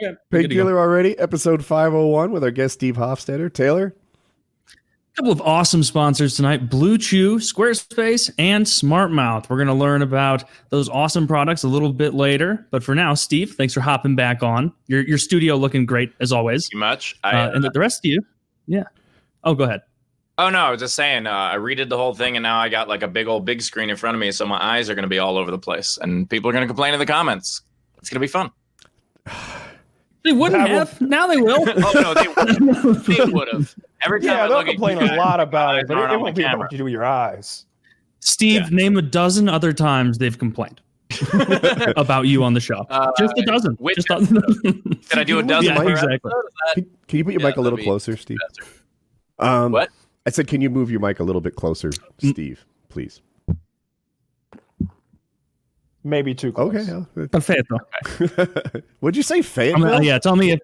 Okay. Painkiller already, episode 501 with our guest Steve Hofstetter. Taylor? A couple of awesome sponsors tonight, Blue Chew, Squarespace, and Smartmouth. We're going to learn about those awesome products a little bit later. But for now, Steve, thanks for hopping back on. Your studio looking great, as always. Thank you much. And the rest of you, yeah. Oh, go ahead. Oh, no, I was just saying, I redid the whole thing, and now I got like a big screen in front of me, so my eyes are going to be all over the place, and people are going to complain in the comments. It's going to be fun. They wouldn't have. Now they will. Oh, no, they would have. Every time I they'll look complain at you a lot about it, but aren't it on won't the be camera. what you do with your eyes. Steve, name a dozen other times they've complained about you on the show. Just a dozen. Just a dozen. Did I do a dozen? Yeah, exactly. Can you put your mic a little closer, Steve? What? I said, can you move your mic a little bit closer, Steve, please? Maybe too close. Okay. Perfetto. What'd you say, Fayetteville? Yeah, tell me if...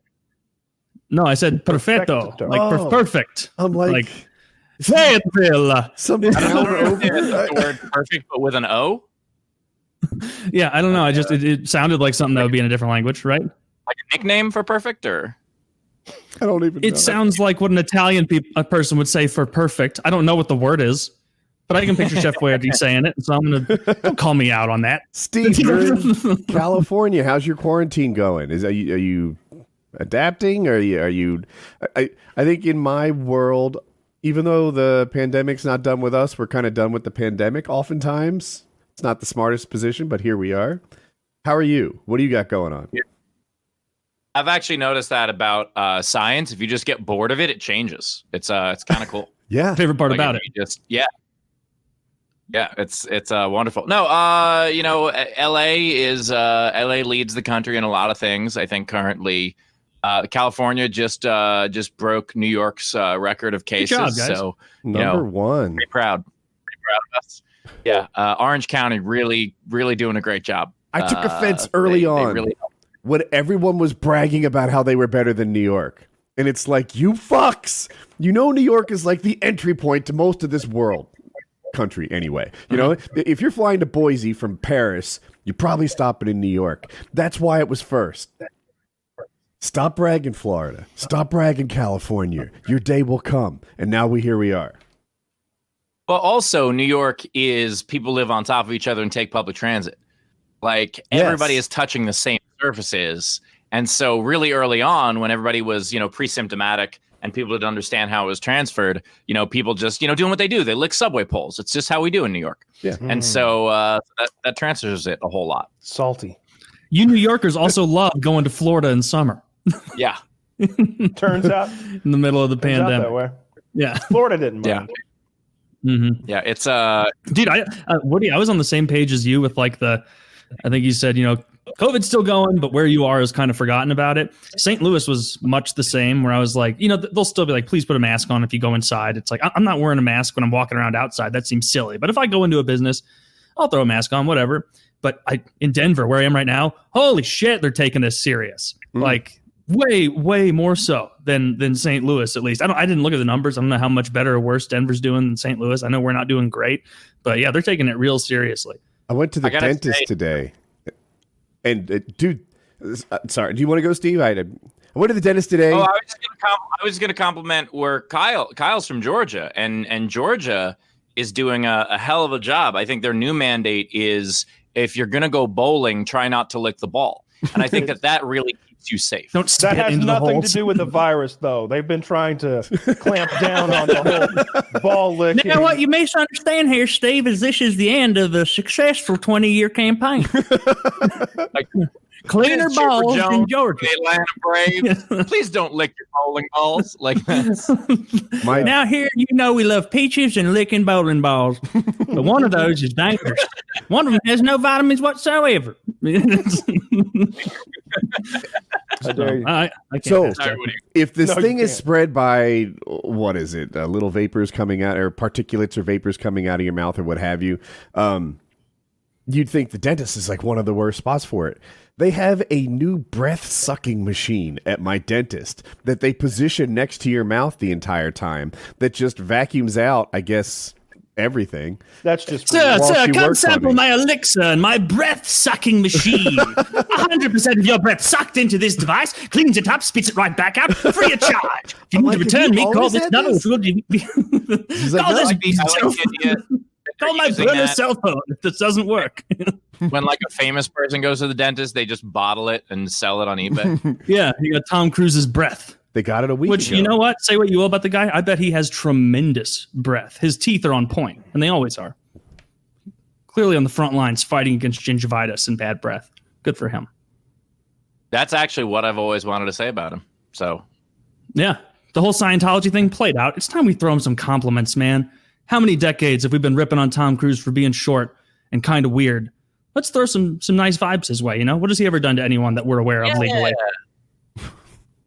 No, I said perfetto. Like perfect. I'm like Fayetteville. Some I town don't know if over. it's the word perfect, but with an O? Yeah, I don't know. It sounded like something that would be in a different language, right? Like a nickname for perfect, or? I don't even know. It sounds like what an Italian a person would say for perfect. I don't know what the word is, but I can picture Chef Boyardee saying it, so I'm going to... Don't call me out on that. Steve, you're in California. How's your quarantine going? Are you adapting? Are you? I think in my world, even though the pandemic's not done with us, we're kind of done with the pandemic. Oftentimes, it's not the smartest position, but here we are. How are you? What do you got going on? I've actually noticed that about science. If you just get bored of it, it changes. It's kind of cool. Yeah. Favorite part Like, about if it. you just it's wonderful. No, LA leads the country in a lot of things. I think currently, California just broke New York's record of cases. Good job, guys. So Number one. pretty proud of us. Yeah, Orange County really doing a great job. I took offense early on. They really helped. When everyone was bragging about how they were better than New York. And it's like, you fucks. You know, New York is like the entry point to most of this world. Country, anyway. You know, if you're flying to Boise from Paris, you're probably stopping in New York. That's why it was first. Stop bragging, Florida. Stop bragging, California. Your day will come. And now here we are. Well, also, New York is people live on top of each other and take public transit. Like, everybody is touching the same surfaces. And so really early on, when everybody was, pre-symptomatic and people didn't understand how it was transferred, people just, doing what they do. They lick subway poles. It's just how we do in New York. Yeah. And so that transfers it a whole lot. Salty. You New Yorkers also love going to Florida in summer. Yeah. Turns out In the middle of the turns out that pandemic. way. Yeah. Florida didn't mind. Mm-hmm. Yeah. It's Dude, Woody, I was on the same page as you with like I think you said, COVID's still going, but where you are is kind of forgotten about it. St. Louis was much the same, where I was like, they'll still be like, please put a mask on if you go inside. It's like, I'm not wearing a mask when I'm walking around outside. That seems silly. But if I go into a business, I'll throw a mask on, whatever. But in Denver, where I am right now, holy shit, they're taking this serious. Like way, way more so than St. Louis, at least. I didn't look at the numbers. I don't know how much better or worse Denver's doing than St. Louis. I know we're not doing great, but yeah, they're taking it real seriously. I went to the dentist today. And dude, sorry. Do you want to go, Steve? I went to the dentist today. Oh, I was going to compliment where Kyle's from Georgia, and Georgia is doing a hell of a job. I think their new mandate is if you're going to go bowling, try not to lick the ball. And I think that really keeps you safe. Don't spit That has into the nothing holes. to do with the virus, though. They've been trying to clamp down on the whole ball licking. Now, what you misunderstand here, Steve, is this is the end of the successful 20-year campaign. Like, Cleaner cheer for balls Jones, in Georgia. the Atlanta Braves. Please don't lick your bowling balls like that. Now here, we love peaches and licking bowling balls. But one of those is dangerous. One of them has no vitamins whatsoever. I can't So, pass that. if this No, thing you is can't. spread by, what is it, little vapors coming out, or particulates or vapors coming out of your mouth or what have you, you'd think the dentist is like one of the worst spots for it. They have a new breath-sucking machine at my dentist that they position next to your mouth the entire time that just vacuums out, I guess, everything. That's just Sir, While sir, she come works on sample me. my elixir and my breath-sucking machine. 100% of your breath sucked into this device, cleans it up, spits it right back out, free of charge. If you need like, to have return you me, call always this had number. this? Which will be, like, call no, this I like the idea that call they're my using burner that cell phone if this doesn't work. when like a famous person goes to the dentist, they just bottle it and sell it on eBay. Yeah, you got Tom Cruise's breath. They got it a week Which, ago. you know what? Say what you will about the guy. I bet he has tremendous breath. His teeth are on point, and they always are. Clearly on the front lines fighting against gingivitis and bad breath. Good for him. That's actually what I've always wanted to say about him. So, Yeah, the whole Scientology thing played out. It's time we throw him some compliments, man. How many decades have we been ripping on Tom Cruise for being short and kind of weird? Let's throw some nice vibes his way, you know? What has he ever done to anyone that we're aware of legally?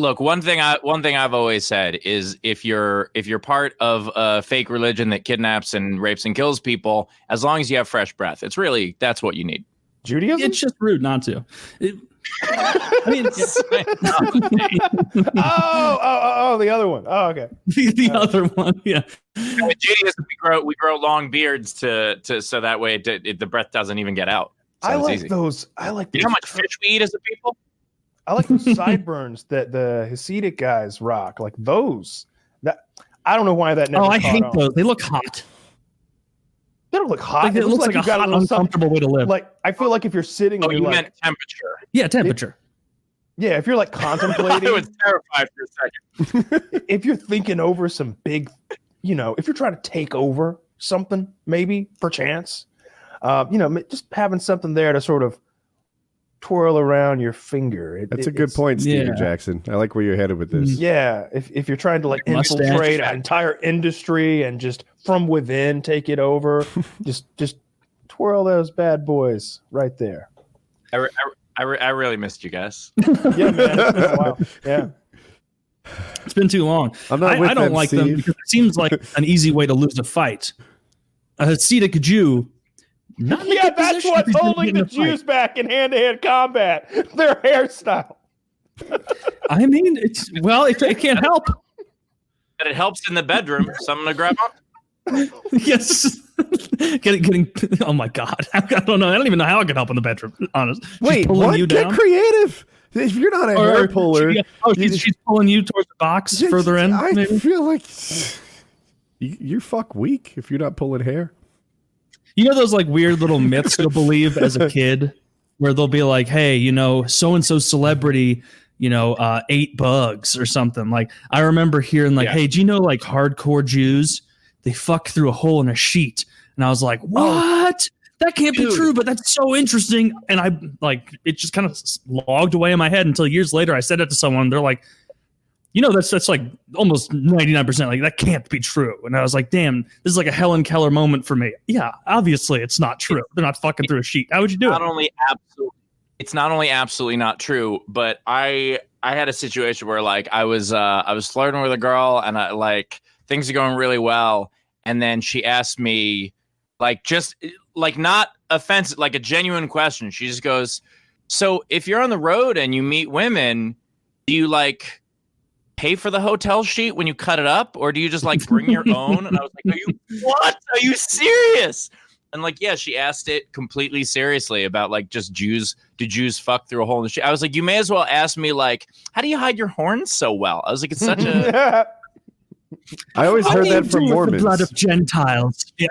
look, one thing I've always said is if you're part of a fake religion that kidnaps and rapes and kills people, as long as you have fresh breath, that's what you need. Judaism? It's just rude not to. I mean, the other one. Oh, okay. the other one, yeah. With Judaism, we grow long beards to so that way the breath doesn't even get out. So I it's like easy. those. I like. You know how much fish we eat as a people? I like those sideburns that the Hasidic guys rock. Like those. That I don't know why that never. Oh, I caught hate on. those. They look hot. They don't look hot. Like, it looks like you a got hot, little something- uncomfortable way to live. Like I feel like if you're sitting, Oh, and you you're meant like, temperature. Yeah, temperature. yeah, if you're like I contemplating, was terrified for a second. if you're thinking over some big, if you're trying to take over something, maybe perchance, just having something there to sort of twirl around your finger. That's a good point, Steven yeah. Jackson. I like where you're headed with this. Yeah, if you're trying to like Mustache. infiltrate an entire industry and just from within take it over, just twirl those bad boys right there. I really missed you guys. Yeah, man. It's been a while. Yeah. It's been too long. I'm not with I don't them, like them Steve. because it seems like an easy way to lose a fight. A Hasidic Jew. Not in a Yeah, good that's position if what's he's gonna holding get in the a fight. Jews back in hand-to-hand combat. Their hairstyle. I mean, it can't help. But it helps in the bedroom. Something to grab on. Yes. getting. Oh my God. I don't know. I don't even know how I can help in the bedroom. Honest. She's Wait, pulling what? you Get down. creative. If you're not a hair puller, She's pulling you towards the box further in. I maybe? feel like you're fuck weak if you're not pulling hair. You know those like weird little myths you'll believe as a kid, where they'll be like, "Hey, so and so celebrity, ate bugs or something." Like I remember hearing like, Yeah. "Hey, do you know like hardcore Jews? They fuck through a hole in a sheet," and I was like, "What? That can't be Dude. true, but that's so interesting." And I it just kind of logged away in my head until years later I said it to someone. They're like, that's like almost 99%. Like that can't be true. And I was like, damn, this is like a Hellen Keller moment for me. Yeah, obviously it's not true. They're not fucking through a sheet. How would you do it? It's not only absolutely not true, but I had a situation where like I was flirting with a girl and I like things are going really well, and then she asked me like just like not offensive, like a genuine question. She just goes, "So if you're on the road and you meet women, do you like pay for the hotel sheet when you cut it up, or do you just like bring your own?" And I was like, Are you serious? And like, yeah, she asked it completely seriously about like just do Jews fuck through a hole in the sheet? I was like, you may as well ask me like, how do you hide your horns so well? I was like, it's such a I always heard that from The Mormons. blood of Gentiles. Yeah,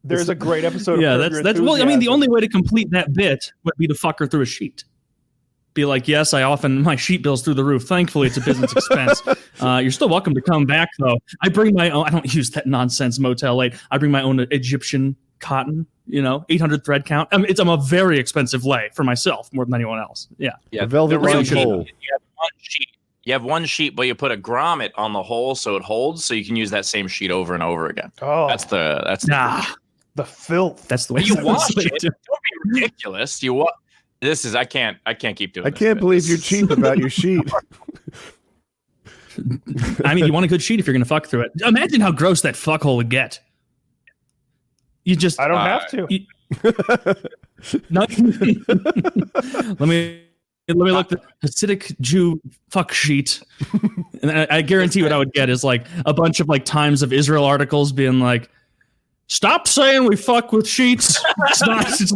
There's a great episode. yeah. of That's well. I mean, the only way to complete that bit would be to fuck her through a sheet. Be like, yes, my sheet bill's through the roof. Thankfully, it's a business expense. You're still welcome to come back, though. I bring my own. I don't use that nonsense Motel 8. I bring my own Egyptian cotton. 800 thread count. I mean, I'm a very expensive lay for myself more than anyone else. Yeah. The velvet real line sheet, hole. You have one sheet, but you put a grommet on the hole so it holds, so you can use that same sheet over and over again. Oh, That's Nah, the filth. that's the way you it's wash supposed it. to. Don't be ridiculous. I can't keep doing I this, can't man. believe you're cheap about your sheet. I mean, you want a good sheet if you're going to fuck through it. Imagine how gross that fuck hole would get. You just. I don't have to. No. let me look the Hasidic Jew fuck sheet, and I guarantee what I would get is like a bunch of like Times of Israel articles being like, Stop saying we fuck with sheets.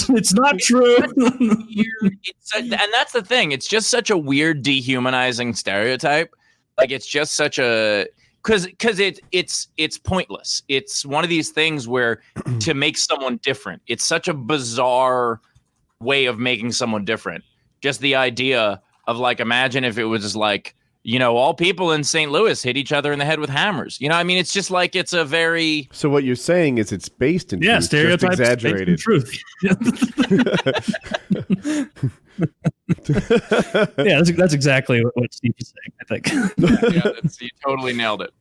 It's not true. And that's the thing. It's just such a weird, dehumanizing stereotype. Like it's just such a because it's pointless. It's one of these things where to make someone different, it's such a bizarre way of making someone different. Just the idea of like, imagine if it was just like, all people in St. Louis hit each other in the head with hammers. I mean, it's just like it's a very. So what you're saying is it's based in truth, stereotypes, just exaggerated. Truth. Yeah, that's exactly what Steve is saying, I think. Yeah, you totally nailed it.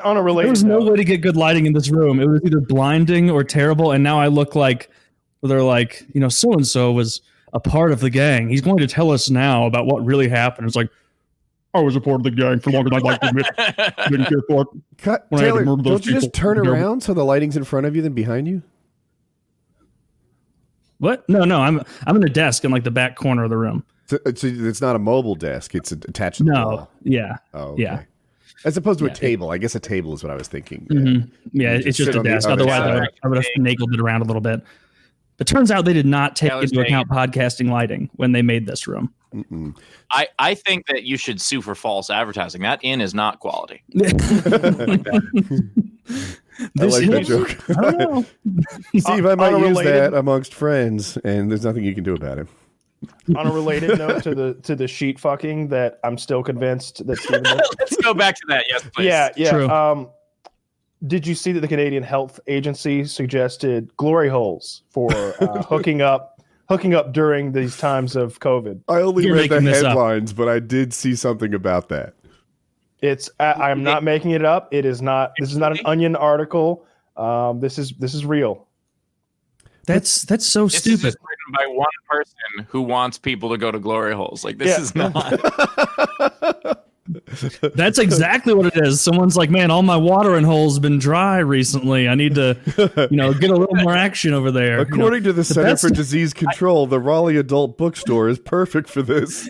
On a related there was no note, way to get good lighting in this room. It was either blinding or terrible, and now I look like they're like, so and so was a part of the gang. He's going to tell us now about what really happened. It's like, I was a part of the gang for longer than I'd like to admit. Didn't care for it. Taylor, don't you just turn around so the lighting's in front of you than behind you? What? No. I'm in a desk in like the back corner of the room. So it's not a mobile desk. It's attached to the wall. Yeah. Oh, okay. Yeah. As opposed to a table. I guess a table is what I was thinking. Mm-hmm. Yeah, it's just a desk. Otherwise, I would have finagled it around a little bit. But turns out they did not take into account podcasting lighting when they made this room. Mm-mm. I think that you should sue for false advertising. That inn is not quality. I like that joke. I don't know. Steve, I might use that amongst friends, and there's nothing you can do about it. On a related note to the sheet fucking that I'm still convinced that Steven does. Let's go back to that. Yes, please. Yeah. True. Did you see that the Canadian Health Agency suggested glory holes for hooking up during these times of COVID? I only read the headlines, but I did see something about that. I'm not making it up. This is not an Onion article. This is real. That's so this stupid. Is just written by one person who wants people to go to glory holes. Like this is not. That's exactly what it is. Someone's like, man, all my watering holes been dry recently. I need to, get a little more action over there. According to the Center for Disease Control, the Raleigh Adult Bookstore is perfect for this.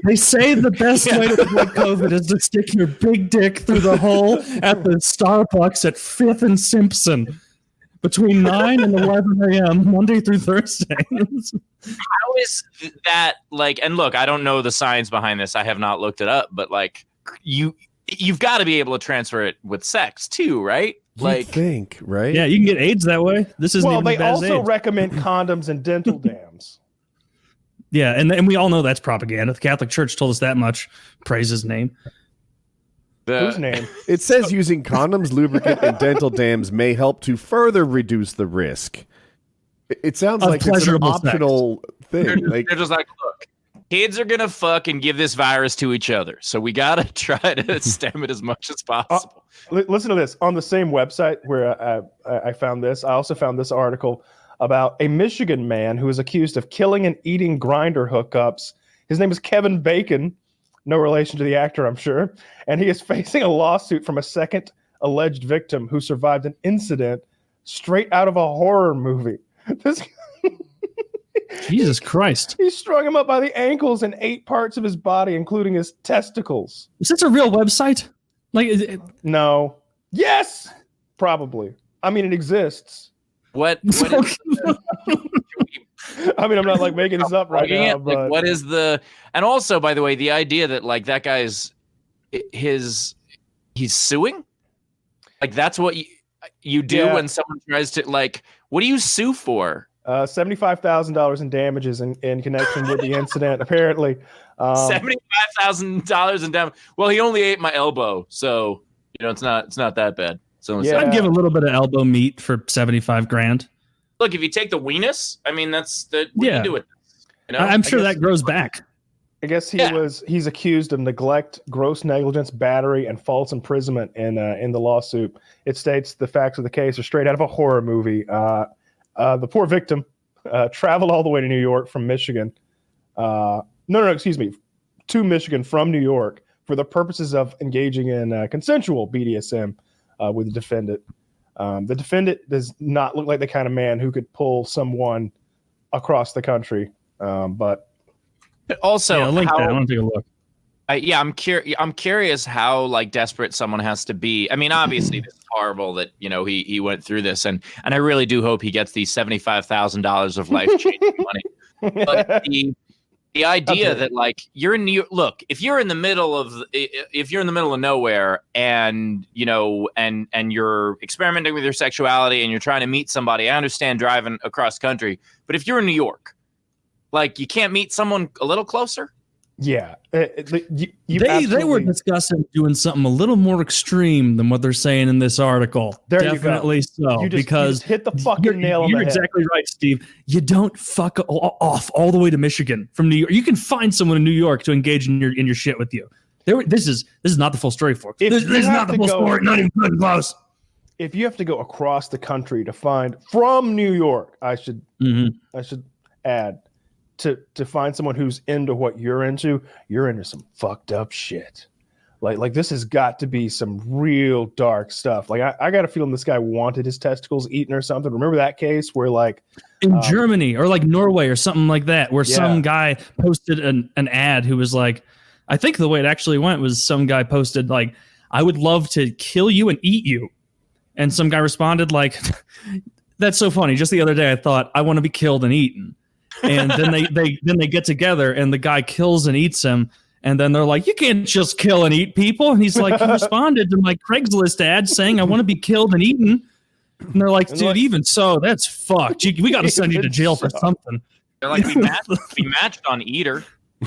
They say the best way to avoid COVID is to stick your big dick through the hole at the Starbucks at 5th and Simpson between 9 and 11 a.m. Monday through Thursday. How is that like? And look, I don't know the science behind this. I have not looked it up, but like you've got to be able to transfer it with sex too, right? Like, think, right? Yeah, you can get AIDS that way. This is they also recommend condoms and dental dams. Yeah, and we all know that's propaganda. The Catholic Church told us that much. Praise his name. Whose name? It says using condoms, lubricant, and dental dams may help to further reduce the risk. It sounds like it's an optional thing. They're just like, look, kids are gonna fuck and give this virus to each other, so we gotta try to stem it as much as possible. Listen to this. On the same website where I found this, I also found this article about a Michigan man who is accused of killing and eating grinder hookups. His name is Kevin Bacon. No relation to the actor, I'm sure. And he is facing a lawsuit from a second alleged victim who survived an incident straight out of a horror movie. Jesus Christ. He strung him up by the ankles and 8 parts of his body, including his testicles. Is this a real website? No. Yes! Probably. I mean, it exists. What is I mean, I'm not making this up right now. But like, what is the? And also, by the way, the idea that like that guy's he's suing, like that's what you do when someone tries to like. What do you sue for? $75,000 in damages in connection with the incident. Apparently, $75,000 in damage. Well, he only ate my elbow, so it's not that bad. So I'd give a little bit of elbow meat for $75,000. Look, if you take the weenus, I mean, that's the what do you do with this? I'm sure that grows back. I guess he's accused of neglect, gross negligence, battery, and false imprisonment in the lawsuit. It states the facts of the case are straight out of a horror movie. The poor victim traveled all the way to New York from Michigan. Excuse me, to Michigan from New York for the purposes of engaging in consensual BDSM with the defendant. The defendant does not look like the kind of man who could pull someone across the country. But also, I want to take a look. I'm curious how like desperate someone has to be. I mean, obviously, this is horrible that he went through this, and I really do hope he gets these $75,000 of life changing money. But the idea that like you're in New York, look, if you're in the middle of nowhere, and and you're experimenting with your sexuality and you're trying to meet somebody, I understand driving across country, but if you're in New York, like you can't meet someone a little closer. Yeah, they were discussing doing something a little more extreme than what they're saying in this article. There Definitely so, you because just hit the fucking nail on the head. You're exactly right, Steve. You don't fuck off all the way to Michigan from New York. You can find someone in New York to engage in your shit with you. This is not the full story, folks. This is not the full story. Not even close. If you have to go across the country to find from New York, I should add. To find someone who's into what you're into some fucked up shit. Like this has got to be some real dark stuff. Like I got a feeling this guy wanted his testicles eaten or something. Remember that case where like in Germany or like Norway or something like that, where some guy posted an ad who was like, I think the way it actually went was some guy posted like, I would love to kill you and eat you. And some guy responded like, that's so funny. Just the other day I thought I want to be killed and eaten. And then they get together and the guy kills and eats him. And then they're like, you can't just kill and eat people. And he's like, he responded to my Craigslist ad saying I want to be killed and eaten. And they're like, dude, even so, that's fucked. We got to send you to jail for something. They're like, we matched on Eater.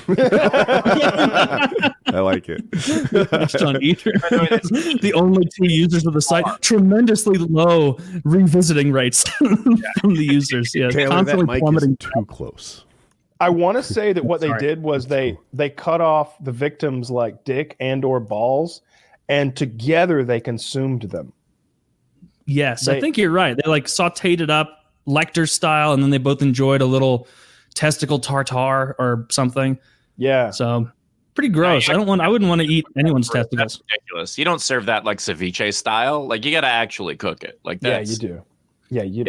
I like it. On Eater. The only 2 users of the site. Tremendously low revisiting rates from the users. Yeah, Taylor, constantly that mic plummeting. is too close. I want to say that what they did was they cut off the victim's like dick and or balls, and together they consumed them. Yes, I think you're right. They like sauteed it up Lecter style, and then they both enjoyed a little testicle tartare or something. Yeah. So pretty gross. I wouldn't want to eat anyone's testicles. That's ridiculous. You don't serve that like ceviche style. Like you got to actually cook it. Like that. Yeah, you do. Yeah, you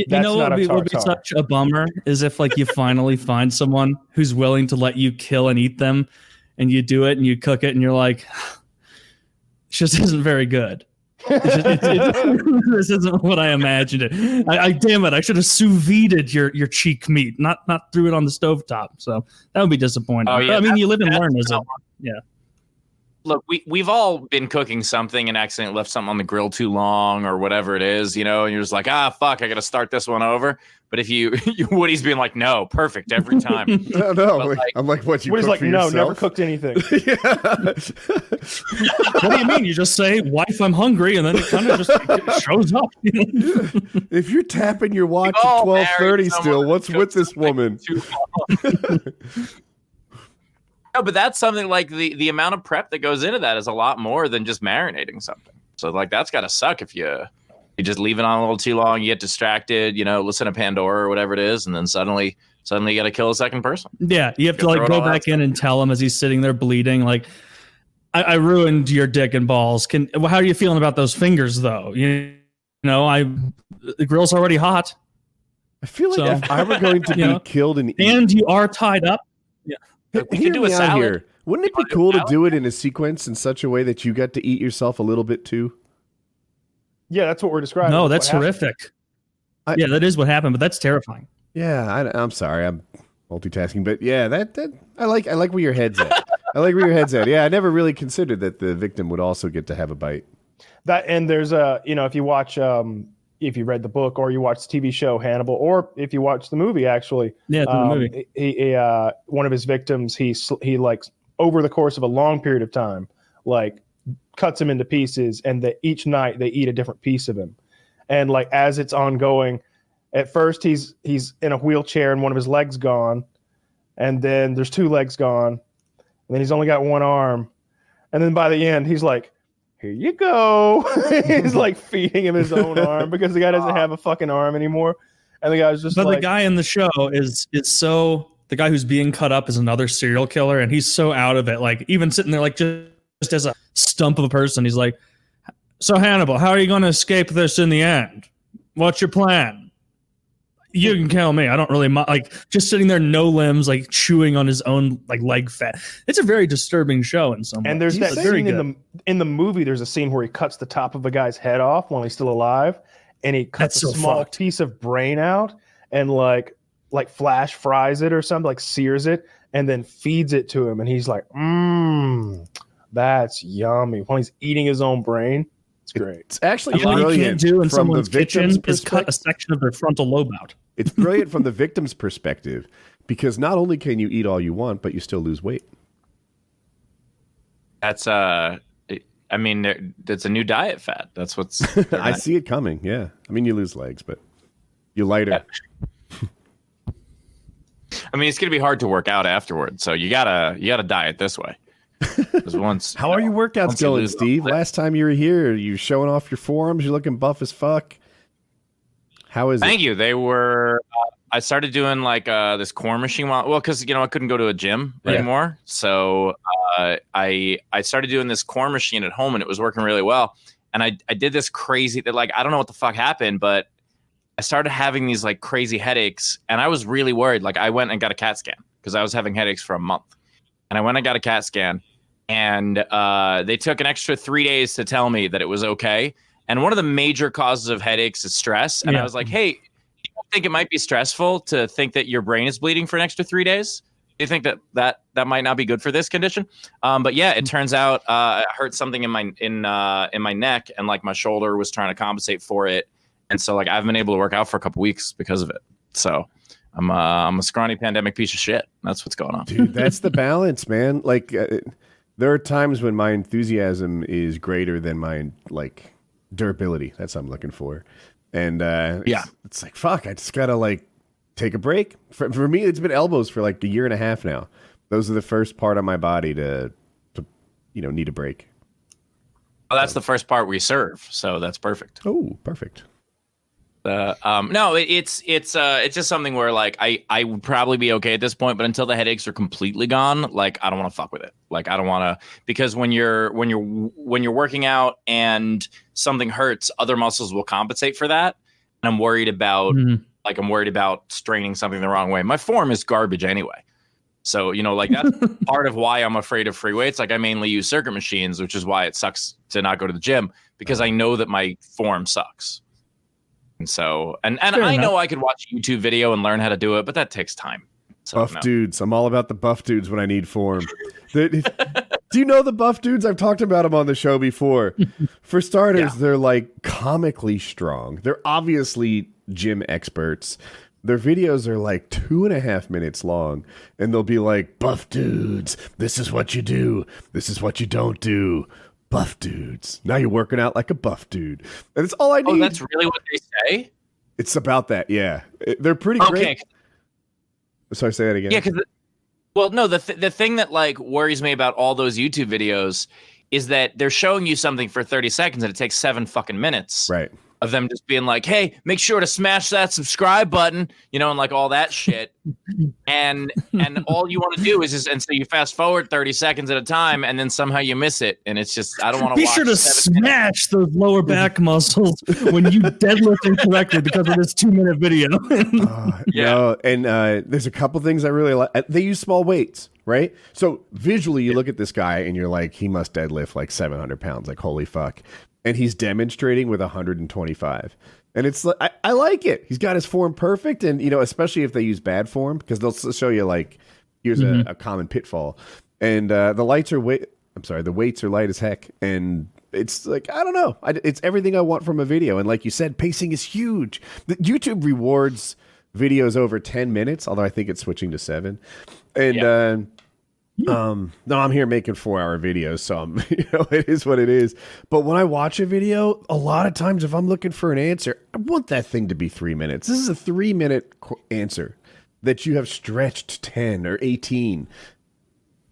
know what would be such a bummer is if like you finally find someone who's willing to let you kill and eat them, and you do it and you cook it and you're like, it just isn't very good. This isn't what I imagined it. I damn it! I should have sous vide'd your cheek meat, not threw it on the stovetop. So that would be disappointing. Oh, yeah, but, I mean, you live and learn, is it? Yeah. Look, we've all been cooking something and accidentally left something on the grill too long or whatever it is, and you're just like, fuck, I got to start this one over. But if Woody's being like, no, perfect every time. No, I'm like, what you? Woody's like, no, yourself? never cooked anything. What do you mean? You just say, "Wife, I'm hungry," and then it kind of just shows up. If you're tapping your watch at 12:30 still, what's with this woman? No, but that's something like the amount of prep that goes into that is a lot more than just marinating something. So like that's got to suck if you just leave it on a little too long, you get distracted, listen to Pandora or whatever it is, and then suddenly you got to kill a second person. Yeah, you have to like go back in and tell him as he's sitting there bleeding, like, I ruined your dick and balls. How are you feeling about those fingers though? The grill's already hot. I feel like if I were going to be killed and you are tied up. Yeah. We could do a salad. Here. Wouldn't it be cool to do it in a sequence in such a way that you got to eat yourself a little bit too? Yeah, that's what we're describing. No, that's horrific. Yeah, that is what happened, but that's terrifying. Yeah, I'm sorry, I'm multitasking, but yeah, that I like where your head's at. I like where your head's at. Yeah, I never really considered that the victim would also get to have a bite. That and there's if you watch if you read the book or you watch the TV show Hannibal, or if you watch the movie, actually, the movie, he one of his victims, he like over the course of a long period of time, like cuts him into pieces, and each night they eat a different piece of him, and like as it's ongoing, at first he's in a wheelchair and one of his legs gone, and then there's 2 legs gone, and then he's only got 1 arm, and then by the end he's like, here you go. He's like feeding him his own arm because the guy doesn't have a fucking arm anymore. And the guy's just the guy in the show is so, the guy who's being cut up is another serial killer, and he's so out of it. Like even sitting there like just as a stump of a person, he's like, so Hannibal, how are you going to escape this in the end? What's your plan? You can kill me. I don't really like just sitting there, no limbs, like chewing on his own like leg fat. It's a very disturbing show in some ways. And there's that very scene in the movie. There's a scene where he cuts the top of a guy's head off while he's still alive, and he cuts That's a so small fucked. piece of brain out and like flash fries it or something, like sears it, and then feeds it to him, and he's like, that's yummy. While he's eating his own brain, it's great. It's actually You know what you brilliant can't do in from someone's the kitchen victim's is cut a section of their frontal lobe out. It's brilliant from the victim's perspective because not only can you eat all you want, but you still lose weight. That's I mean, that's a new diet fad. That's what's. I see it coming. Yeah, I mean, you lose legs, but you're lighter. I mean, it's gonna be hard to work out afterwards, so you gotta diet this way. Once, How are your workouts going, Steve? Last time you were here, you showing off your forearms. You're looking buff as fuck. How is it? Thank you. They were. I started doing like this core machine because I couldn't go to a gym anymore. So I started doing this core machine at home, and it was working really well. And I did this crazy that I don't know what the fuck happened, but I started having these like crazy headaches, and I was really worried. Like I went and got a CAT scan because I was having headaches for a month, and I went and got a CAT scan, and they took an extra 3 days to tell me that it was okay. And one of the major causes of headaches is stress. And I was like, hey, you don't think it might be stressful to think that your brain is bleeding for an extra 3 days? Do you think that might not be good for this condition? But yeah, it turns out I hurt something in my neck, and like my shoulder was trying to compensate for it. And so like I've been able to work out for a couple weeks because of it. So I'm a scrawny pandemic piece of shit. That's what's going on. Dude, that's the balance, man. Like there are times when my enthusiasm is greater than my durability. That's what I'm looking for. And it's like, fuck, I just gotta like take a break. For me, it's been elbows for like a year and a half now. Those are the first part of my body to need a break. Well, that's the first part we serve, so that's perfect. Oh, perfect. No, it's just something where like I would probably be okay at this point, but until the headaches are completely gone, like I don't want to fuck with it. Like I don't want to, because when you're working out and something hurts, other muscles will compensate for that. And I'm worried about straining something the wrong way. My form is garbage anyway. So, that's part of why I'm afraid of free weights. Like I mainly use circuit machines, which is why it sucks to not go to the gym, because I know that my form sucks. And so, and I know I could watch a YouTube video and learn how to do it, but that takes time. So, buff dudes. I'm all about the buff dudes when I need form. Do you know the buff dudes? I've talked about them on the show before. For starters, they're like comically strong. They're obviously gym experts. Their videos are like 2.5 minutes long, and they'll be like, buff dudes, this is what you do. This is what you don't do. Buff dudes. Now you're working out like a buff dude. And it's all I need. Oh, that's really what they say? It's about that, yeah. They're pretty great. Sorry, say that again. Yeah, because, the thing that like worries me about all those YouTube videos is that they're showing you something for 30 seconds and it takes 7 fucking minutes. Right. Of them just being like, hey, make sure to smash that subscribe button, and like all that shit. and all you want to do is and so you fast forward 30 seconds at a time, and then somehow you miss it. And it's just, I don't want to be sure to smash those lower back muscles when you deadlift incorrectly because of this 2-minute video. No, and there's a couple things I really like. They use small weights, right? So visually, you look at this guy and you're like, he must deadlift like 700 pounds. Like, holy fuck. And he's demonstrating with 125. And it's like, I like it. He's got his form perfect. And, especially if they use bad form, because they'll show you like, here's a common pitfall. And the weights are light as heck. And it's like, I don't know. It's everything I want from a video. And like you said, pacing is huge. YouTube rewards videos over 10 minutes, although I think it's switching to 7. And, no, I'm here making 4-hour videos, so it is what it is. But when I watch a video, a lot of times if I'm looking for an answer, I want that thing to be 3 minutes. This is a 3-minute answer that you have stretched 10 or 18.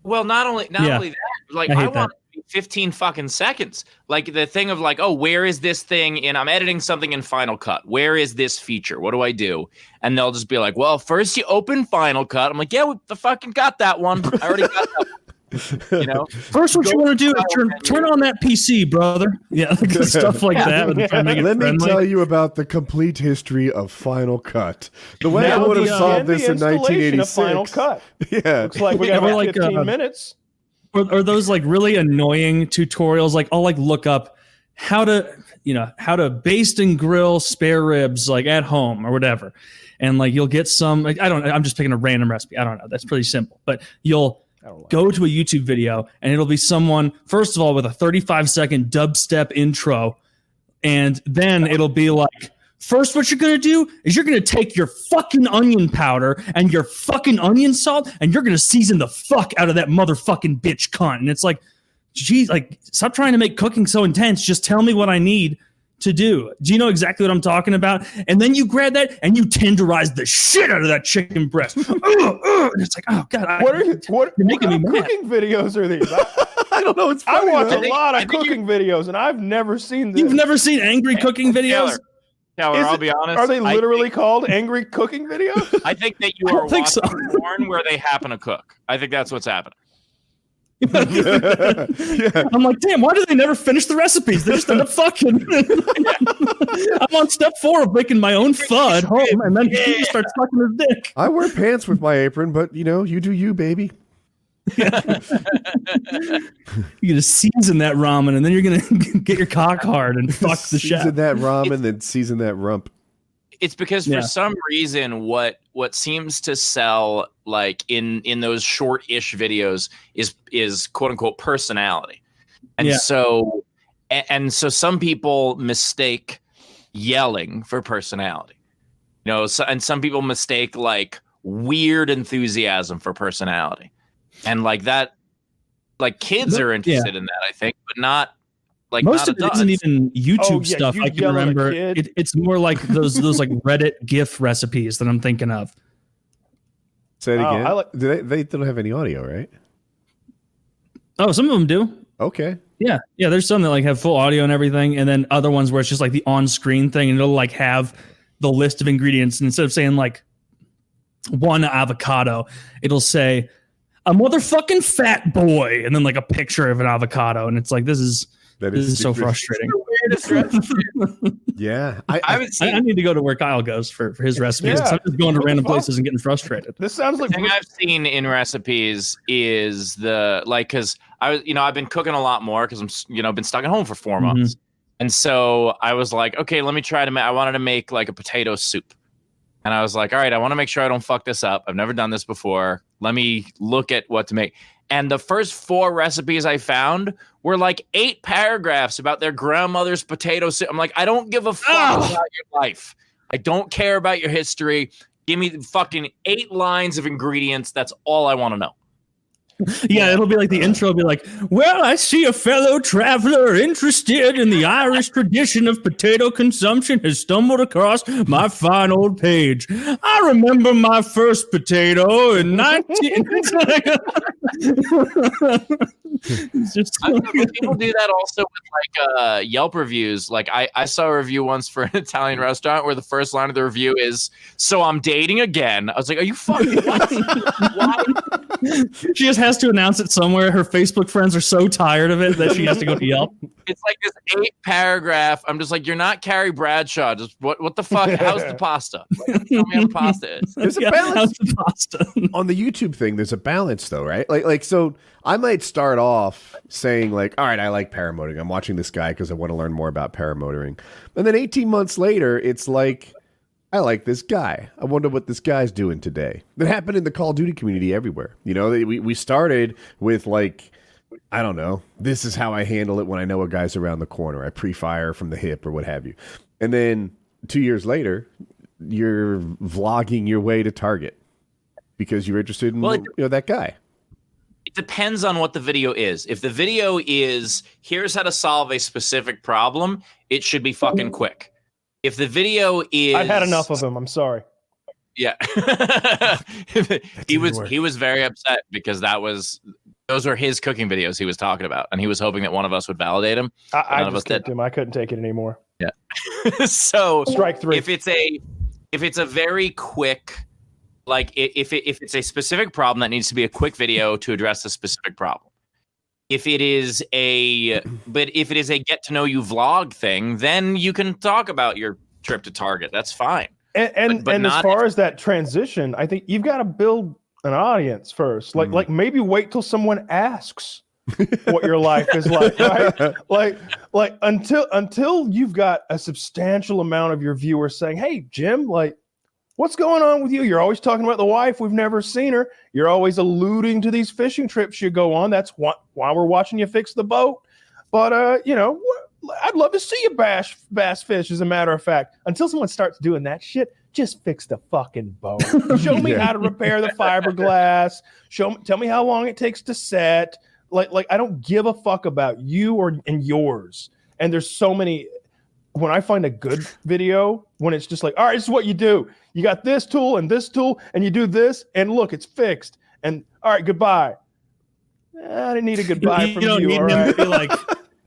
Well, not only that, like I want 15 fucking seconds. Like the thing of like, oh, where is this thing I'm editing something in Final Cut. Where is this feature? What do I do? And they'll just be like, well, first you open Final Cut. I'm like, yeah, we fucking got that one. I already got that one. You know, First, what you want to do is turn on that PC, brother. Yeah, stuff like that. Let me tell you about the complete history of Final Cut. The way I would have solved this in 1986. Final Cut. Yeah, looks like we got like 15 minutes. Or those like really annoying tutorials. Like I'll like look up how to baste and grill spare ribs like at home or whatever, and like you'll get some. Like, I'm just picking a random recipe. I don't know. That's pretty simple, but you'll go to a YouTube video and it'll be someone, first of all, with a 35-second dubstep intro. And then it'll be like, first, what you're going to do is you're going to take your fucking onion powder and your fucking onion salt and you're going to season the fuck out of that motherfucking bitch cunt. And it's like, geez, like, stop trying to make cooking so intense. Just tell me what I need to do. Do you know exactly what I'm talking about? And then you grab that and you tenderize the shit out of that chicken breast. And it's like, oh god, what kind of cooking videos are these? I don't know. It's funny, I watch a lot of cooking videos, and I've never seen this. You've never seen angry cooking videos? Keller, I'll be honest. Are they literally called angry cooking videos? I think that you are watching porn where they happen to cook. I think that's what's happening. Yeah. I'm like, damn, why do they never finish the recipes? They just end up fucking. I'm on step 4 of making my own pho at home, and then he starts sucking his dick. I wear pants with my apron, but you do you, baby. You're gonna season that ramen, and then you're gonna get your cock hard and fuck the chef. Season that ramen, then season that rump. It's because for some reason, what seems to sell like in those short-ish videos is quote unquote personality, and so some people mistake yelling for personality, and some people mistake like weird enthusiasm for personality, and like that, like kids are interested in that, I think, but not. Like most of it isn't even YouTube stuff. I can remember. It's more like those like Reddit GIF recipes that I'm thinking of. Say it again. They don't have any audio, right? Oh, some of them do. Okay. Yeah. There's some that like have full audio and everything, and then other ones where it's just like the on-screen thing, and it'll like have the list of ingredients, and instead of saying like one avocado, it'll say a motherfucking fat boy, and then like a picture of an avocado, and it's like this is so frustrating. Yeah, I need to go to where Kyle goes for his recipes. Yeah. I'm just going to random places and getting frustrated. This sounds like the thing I've seen in recipes is because I've been cooking a lot more because I'm been stuck at home for 4 months, and so I was like, okay, let me try to I wanted to make like a potato soup, and I was like, all right, I want to make sure I don't fuck this up. I've never done this before. Let me look at what to make. And the first 4 recipes I found were like 8 paragraphs about their grandmother's potato soup. I'm like, I don't give a fuck about your life. I don't care about your history. Give me the fucking 8 lines of ingredients. That's all I want to know. Yeah, it'll be like the intro will be like, well, I see a fellow traveler interested in the Irish tradition of potato consumption has stumbled across my fine old page. I remember my first potato in 19... People do that also with like Yelp reviews. Like I saw a review once for an Italian restaurant where the first line of the review is, so I'm dating again. I was like, are you fucking why? She just has to announce it somewhere. Her Facebook friends are so tired of it that she has to go to Yelp. It's like this 8 paragraph. I'm just like, you're not Carrie Bradshaw. Just what the fuck? How's the pasta? Like, tell me how the pasta is. There's a balance. The pasta? On the YouTube thing, there's a balance though, right? Like so I might start off saying like, all right, I like paramotoring. I'm watching this guy because I want to learn more about paramotoring. And then 18 months later, it's like, I like this guy. I wonder what this guy's doing today. That happened in the Call of Duty community everywhere. We started with like, I don't know, this is how I handle it when I know a guy's around the corner. I pre-fire from the hip or what have you. And then 2 years later, you're vlogging your way to target because you're interested in that guy. It depends on what the video is. If the video is, here's how to solve a specific problem, it should be fucking quick. If the video is, I've had enough of them. I'm sorry. Yeah, he was very upset because those were his cooking videos he was talking about, and he was hoping that one of us would validate him. I just kicked him. I couldn't take it anymore. Yeah. So strike 3. If it's a very quick, Like if it's a specific problem, that needs to be a quick video to address the specific problem. If it is a get to know you vlog thing, then you can talk about your trip to Target. That's fine. And as far as that transition, I think you've got to build an audience first. Like maybe wait till someone asks what your life is like, right? like until you've got a substantial amount of your viewers saying, "Hey, Jim, like, what's going on with you? You're always talking about the wife. We've never seen her. You're always alluding to these fishing trips you go on. That's why we're watching you fix the boat. But I'd love to see you bass fish, as a matter of fact." Until someone starts doing that shit, just fix the fucking boat. Show me how to repair the fiberglass. Tell me how long it takes to set. Like I don't give a fuck about you and yours. And there's so many. When I find a good video, when it's just like, all right, this is what you do. You got this tool, and you do this, and look, it's fixed. And all right, goodbye. I didn't need a goodbye from you. All right. Be like,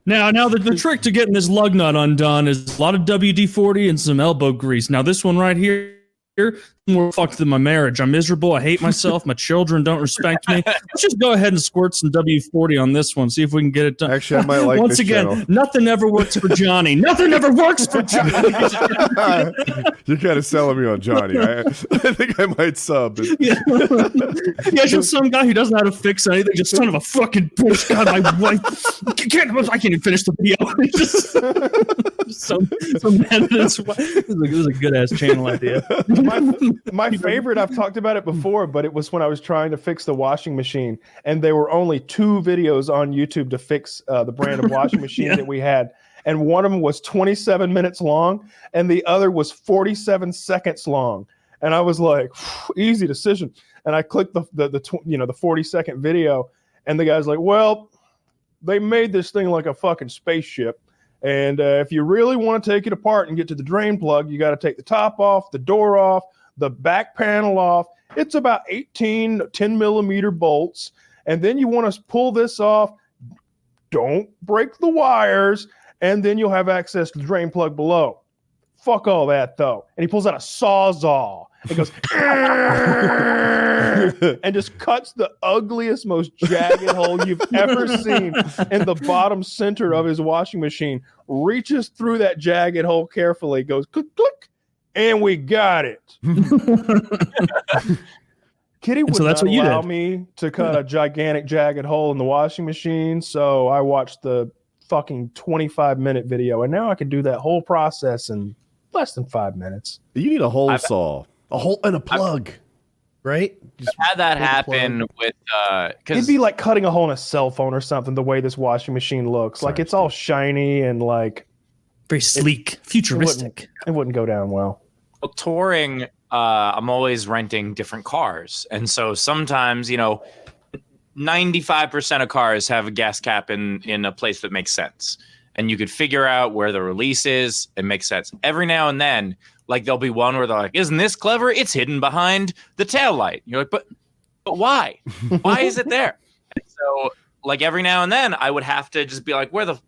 now the trick to getting this lug nut undone is a lot of WD-40 and some elbow grease. Now this one right here, more fucked than my marriage. I'm miserable. I hate myself. My children don't respect me. Let's just go ahead and squirt some WD-40 on this one. See if we can get it done. Actually, I might like Once this again, channel. Nothing ever works for Johnny. Nothing ever works for Johnny. You're kind of selling me on Johnny. I think I might sub. Yeah, just some guy who doesn't know how to fix anything. Just son of a fucking bitch. God, my wife. I can't even finish the video. just some man. This is a good ass channel idea. My favorite, I've talked about it before, but it was when I was trying to fix the washing machine, and there were only 2 videos on YouTube to fix the brand of washing machine that we had. And one of them was 27 minutes long, and the other was 47 seconds long. And I was like, easy decision. And I clicked the 40-second video, and the guy's like, well, they made this thing like a fucking spaceship. And if you really want to take it apart and get to the drain plug, you got to take the top off, the door off, the back panel off. It's about 18 10-millimeter bolts. And then you want to pull this off. Don't break the wires. And then you'll have access to the drain plug below. Fuck all that, though. And he pulls out a Sawzall and goes, and just cuts the ugliest, most jagged hole you've ever seen in the bottom center of his washing machine. Reaches through that jagged hole carefully, goes click, click, and we got it. Kitty would not allow me to cut a gigantic jagged hole in the washing machine, so I watched the fucking 25-minute video, and now I can do that whole process in less than 5 minutes. You need a hole saw, a hole and a plug, right? Just had that happen with it'd be like cutting a hole in a cell phone or something. The way this washing machine looks, like it's all shiny and like very sleek, futuristic. It wouldn't go down well. Well, touring, I'm always renting different cars, and so sometimes 95% of cars have a gas cap in a place that makes sense. And you could figure out where the release is. It makes sense. Every now and then, like there'll be one where they're like, isn't this clever? It's hidden behind the taillight. You're like, but why? Why is it there? And so like every now and then I would have to just be like, where the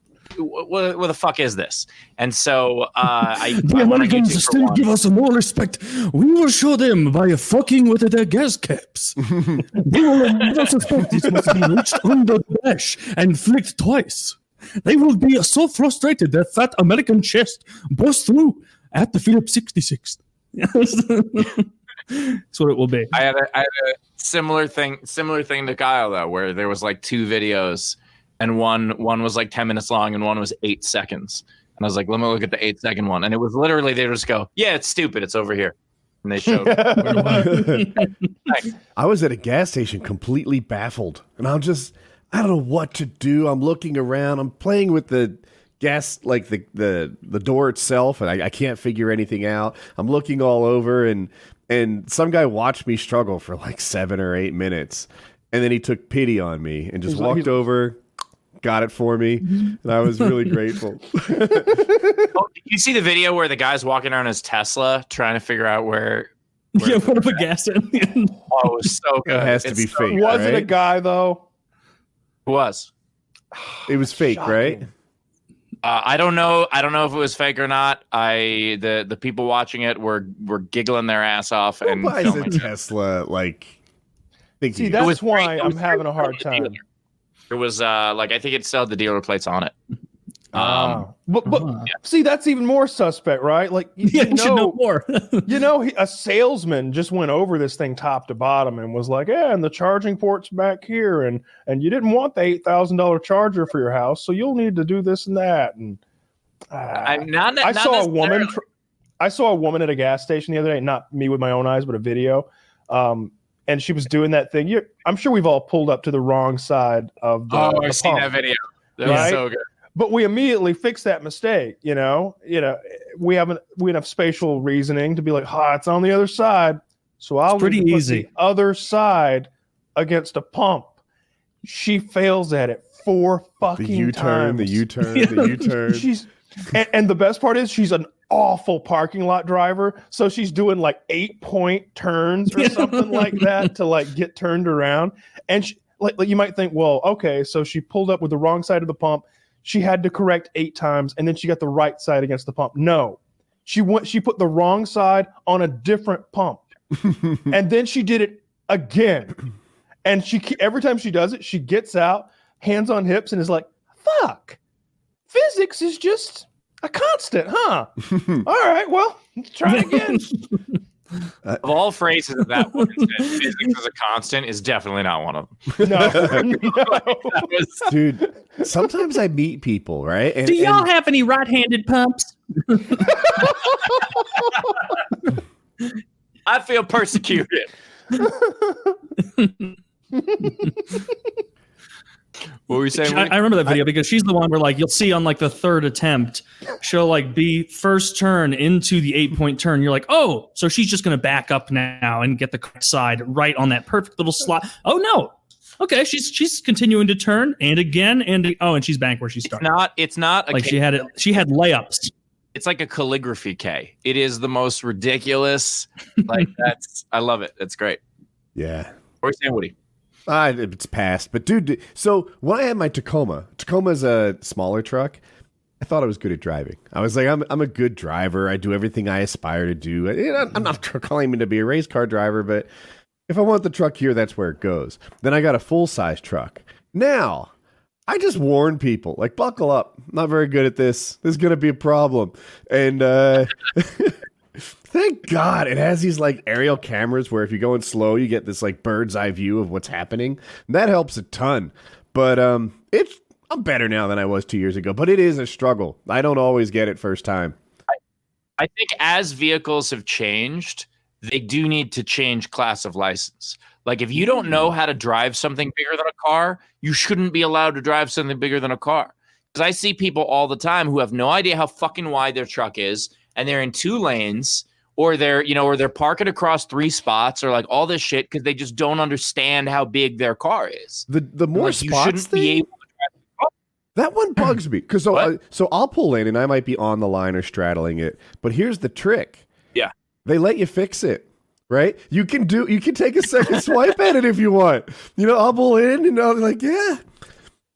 fuck is this? And so the Americans still give us more respect. We will show them by fucking with their gas caps. They will not suspect it must be reached under the dash and flicked twice. They will be so frustrated their fat American chest bursts through at the Phillips 66. That's what it will be. I had a similar thing to Kyle though, where there was like 2 videos. And one was like 10 minutes long and one was 8 seconds. And I was like, let me look at the 8-second one. And it was literally, they just go, yeah, it's stupid. It's over here. And they showed I was at a gas station completely baffled. And I don't know what to do. I'm looking around. I'm playing with the gas, like the door itself. And I can't figure anything out. I'm looking all over. And some guy watched me struggle for like 7 or 8 minutes. And then he took pity on me and just walked over, got it for me, and I was really grateful. Did you see the video where the guy's walking around his Tesla trying to figure out where yeah, what if a gas in? Oh, it was so good. It has to be fake. Was right? it a guy though? It was. It was fake, Shocking. right? I don't know. I don't know if it was fake or not. The people watching it were giggling their ass off Who and buys filming a it. Tesla? Like, See, thinking that's why it I'm was having a free hard from the dealer. time. It was like I think it still had the dealer plates on it. But see, that's even more suspect, right? Like, you You should know more. A salesman just went over this thing top to bottom and was like, "Yeah, and the charging port's back here, and you didn't want the $8,000 charger for your house, so you'll need to do this and that." And I saw a woman. I saw a woman at a gas station the other day, not me with my own eyes, but a video. And she was doing that thing. I'm sure we've all pulled up to the wrong side of the I've seen pump, that video. That right? was so good. But we immediately fix that mistake. We have enough spatial reasoning to be like, it's on the other side. So I'll pretty need to put easy. the other side against a pump. She fails at it 4 fucking the U-turn, times. the U-turn, the U-turn. She's and the best part is she's an awful parking lot driver. So she's doing like 8-point turns or something like that to like get turned around. And she, like you might think, well, okay, so she pulled up with the wrong side of the pump. She had to correct 8 times, and then she got the right side against the pump. No, she put the wrong side on a different pump, and then she did it again. And every time she does it, she gets out, hands on hips, and is like, "Fuck, physics is just a constant, huh? All right, well, let's try again." Of all phrases that woman said, physics is a constant is definitely not one of them. No. Dude, sometimes I meet people, right? Do y'all have any right-handed pumps? I feel persecuted. What were you saying? I remember that video because she's the one where like you'll see on like the third attempt, she'll like be first turn into the 8-point turn. You're like, oh, so she's just gonna back up now and get the correct side right on that perfect little slot. Oh no, okay, she's continuing to turn and again and she's back where she started. It's not like she had layups. It's like a calligraphy K. It is the most ridiculous. Like I love it. It's great. Yeah. What are you saying, Woody? It's past, but dude. So when I had my Tacoma's a smaller truck. I thought I was good at driving. I was like, I'm a good driver. I do everything I aspire to do. I'm not claiming to be a race car driver, but if I want the truck here, that's where it goes. Then I got a full size truck. Now I just warn people, like, buckle up. I'm not very good at this. This is gonna be a problem. And thank God it has these like aerial cameras where if you're going slow, you get this like bird's eye view of what's happening. And that helps a ton. But I'm better now than I was 2 years ago. But it is a struggle. I don't always get it first time. I think as vehicles have changed, they do need to change class of license. Like if you don't know how to drive something bigger than a car, you shouldn't be allowed to drive something bigger than a car. Because I see people all the time who have no idea how fucking wide their truck is, and they're in 2 lanes. Or they're parking across 3 spots, or like all this shit because they just don't understand how big their car is. The more like, spots you shouldn't be able to drive the car. That one bugs me because so I'll pull in and I might be on the line or straddling it. But here's the trick. Yeah, they let you fix it, right? You can take a second swipe at it if you want. I'll pull in and I'll be like, yeah,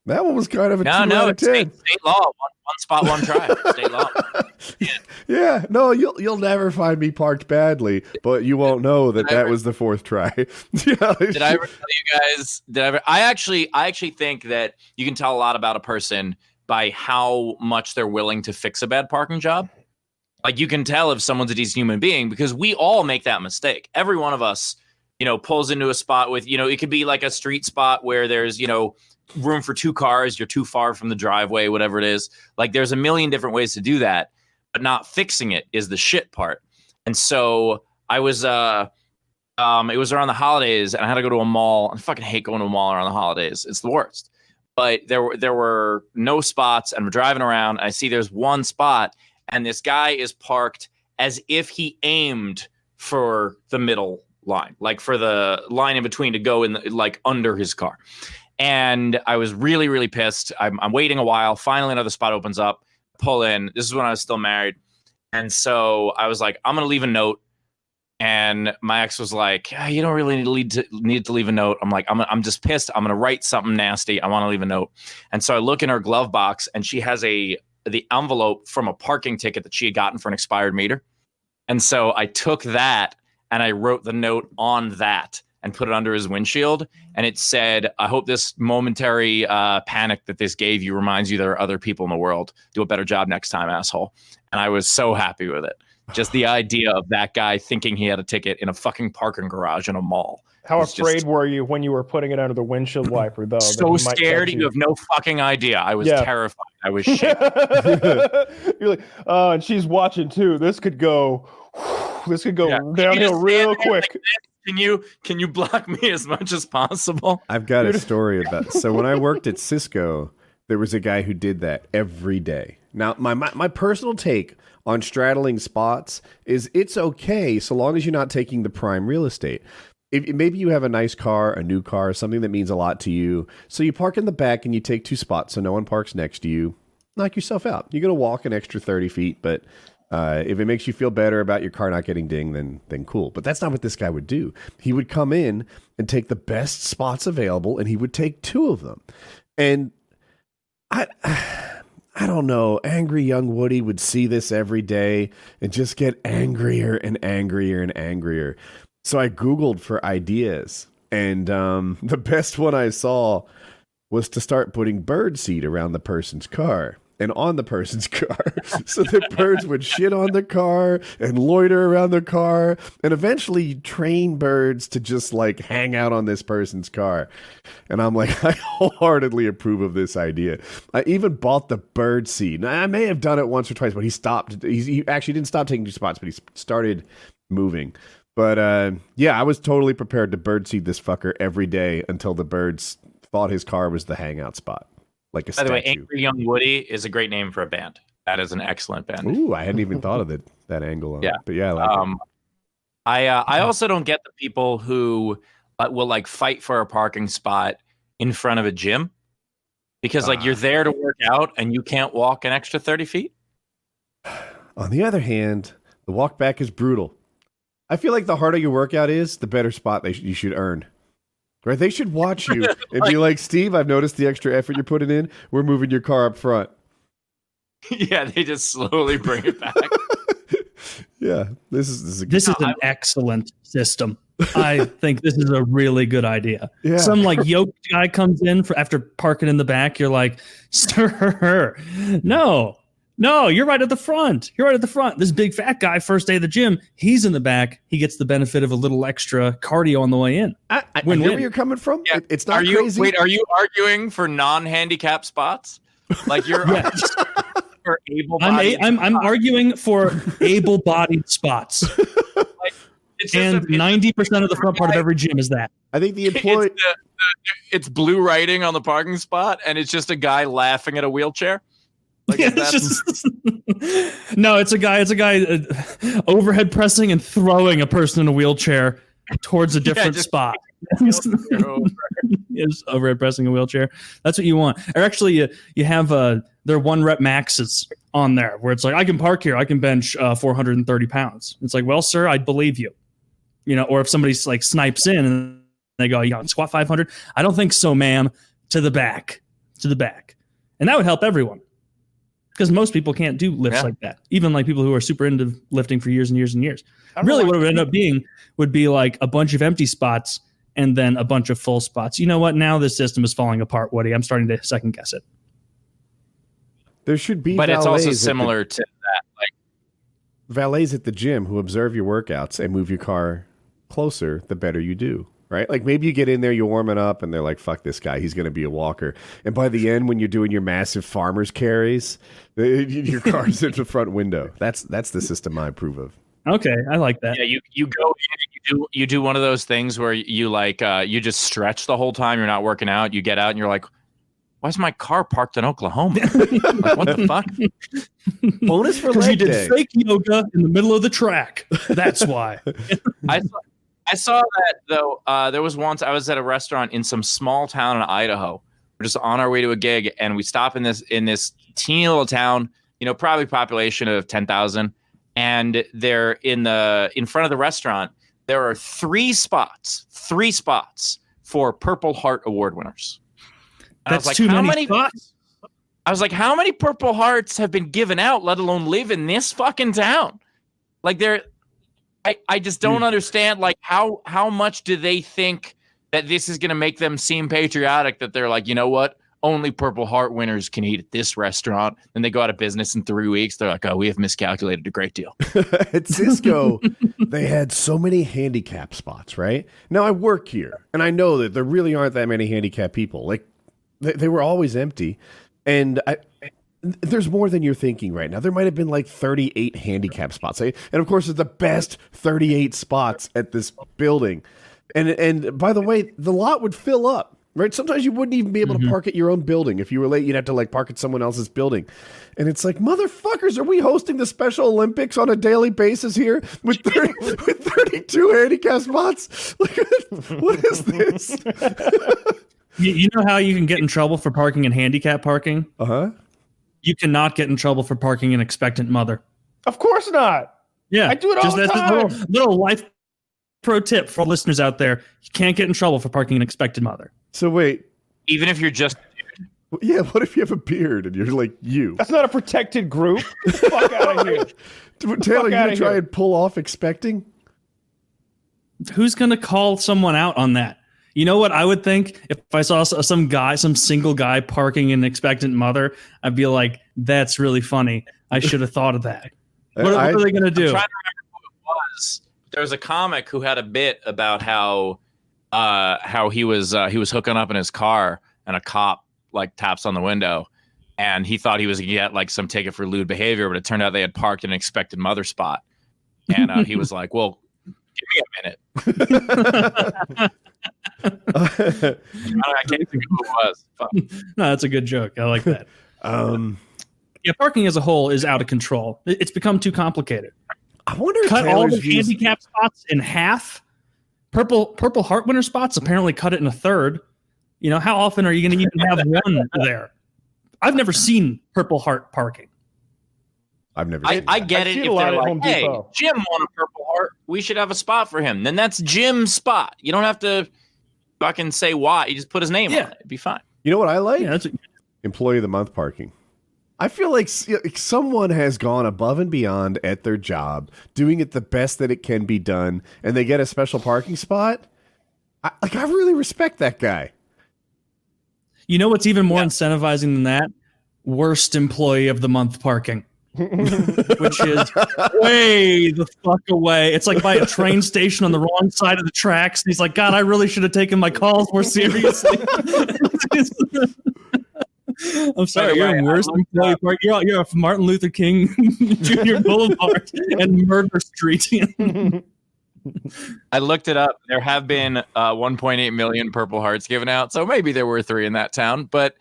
that one was kind of a 2 out of 10. State law. One spot, one try. State law. Yeah, no, you'll never find me parked badly, but you won't know that was the 4th try. Did I ever tell you guys? I actually think that you can tell a lot about a person by how much they're willing to fix a bad parking job. Like you can tell if someone's a decent human being because we all make that mistake. Every one of us, pulls into a spot with, it could be like a street spot where there's, room for 2 cars. You're too far from the driveway, whatever it is. Like there's a million different ways to do that. But not fixing it is the shit part. And so I was, it was around the holidays and I had to go to a mall. I fucking hate going to a mall around the holidays. It's the worst. But there were no spots and we're driving around. And I see there's one spot and this guy is parked as if he aimed for the middle line, like for the line in between to go in like under his car. And I was really, really pissed. I'm waiting a while. Finally, another spot opens up. Pull in. This is when I was still married. And so I was like, I'm going to leave a note. And my ex was like, you don't really need to leave a note. I'm like, I'm just pissed. I'm going to write something nasty. I want to leave a note. And so I look in her glove box and she has a the envelope from a parking ticket that she had gotten for an expired meter. And so I took that and I wrote the note on that and put it under his windshield. And it said, I hope this momentary panic that this gave you reminds you there are other people in the world. Do a better job next time, asshole. And I was so happy with it. Just the idea of that guy thinking he had a ticket in a fucking parking garage in a mall. How afraid were you when you were putting it under the windshield wiper, though? So scared. You have no fucking idea. I was terrified. I was shaking. You're like, and she's watching too. This could go downhill real quick. Like, can you block me as much as possible? I've got a story about. So when I worked at Cisco, there was a guy who did that every day. Now, my personal take on straddling spots is it's okay so long as you're not taking the prime real estate. If maybe you have a nice car, a new car, something that means a lot to you. So you park in the back and you take 2 spots so no one parks next to you. Knock yourself out. You're going to walk an extra 30 feet, but if it makes you feel better about your car not getting dinged, then cool. But that's not what this guy would do. He would come in and take the best spots available, and he would take 2 of them. And I don't know, angry young Woody would see this every day and just get angrier and angrier and angrier. So I Googled for ideas, and the best one I saw was to start putting bird seed around the person's car and on the person's car so that birds would shit on the car and loiter around the car and eventually train birds to just like hang out on this person's car. And I'm like, I wholeheartedly approve of this idea. I even bought the bird seed. Now, I may have done it once or twice, but he stopped. He actually didn't stop taking 2 spots, but he started moving. But yeah, I was totally prepared to birdseed this fucker every day until the birds thought his car was the hangout spot. Like a statue. By the way, Angry Young Woody is a great name for a band. That is an excellent band. Ooh, I hadn't even thought of that angle on it. But yeah, I like it. I also don't get the people who will like fight for a parking spot in front of a gym because like you're there to work out and you can't walk an extra 30 feet. On the other hand, the walk back is brutal. I feel like the harder your workout is, the better spot you should earn. Right? They should watch you and be like, Steve, I've noticed the extra effort you're putting in. We're moving your car up front. Yeah, they just slowly bring it back. Yeah, this is an excellent system. I think this is a really good idea. Yeah. Some like yoked guy comes in after parking in the back. You're like, sir, no, you're right at the front. You're right at the front. This big fat guy, first day of the gym, he's in the back. He gets the benefit of a little extra cardio on the way in. I hear where you're coming from. Yeah. It's not crazy. Wait, are you arguing for non-handicap spots? Like you're for able-bodied I'm arguing for able-bodied spots. Like, and 90% of the front part of every gym is that. I think the employee... It's blue writing on the parking spot, and it's just a guy laughing at a wheelchair. Like, yeah, it's a guy overhead pressing and throwing a person in a wheelchair towards a different spot. Is overhead pressing a wheelchair. That's what you want. Or actually, you have their 1 rep maxes on there where it's like, I can park here. I can bench 430 pounds. It's like, well, sir, I believe you. Or if somebody's like snipes in and they go, squat 500. I don't think so, ma'am. To the back. And that would help everyone. Because most people can't do lifts like that. Even like people who are super into lifting for years and years and years. Really what it would end up being would be like a bunch of empty spots and then a bunch of full spots. You know what? Now this system is falling apart, Woody. I'm starting to second guess it. There should be But it's also similar to that. Like valets at the gym who observe your workouts and move your car closer, the better you do. Right? Like maybe you get in there, you're warming up, and they're like, fuck this guy. He's going to be a walker. And by the end, when you're doing your massive farmer's carries, your car's in the front window. That's the system I approve of. Okay, I like that. Yeah, you go in and you do one of those things where you like you just stretch the whole time. You're not working out. You get out and you're like, why is my car parked in Oklahoma? Like, what the fuck? Bonus for leg day. You did fake yoga in the middle of the track. That's why. I saw that though. There was once I was at a restaurant in some small town in Idaho. We're just on our way to a gig, and we stop in this teeny little town. Probably population of 10,000, and they're in front of the restaurant. There are 3 spots for Purple Heart Award winners. And That's too many spots. I was like, how many Purple Hearts have been given out, let alone live in this fucking town? Like I just don't understand. Like how much do they think that this is going to make them seem patriotic? That they're like, you know what? Only Purple Heart winners can eat at this restaurant. Then they go out of business in 3 weeks. They're like, oh, we have miscalculated a great deal. At Cisco, they had so many handicap spots, right? Now I work here, and I know that there really aren't that many handicap people. Like they were always empty, and there's more than you're thinking right now. There might have been like 38 handicap spots, and of course, it's the best 38 spots at this building. And by the way, the lot would fill up. Right? Sometimes you wouldn't even be able to park at your own building. If you were late, you'd have to like park at someone else's building. And it's like, motherfuckers, are we hosting the Special Olympics on a daily basis here with 32 handicap spots? Like, what is this? You know how you can get in trouble for parking in handicap parking? Uh-huh. You cannot get in trouble for parking an expectant mother. Of course not. Yeah. I do it all the time. That's a little life pro tip for listeners out there. You can't get in trouble for parking an expectant mother. So wait. Even if you're just... Yeah, what if you have a beard and you're like you? That's not a protected group. Fuck out of here. Taylor, you gonna try and pull off expecting? Who's gonna call someone out on that? You know what I would think if I saw some single guy parking an expectant mother? I'd be like, that's really funny. I should have thought of that. What are they gonna do? I'm trying to remember who it was. There was a comic who had a bit about how he was hooking up in his car and a cop like taps on the window and he thought he was gonna get like some ticket for lewd behavior, but it turned out they had parked an expected mother spot. And he was like, well, give me a minute. I can't think of who it was. Fuck. No, that's a good joke. I like that. Yeah, parking as a whole is out of control. It's become too complicated. I wonder if cut Taylor's all the handicap spots in half. Purple Heart winner spots apparently cut it in a third. You know, how often are you going to even have one there? I've never seen Purple Heart parking. I've never. I get it. If they're like, hey, Jim won a Purple Heart, we should have a spot for him. Then that's Jim's spot. You don't have to fucking say why. You just put his name on it. It'd be fine. You know what I like? Yeah, Employee of the Month parking. I feel like someone has gone above and beyond at their job, doing it the best that it can be done, and they get a special parking spot. I really respect that guy. You know what's even more incentivizing than that? Worst employee of the month parking. Which is way the fuck away. It's like by a train station on the wrong side of the tracks. And he's like, God, I really should have taken my calls more seriously. I'm sorry, you're a worst employee park. You're off Martin Luther King Jr. Boulevard and Murder Street. I looked it up. There have been 1.8 million Purple Hearts given out, so maybe there were 3 in that town. But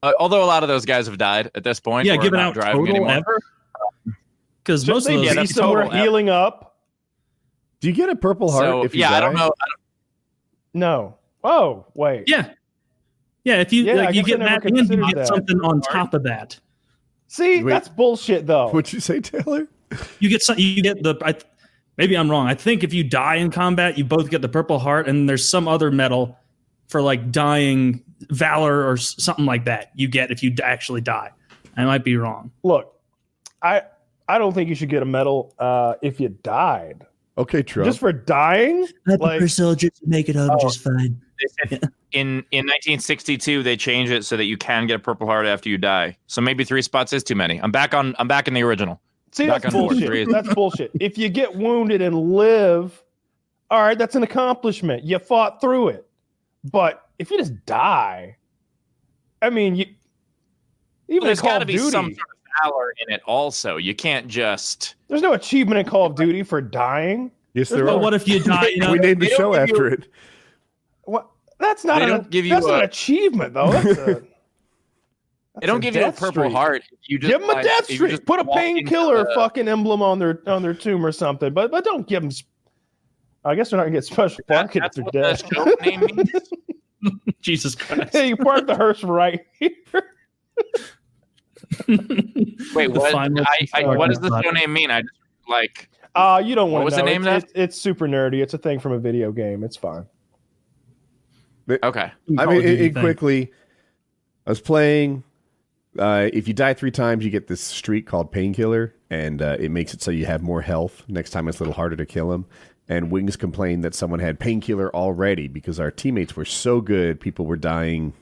although a lot of those guys have died at this point, given out total anymore. Ever. Because most of those that's somewhere healing up. Do you get a Purple Heart if you die? I don't know. No. Oh, wait. Yeah. Yeah, if you you get that and you get something on top of that. See, that's bullshit, though. What'd you say, Taylor? You get the. Maybe I'm wrong. I think if you die in combat, you both get the Purple Heart, and there's some other medal for like dying valor or something like that. You get if you actually die. I might be wrong. Look, I don't think you should get a medal if you died. Okay, Trump. Just for dying, like soldiers make it home just fine. In 1962, they changed it so that you can get a Purple Heart after you die. So maybe 3 spots is too many. I'm back in the original. See, that's bullshit. That's bullshit. If you get wounded and live, all right, that's an accomplishment. You fought through it. But if you just die, I mean, there's got to be some sort of valor in it. Also, you can't just. There's no achievement in Call of Duty for dying. Yes, there are. What if you die? We named the show after it. What? That's not an achievement, though. They don't give you a Purple Heart. You just give them a death streak. Put a painkiller fucking emblem on their tomb or something. But don't give them. I guess they're not gonna get special parking if they're dead. Show name means? Jesus Christ! Hey, you park the hearse right here. Wait, what? What does the show name mean? I just like. You don't want to know. What was the name of that? It's super nerdy. It's a thing from a video game. It's fine. Okay. I mean, quickly, I was playing If you die 3 times, you get this streak called Painkiller, and it makes it so you have more health. Next time it's a little harder to kill him. And Wings complained that someone had Painkiller already because our teammates were so good, people were dying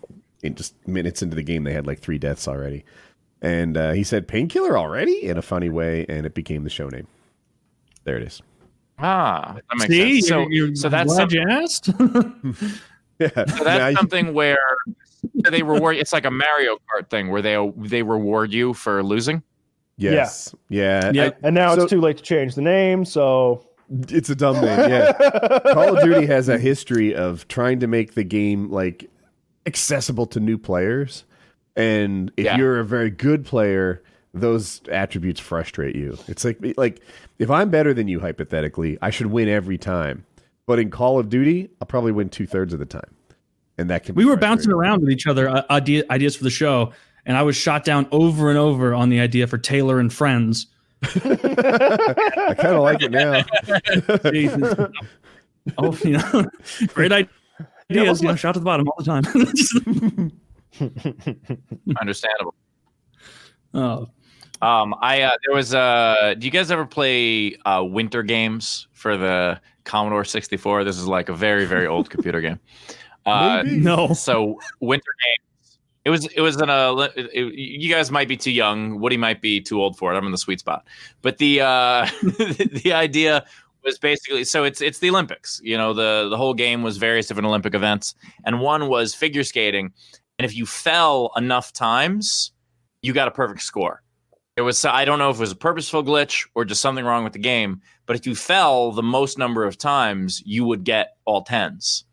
in just minutes into the game. They had like 3 deaths already. And he said, Painkiller already? In a funny way, and it became the show name. There it is. Ah, that makes sense. So that's glad you asked. Yeah. So that's something where they reward. It's like a Mario Kart thing where they reward you for losing. Yes. Yeah. And now it's too late to change the name, so it's a dumb name. Yeah. Call of Duty has a history of trying to make the game like accessible to new players, and if you're a very good player, those attributes frustrate you. It's like if I'm better than you, hypothetically, I should win every time. But in Call of Duty, I'll probably win 2/3 of the time. And that can we were bouncing around with each other ideas for the show, and I was shot down over and over on the idea for Taylor and Friends. I kind of like it now. Great ideas. Shot to the bottom all the time. Understandable. Oh. There was do you guys ever play winter games for the Commodore 64? This is like a very, very old computer game. No. So winter games. It was you guys might be too young. Woody might be too old for it. I'm in the sweet spot. But the the idea was basically, so it's the Olympics. You know, the whole game was various different Olympic events, and one was figure skating. And if you fell enough times, you got a perfect score. It was, I don't know if it was a purposeful glitch or just something wrong with the game, but if you fell the most number of times, you would get all 10s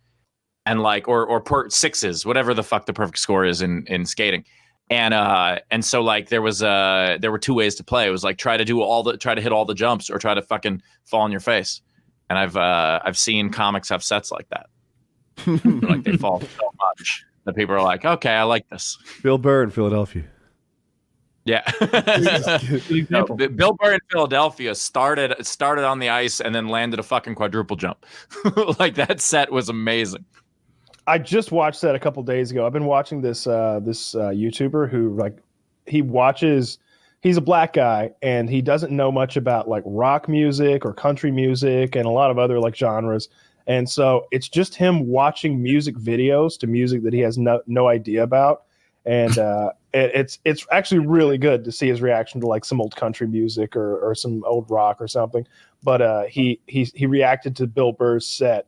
and like, or per 6s, whatever the fuck the perfect score is in skating. And so like there were 2 ways to play. It was like try to hit all the jumps or try to fucking fall on your face. And I've seen comics have sets like that. Like they fall so much that people are like, okay, I like this. Bill Burr in Philadelphia. Yeah. No, Bill Burr in Philadelphia started on the ice and then landed a fucking quadruple jump. Like that set was amazing. I just watched that a couple days ago. I've been watching this YouTuber who he's a black guy and he doesn't know much about like rock music or country music and a lot of other like genres. And so it's just him watching music videos to music that he has no idea about. And it's actually really good to see his reaction to like some old country music or some old rock or something. But he reacted to Bill Burr's set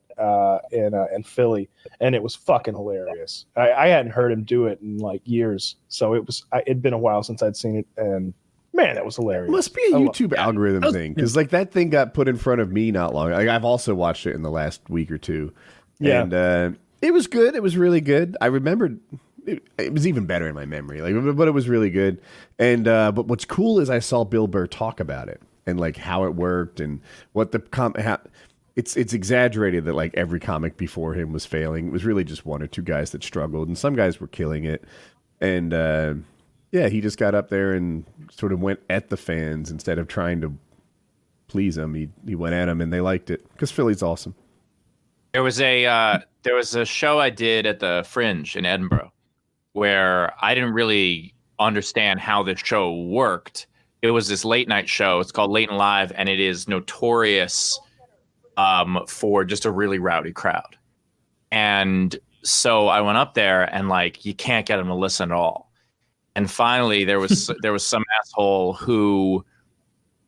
in Philly, and it was fucking hilarious. I hadn't heard him do it in like years, so it'd been a while since I'd seen it, and man, that was hilarious. It must be a YouTube algorithm thing, because like that thing got put in front of me not long. Like, I've also watched it in the last week or two, and it was good. It was really good. I remembered. It was even better in my memory, but it was really good. And but what's cool is I saw Bill Burr talk about it and like how it worked and what the it's exaggerated that like every comic before him was failing. It was really just 1 or 2 guys that struggled, and some guys were killing it. And he just got up there and sort of went at the fans instead of trying to please them. He went at them, and they liked it because Philly's awesome. There was a show I did at the Fringe in Edinburgh where I didn't really understand how this show worked. It was this late night show. It's called Late and Live, and it is notorious for just a really rowdy crowd. And so I went up there, and like you can't get them to listen at all. And finally, there was some asshole who,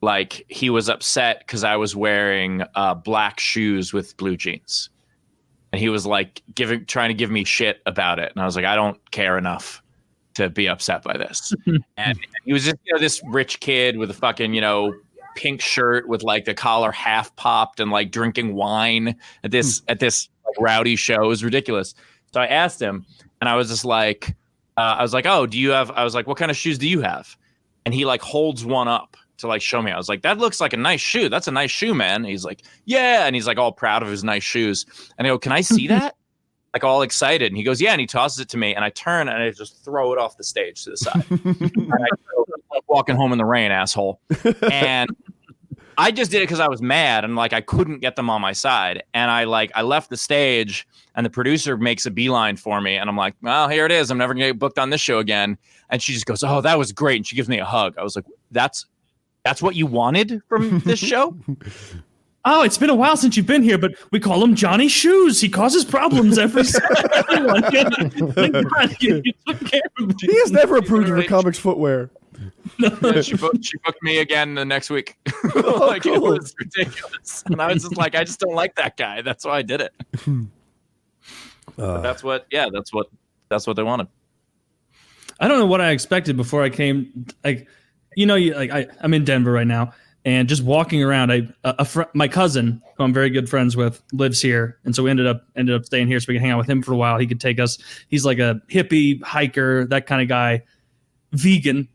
like, he was upset because I was wearing black shoes with blue jeans. And he was like trying to give me shit about it. And I was like, I don't care enough to be upset by this. And he was just, this rich kid with a fucking, pink shirt with like the collar half popped and like drinking wine at this like rowdy show. It was ridiculous. So I asked him, and I was just like, oh, I was like, what kind of shoes do you have? And he like holds one up to like show me. I was like, that looks like a nice shoe. That's a nice shoe, man. And he's like, yeah. And he's like all proud of his nice shoes. And I go, can I see that? Like all excited. And he goes, yeah. And he tosses it to me. And I turn and I just throw it off the stage to the side. And I go, like walking home in the rain, asshole. And I just did it because I was mad and like I couldn't get them on my side. And I left the stage and the producer makes a beeline for me. And I'm like, well, here it is. I'm never going to get booked on this show again. And she just goes, oh, that was great. And she gives me a hug. I was like, that's what you wanted from this show? Oh, it's been a while since you've been here, but we call him Johnny Shoes. He causes problems every everyone. Thank God you took care of him. He has never approved of a comic's footwear. Yeah, she booked me again the next week. Like, cool. It was ridiculous. And I was just like, I just don't like that guy. That's why I did it. But that's what they wanted. I don't know what I expected before I came. Like, I'm in Denver right now, and just walking around, my cousin, who I'm very good friends with, lives here, and so we ended up staying here so we could hang out with him for a while. He could take us. He's like a hippie hiker, that kind of guy, vegan,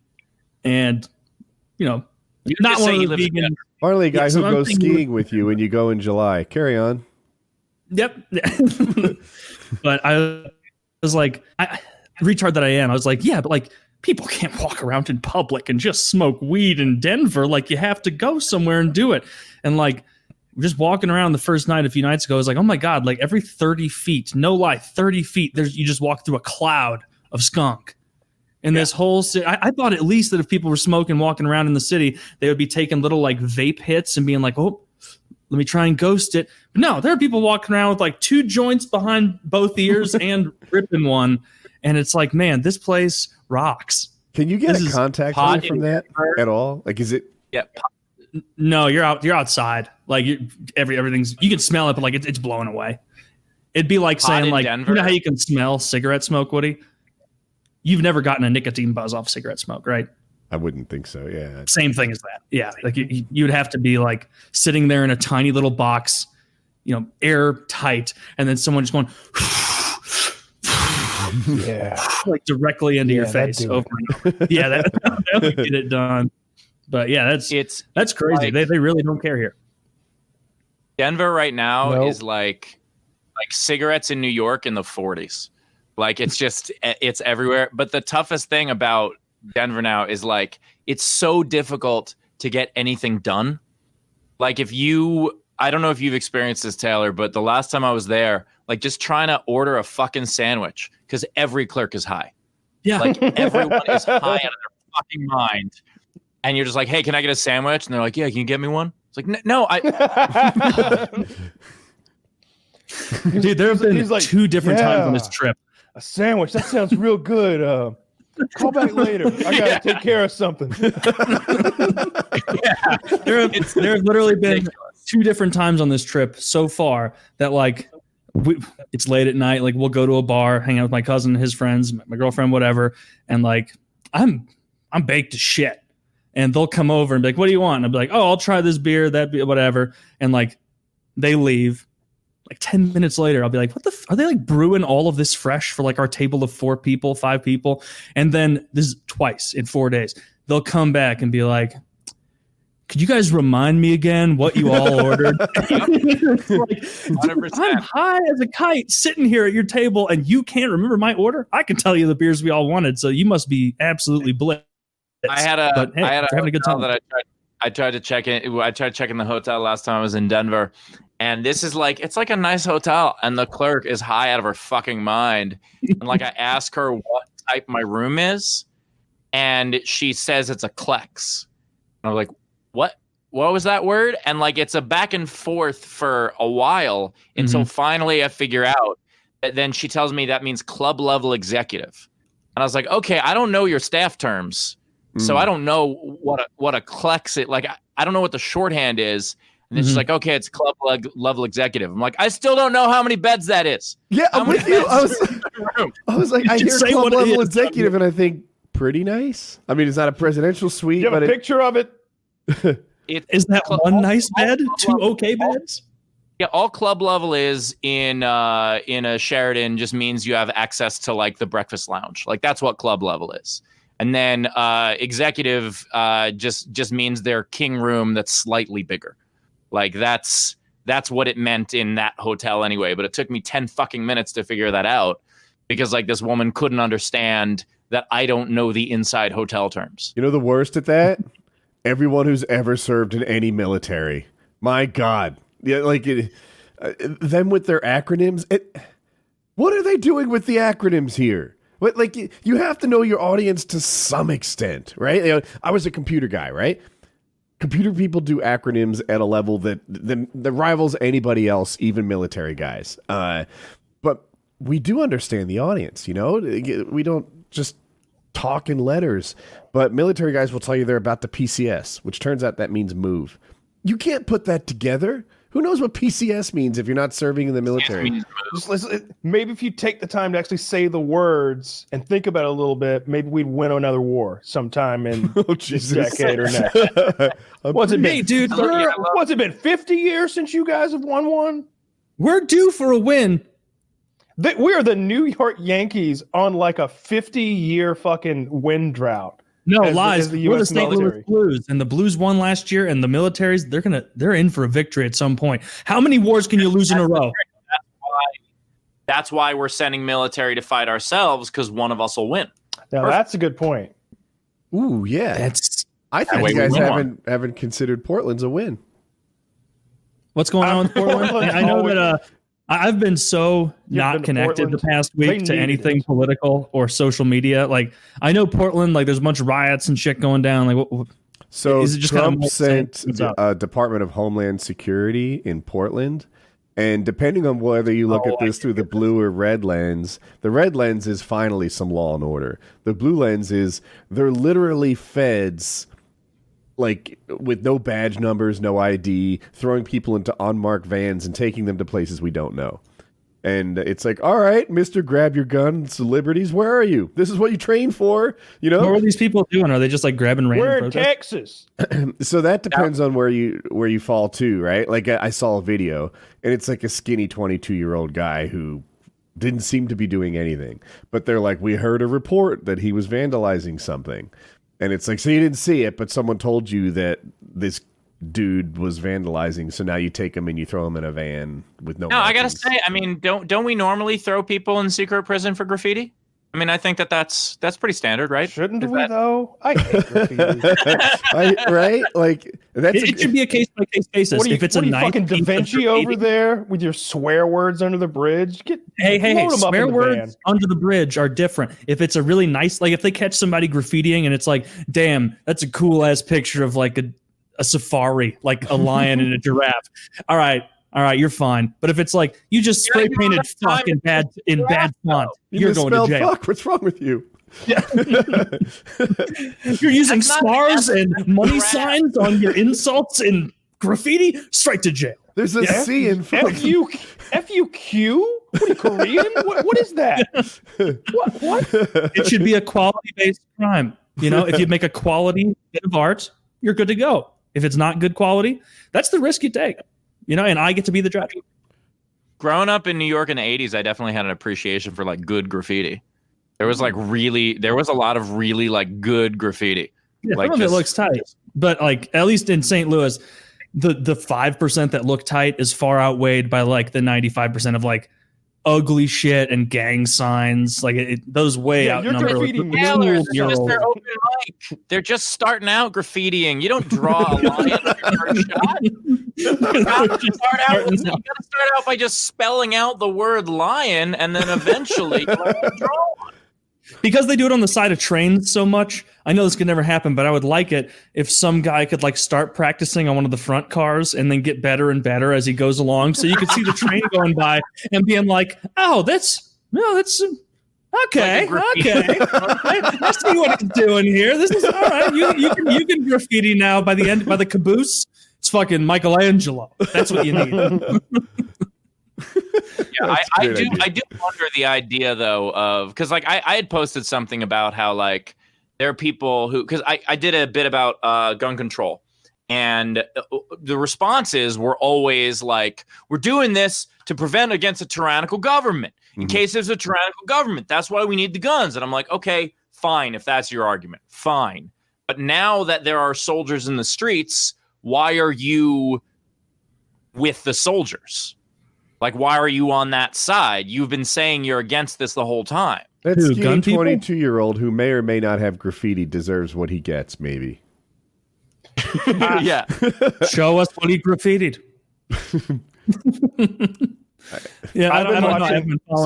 and not one of the vegan. Finally, a guy who goes skiing with you when you go in July. Carry on. Yep. But I was like, retard that I am. I was like, yeah, but like, people can't walk around in public and just smoke weed in Denver. Like, you have to go somewhere and do it. And like, just walking around the first night a few nights ago, I was like, oh my God, like every 30 feet, no lie, 30 feet, you just walk through a cloud of skunk. In this whole city, I thought at least that if people were smoking, walking around in the city, they would be taking little like vape hits and being like, oh, let me try and ghost it. But no, there are people walking around with like 2 joints behind both ears and ripping one. And it's like, man, this place rocks. Can you get a contact from that at all? Like, is it? Yeah. No, you're outside. Like everything's, you can smell it, but like it's blowing away. It'd be like saying like, Denver. You know how you can smell cigarette smoke, Woody? You've never gotten a nicotine buzz off cigarette smoke, right? I wouldn't think so. Yeah. Same thing as that. Yeah. Like you'd have to be like sitting there in a tiny little box, airtight, and then someone just going, yeah, like directly into your face over and over. Yeah, that would get it done. But yeah, that's crazy. Like, they really don't care here. Denver right now is like cigarettes in New York in the 40s. Like it's everywhere. But the toughest thing about Denver now is like it's so difficult to get anything done. Like I don't know if you've experienced this, Taylor, but the last time I was there, like just trying to order a fucking sandwich because every clerk is high. Yeah. Like everyone is high out of their fucking mind. And you're just like, hey, can I get a sandwich? And they're like, yeah, can you get me one? It's like, no, Dude, there have been like 2 different times on this trip. A sandwich. That sounds real good. Call back later. I got to take care of something. Yeah. There have literally been 2 different times on this trip so far that like it's late at night. Like we'll go to a bar, hang out with my cousin, his friends, my girlfriend, whatever. And like, I'm baked to shit. And they'll come over and be like, what do you want? And I'll be like, oh, I'll try this beer, that beer, whatever. And like, they leave. Like 10 minutes later, I'll be like, are they like brewing all of this fresh for like our table of 4 people, 5 people? And then this is twice in 4 days. They'll come back and be like, could you guys remind me again what you all ordered? Like, I'm high as a kite sitting here at your table and you can't remember my order? I can tell you the beers we all wanted, so you must be absolutely blitzed. I had a having a good time. That I tried to check in. I tried checking the hotel last time I was in Denver. And this is like, it's like a nice hotel. And the clerk is high out of her fucking mind. And like, I ask her what type my room is. And she says it's a Klex. And I was like, what was that word? And like, it's a back and forth for a while until finally I figure out that then she tells me that means club level executive. And I was like, okay, I don't know your staff terms. So I don't know what a Klex is. Like, I don't know what the shorthand is. And then she's like, okay, it's club level executive. I'm like, I still don't know how many beds that is. Yeah, I'm with you. I was like, I hear club level executive and I think pretty nice. I mean, it's not a presidential suite. You have a picture of it? Is that one nice bed? 2 okay beds? Yeah, all club level is in a Sheraton just means you have access to like the breakfast lounge. Like that's what club level is. And then executive just means their king room that's slightly bigger. Like that's what it meant in that hotel anyway. But it took me 10 fucking minutes to figure that out because like this woman couldn't understand that I don't know the inside hotel terms. You know the worst at that everyone who's ever served in any military. My God. Yeah, like them with their acronyms. What are they doing with the acronyms here? What, like, you have to know your audience to some extent, right? You know, I was a computer guy, right? Computer people do acronyms at a level that rivals anybody else, even military guys. But we do understand the audience, you know? We don't just talk in letters. But military guys will tell you they're about the PCS, which turns out that means move. You can't put that together. Who knows what PCS means if you're not serving in the military? Maybe if you take the time to actually say the words and think about it a little bit, maybe we'd win another war sometime in this decade or next. What's it been, dude? What's it been? 50 years since you guys have won one? We're due for a win. We are the New York Yankees on like a 50-year fucking win drought. No lies. We're the St. Louis Blues, and the Blues won last year, and the militaries they're in for a victory at some point. How many wars can you lose in a row? That's why we're sending military to fight ourselves, because one of us will win. Now that's a good point. Ooh, yeah. I think you guys haven't considered Portland's a win. What's going on with Portland? I know that I've been so not connected the past week to anything political or social media. Like, I know Portland, like, there's a bunch of riots and shit going down. Like, so is it just Trump sent a Department of Homeland Security in Portland, and depending on whether you look at this through the blue or red lens, the red lens is finally some law and order. The blue lens is they're literally feds, like, with no badge numbers, no ID, throwing people into unmarked vans and taking them to places we don't know. And it's like, all right, Mr. Grab Your Gun, celebrities, where are you? This is what you train for, you know? What are these people doing? Are they just like grabbing random We're in protests? Texas. So that depends on where you fall to, right? Like, I saw a video, and it's like a skinny 22-year-old guy who didn't seem to be doing anything. But they're like, we heard a report that he was vandalizing something. And it's like, so you didn't see it, but someone told you that this dude was vandalizing. So now you take him and you throw him in a van with no. No, I gotta say, I mean, don't we normally throw people in secret prison for graffiti? I mean, I think that's pretty standard, right? Shouldn't we though? I hate graffiti. Right? Like it should be a case by case basis. If it's a nice fucking Da Vinci over there with your swear words under the bridge, hey, swear words under the bridge are different. If it's a really nice, like if they catch somebody graffitiing and it's like, damn, that's a cool ass picture of like a safari, like a lion and a giraffe. All right, you're fine. But if it's like you just spray painted fuck in bad font, you're going to jail. Fuck. What's wrong with you? Yeah. You're using stars and money signs on your insults and graffiti, straight to jail. There's a C in fuck. F-U-Q? What are you, Korean? What is that? What? It should be a quality-based crime. You know, if you make a quality bit of art, you're good to go. If it's not good quality, that's the risk you take. You know, and I get to be the judge. Growing up in New York in the 80s, I definitely had an appreciation for like good graffiti. There was a lot of really like good graffiti. Yeah, like some of it looks tight, but like at least in St. Louis, the 5% that look tight is far outweighed by like the 95% of like ugly shit and gang signs. Like those way outnumber. They're open mic. They're just starting out graffitiing. You don't draw a line on your first shot. You gotta start out by just spelling out the word lion, and then eventually draw one. Because they do it on the side of trains so much, I know this could never happen, but I would like it if some guy could like start practicing on one of the front cars and then get better and better as he goes along. So you could see the train going by and being like, oh, that's okay. Like Okay. I see what he's doing here. This is all right. You can graffiti now by the caboose. It's fucking Michelangelo. That's what you need. Yeah, I do wonder the idea though of, because like I had posted something about how like there are people who, because I did a bit about gun control, and the responses were always like, we're doing this to prevent against a tyrannical government. In case there's a tyrannical government, that's why we need the guns. And I'm like, okay, fine, if that's your argument, fine. But now that there are soldiers in the streets, why are you with the soldiers? Like, why are you on that side? You've been saying you're against this the whole time. That skinny 22-year-old who may or may not have graffiti deserves what he gets, maybe. Yeah. Show us what he graffitied. Yeah, I don't know.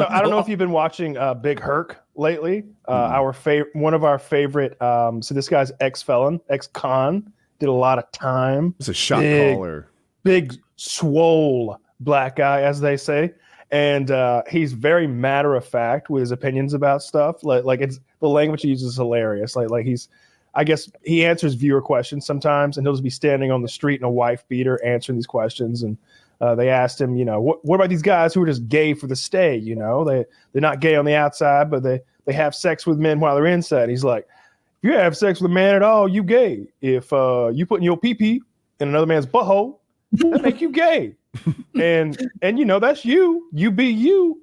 I don't know if you've been watching Big Herc lately. One of our favorite. So this guy's ex-felon, ex-con, did a lot of time. It's a shot caller. Big, swole black guy, as they say. And he's very matter of fact with his opinions about stuff. Like it's the language he uses is hilarious. Like I guess he answers viewer questions sometimes, and he'll just be standing on the street in a wife beater answering these questions. And they asked him, what about these guys who are just gay for the stay? They're not gay on the outside, but they have sex with men while they're inside. He's like, if you have sex with a man at all, you gay. If you putting your pee-pee in another man's butthole, that make you gay. and that's you be you,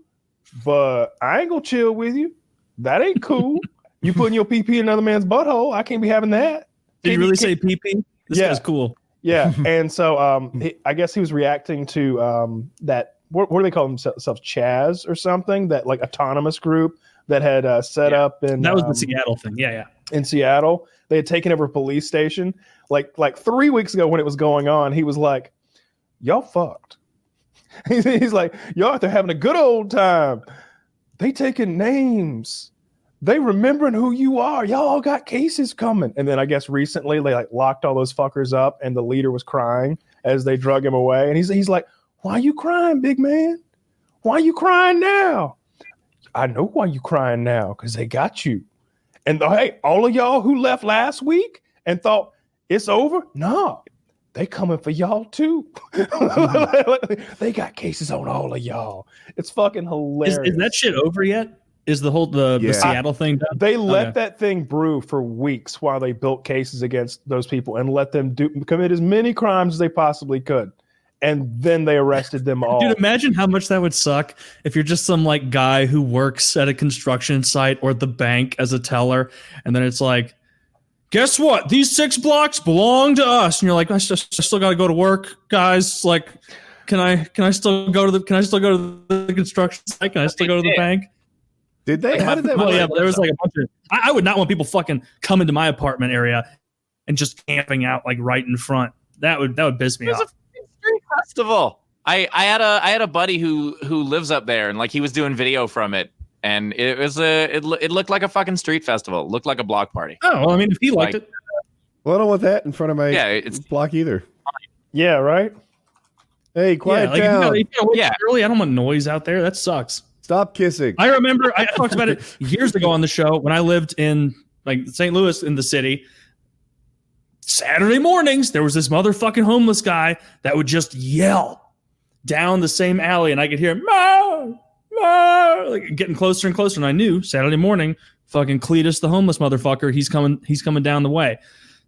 but I ain't gonna chill with you. That ain't cool. You putting your pee-pee in another man's butthole, I can't be having that. Did you really say pee-pee? This guy's cool. Yeah. And so I guess he was reacting to that, what do they call themselves, CHAZ or something, that like autonomous group that had set up in that was the Seattle thing. Yeah. In Seattle. They had taken over a police station like 3 weeks ago when it was going on. He was like, y'all fucked. He's like, y'all out there having a good old time. They taking names. They remembering who you are. Y'all all got cases coming. And then I guess recently they like locked all those fuckers up, and the leader was crying as they drug him away. And he's like, why you crying, big man? Why you crying now? I know why you crying now, because they got you. And hey, all of y'all who left last week and thought it's over, no. They coming for y'all too. They got cases on all of y'all. It's fucking hilarious. Is that shit over yet? Is the Seattle thing done? They let that thing brew for weeks while they built cases against those people and let them commit as many crimes as they possibly could. And then they arrested them all. Dude, imagine how much that would suck if you're just some like guy who works at a construction site or at the bank as a teller, and then it's like, guess what? These 6 blocks belong to us. And you're like, I still got to go to work, guys. Like, can I still go to the construction site? Can I still go to the bank? Did they? How did that work? Yeah, there was like a bunch of. I would not want people fucking coming to my apartment area and just camping out like right in front. That would piss me off. It was a street festival. I had a buddy who lives up there, and like he was doing video from it, and it looked like a fucking street festival. It looked like a block party. Oh, well, I mean, if he liked it. Well, I don't want that in front of my block either. Yeah, right? Hey, quiet down. Early, I don't want noise out there. That sucks. Stop kissing. I remember I talked about it years ago on the show when I lived in like St. Louis in the city. Saturday mornings, there was this motherfucking homeless guy that would just yell down the same alley, and I could hear him like getting closer and closer. And I knew Saturday morning, fucking Cletus, the homeless motherfucker, he's coming down the way.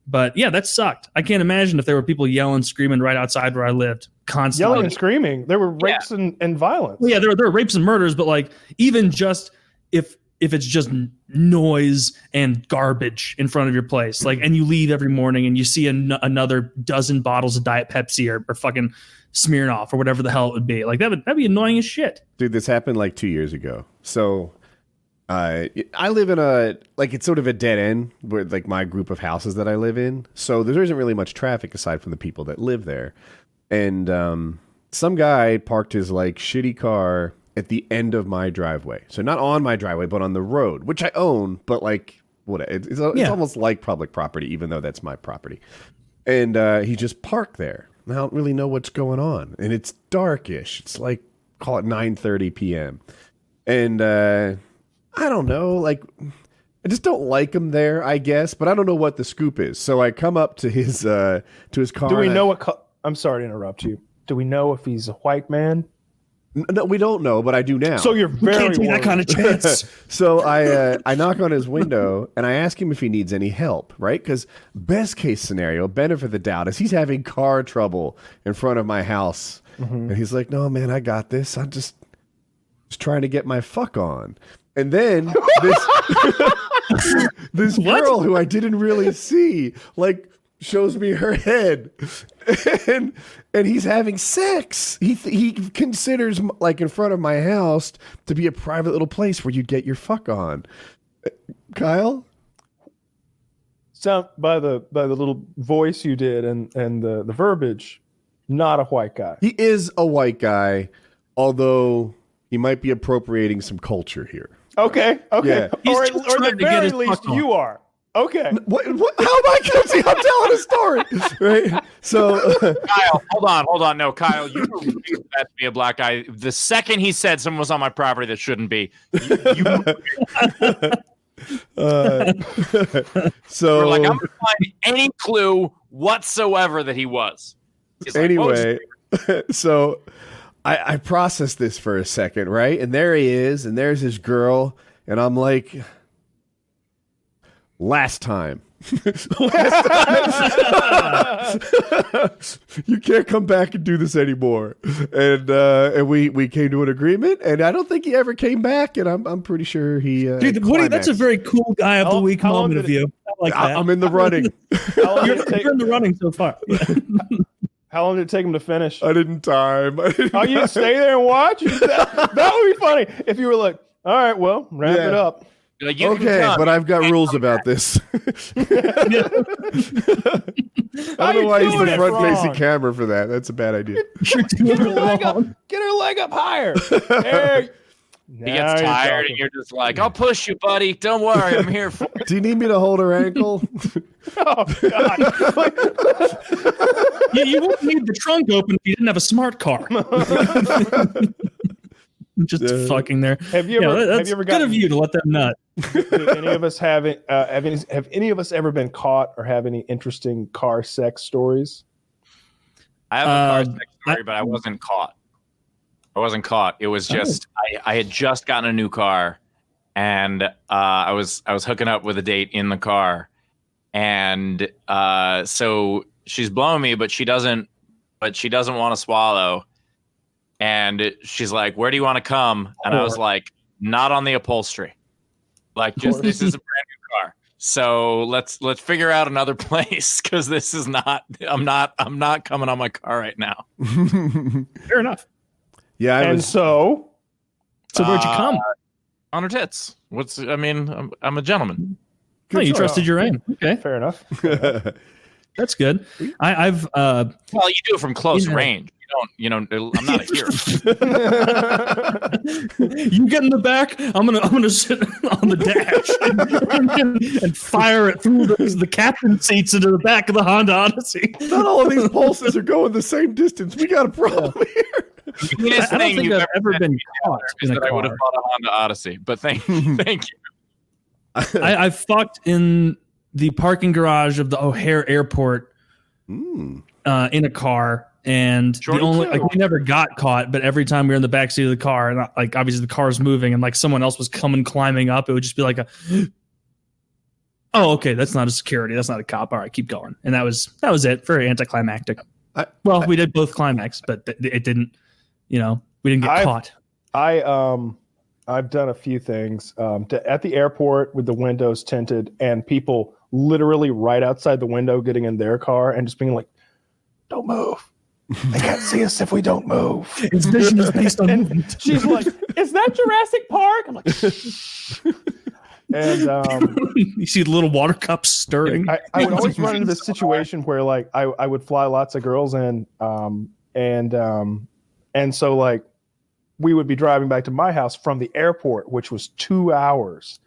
But yeah, that sucked. I can't imagine if there were people yelling, screaming right outside where I lived constantly. Yelling and screaming. There were rapes and violence. Well, yeah, there were rapes and murders, but like even just if it's just noise and garbage in front of your place, like, and you leave every morning and you see another dozen bottles of Diet Pepsi or fucking Smirnoff or whatever the hell it would be, like that'd be annoying as shit. Dude, this happened like 2 years ago. So I live in it's sort of a dead end where like my group of houses that I live in. So there isn't really much traffic aside from the people that live there. And some guy parked his like shitty car at the end of my driveway. So not on my driveway, but on the road, which I own, but like it's almost like public property, even though that's my property. And he just parked there. I don't really know what's going on. And it's darkish. It's like, call it 9:30 p.m. And I don't know, like, I just don't like him there, I guess, but I don't know what the scoop is. So I come up to his car. Do we know I'm sorry to interrupt you. Do we know if he's a white man? No, we don't know, but I do now. So you're very can't take that kind of chance. So I knock on his window and I ask him if he needs any help, right? Because best case scenario, benefit of the doubt, is he's having car trouble in front of my house. Mm-hmm. And he's like, no, man, I got this. I'm just trying to get my fuck on. And then this girl who I didn't really see, like, shows me her head, and he's having sex. He considers like in front of my house to be a private little place where you get your fuck on. Kyle? sound by the little voice you did and the verbiage, not a white guy. He is a white guy, although he might be appropriating some culture here. Okay. Yeah. Or He's just at trying the to get very his least, fuck on. you are. Okay. What, how am I guilty? I'm telling a story, right? So, Kyle, hold on. No, Kyle, you were really that to be a black guy. The second he said someone was on my property that shouldn't be, you so were like, I'm going to find any clue whatsoever that he was. He's like, anyway, so I processed this for a second, right? And there he is, and there's his girl, and I'm like, last time. You can't come back and do this anymore. And we came to an agreement, and I don't think he ever came back, and I'm pretty sure he Dude, Woody, that's a climaxed. very cool guy of the week how long moment did of you. I like that. I'm in the running. How long, did it take, You're in the running so far. how long did it take him to finish? I didn't time. Oh, you didn't stay there and watch? That would be funny if you were like, all right, well, wrap it up. like, you can Okay, come. but I've got rules about this. I don't know why he's the front-facing camera for that. That's a bad idea. Get her leg up higher. There. He gets tired, and you're just like, I'll push you, buddy. Don't worry, I'm here for you. Do you need me to hold her ankle? Oh, God. You wouldn't need the trunk open if you didn't have a smart car. Just fucking there. Have you ever good gotten, of you to let them nut? do any of us have any of us ever been caught or have any interesting car sex stories? I have a car sex story, but I wasn't caught. It was just I had just gotten a new car, and I was hooking up with a date in the car, and so she's blowing me, but she doesn't want to swallow, and she's like, "Where do you want to come?" And I was like, "Not on the upholstery. Like, just this is a brand new car. So let's figure out another place because this is not. I'm not coming on my car right now." Fair enough. Yeah, so where'd you come? On her tits. I'm a gentleman. Oh, you trusted your aim. Okay, fair enough. that's good. I've Well, you do it from close range. I'm not a hero. You get in the back. I'm gonna sit on the dash and fire it through the captain seats into the back of the Honda Odyssey. not all of these pulses are going the same distance. We got a problem here. I don't think I've ever been caught in a I would have car. bought a Honda Odyssey, but thank you. I fucked in the parking garage of the O'Hare Airport in a car. And Sure, we never got caught, but every time we were in the backseat of the car, and like obviously the car's moving, and like someone else was climbing up, it would just be like oh, okay, that's not a security, that's not a cop. All right, keep going. And that was it. Very anticlimactic. We did both climax, but it didn't. We didn't get caught. I've done a few things at the airport with the windows tinted and people literally right outside the window getting in their car and just being like, "Don't move. They can't see us if we don't move." Its vision is based on movement. She's like, "Is that Jurassic Park?" I'm like, and you see the little water cups stirring. I would always run into this situation where like I would fly lots of girls in, and so like we would be driving back to my house from the airport, which was 2 hours.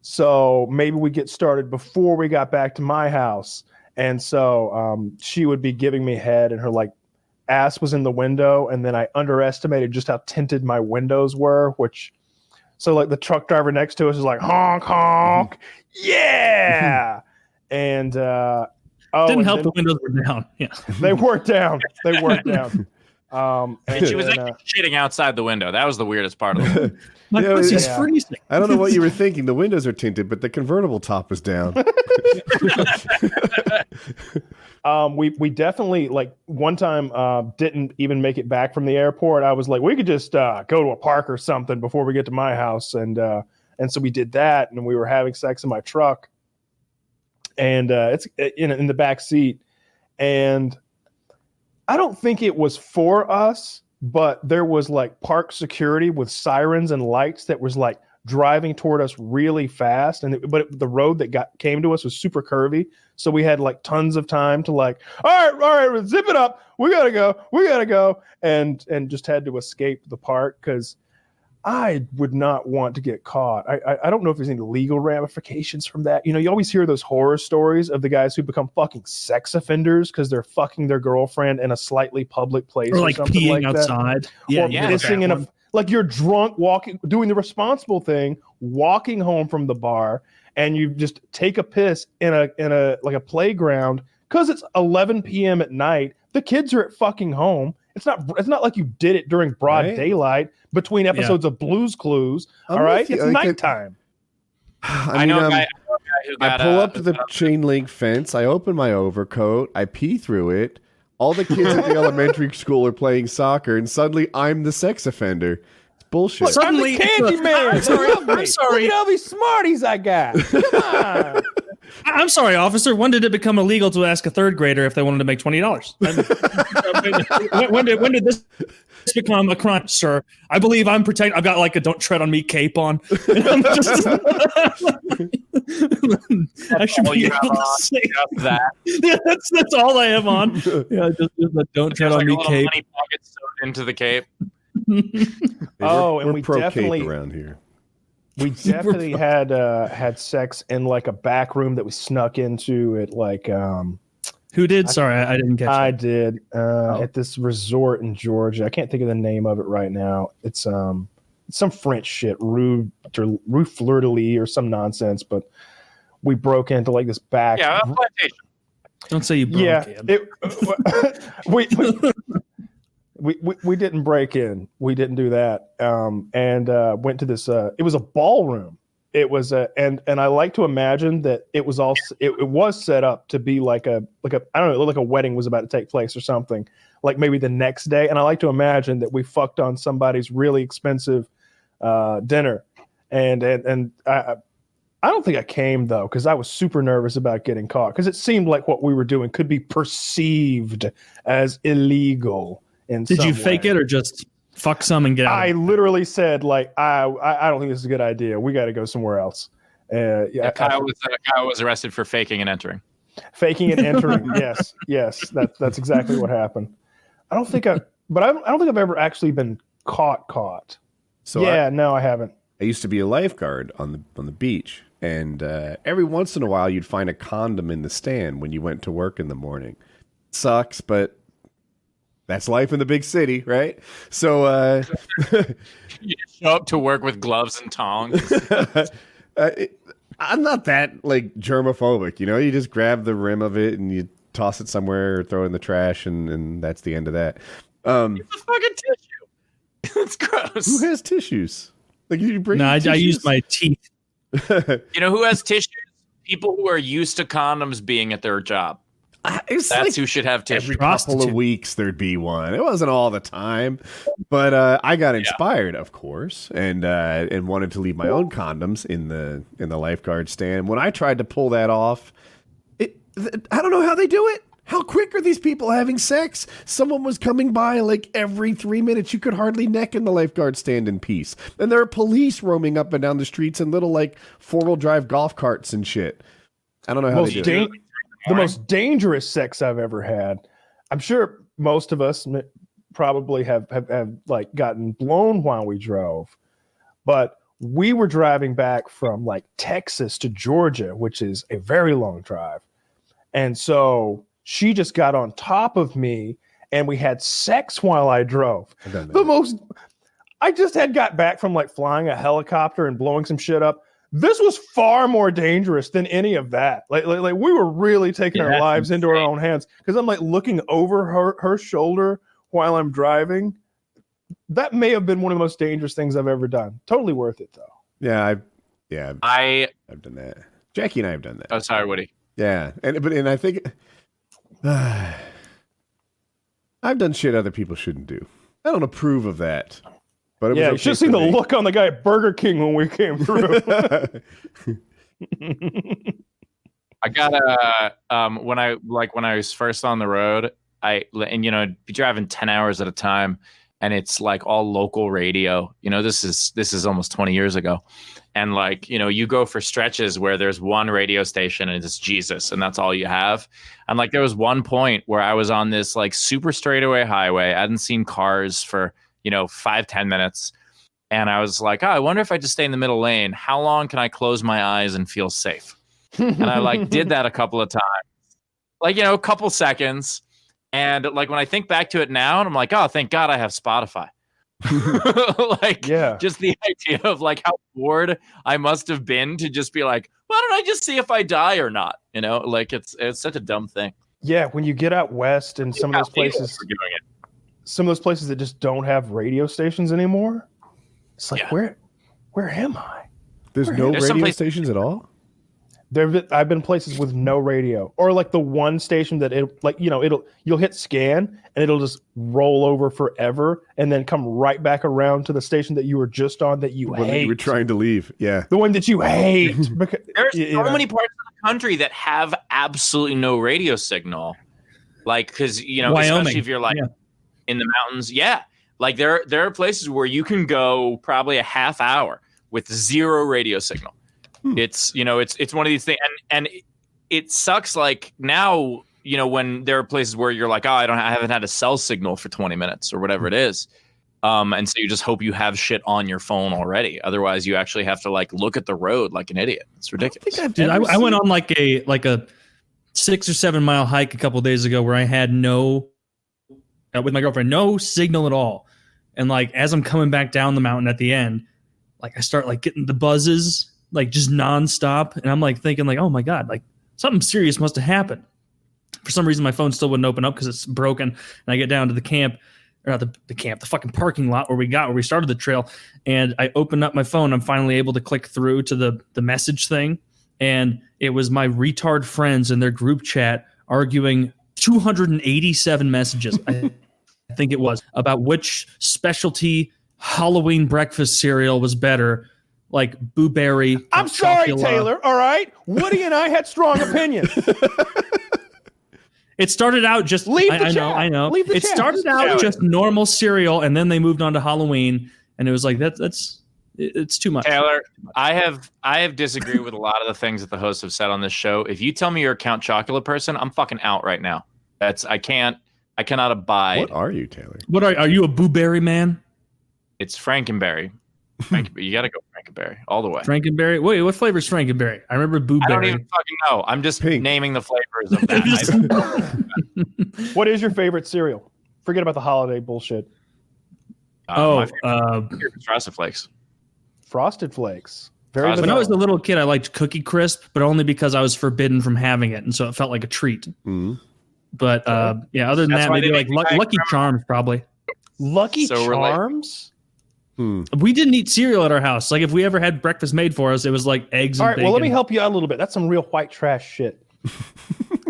So maybe we get started before we got back to my house. And so she would be giving me head and her like ass was in the window. And then I underestimated just how tinted my windows were, so like the truck driver next to us is like, honk, honk. Yeah. And didn't help the windows were down. Yeah. They were down. And she was actually shitting outside the window. That was the weirdest part of it. My pussy's freezing. I don't know what you were thinking. The windows are tinted, but the convertible top was down. We definitely like one time didn't even make it back from the airport. I was like, we could just go to a park or something before we get to my house, and so we did that, and we were having sex in my truck, and it's in the back seat, and I don't think it was for us, but there was like park security with sirens and lights that was like, driving toward us really fast, but the road that came to us was super curvy, so we had like tons of time to like, all right, zip it up, we gotta go, and just had to escape the park because I would not want to get caught. I don't know if there's any legal ramifications from that. You always hear those horror stories of the guys who become fucking sex offenders because they're fucking their girlfriend in a slightly public place, or like something peeing like outside, or pissing in like you're drunk, doing the responsible thing, walking home from the bar, and you just take a piss in a like a playground because it's 11 p.m. at night. The kids are at fucking home. It's not like you did it during broad daylight between episodes of Blue's Clues. All right, it's nighttime. I know a guy who got, I pull up to the chain link fence. I open my overcoat. I pee through it. All the kids at the elementary school are playing soccer, and suddenly I'm the sex offender. It's bullshit. Look, suddenly, I'm the candy man. I'm sorry. Look at all these Smarties I got. Come on. I'm sorry, officer. When did it become illegal to ask a third grader if they wanted to make $20? When did this become a crime, sir? I believe I'm protected. I've got like a "Don't Tread on Me" cape on. I should be able to say that. Yeah, that's all I have on. Yeah, just the "Don't Tread on Me" cape. Money pockets sewed into the cape. We're we definitely around here. We definitely had sex in like a back room that we snuck into at like who did? Sorry, I didn't catch I did at this resort in Georgia. I can't think of the name of it right now. It's some French shit, Rue Fleur de Lis or some nonsense, but we broke into like this back. Yeah, plantation. Don't say you broke in. We didn't break in. We didn't do that. And went to this. It was a ballroom. It was and I like to imagine that it was it was set up to be like a I don't know, like a wedding was about to take place or something, like maybe the next day. And I like to imagine that we fucked on somebody's really expensive dinner. And I don't think I came though, because I was super nervous about getting caught because it seemed like what we were doing could be perceived as illegal. Did you fake it or just fuck some and get out? I literally said, like, I don't think this is a good idea. We got to go somewhere else. Kyle was arrested for faking and entering. Faking and entering. Yes. That's exactly what happened. I don't think I've ever actually been caught. So no, I haven't. I used to be a lifeguard on the beach, and every once in a while you'd find a condom in the stand when you went to work in the morning. Sucks, but that's life in the big city, right? So you show up to work with gloves and tongs. I'm not that like germophobic, you just grab the rim of it and you toss it somewhere or throw it in the trash, and that's the end of that. It's a fucking tissue. It's gross. Who has tissues? Like, you bring? No, I use my teeth. You know who has tissues? People who are used to condoms being at their job. That's like who should have tissues. Every couple of weeks there'd be one. It wasn't all the time, but I got inspired, of course, and wanted to leave my own condoms in the lifeguard stand. When I tried to pull that off, I don't know how they do it. How quick are these people having sex? Someone was coming by like every 3 minutes. You could hardly neck in the lifeguard stand in peace. And there are police roaming up and down the streets in little like 4-wheel drive golf carts and shit. I don't know how they do it. The most dangerous sex I've ever had. I'm sure most of us probably have like gotten blown while we drove, but we were driving back from like Texas to Georgia, which is a very long drive. And so she just got on top of me and we had sex while I drove. I just had got back from like flying a helicopter and blowing some shit up. This was far more dangerous than any of that. Like we were really taking our lives into our own hands, because I'm like looking over her shoulder while I'm driving. That may have been one of the most dangerous things I've ever done. Totally worth it though. Yeah, I've done that. Jackie and I have done that. Oh, sorry, Woody. Yeah, and I think I've done shit other people shouldn't do. I don't approve of that. But you should have seen the look on the guy at Burger King when we came through. I got when I was first on the road, be driving 10 hours at a time, and it's like all local radio. You know, this is almost 20 years ago. And like, you know, you go for stretches where there's one radio station and it's Jesus and that's all you have. And like there was one point where I was on this like super straightaway highway. I hadn't seen cars for, 5-10 minutes. And I was like, I wonder if I just stay in the middle lane, how long can I close my eyes and feel safe? And I like did that a couple of times, like, a couple seconds. And like when I think back to it now, and I'm like, oh, thank God I have Spotify. Just the idea of like how bored I must have been to just be like, why don't I just see if I die or not? Like it's such a dumb thing. Yeah, when you get out west and some of those places that just don't have radio stations anymore, it's like where am I? There's no radio stations at all? I've been places with no radio, or like the one station that you'll hit scan and it'll just roll over forever and then come right back around to the station that you were just on that you hate. You were trying to leave, yeah. The one that you hate. There's so many parts of the country that have absolutely no radio signal, like because especially if you're like in the mountains, like there are places where you can go probably a half hour with zero radio signal. It's it's one of these things, and it sucks. Like now, when there are places where you're like, oh, I haven't had a cell signal for 20 minutes or whatever it is, and so you just hope you have shit on your phone already. Otherwise, you actually have to like look at the road like an idiot. It's ridiculous. I went on like a 6 or 7 mile hike a couple of days ago where I had with my girlfriend, no signal at all, and like as I'm coming back down the mountain at the end, like I start like getting the buzzes. Like just nonstop. And I'm like thinking like, oh my God, like something serious must have happened. For some reason, my phone still wouldn't open up because it's broken. And I get down to the camp, or not the camp, the fucking parking lot where we started the trail. And I open up my phone. I'm finally able to click through to the message thing. And it was my retard friends in their group chat arguing 287 messages. I think it was about which specialty Halloween breakfast cereal was better. Like Blueberry. I'm sorry, Taylor. All right. Woody and I had strong opinions. It started out just leave the chat. I know. Leave the it chat. started out just normal cereal, and then they moved on to Halloween, and it was like it's too much. Taylor, I have disagreed with a lot of the things that the hosts have said on this show. If you tell me you're a Count Chocula person, I'm fucking out right now. I cannot abide. What are you, Taylor? What are you, a Blueberry man? It's Frankenberry. You got to go Frankenberry all the way. Frankenberry? Wait, what flavor is Frankenberry? I remember Blueberry. I don't even fucking know. I'm just naming the flavors of that. What is your favorite cereal? Forget about the holiday bullshit. My favorite Frosted Flakes. Frosted Flakes. When I was a little kid, I liked Cookie Crisp, but only because I was forbidden from having it, and so it felt like a treat. Mm-hmm. But other than that, maybe like Lucky Charms, probably. Lucky Charms? We didn't eat cereal at our house. Like if we ever had breakfast made for us, it was like eggs and bacon. Well, let me help you out a little bit. That's some real white trash shit.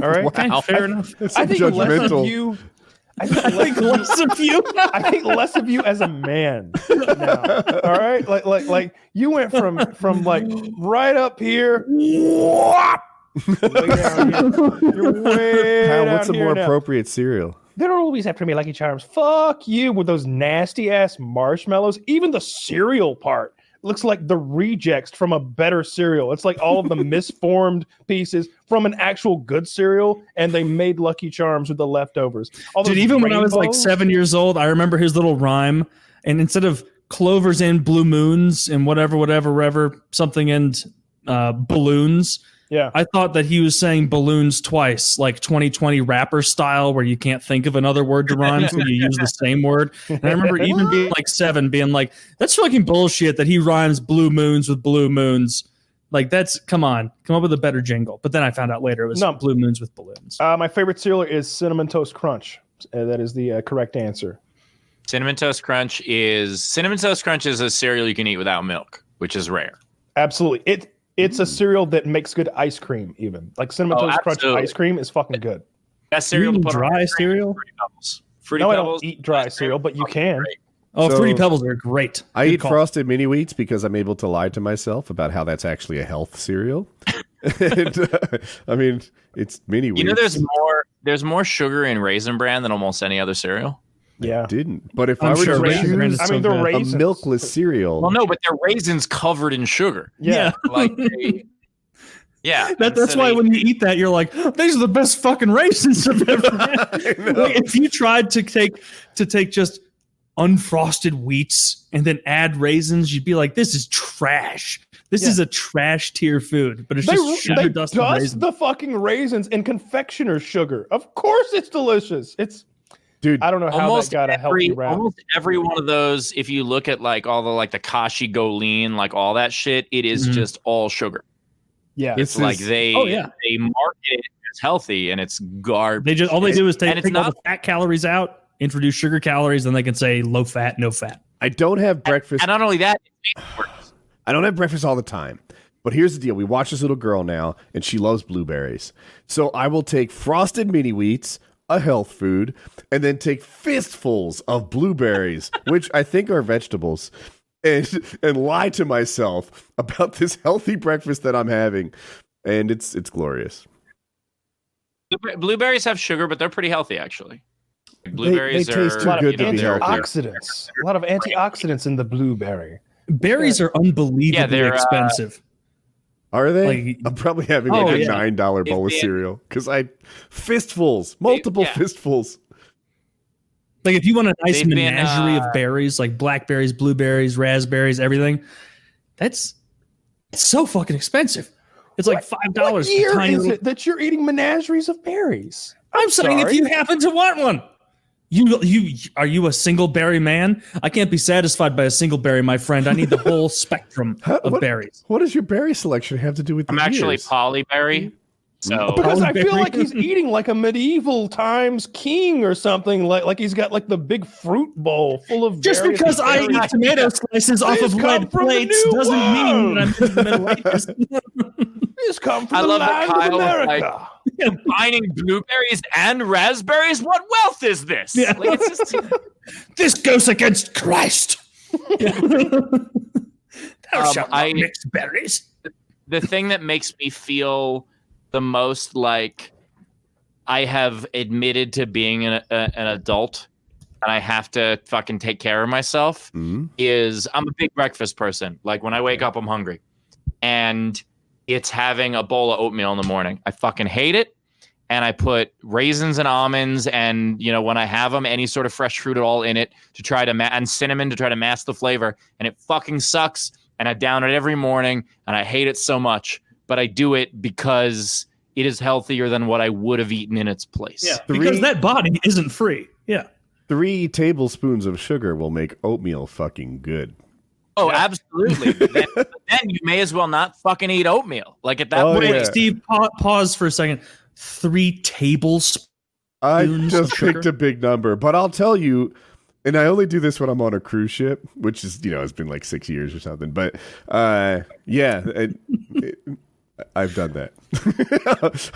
All right? Wow. Fair enough. I think less of you. I think less of you. I think less of you as a man now. All right? Like you went from like right up here. Way down here. You're way Kyle, down what's a here more now. appropriate cereal? They don't always have to be Lucky Charms. Fuck you with those nasty ass marshmallows. Even the cereal part looks like the rejects from a better cereal. It's like all of the misformed pieces from an actual good cereal, and they made Lucky Charms with the leftovers. Dude, even when I was like 7 years old, I remember his little rhyme. And instead of clovers and blue moons and whatever, something and balloons. Yeah, I thought that he was saying balloons twice, like 2020 rapper style, where you can't think of another word to rhyme, so you use the same word. And I remember even being like 7, being like, "That's fucking bullshit that he rhymes blue moons with blue moons." Like come up with a better jingle. But then I found out later it was blue moons with balloons. My favorite cereal is Cinnamon Toast Crunch. That is the correct answer. Cinnamon Toast Crunch is a cereal you can eat without milk, which is rare. Absolutely. It's a cereal that makes good ice cream, even. Like Cinnamon Toast Crunch ice cream is fucking good. That cereal to put dry cereal? Fruity Pebbles. Fruity Pebbles. Pebbles. I don't eat dry cereal, but you can. Great. Oh, Fruity Pebbles are great. I eat Frosted Mini Wheats because I'm able to lie to myself about how that's actually a health cereal. And, I mean, it's Mini Wheats. There's more sugar in Raisin Bran than almost any other cereal. Yeah. Didn't. But if I'm I were sure to raisins choose are so the good. raisins. a milkless cereal, Well, no, but they're raisins covered in sugar. Yeah. Like, yeah. That's why when you eat that, you're like, these are the best fucking raisins I've ever had. Like, if you tried to take just unfrosted wheats and then add raisins, you'd be like, this is trash. This is a trash tier food, but it's just sugar dust and raisins. The fucking raisins in confectioner's sugar. Of course it's delicious. dude, I don't know how that got a healthy rap. Almost every one of those, if you look at like all the Kashi Go Lean, like all that shit, it is just all sugar. Yeah. It's like they market it as healthy and it's garbage. They just all they do is take all not the fat calories out, introduce sugar calories, then they can say low fat, no fat. I don't have breakfast. And not only that, I don't have breakfast all the time. But here's the deal. We watch this little girl now, and she loves blueberries. So I will take frosted mini wheats, a health food, and then take fistfuls of blueberries, which I think are vegetables, and lie to myself about this healthy breakfast that I'm having. And it's glorious. blueberries have sugar, but they're pretty healthy, actually. Blueberries they taste are too good to be healthy. Antioxidants. A lot of antioxidants in the blueberry. Berries are unbelievably expensive. Are they? Like, I'm probably having a $9 bowl of cereal because multiple fistfuls. Like if you want a nice menagerie of berries, like blackberries, blueberries, raspberries, everything, it's so fucking expensive. It's like $5. What year is it that you're eating menageries of berries? I'm saying if you happen to want one. Are you a single berry man? I can't be satisfied by a single berry, my friend. I need the whole spectrum of berries. What does your berry selection have to do with? I'm actually polyberry, so because I feel like he's eating like a medieval times king or something. Like he's got like the big fruit bowl full of. Just because I eat tomato slices off of lead plates doesn't mean that I'm in the Middle Ages. This come from the land of America. Combining blueberries and raspberries? What wealth is this? Yeah. Like, it's just... This goes against Christ. Thou shalt not mix berries. The thing that makes me feel the most like I have admitted to being an adult and I have to fucking take care of myself is I'm a big breakfast person. Like when I wake up, I'm hungry. And it's having a bowl of oatmeal in the morning. I fucking hate it. And I put raisins and almonds and, when I have them, any sort of fresh fruit at all in it to try to and cinnamon to try to mask the flavor. And it fucking sucks. And I down it every morning and I hate it so much. But I do it because it is healthier than what I would have eaten in its place. Yeah, because that body isn't free. Yeah. 3 tablespoons of sugar will make oatmeal fucking good. Oh, absolutely. But then you may as well not fucking eat oatmeal. Like at that point. Yeah. Steve, pause for a second. 3 tablespoons. I just picked a big number, but I'll tell you, and I only do this when I'm on a cruise ship, which is, it's been like 6 years or something. But I've done that.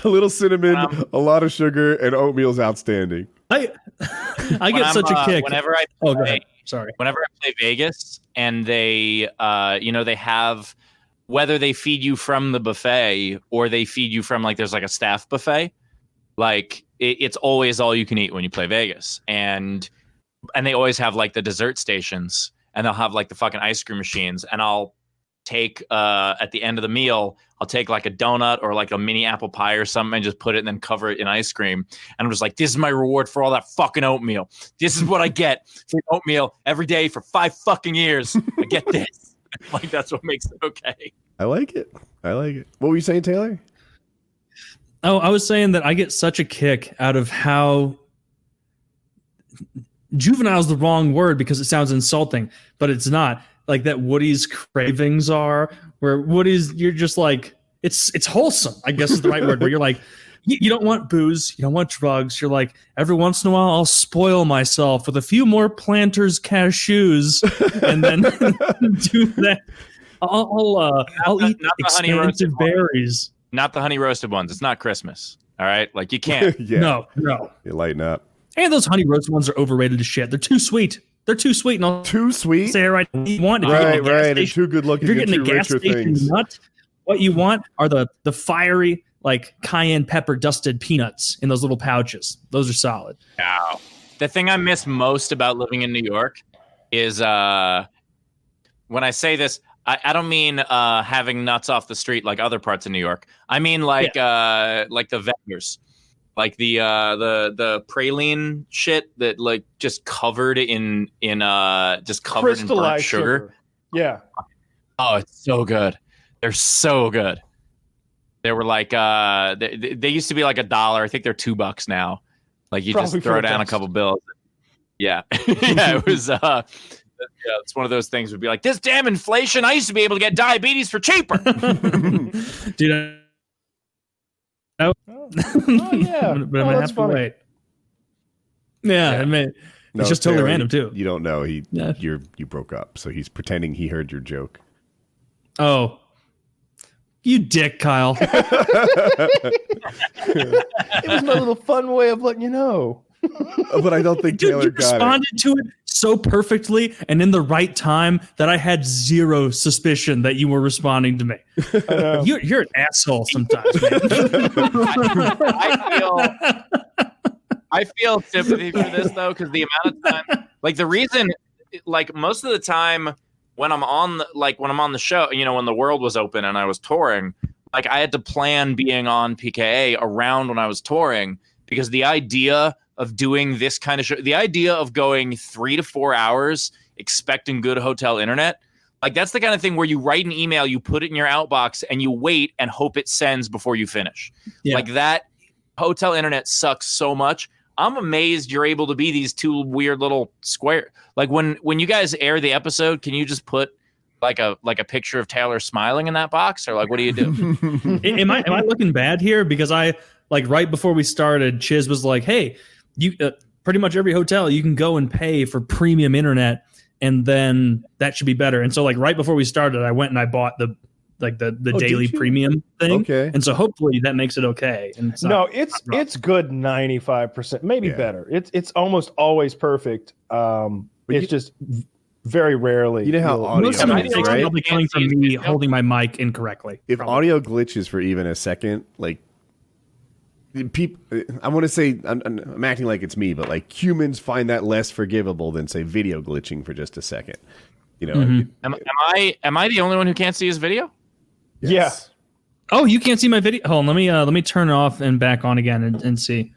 A little cinnamon, a lot of sugar, and oatmeal's outstanding. I get such a kick. Whenever I go ahead. Sorry. Whenever I play Vegas and they, they have, whether they feed you from the buffet or they feed you from there's like a staff buffet, like it's always all you can eat when you play Vegas. And they always have like the dessert stations and they'll have like the fucking ice cream machines. And I'll take, at the end of the meal, I'll take like a donut or like a mini apple pie or something and just put it and then cover it in ice cream. And I'm just like, this is my reward for all that fucking oatmeal. This is what I get for oatmeal every day for 5 fucking years. I get this. Like, that's what makes it okay. I like it. What were you saying, Taylor? Oh, I was saying that I get such a kick out of how juvenile is the wrong word because it sounds insulting, but it's not. Like that Woody's cravings are, where Woody's, you're just like, it's wholesome, I guess is the right word, where you're like, you don't want booze, you don't want drugs. You're like, every once in a while, I'll spoil myself with a few more Planters cashews and then do that. I'll eat expensive berries. Not the honey roasted ones. It's not Christmas. All right. Like you can't. No. You lighten up. And those honey roasted ones are overrated as shit. They're too sweet. And too sweet. Say it right. You want right. And too good looking. If you're getting a gas station nut, what you want are the fiery like cayenne pepper dusted peanuts in those little pouches. Those are solid. Ow. the thing I miss most about living in New York is when I say this, I don't mean having nuts off the street like other parts of New York. I mean like the vendors, like the praline shit that like just covered in burnt sugar. Yeah. Oh, it's so good. They're so good. They were like they used to be like $1. I think they're $2 now. Like you Probably just throw down a couple bills. Yeah. Yeah, it was it's one of those things would be like, this damn inflation, I used to be able to get diabetes for cheaper. Dude, Oh yeah. but I'm gonna have to wait. Yeah, I mean, it's just totally random too. You don't know you broke up, so he's pretending he heard your joke. Oh, you dick, Kyle. It was my little fun way of letting you know. But I don't think Dude, Taylor you got responded to it so perfectly and in the right time that I had zero suspicion that you were responding to me. You're an asshole sometimes, man. I feel sympathy for this though, because the amount of time, like the reason, like most of the time when I'm on the show, you know, when the world was open and I was touring, like I had to plan being on PKA around when I was touring, because the idea of doing this kind of show, the idea of going 3 to 4 hours expecting good hotel internet, like that's the kind of thing where you write an email, you put it in your outbox and you wait and hope it sends before you finish. Yeah. Like that hotel internet sucks so much. I'm amazed you're able to be these two weird little square. Like when you guys air the episode, can you just put like a picture of Taylor smiling in that box, or like what do you do? Am I looking bad here? Because I like right before we started, CHAZ was like, "Hey, you pretty much every hotel you can go and pay for premium internet, and then that should be better." And so like right before we started, I went and I bought the daily premium thing. Okay. And so hopefully that makes it okay. And it's good 95%, maybe better. It's almost always perfect. It's just very rarely. You know how audio most of my mistakes are probably coming from me holding my mic incorrectly. If audio glitches for even a second, like people, I want to say I'm acting like it's me, but like humans find that less forgivable than say video glitching for just a second. You know, am I the only one who can't see his video? Yes. Yeah. Oh, you can't see my video. Hold on, let me turn it off and back on again and see.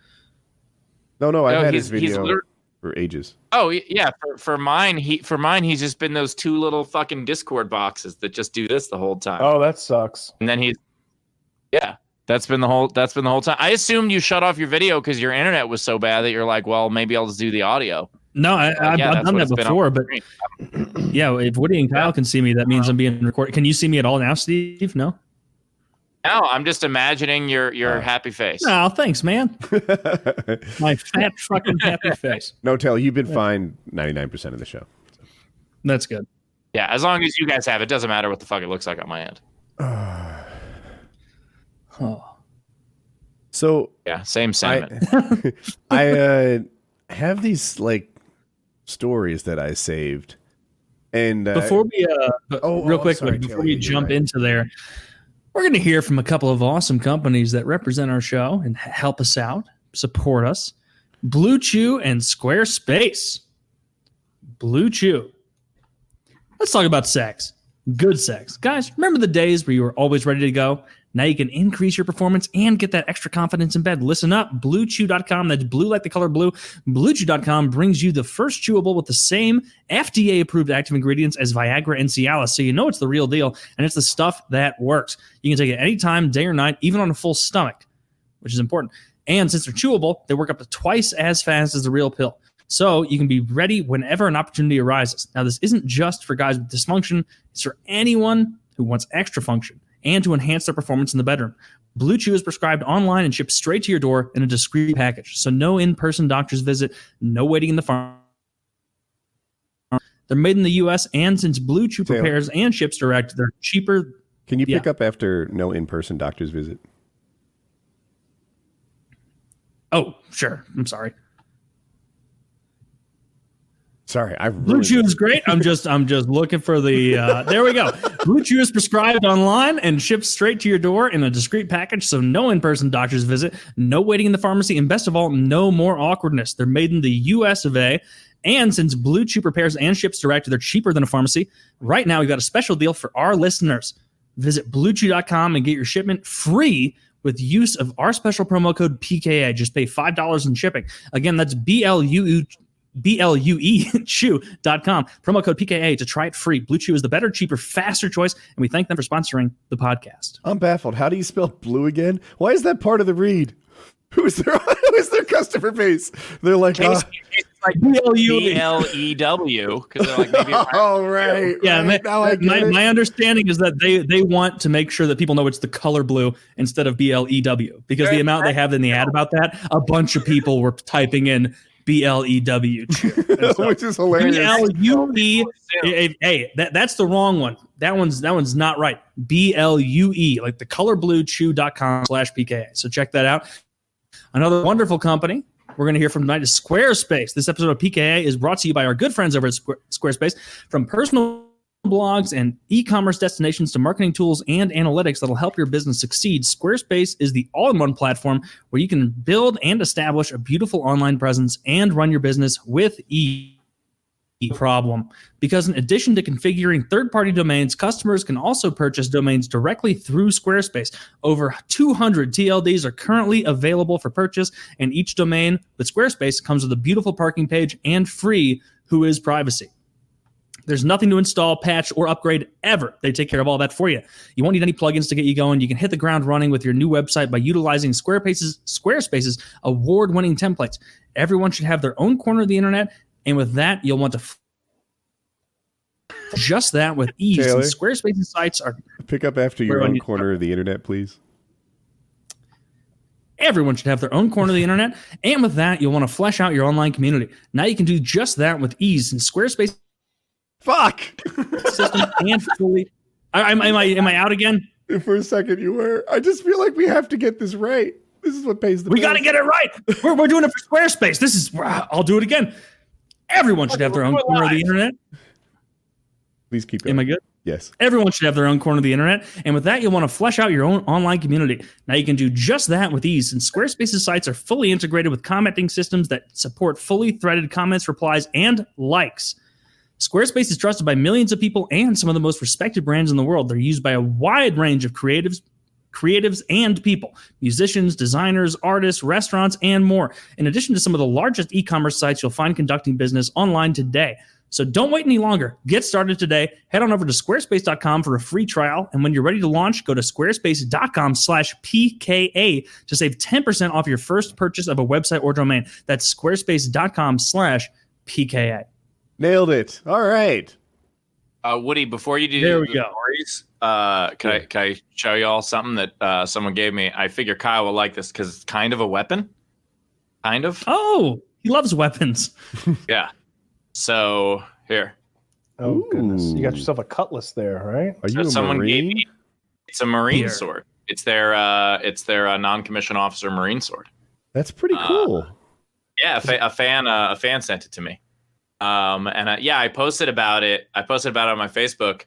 No, I've had his video for ages. Oh yeah, for mine, he's just been those two little fucking Discord boxes that just do this the whole time. Oh, that sucks. And then that's been the whole time. I assumed you shut off your video because your internet was so bad that you're like, well, maybe I'll just do the audio. No, I've done that before, but yeah, if Woody and Kyle can see me, that means I'm being recorded. Can you see me at all now, Steve? No? No, I'm just imagining your happy face. Oh, thanks, man. My fat fucking happy face. No, Taylor, you've been fine 99% of the show. That's good. Yeah, as long as you guys have it, doesn't matter what the fuck it looks like on my end. So yeah, same sentiment. I have these like stories that I saved, and before we real quick, sorry, before Taylor, we jump into there, we're going to hear from a couple of awesome companies that represent our show and help us out, support us. Blue Chew and Squarespace. Blue Chew. Let's talk about sex. Good sex. Guys, remember the days where you were always ready to go? Now you can increase your performance and get that extra confidence in bed. Listen up, BlueChew.com. That's blue like the color blue. BlueChew.com brings you the first chewable with the same FDA-approved active ingredients as Viagra and Cialis, so you know it's the real deal, and it's the stuff that works. You can take it anytime, day or night, even on a full stomach, which is important. And since they're chewable, they work up to twice as fast as the real pill. So you can be ready whenever an opportunity arises. Now, this isn't just for guys with dysfunction. It's for anyone who wants extra function and to enhance their performance in the bedroom. Blue Chew is prescribed online and shipped straight to your door in a discreet package. So no in-person doctor's visit, no waiting in the farm. They're made in the U.S., and since Blue Chew prepares and ships direct, they're cheaper. Can you pick up after no in-person doctor's visit? Oh, sure. I'm sorry. Sorry, I Blue Chew is great. I'm just looking for the. There we go. Blue Chew is prescribed online and shipped straight to your door in a discreet package, so no in-person doctor's visit, no waiting in the pharmacy, and best of all, no more awkwardness. They're made in the U.S. of A. And since Blue Chew prepares and ships direct, they're cheaper than a pharmacy. Right now, we've got a special deal for our listeners. Visit BlueChew.com and get your shipment free with use of our special promo code PKA. Just pay $5 in shipping. Again, that's BLUE chew.com. Promo code PKA to try it free. Blue Chew is the better, cheaper, faster choice, and we thank them for sponsoring the podcast. I'm baffled. How do you spell blue again? Why is that part of the read? Who is their customer base? They're like, it's like BLEW because they're like, maybe oh, right. Yeah, right. My understanding is that they want to make sure that people know it's the color blue instead of BLEW, because the amount they have in the ad about that, a bunch of people were typing in BLEW, which is hilarious. BLUE. Hey, that's the wrong one. That one's not right. BLUE, like the color blue chew.com/PKA. So check that out. Another wonderful company we're going to hear from tonight is Squarespace. This episode of PKA is brought to you by our good friends over at Squarespace. From personal blogs and e-commerce destinations to marketing tools and analytics that'll help your business succeed, Squarespace is the all-in-one platform where you can build and establish a beautiful online presence and run your business with ease. Problem, because in addition to configuring third-party domains, customers can also purchase domains directly through Squarespace. Over 200 TLDs are currently available for purchase, and each domain with Squarespace comes with a beautiful parking page and free Whois privacy. There's nothing to install, patch, or upgrade ever. They take care of all that for you. You won't need any plugins to get you going. You can hit the ground running with your new website by utilizing Squarespace's award-winning templates. Everyone should have their own corner of the internet, and with that, you'll want to just that with ease. Taylor, Squarespace's sites are... Pick up after your own corner of the internet, please. Everyone should have their own corner of the internet, and with that, you'll want to flesh out your online community. Now you can do just that with ease in Squarespace. Fuck! System and fully... Am I out again? For a second, you were. I just feel like we have to get this right. This is what pays the bills. We got to get it right. We're doing it for Squarespace. I'll do it again. Everyone should have their own corner of the internet. Please keep going. Am I good? Yes. Everyone should have their own corner of the internet. And with that, you'll want to flesh out your own online community. Now you can do just that with ease. And Squarespace's sites are fully integrated with commenting systems that support fully threaded comments, replies, and likes. Squarespace is trusted by millions of people and some of the most respected brands in the world. They're used by a wide range of creatives and people, musicians, designers, artists, restaurants, and more. In addition to some of the largest e-commerce sites you'll find conducting business online today. So don't wait any longer. Get started today. Head on over to squarespace.com for a free trial. And when you're ready to launch, go to squarespace.com/PKA to save 10% off your first purchase of a website or domain. That's squarespace.com/PKA. Nailed it. All right. Woody, before you do There we the go. stories, can I show you all something that someone gave me? I figure Kyle will like this because it's kind of a weapon. Kind of. Oh, he loves weapons. Yeah. So here. Oh, goodness. You got yourself a cutlass there, right? Are you a Someone gave Marine? me. It's a Marine Here. sword. It's their non-commissioned officer Marine sword. That's pretty cool. Yeah, a fan sent it to me. I posted about it. I posted about it on my Facebook,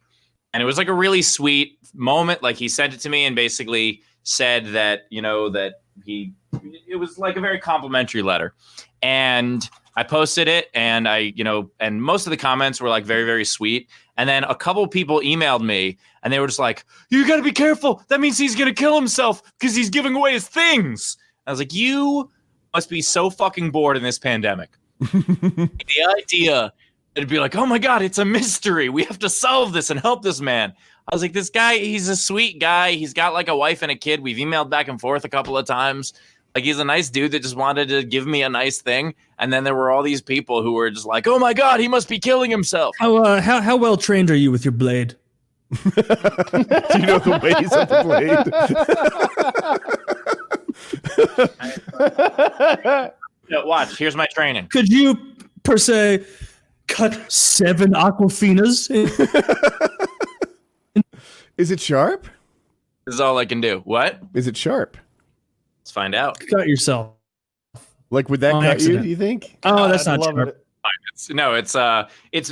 and it was like a really sweet moment. Like he sent it to me and basically said that, that it was like a very complimentary letter. And I posted it, and and most of the comments were like very, very sweet. And then a couple people emailed me, and they were just like, "You got to be careful. That means he's going to kill himself because he's giving away his things." I was like, "You must be so fucking bored in this pandemic." The idea it'd be like, "Oh my God, it's a mystery. We have to solve this and help this man." I was like, this guy, he's a sweet guy. He's got like a wife and a kid. We've emailed back and forth a couple of times. Like, he's a nice dude that just wanted to give me a nice thing. And then there were all these people who were just like, "Oh my God, he must be killing himself." How well trained are you with your blade? Do you know the ways of the blade? Yeah, watch, here's my training. Could you, per se, cut 7 Aquafinas? Is it sharp? This is all I can do. What? Is it sharp? Let's find out. Cut yourself. Like, would that On cut accident. you, do you think? Oh, that's I'd not love sharp. it. It's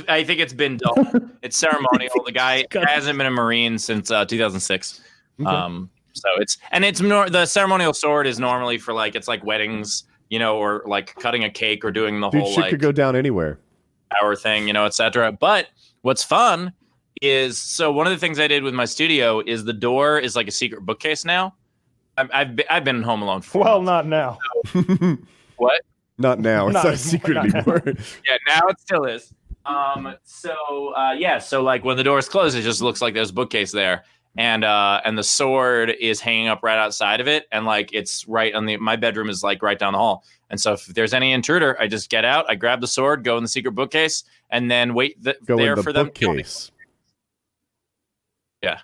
I think it's been done. It's ceremonial. The guy hasn't been a Marine since 2006. Okay. So it's the ceremonial sword is normally for like it's like weddings, or like cutting a cake or doing the Dude, whole shit like could go down anywhere. hour thing, etc. But what's fun is one of the things I did with my studio is the door is like a secret bookcase now. I've been home alone for not now. What? Not now. It's not a secret anymore. Yeah, now it still is. So like when the door is closed, it just looks like there's a bookcase there, and the sword is hanging up right outside of it, and like it's right on my bedroom is like right down the hall. And so if there's any intruder, I just get out, I grab the sword, go in the secret bookcase, and then wait there for them to kill me. Yeah.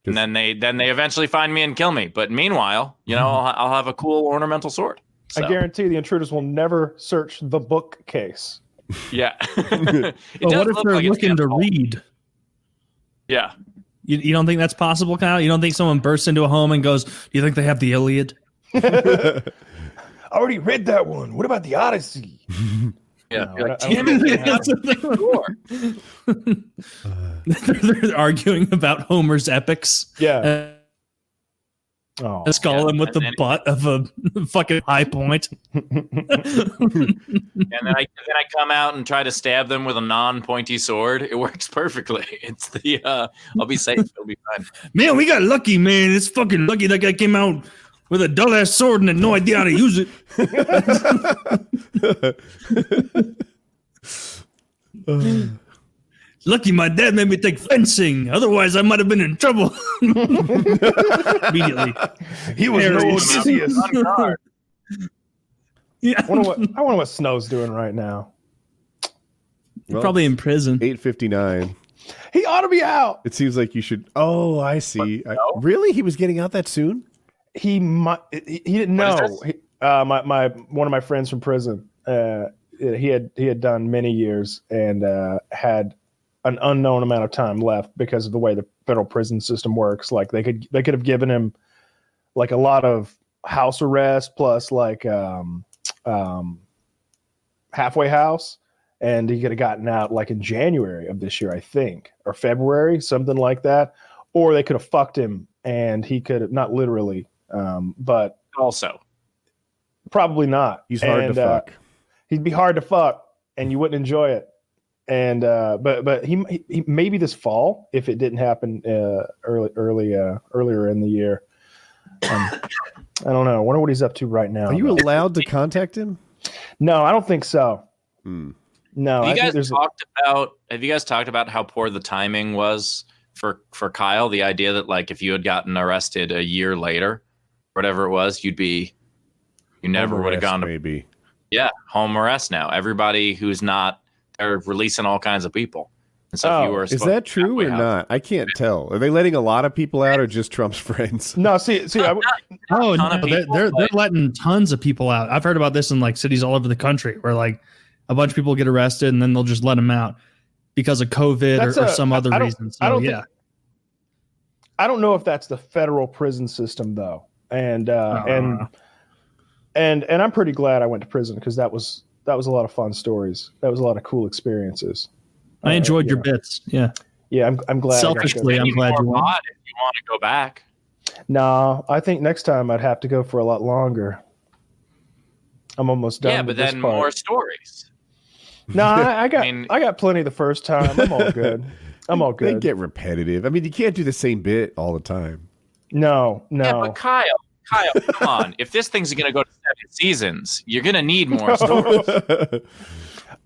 And then they eventually find me and kill me. But meanwhile, I'll have a cool ornamental sword. So. I guarantee the intruders will never search the bookcase. Yeah. What if they're looking to read? Yeah. You don't think that's possible, Kyle? You don't think someone bursts into a home and goes, "Do you think they have the Iliad?" I already read that one. What about the Odyssey? Yeah. No, like, damn it. They're arguing about Homer's epics. Yeah. Let's call him with the butt of a fucking high point. And then I come out and try to stab them with a non-pointy sword. It works perfectly. It's I'll be safe. It'll be fine. Man, we got lucky, man. It's fucking lucky that guy came out with a dull ass sword and had no idea how to use it. Lucky my dad made me take fencing. Otherwise, I might have been in trouble. Immediately. He was no Odysseus. Yeah. I wonder what Snow's doing right now. Well, probably in prison. 8:59. He ought to be out. It seems like you should. Oh, I see. Really? He was getting out that soon? He didn't know. My one of my friends from prison. He had done many years and had an unknown amount of time left because of the way the federal prison system works. Like they could have given him like a lot of house arrest plus like halfway house, and he could have gotten out like in January of this year, I think, or February, something like that. Or they could have fucked him and he could have, not literally, but also probably not. He's hard to fuck. He'd be hard to fuck and you wouldn't enjoy it. And but he maybe this fall, if it didn't happen earlier in the year. I don't know. I wonder what he's up to right now. Are you allowed to contact him? No, I don't think so. No. Have you guys talked about how poor the timing was for Kyle? The idea that like if you had gotten arrested a year later, whatever it was, you never would have gone to maybe. Yeah, home arrest now. Everybody who's not, they're releasing all kinds of people. And so if you were is that true or not? I can't tell. Are they letting a lot of people out or just Trump's friends? No, see. They're letting tons of people out. I've heard about this in like cities all over the country where like a bunch of people get arrested and then they'll just let them out because of COVID or some other reason. So, I don't know if that's the federal prison system though. And I'm pretty glad I went to prison because that was a lot of fun stories. That was a lot of cool experiences. I enjoyed your bits. Yeah. Yeah, I'm glad. Selfishly, I'm glad you won. If you want to go back. No, I think next time I'd have to go for a lot longer. I'm almost done. Yeah, but then more stories. No, I got plenty the first time. I'm all good. They get repetitive. I mean, you can't do the same bit all the time. No. Yeah, but Kyle, come on. If this thing's going to go to 7 seasons, you're going to need more stories.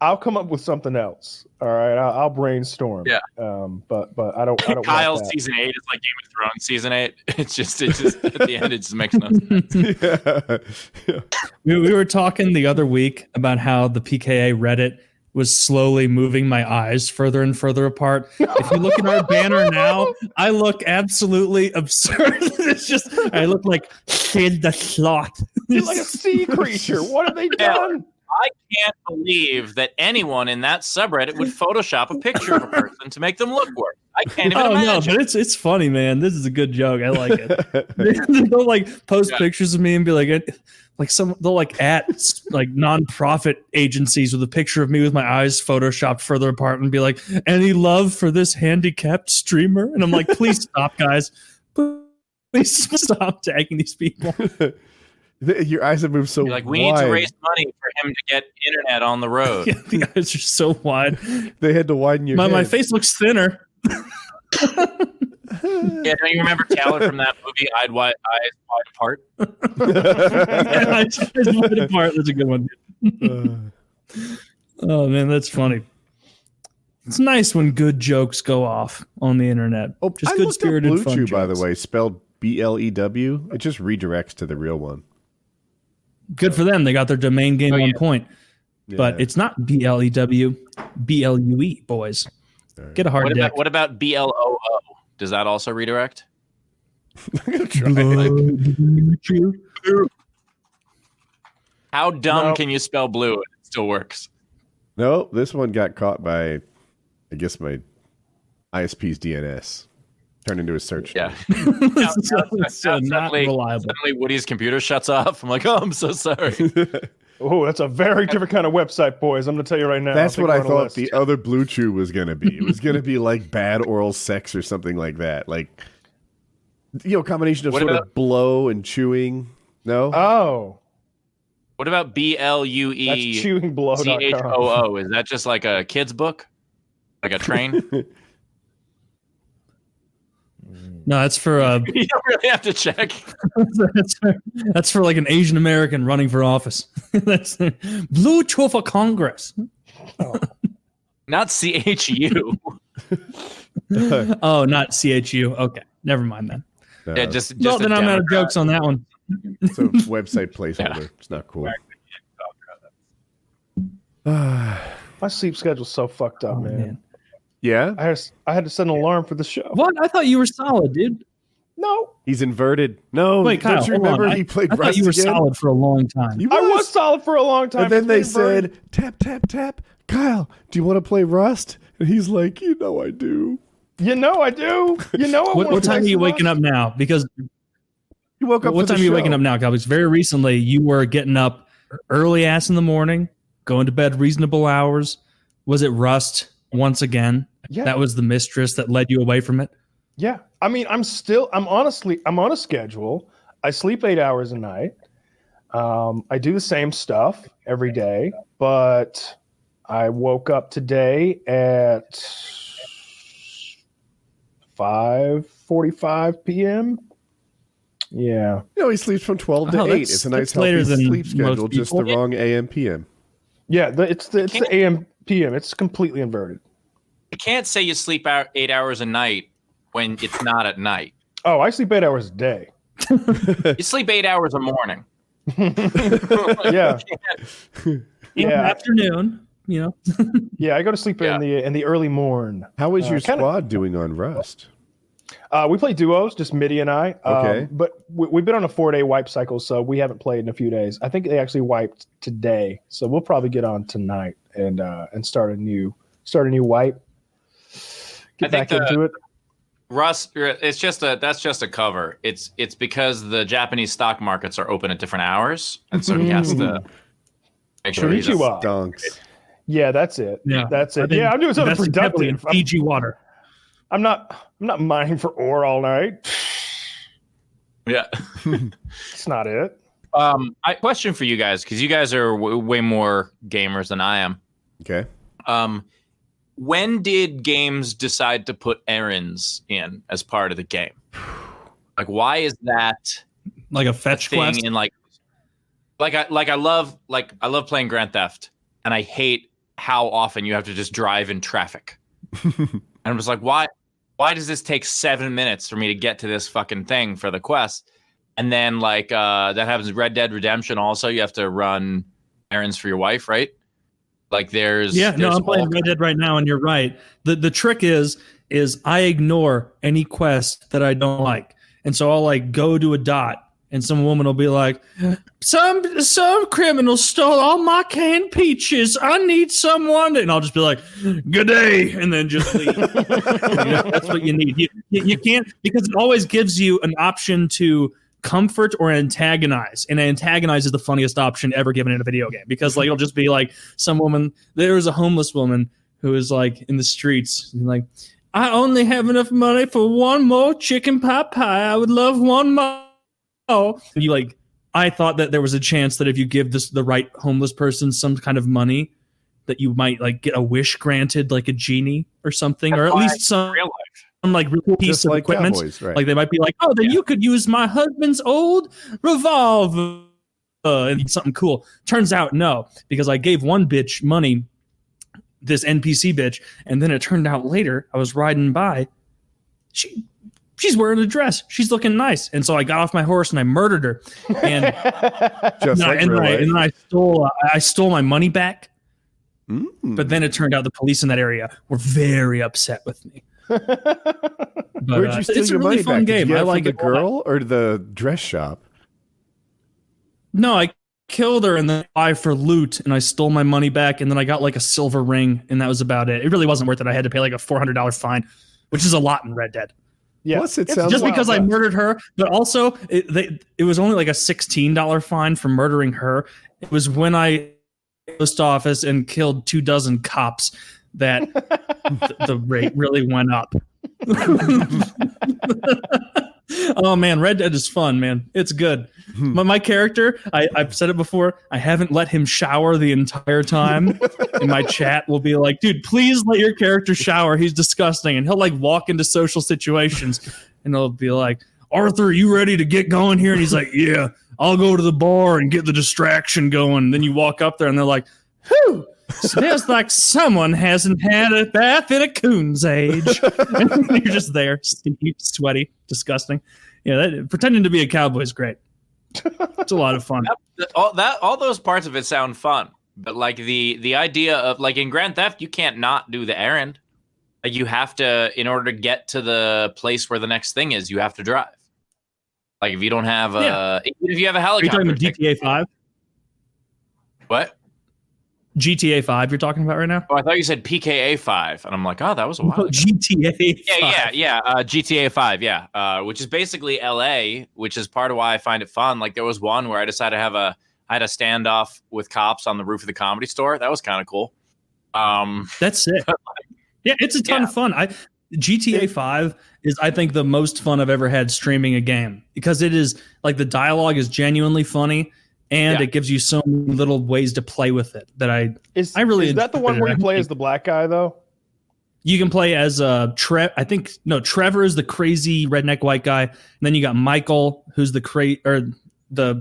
I'll come up with something else. All right, I'll brainstorm. Yeah. But I don't. Kyle's season 8 is like Game of Thrones season 8. It's just at the end, it just makes no sense. Yeah. We were talking the other week about how the PKA Reddit was slowly moving my eyes further and further apart. If you look at our banner now, I look absolutely absurd. It's just I look like Sid the Sloth. You're like a sea creature. What have they done? I can't believe that anyone in that subreddit would Photoshop a picture of a person to make them look worse. I can't even imagine. No, but it's funny, man. This is a good joke. I like it. They'll like post pictures of me and be like they'll like at like nonprofit agencies with a picture of me with my eyes photoshopped further apart and be like, any love for this handicapped streamer? And I'm like, please stop, guys. Please stop tagging these people. Your eyes have moved so You're like, we wide. need to raise money for him to get internet on the road. Yeah, the eyes are so wide. They had to widen your My head. face looks thinner. Yeah, don't you remember Taylor from that movie, Eyes Wide Apart? Yeah, eyes wide apart. That's a good one. Oh, man, that's funny. It's nice when good jokes go off on the internet. Oh, just I good looked up spirited Blue fun Chew, jokes. by the way, spelled BLEW. It just redirects to the real one. Good for them. They got their domain game on yeah. point. But Yeah. it's not BLEW, BLUE, boys. Get a hard dick. What about BLOO? Does that also redirect? I'm gonna try it. How dumb No. can you spell blue and it still works? No, this one got caught by, I guess, my ISP's DNS. Turned into a search. Yeah. It's not Suddenly- reliable. Suddenly Woody's computer shuts off. I'm like, oh, I'm so sorry. Oh, that's a very different kind of website, boys. I'm going to tell you right now. That's what I we're on a thought list. the other Blue Chew was going to be. It was going to be like bad oral sex or something like that. Like, combination of What sort about- of blow and chewing. No? Oh, What about BLUE? that's chewingblow.com. CHOO? Is that just like a kid's book? Like a train? No, that's for You don't really have to check. that's for like an Asian American running for office. That's Blue Chew for Congress. Not CHU. Oh, not CHU. Okay, never mind then. Yeah, just Well, a then I'm out of Democrat. jokes on that one. It's a website placeholder. It's not cool. My sleep schedule's so fucked up, man. Yeah? I had to set an alarm for the show. What? I thought you were solid, dude. No, He's inverted. No, Wait, Kyle, don't you hold remember on. he played I thought Rust you were again? solid for a long time. You I was solid for a long time. And then they It's been said, tap, tap, tap. Kyle, do you want to play Rust? And he's like, I do. You know I do. You know I What time are you waking up now? Because He woke up what for the time are you waking show. up now, Kyle? Because very recently you were getting up early ass in the morning, going to bed reasonable hours. Was it Rust once again? Yeah. That was the mistress that led you away from it? Yeah. I mean, I'm on a schedule. I sleep 8 hours a night. I do the same stuff every day, but I woke up today at 5:45 p.m. Yeah. He sleeps from 12 to Oh, 8. that's- It's a nice that's later healthy than sleep schedule, most just the people. wrong AM PM. Yeah, it's the AM PM. It's completely inverted. You can't say you sleep out 8 hours a night when it's not at night. Oh, I sleep 8 hours a day. You sleep 8 hours a morning. Yeah. In the Yeah. afternoon, Yeah, I go to sleep in the early morn. How is your kinda- squad doing on Rust? We play duos, just Mitty and I. Okay. But we've been on a 4-day wipe cycle, so we haven't played in a few days. I think they actually wiped today, so we'll probably get on tonight and start a new wipe. Get I think back into it. Rust, that's just a cover. It's because the Japanese stock markets are open at different hours, and so he has to make sure he's Konnichiwa. Dunks. Yeah, that's it. yeah. That's it. I've been Yeah, I'm doing something investing heavily in productive. Fiji water. I'm not mining for ore all night. Yeah. It's not it. Question for you guys, because you guys are way more gamers than I am. Okay. When did games decide to put errands in as part of the game? Like, why is that Like a fetch thing quest? in I love playing Grand Theft, and I hate how often you have to just drive in traffic. And I'm just like, why does this take 7 minutes for me to get to this fucking thing for the quest? And then that happens in Red Dead Redemption also. You have to run errands for your wife, right? Like there's I'm playing Red Dead right now, and you're right. The trick is I ignore any quest that I don't like, and so I'll like go to a dot and some woman will be like, some criminal stole all my canned peaches. I need someone. And I'll just be like, good day. And then just leave. That's what you need. You can't, because it always gives you an option to comfort or antagonize. And antagonize is the funniest option ever given in a video game, because like, it'll just be like some woman, there was a homeless woman who is like in the streets and like, I only have enough money for one more chicken pot pie. I would love one more. And you like, I thought that there was a chance that if you give the right homeless person some kind of money, that you might like get a wish granted, like a genie or something, or at least some like real piece of equipment. Cowboys, right. Like they might be like, oh, then you could use my husband's old revolver and something cool. Turns out no, because I gave one bitch money, this NPC bitch, and then it turned out later I was riding by, she's wearing a dress, she's looking nice, and so I got off my horse and I murdered her, and then I stole my money back. But then it turned out the police in that area were very upset with me. But, where'd you steal it's your a really money fun back? game. Did you get I it like from the girl or the dress shop. No, I killed her and then I for loot, and I stole my money back, and then I got like a silver ring, and that was about it. It really wasn't worth it. I had to pay like a $400 fine, which is a lot in Red Dead. Yeah, plus it sounds just because I murdered her, but also it was only like a $16 fine for murdering her. It was when I post office and killed 24 cops that the rate really went up. Oh man, Red Dead is fun, man. It's good. My character, I've said it before, I haven't let him shower the entire time. And my chat will be like, dude, please let your character shower. He's disgusting. And he'll like walk into social situations and he'll be like, Arthur, you ready to get going here? And he's like, yeah, I'll go to the bar and get the distraction going. And then you walk up there and they're like, whew, smells like someone hasn't had a bath in a coon's age. And you're just there, stinky, sweaty, disgusting. Yeah, pretending to be a cowboy is great. It's a lot of fun. All those parts of it sound fun, but like the idea of like in Grand Theft, you can't not do the errand. Like you have to, in order to get to the place where the next thing is, you have to drive. Like if you don't have if you have a helicopter. Are you talking about GTA 5? What? GTA 5 you're talking about right now? Oh, I thought you said PKA 5, and I'm like, oh, that was a while ago. GTA 5. Yeah. GTA 5, yeah. Which is basically LA, which is part of why I find it fun. Like there was one where I decided to I had a standoff with cops on the roof of the Comedy Store. That was kind of cool. That's it. Yeah, it's a ton of fun. GTA 5 is, I think, the most fun I've ever had streaming a game, because it is like the dialogue is genuinely funny. And it gives you so many little ways to play with it that I really. Is that the one where you play as the black guy though? You can play as Trevor is the crazy redneck white guy, and then you got Michael, who's the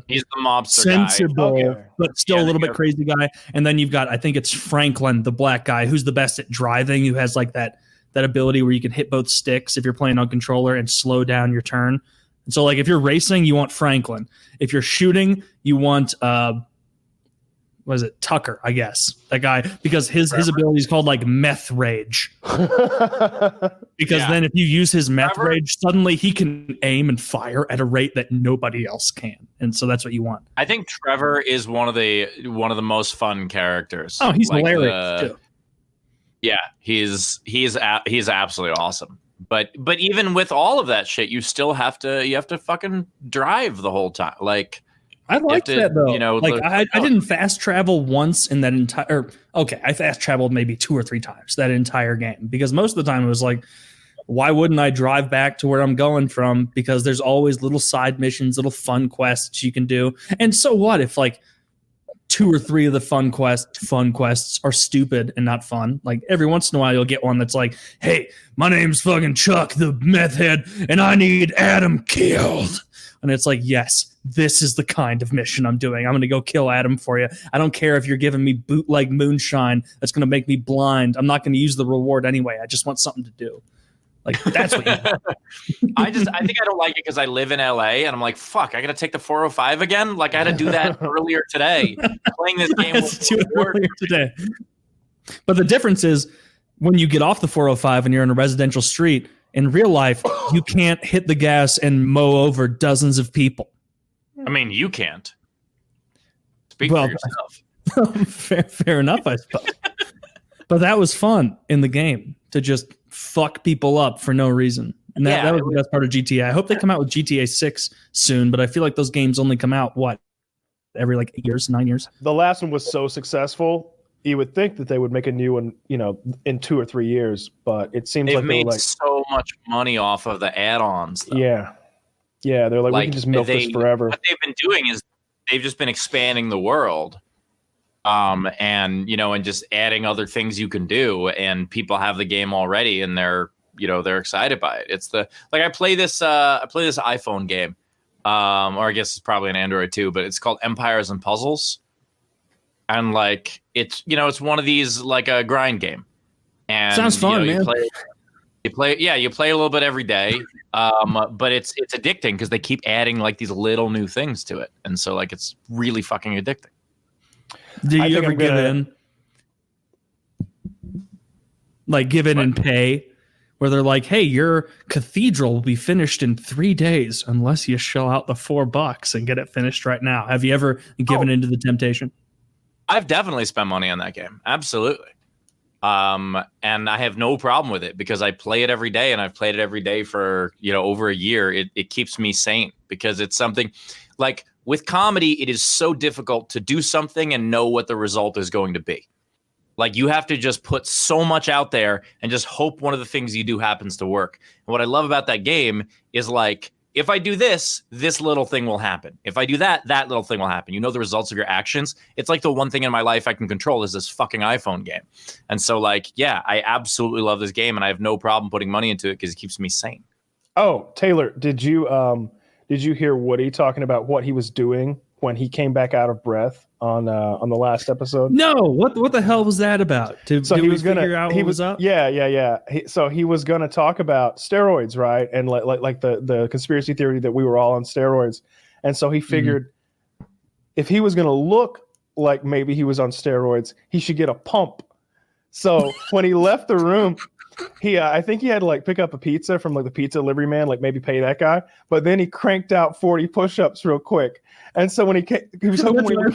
he's the mobster sensible guy. but still a little bit crazy guy, and then you've got, I think it's Franklin, the black guy, who's the best at driving, who has like that ability where you can hit both sticks if you're playing on controller and slow down your turn. And so, like, if you're racing, you want Franklin. If you're shooting, you want Tucker, I guess, that guy, because his ability is called like meth rage. Because then if you use his meth rage, suddenly he can aim and fire at a rate that nobody else can, and so that's what you want. I think Trevor is one of the most fun characters. Oh, he's hilarious too. Yeah, he's absolutely awesome. But even with all of that shit, you still have to fucking drive the whole time. Like I liked that though. You know, like I didn't fast travel once in that entire. Okay, I fast traveled maybe 2 or 3 times that entire game, because most of the time it was like, why wouldn't I drive back to where I'm going from? Because there's always little side missions, little fun quests you can do. And so what if like 2 or 3 of the fun quests are stupid and not fun? Like every once in a while you'll get one that's like, hey, my name's fucking Chuck the meth head and I need Adam killed. And it's like, yes, this is the kind of mission I'm doing. I'm going to go kill Adam for you. I don't care if you're giving me bootleg moonshine that's going to make me blind. I'm not going to use the reward anyway. I just want something to do. Like, that's what you want. I think I don't like it because I live in LA and I'm like, fuck, I got to take the 405 again? Like, I had to do that earlier today. Playing this game earlier today. But the difference is when you get off the 405 and you're in a residential street, in real life, you can't hit the gas and mow over dozens of people. I mean, you can't. Speak Well, for yourself. fair enough, I suppose. But that was fun in the game to just fuck people up for no reason. And that was the best part of GTA. I hope they come out with GTA 6 soon, but I feel like those games only come out, every 8 years, 9 years? The last one was so successful, you would think that they would make a new one, in 2 or 3 years, but it seems They've like made so much money off of the add-ons, though. Yeah, they're like we can just milk this forever. What they've been doing is they've just been expanding the world, and just adding other things you can do, and people have the game already, and they're excited by it. It's I play this iPhone game, or I guess it's probably an Android too, but it's called Empires and Puzzles, and it's one of these a grind game. And sounds fun, man. You play a little bit every day, but it's addicting because they keep adding these little new things to it, and so it's really fucking addicting. Do you ever give in? Give in and pay, where they're like, "Hey, your cathedral will be finished in 3 days unless you shell out the $4 and get it finished right now." Have you ever given into the temptation? I've definitely spent money on that game, absolutely. And I have no problem with it because I play it every day, and I've played it every day for over a year. It keeps me sane because it's something with comedy. It is so difficult to do something and know what the result is going to be. You have to just put so much out there and just hope one of the things you do happens to work. And what I love about that game is if I do this little thing will happen. If I do that little thing will happen. The results of your actions. It's the one thing in my life I can control is this fucking iPhone game. And so I absolutely love this game, and I have no problem putting money into it because it keeps me sane. Oh, Taylor, did you hear Woody talking about what he was doing when he came back out of breath on the last episode? No, what the hell was that about? He was figure out what was up? Yeah. So he was gonna talk about steroids, right? And the conspiracy theory that we were all on steroids. And so he figured if he was gonna look like maybe he was on steroids, he should get a pump. So when he left the room, I think he had to pick up a pizza from the pizza delivery man, maybe pay that guy. But then he cranked out 40 push-ups real quick. And so when he was hoping when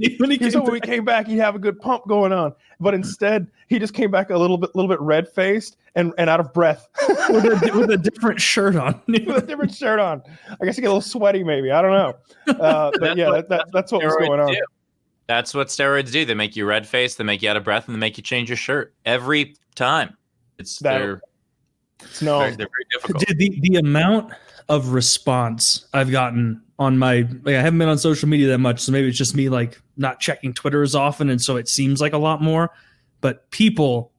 he came back, he'd have a good pump going on. But instead, he just came back a little bit red-faced and out of breath with a different shirt on. With a different shirt on. I guess he got a little sweaty, maybe. I don't know. But that's what was going on. That's what steroids do. They make you red-faced, they make you out of breath, and they make you change your shirt every time. They're very difficult. Dude, the amount of response I've gotten on my I haven't been on social media that much, so maybe it's just me not checking Twitter as often, and so it seems like a lot more. But people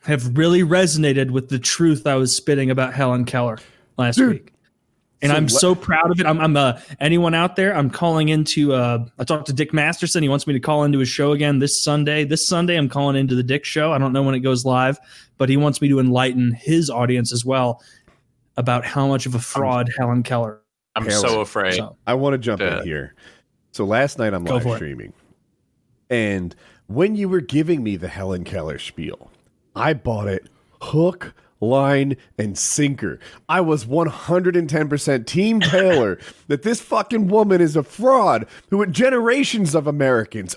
have really resonated with the truth I was spitting about Hellen Keller last week. And I'm so proud of it. I'm anyone out there, I'm calling into I talked to Dick Masterson. He wants me to call into his show again this Sunday. This Sunday I'm calling into the Dick show. I don't know when it goes live, but he wants me to enlighten his audience as well about how much of a fraud Hellen Keller. I'm so afraid. So, I want to jump in here. So last night I'm live streaming. And when you were giving me the Hellen Keller spiel, I bought it hook, line, and sinker. I was 110% Team Taylor that this fucking woman is a fraud who generations of Americans,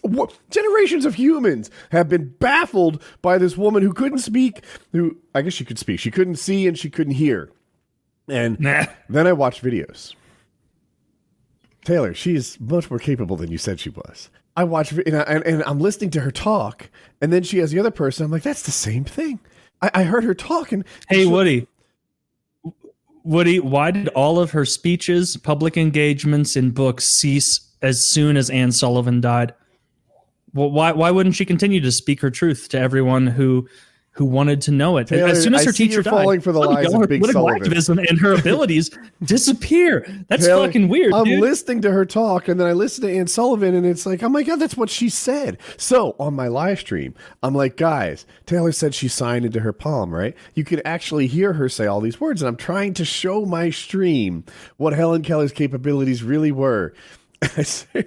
generations of humans have been baffled by this woman who couldn't speak, who I guess she could speak. She couldn't see and she couldn't hear. And then I watched videos. Taylor, she's much more capable than you said she was. I watched and I'm listening to her talk, and then she has the other person. I'm like, that's the same thing. I heard her talking. Hey, Woody, why did all of her speeches, public engagements, and books cease as soon as Anne Sullivan died? Well, why wouldn't she continue to speak her truth to everyone who wanted to know it? Taylor, as soon as her teacher died, falling for the lies of Big Sullivan. Activism and her abilities disappear. That's Taylor, fucking weird. I'm dude. listening to her talk, and then I listen to Anne Sullivan, and it's like, oh my God, that's what she said. So on my live stream, I'm like, guys, Taylor said she signed into her palm, right? You could actually hear her say all these words, and I'm trying to show my stream what Hellen Keller's capabilities really were. I say,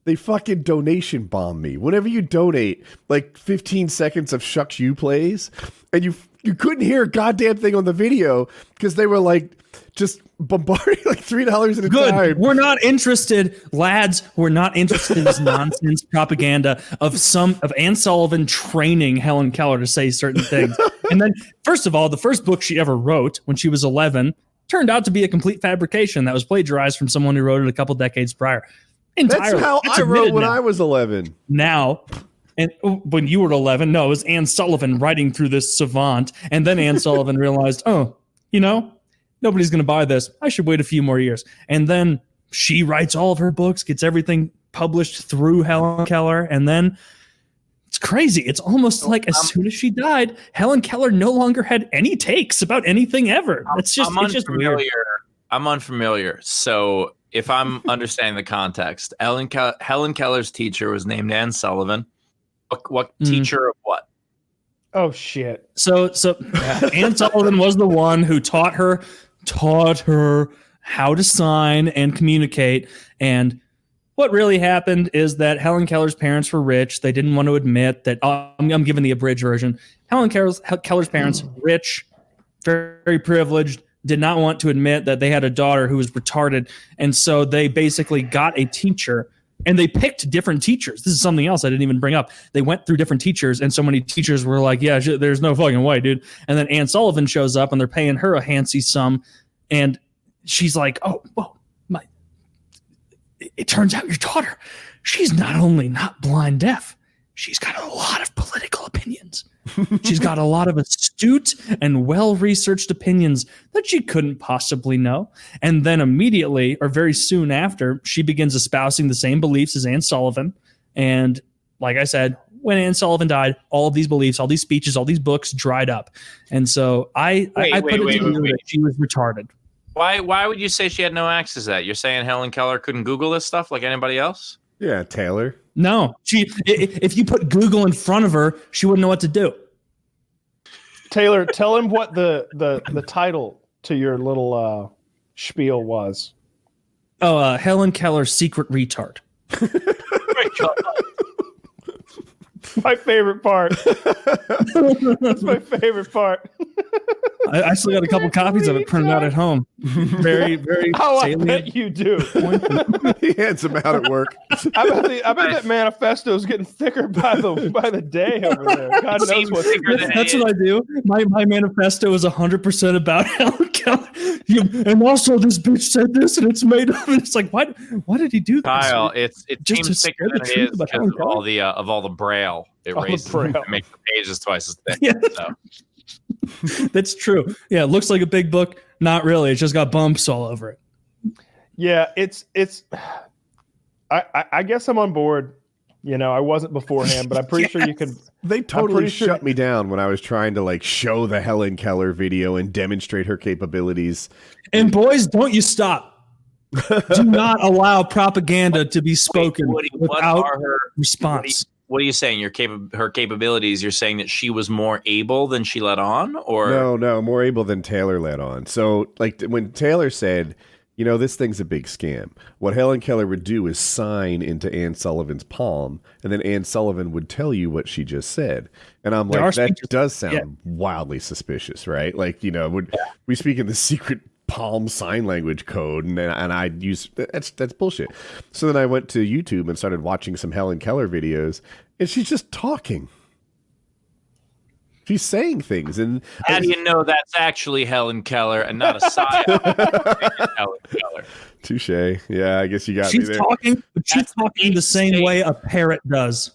they fucking donation bomb me. Whenever you donate 15 seconds of Shucks You plays, and you you couldn't hear a goddamn thing on the video because they were like just bombarding like $3 at a time. We're not interested, lads. We're not interested in this nonsense propaganda of Anne Sullivan training Hellen Keller to say certain things. And then, first of all, the first book she ever wrote when she was 11 turned out to be a complete fabrication that was plagiarized from someone who wrote it a couple decades prior. Entirely. That's how I wrote when I was 11. Now, and when you were 11, no, it was Anne Sullivan writing through this savant. And then Anne Sullivan realized, oh, you know, nobody's going to buy this. I should wait a few more years. And then she writes all of her books, gets everything published through Hellen Keller. And then it's crazy. It's almost like as soon as she died, Hellen Keller no longer had any takes about anything ever. It's just weird. I'm unfamiliar. So if I'm understanding the context, Hellen Keller's teacher was named Anne Sullivan. What teacher of what? Oh shit. So Anne Sullivan was the one who taught her how to sign and communicate. And what really happened is that Hellen Keller's parents were rich. They didn't want to admit that. I'm giving the abridged version. Hellen Keller's parents, rich, very, very privileged, did not want to admit that they had a daughter who was retarded. And so they basically got a teacher, and they picked different teachers. This is something else I didn't even bring up. They went through different teachers, and so many teachers were like, yeah, there's no fucking way, dude. And then Anne Sullivan shows up, and they're paying her a handsy sum. And she's like, oh, well, it turns out your daughter, she's not only not blind deaf, she's got a lot of political opinions. She's got a lot of astute and well-researched opinions that she couldn't possibly know. And then immediately, or very soon after, she begins espousing the same beliefs as Anne Sullivan. And like I said, when Anne Sullivan died, all of these beliefs, all these speeches, all these books dried up. And so I put it together that she was retarded. Why would you say she had no access to that? You're saying Hellen Keller couldn't Google this stuff like anybody else? Yeah, Taylor. No, if you put Google in front of her, she wouldn't know what to do. Taylor, tell him what the title to your little spiel was. Oh, Hellen Keller's Secret Retard. My favorite part. That's my favorite part. I still got a couple copies of it printed out at home. Very, very salient. I bet you do. He had some out at work. I bet that manifesto is getting thicker by the day over there. God knows what. That's what I do. My manifesto is 100% about Hellen Keller. And also, this bitch said this, and it's made up. And it's like, why did he do this? Kyle, it seems thicker than it is because of all the braille. It raises to make the pages twice as thick. Yeah. So. That's true. Yeah, it looks like a big book. Not really. It's just got bumps all over it. Yeah, it's. I guess I'm on board. You know, I wasn't beforehand, but I'm pretty sure you could. They totally shut me down when I was trying to like show the Hellen Keller video and demonstrate her capabilities. And boys, don't you stop. Do not allow propaganda to be spoken without response. What are you saying? Her capabilities? You're saying that she was more able than she let on, or no, more able than Taylor let on. So, like when Taylor said, "You know, this thing's a big scam," what Hellen Keller would do is sign into Anne Sullivan's palm, and then Anne Sullivan would tell you what she just said. And I'm like, that does sound wildly suspicious, right? Like, you know, we speak in the secret palm sign language code, and I use that's bullshit. So then I went to YouTube and started watching some Hellen Keller videos, and she's just talking. She's saying things, and how do you know that's actually Hellen Keller and not a psyop? Hellen Keller. Touche. Yeah, I guess you got me there. She's talking the same way a parrot does.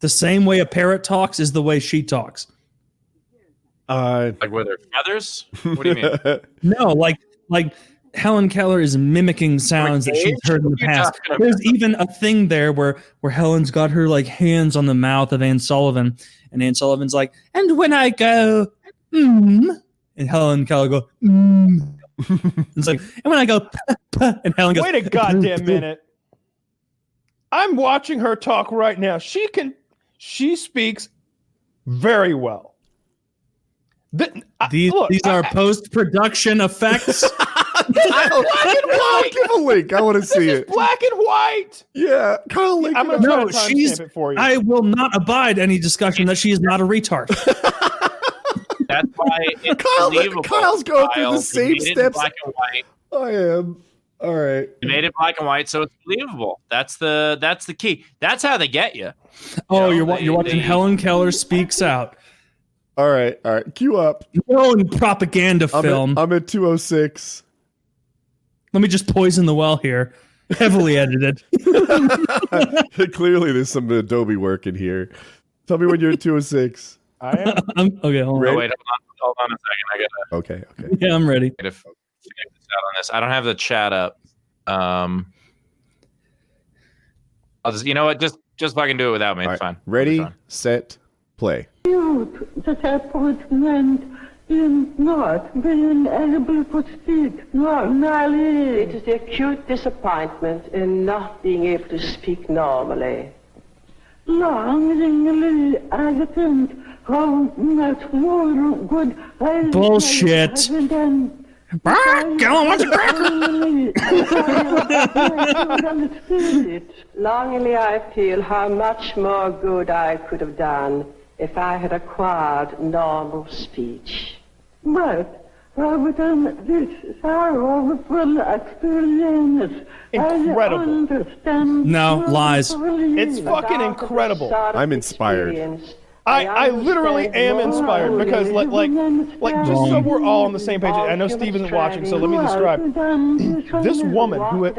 The same way a parrot talks is the way she talks. Like with her feathers? What do you mean? No, like Hellen Keller is mimicking sounds that she's heard in the past. There's even a thing there where Helen's got her like hands on the mouth of Anne Sullivan, and Anne Sullivan's like, and when I go, and Hellen Keller go, It's like, and when I go, and Helen goes, wait a goddamn minute. I'm watching her talk right now. She speaks very well. These are post-production effects. Black and white. Give a link. I want to see it. Black and white. Yeah, Kyle. Link. I'm gonna try to timestamp it for you. I will not abide any discussion that she is not a retard. That's why it's believable. Kyle's going through the Kyle. same He made it steps. black and white. I am. All right. He made it black and white, so it's believable. That's the key. That's how they get you. Oh, you're watching Hellen Keller Speaks Out. All right. Cue up. No propaganda film. I'm at 206. Let me just poison the well here. Heavily edited. Clearly, there's some Adobe work in here. Tell me when you're at 206. I am. Okay, hold on. Oh, wait, hold on a second. I gotta Okay. Yeah, I'm ready. figure this out on this. I don't have the chat up. I'll just, you know what? Just fucking do it without me. All It's right. fine. Ready, It'll be fine. set, play. Disappointment in not being able to speak normally. It is the acute disappointment in not being able to speak normally. Longingly, I think how much more good I Bullshit. have done. Keller wants a cracker. Longingly, I feel how much more good I could have done if I had acquired normal speech. But within this sorrowful experience, Incredible. I understand. No, lies. It's fucking After incredible. this sort of I'm inspired. experience, I literally am understand inspired more because like just so we're all on the same page. All I know human Steve isn't watching, so let me striving. describe. This woman who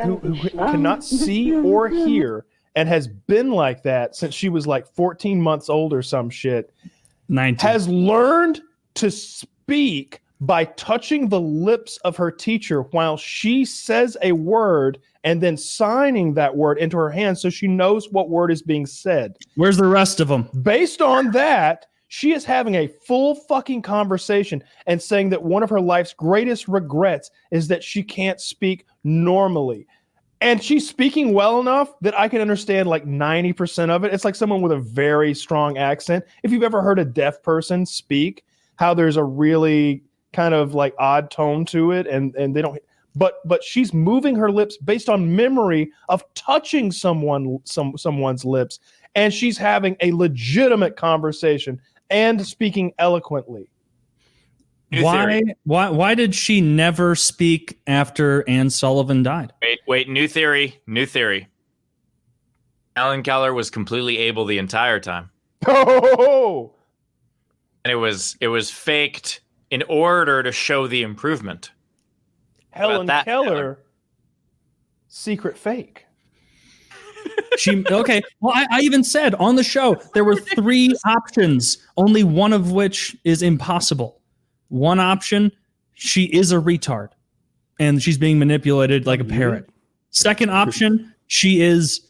cannot see or hear and has been like that since she was like 14 months old or some shit 19. has learned to speak by touching the lips of her teacher while she says a word and then signing that word into her hand so she knows what word is being said. Where's the rest of them? Based on that, she is having a full fucking conversation and saying that one of her life's greatest regrets is that she can't speak normally. And she's speaking well enough that I can understand like 90% of it. It's like someone with a very strong accent. If you've ever heard a deaf person speak, how there's a really kind of like odd tone to it and they don't, but she's moving her lips based on memory of touching someone's lips, and she's having a legitimate conversation and speaking eloquently. Why did she never speak after Anne Sullivan died? Wait. New theory. Hellen Keller was completely able the entire time, Oh, and it was faked in order to show the improvement. Hellen that, Keller, secret fake. Okay. Well, I even said on the show there were 3 options, only one of which is impossible. One option, she is a retard and she's being manipulated like a parrot. Second option, she is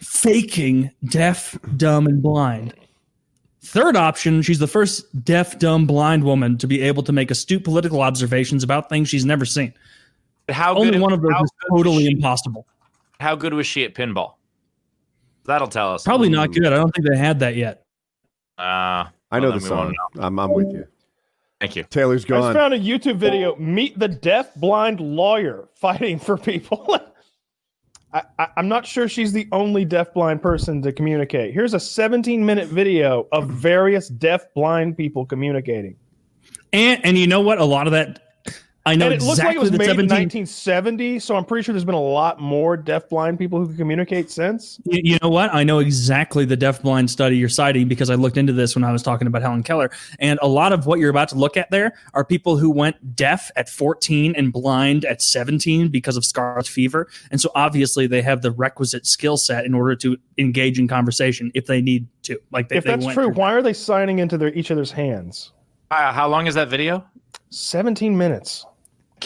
faking deaf, dumb, and blind. Third option, she's the first deaf, dumb, blind woman to be able to make astute political observations about things she's never seen. Only one of those is totally impossible. How good was she at pinball? That'll tell us. Probably not good. I don't think they had that yet. I know the song. I'm with you. Thank you. Taylor's I gone. just found a YouTube video, Meet the Deaf Blind Lawyer Fighting for People. I'm not sure she's the only deaf-blind person to communicate. Here's a 17-minute video of various deaf-blind people communicating. And you know what? A lot of that, I know And it looks like exactly it was the made in 17. 1970, so I'm pretty sure there's been a lot more deaf-blind people who can communicate since. You know what? I know exactly the deaf-blind study you're citing because I looked into this when I was talking about Hellen Keller. And a lot of what you're about to look at there are people who went deaf at 14 and blind at 17 because of scarlet fever. And so obviously they have the requisite skill set in order to engage in conversation if they need to. If that's true, why are they signing into each other's hands? How long is that video? 17 minutes.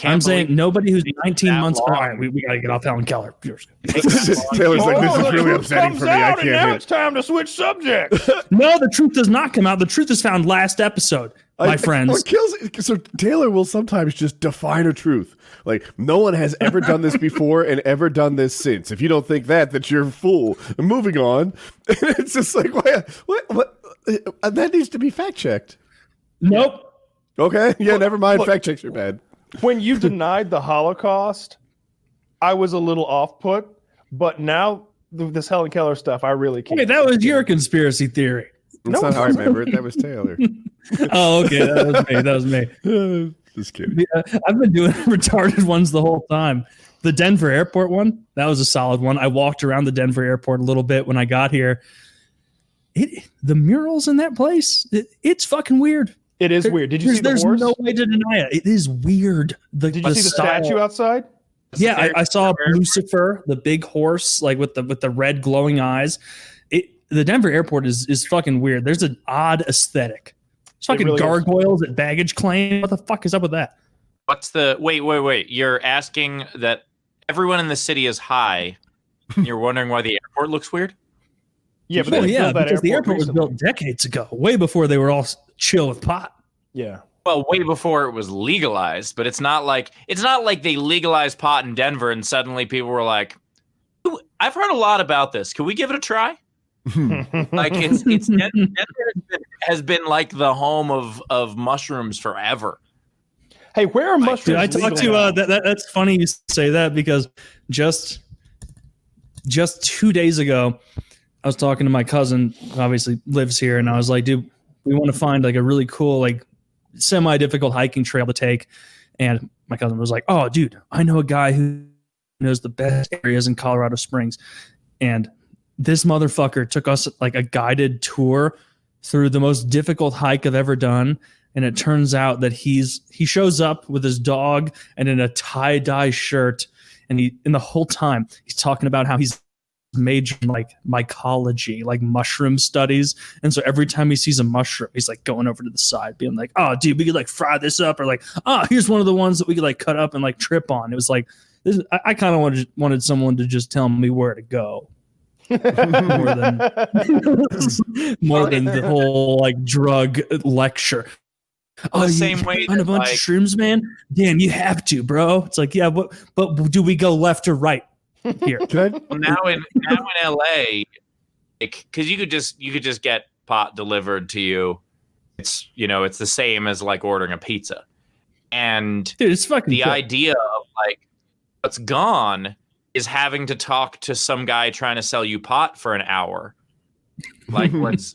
I'm saying nobody who's 19 that months. long. All right, we got to get off Hellen Keller. Taylor's like, this is really upsetting for me. I can't now hear it's time to switch subjects. No, the truth does not come out. The truth is found last episode, my friends. What kills so Taylor will sometimes just define a truth. Like, no one has ever done this before and ever done this since. If you don't think that you're a fool. Moving on. It's just like, what? That needs to be fact checked. Nope. Okay. Yeah, never mind. Look, Fact checks are bad. When you denied the Holocaust, I was a little off put, but now this Hellen Keller stuff, I really can't. Wait, that was your conspiracy theory. That's not how I remember it. That was Taylor. Oh, okay. That was me. Just kidding. Yeah, I've been doing retarded ones the whole time. The Denver airport one, that was a solid one. I walked around the Denver airport a little bit when I got here. The murals in that place, it's fucking weird. It is weird. Did you see the horse? There's no way to deny it. It is weird. Did you see the statue outside? Yeah, I saw Lucifer, the big horse, like with the red glowing eyes. The Denver airport is fucking weird. There's an odd aesthetic. It's fucking really gargoyles at baggage claim. What the fuck is up with that? What's the wait? You're asking that everyone in the city is high. And you're wondering why the airport looks weird? Yeah, but because the airport was built decades ago, way before they were all chill with pot. Yeah. Well, way before it was legalized, but it's not like they legalized pot in Denver and suddenly people were like, I've heard a lot about this. Can we give it a try? Like it's Denver has been like the home of mushrooms forever. Hey, where are mushrooms? Dude, I talked to that's funny you say that because just 2 days ago, I was talking to my cousin, who obviously lives here, and I was like, dude, we want to find like a really cool, like semi-difficult hiking trail to take. And my cousin was like, oh, dude, I know a guy who knows the best areas in Colorado Springs. And this motherfucker took us like a guided tour through the most difficult hike I've ever done. And it turns out that he shows up with his dog and in a tie-dye shirt. And the whole time he's talking about how he's major in like mycology, like mushroom studies. And so every time he sees a mushroom, he's like going over to the side being like, oh dude, we could like fry this up, or like, oh, here's one of the ones that we could like cut up and like trip on. It was like, I kind of wanted someone to just tell me where to go. more than the whole like drug lecture. The same way on a bunch of shrooms, man. Damn, you have to, bro. It's like, yeah, but do we go left or right here? Well, now in LA, because you could just get pot delivered to you. It's it's the same as like ordering a pizza, and dude, it's fucking the cool. idea of like what's gone is having to talk to some guy trying to sell you pot for an hour. Like what's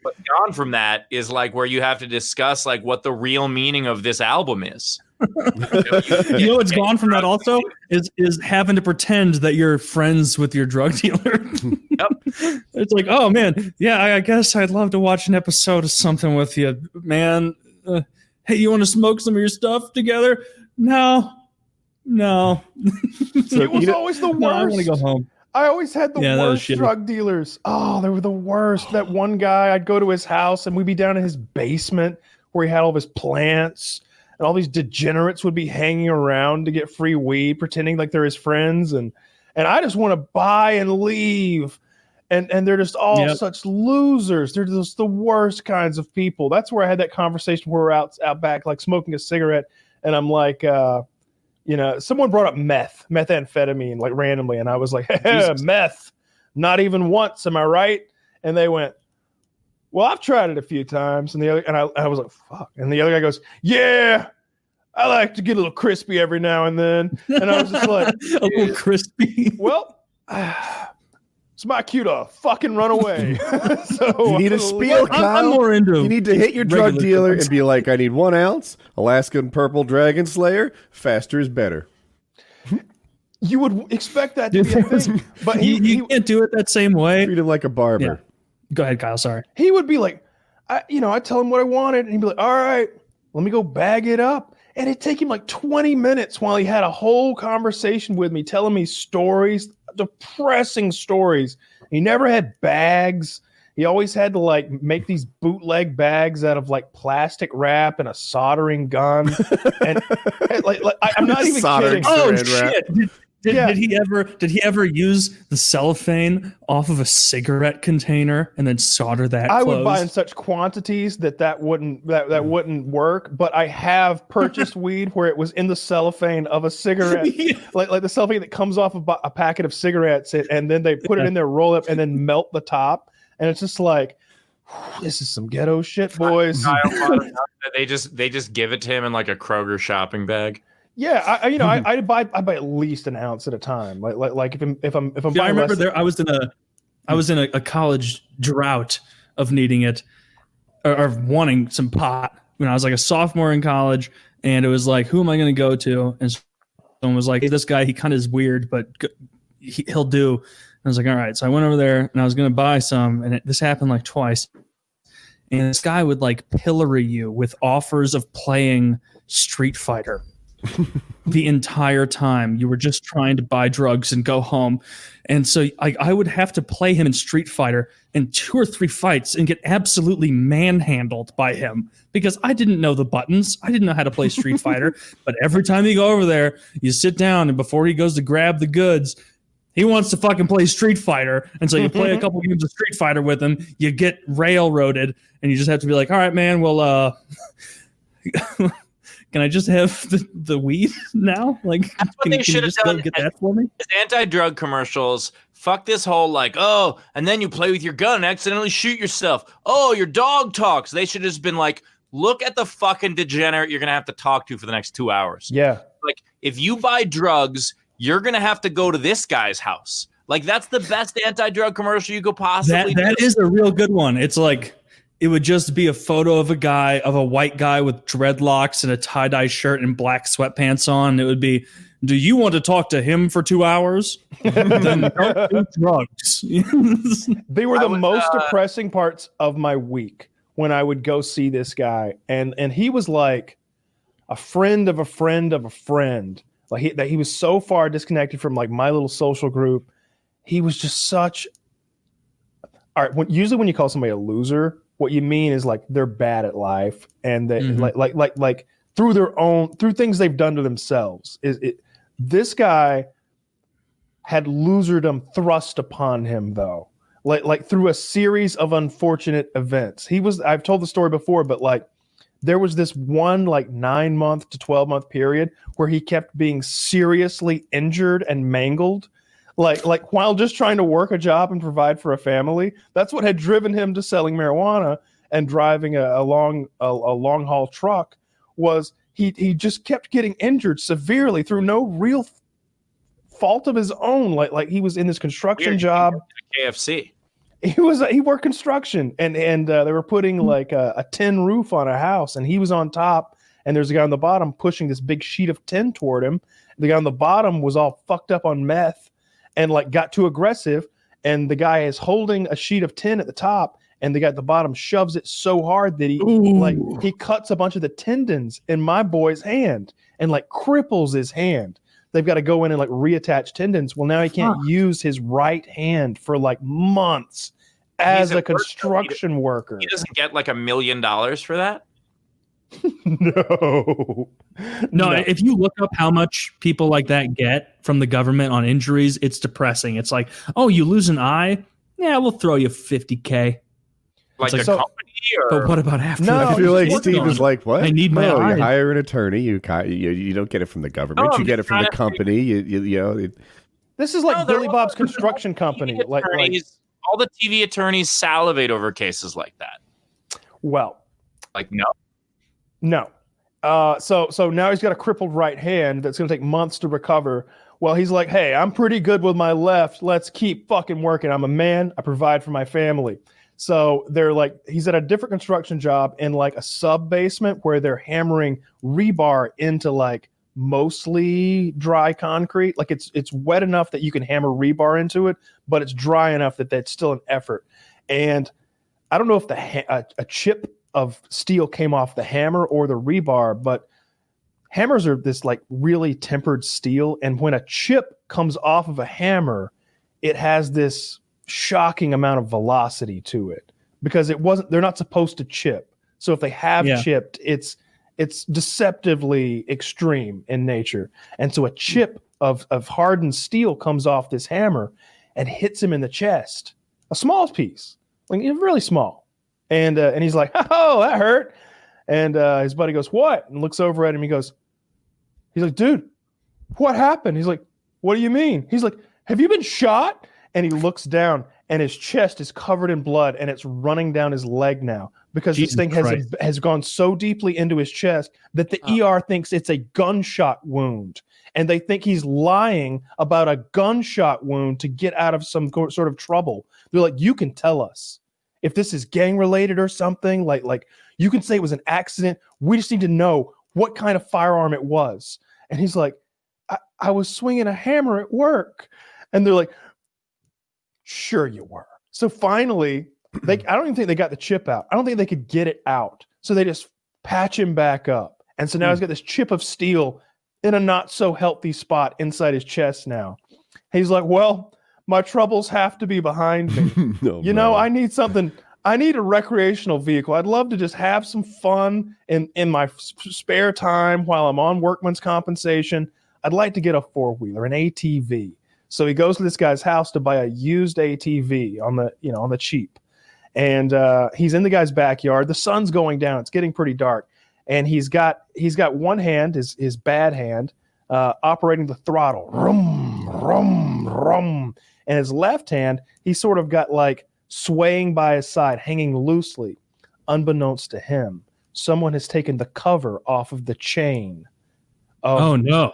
gone from that is like where you have to discuss like what the real meaning of this album is. You know what's gone from that also is having to pretend that you're friends with your drug dealer. Yep. It's like, oh man, yeah, I guess I'd love to watch an episode of something with you, man. Hey, you want to smoke some of your stuff together? No. So it was always the worst. No, I want to go home. I always had the worst drug dealers. Oh, they were the worst. That one guy, I'd go to his house and we'd be down in his basement where he had all of his plants, and all these degenerates would be hanging around to get free weed, pretending like they're his friends. And I just want to buy and leave. And they're just all such losers. They're just the worst kinds of people. That's where I had that conversation where we're out back, like smoking a cigarette. And I'm like, someone brought up methamphetamine, like randomly. And I was like, meth, not even once. Am I right? And they went, well, I've tried it a few times. And I was like, fuck. And the other guy goes, yeah, I like to get a little crispy every now and then. And I was just like, a little crispy. Well, it's my cue to fucking run away. So you need a spiel, Kyle. I'm more into you need to hit your drug dealer and be like, I need 1 ounce, Alaskan Purple Dragon Slayer, faster is better. You would expect that to be a thing. But you can't do it that same way. Treat him like a barber. Yeah. Go ahead, Kyle. Sorry. He would be like, I tell him what I wanted, and he'd be like, all right, let me go bag it up. And it'd take him like 20 minutes while he had a whole conversation with me, telling me stories, depressing stories. He never had bags. He always had to like make these bootleg bags out of like plastic wrap and a soldering gun. and like I'm not even soldering kidding. Oh shit! Did he ever use the cellophane off of a cigarette container and then solder that? I would buy in such quantities that wouldn't work. But I have purchased weed where it was in the cellophane of a cigarette, like the cellophane that comes off of a packet of cigarettes, and then they put it in there, roll up, and then melt the top. And it's just like, this is some ghetto shit, boys. They just give it to him in like a Kroger shopping bag. Yeah, I buy at least an ounce at a time. Like if I'm I remember I was in a college drought of needing it or wanting some pot when I was like a sophomore in college, and it was like, who am I going to go to? And someone was like, hey, this guy, he kind of is weird, but he'll do. And I was like, all right. So I went over there and I was going to buy some, and this happened like twice. And this guy would like pillory you with offers of playing Street Fighter the entire time. You were just trying to buy drugs and go home. And so I would have to play him in Street Fighter in 2 or 3 fights and get absolutely manhandled by him because I didn't know the buttons. I didn't know how to play Street Fighter. But every time you go over there, you sit down, and before he goes to grab the goods, he wants to fucking play Street Fighter. And so you play a couple games of Street Fighter with him, you get railroaded, and you just have to be like, all right, man, well, can I just have the weed now? Like, that's what they should have done. Get that for me? Anti-drug commercials. Fuck this whole like, oh, and then you play with your gun and accidentally shoot yourself. Oh, your dog talks. They should have just been like, look at the fucking degenerate you're going to have to talk to for the next 2 hours. Yeah. Like, if you buy drugs, you're going to have to go to this guy's house. Like, that's the best anti-drug commercial you could possibly do. That is a real good one. It's like, it would just be a photo of a white guy with dreadlocks and a tie-dye shirt and black sweatpants on. It would be, do you want to talk to him for 2 hours? Then don't do drugs. They were the most depressing parts of my week when I would go see this guy. And he was like a friend of a friend of a friend. Like he was so far disconnected from like my little social group. He was just such. All right. Usually when you call somebody a loser, what you mean is like they're bad at life and they like through things they've done to themselves. This guy had loserdom thrust upon him though, like through a series of unfortunate events. I've told the story before, but like there was this one like 9-month to 12-month period where he kept being seriously injured and mangled. Like while just trying to work a job and provide for a family. That's what had driven him to selling marijuana and driving a long haul truck. Was he just kept getting injured severely through no real fault of his own. Like he was in this construction job. KFC. He worked construction and they were putting like a tin roof on a house, and he was on top, and there's a guy on the bottom pushing this big sheet of tin toward him. The guy on the bottom was all fucked up on meth and like got too aggressive, and the guy is holding a sheet of tin at the top, and the guy at the bottom shoves it so hard that he cuts a bunch of the tendons in my boy's hand and like cripples his hand. They've got to go in and like reattach tendons. Well, now he can't use his right hand for like months as a construction worker. He doesn't get like $1 million for that? No. If you look up how much people like that get from the government on injuries, it's depressing. It's like, oh, you lose an eye? Yeah, we'll throw you $50K. Like a company? Or? But what about after? No, I feel like Steve is like, what? I need my eye. You hire an attorney. You don't get it from the government. You get it from the company. You know. This is like Billy Bob's construction company. Like all the TV attorneys salivate over cases like that. Well, like no. So now he's got a crippled right hand that's going to take months to recover. Well, he's like, hey, I'm pretty good with my left. Let's keep fucking working. I'm a man. I provide for my family. So they're like, he's at a different construction job in like a sub basement where they're hammering rebar into like mostly dry concrete. Like it's wet enough that you can hammer rebar into it, but it's dry enough that that's still an effort. And I don't know if a chip of steel came off the hammer or the rebar, but hammers are this like really tempered steel. And when a chip comes off of a hammer, it has this shocking amount of velocity to it because they're not supposed to chip. So if they have chipped, it's deceptively extreme in nature. And so a chip of hardened steel comes off this hammer and hits him in the chest, a small piece, like really small. And he's like, oh, that hurt. And his buddy goes, what? And looks over at him. He's like, dude, what happened? He's like, what do you mean? He's like, have you been shot? And he looks down and his chest is covered in blood and it's running down his leg now because this thing has gone so deeply into his chest that the ER thinks it's a gunshot wound. And they think he's lying about a gunshot wound to get out of some sort of trouble. They're like, you can tell us if this is gang related or something. Like you can say it was an accident. We just need to know what kind of firearm it was. And he's like, I was swinging a hammer at work. And they're like, sure you were. So finally, I don't even think they got the chip out. I don't think they could get it out. So they just patch him back up. And so now he's got this chip of steel in a not so healthy spot inside his chest now. He's like, well, my troubles have to be behind me. No, I need something. I need a recreational vehicle. I'd love to just have some fun in my spare time while I'm on workman's compensation. I'd like to get a four-wheeler, an ATV. So he goes to this guy's house to buy a used ATV on the cheap. And he's in the guy's backyard. The sun's going down. It's getting pretty dark. And he's got one hand, his bad hand, operating the throttle. Rum, rum, rum. And his left hand, he's sort of got like swaying by his side, hanging loosely. Unbeknownst to him, someone has taken the cover off of the chain of the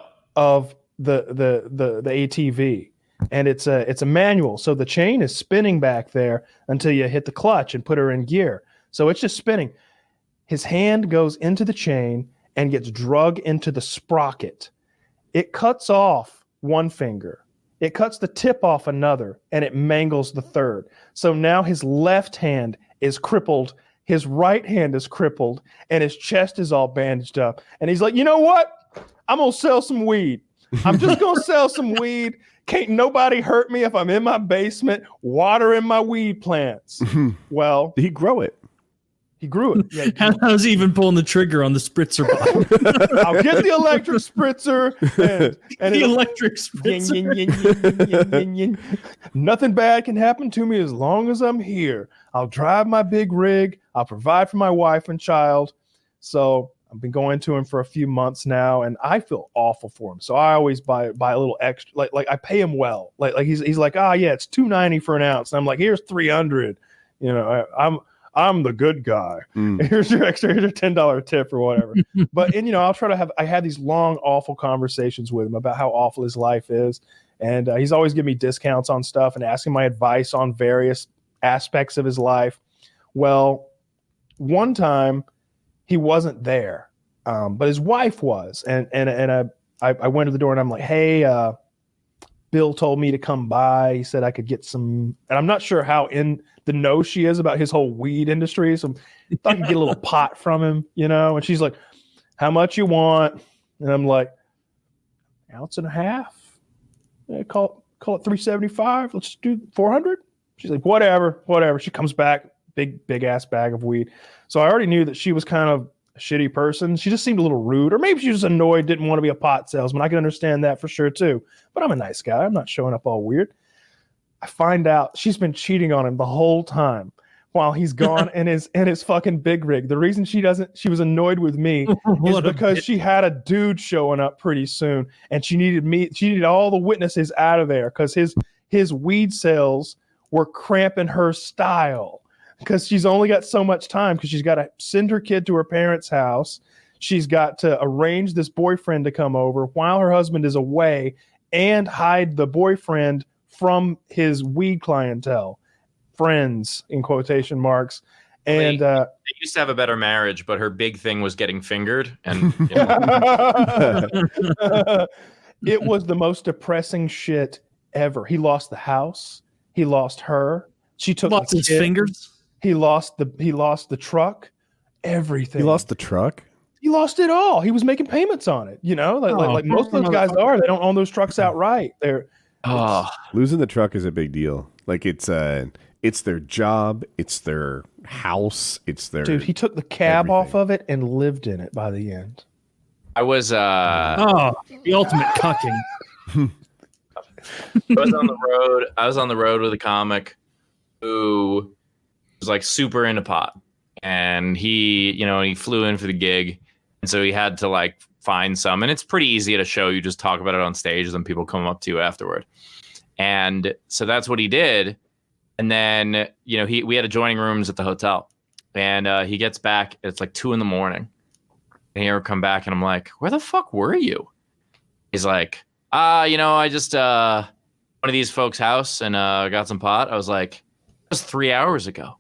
ATV. And it's a manual. So the chain is spinning back there until you hit the clutch and put her in gear. So it's just spinning. His hand goes into the chain and gets drug into the sprocket. It cuts off one finger. It cuts the tip off another, and it mangles the third. So now his left hand is crippled. His right hand is crippled, and his chest is all bandaged up. And he's like, you know what? I'm going to sell some weed. I'm just going to sell some weed. Can't nobody hurt me if I'm in my basement watering my weed plants. Well, did he grow it? He grew it. Yeah, how's he even pulling the trigger on the spritzer bottle? I'll get the electric spritzer. And the electric spritzer. Nothing bad can happen to me as long as I'm here. I'll drive my big rig. I'll provide for my wife and child. So I've been going to him for a few months now, and I feel awful for him. So I always buy a little extra. Like I pay him well. Like he's like, yeah, it's $2.90 for an ounce. And I'm like, here's $300. You know, I'm the good guy. Here's your extra, here's your $10 tip or whatever. But I'll try to I had these long, awful conversations with him about how awful his life is. And he's always giving me discounts on stuff and asking my advice on various aspects of his life. Well, one time he wasn't there, but his wife was. And I went to the door and I'm like, hey, Bill told me to come by. He said I could get some, and I'm not sure how in the know she is about his whole weed industry. So I thought I could get a little pot from him, and she's like, how much you want? And I'm like, ounce and a half. Yeah, call it 375. Let's do 400. She's like, whatever. She comes back, big ass bag of weed. So I already knew that she was kind of a shitty person. She just seemed a little rude, or maybe she was annoyed, didn't want to be a pot salesman. I can understand that for sure too. But I'm a nice guy. I'm not showing up all weird. I find out she's been cheating on him the whole time while he's gone in his fucking big rig. The reason she was annoyed with me is because she had a dude showing up pretty soon, and she needed all the witnesses out of there because his weed sales were cramping her style. Because she's only got so much time, because she's got to send her kid to her parents' house. She's got to arrange this boyfriend to come over while her husband is away and hide the boyfriend from his weed clientele. Friends, in quotation marks. And they used to have a better marriage, but her big thing was getting fingered. And it was the most depressing shit ever. He lost the house. He lost her. She took his fingers. He lost the truck, everything. He lost the truck? He lost it all. He was making payments on it, like most of those guys are. They don't own those trucks outright. Losing the truck is a big deal. Like it's their job, it's their house, it's their dude. He took the cab off of it and lived in it by the end. I was the ultimate cucking. I was on the road with a comic who was like super into pot, and he flew in for the gig, and so he had to like find some, and it's pretty easy at a show. You just talk about it on stage, and then people come up to you afterward. And so that's what he did. And then, we had adjoining rooms at the hotel, and he gets back. It's like 2 a.m. and he'll come back, and I'm like, where the fuck were you? He's like, I just one of these folks' house and got some pot. I was like, it was 3 hours ago.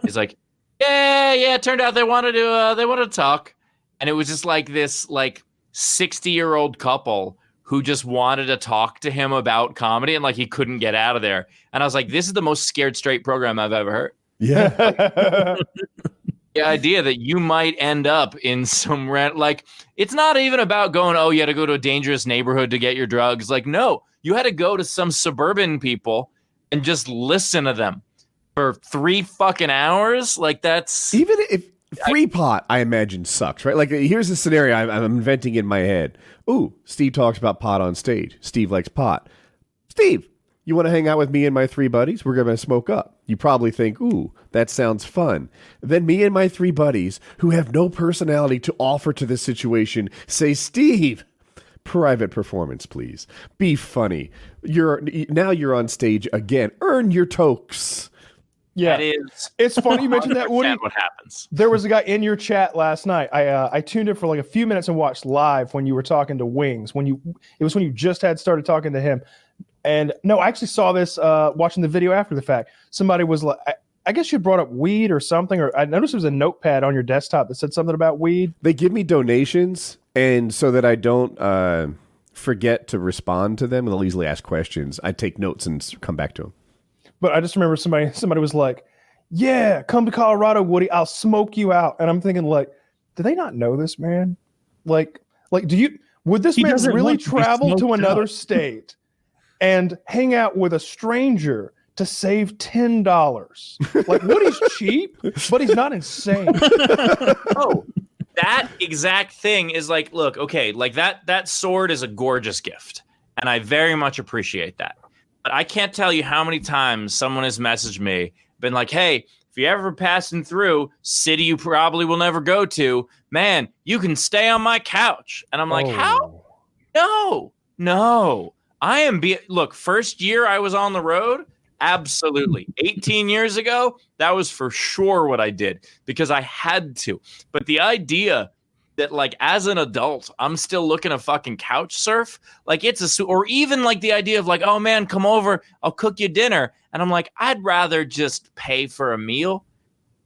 He's like, yeah. It turned out they wanted to talk, and it was just like this 60-year-old couple who just wanted to talk to him about comedy, and like he couldn't get out of there. And I was like, this is the most scared straight program I've ever heard. Yeah. The idea that you might end up in some it's not even about going, oh, you had to go to a dangerous neighborhood to get your drugs. Like, no, you had to go to some suburban people and just listen to them for 3 fucking hours. Like, that's even if free pot, I imagine, sucks, right? Like, here's a scenario I'm inventing in my head. Ooh, Steve talks about pot on stage. Steve likes pot. Steve, you want to hang out with me and my 3 buddies? We're going to smoke up. You probably think, ooh, that sounds fun. Then me and my 3 buddies, who have no personality to offer to this situation, say, Steve, private performance, please. Be funny. Now you're on stage again. Earn your tokes. Yeah, it's funny you mentioned that, Woody. What happens? There was a guy in your chat last night. I tuned in for like a few minutes and watched live when you were talking to Wings. It was when you just had started talking to him. And no, I actually saw this watching the video after the fact. Somebody was like, I guess you brought up weed or something, or I noticed there was a notepad on your desktop that said something about weed. They give me donations, and so that I don't forget to respond to them, and they'll easily ask questions, I take notes and come back to them. But I just remember somebody was like, yeah, come to Colorado, Woody. I'll smoke you out. And I'm thinking, like, do they not know this man? Like, would this man really travel to another state and hang out with a stranger to save $10? Like, Woody's cheap, but he's not insane. Oh, that exact thing is like, look, okay, like that sword is a gorgeous gift, and I very much appreciate that. But I can't tell you how many times someone has messaged me, been like, hey, if you're ever passing through city you probably will never go to, man, you can stay on my couch. And I'm like, how? No. Look, first year I was on the road, absolutely. 18 years ago, that was for sure what I did because I had to. But the idea that, like, as an adult, I'm still looking to fucking couch surf, like, or even like the idea of like, oh man, come over, I'll cook you dinner. And I'm like, I'd rather just pay for a meal,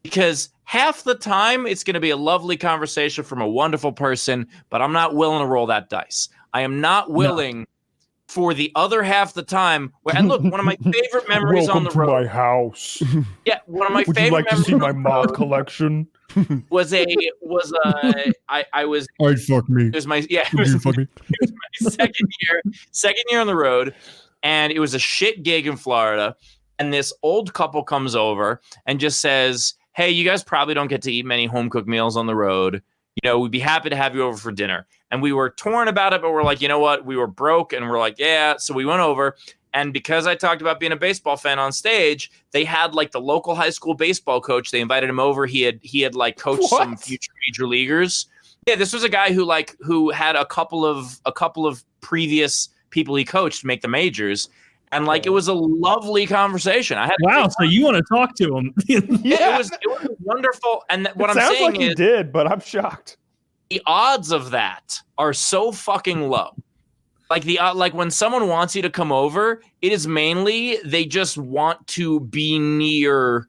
because half the time it's going to be a lovely conversation from a wonderful person, but I'm not willing to roll that dice. I am not willing for the other half the time. And look, one of my favorite memories on the road. Welcome to my house. Yeah, one of my Would favorite you like to memories see my mod collection? I was All right, fuck me. It was my second year on the road, and it was a shit gig in Florida. And this old couple comes over and just says, hey, you guys probably don't get to eat many home cooked meals on the road. You know, we'd be happy to have you over for dinner. And we were torn about it, but we're like, you know what? We were broke, and we're like, yeah. So we went over. And because I talked about being a baseball fan on stage, they had like the local high school baseball coach. They invited him over. He had like coached some future major leaguers. Yeah, this was a guy who had a couple of previous people he coached make the majors. And like, it was a lovely conversation. So you want to talk to him? Yeah, it was wonderful. And what I'm saying sounds like he did, but I'm shocked. The odds of that are so fucking low. Like when someone wants you to come over, it is mainly they just want to be near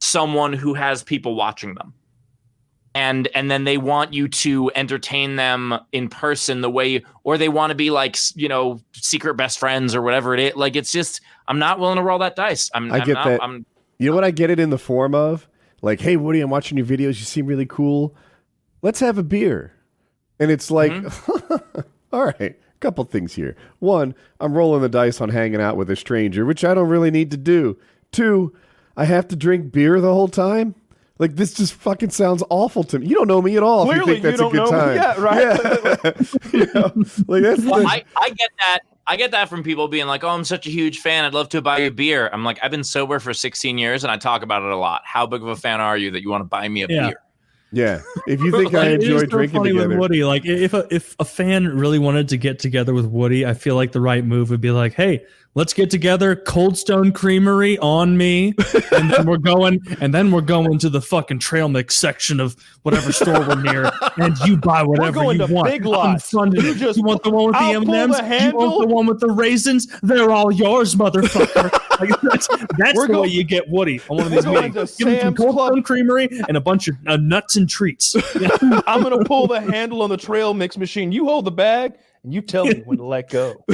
someone who has people watching them. And then they want you to entertain them in person the way, or they want to be like, you know, secret best friends or whatever it is. Like, it's just, I'm not willing to roll that dice. You know what I get it in the form of? Like, hey, Woody, I'm watching your videos. You seem really cool. Let's have a beer. And it's like, all right. Couple things here. One, I'm rolling the dice on hanging out with a stranger, which I don't really need to do. Two, I have to drink beer the whole time. Like, this just fucking sounds awful to me. You don't know me at all. Clearly, if you think that's a good time. Yeah, right. Yeah. You know, like that's I get that. I get that from people being like, "Oh, I'm such a huge fan. I'd love to buy you a beer." I'm like, I've been sober for 16 years, and I talk about it a lot. How big of a fan are you that you want to buy me a beer? Yeah, if you think I enjoy drinking together. With Woody, like if a fan really wanted to get together with Woody, I feel like the right move would be like, hey, let's get together, Cold Stone Creamery on me, and then we're going to the fucking trail mix section of whatever store we're near, and you buy whatever you want. Big Lots. You want the one with the M&Ms? You want the one with the raisins? They're all yours, motherfucker. Like, that's the way you get Woody on one of these going meetings. to Give him some Sam's Cold Club. Stone Creamery and a bunch of nuts and treats. I'm gonna pull the handle on the trail mix machine. You hold the bag, and you tell me when to let go.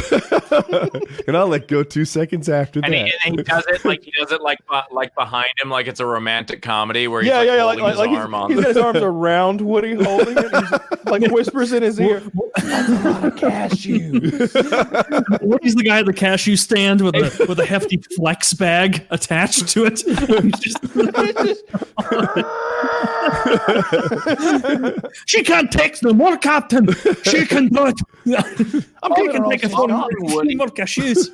And I'll let go 2 seconds after And that. he does it like behind him, like it's a romantic comedy where he's holding his arm on. He's got his arms around Woody, holding it. He's like whispers in his ear. That's a lot of cashews. Woody's the guy at the cashew stand with a hefty flex bag attached to it. She can't take no more, Captain. She can do it. I'm She can take a phone Woody. more cashews.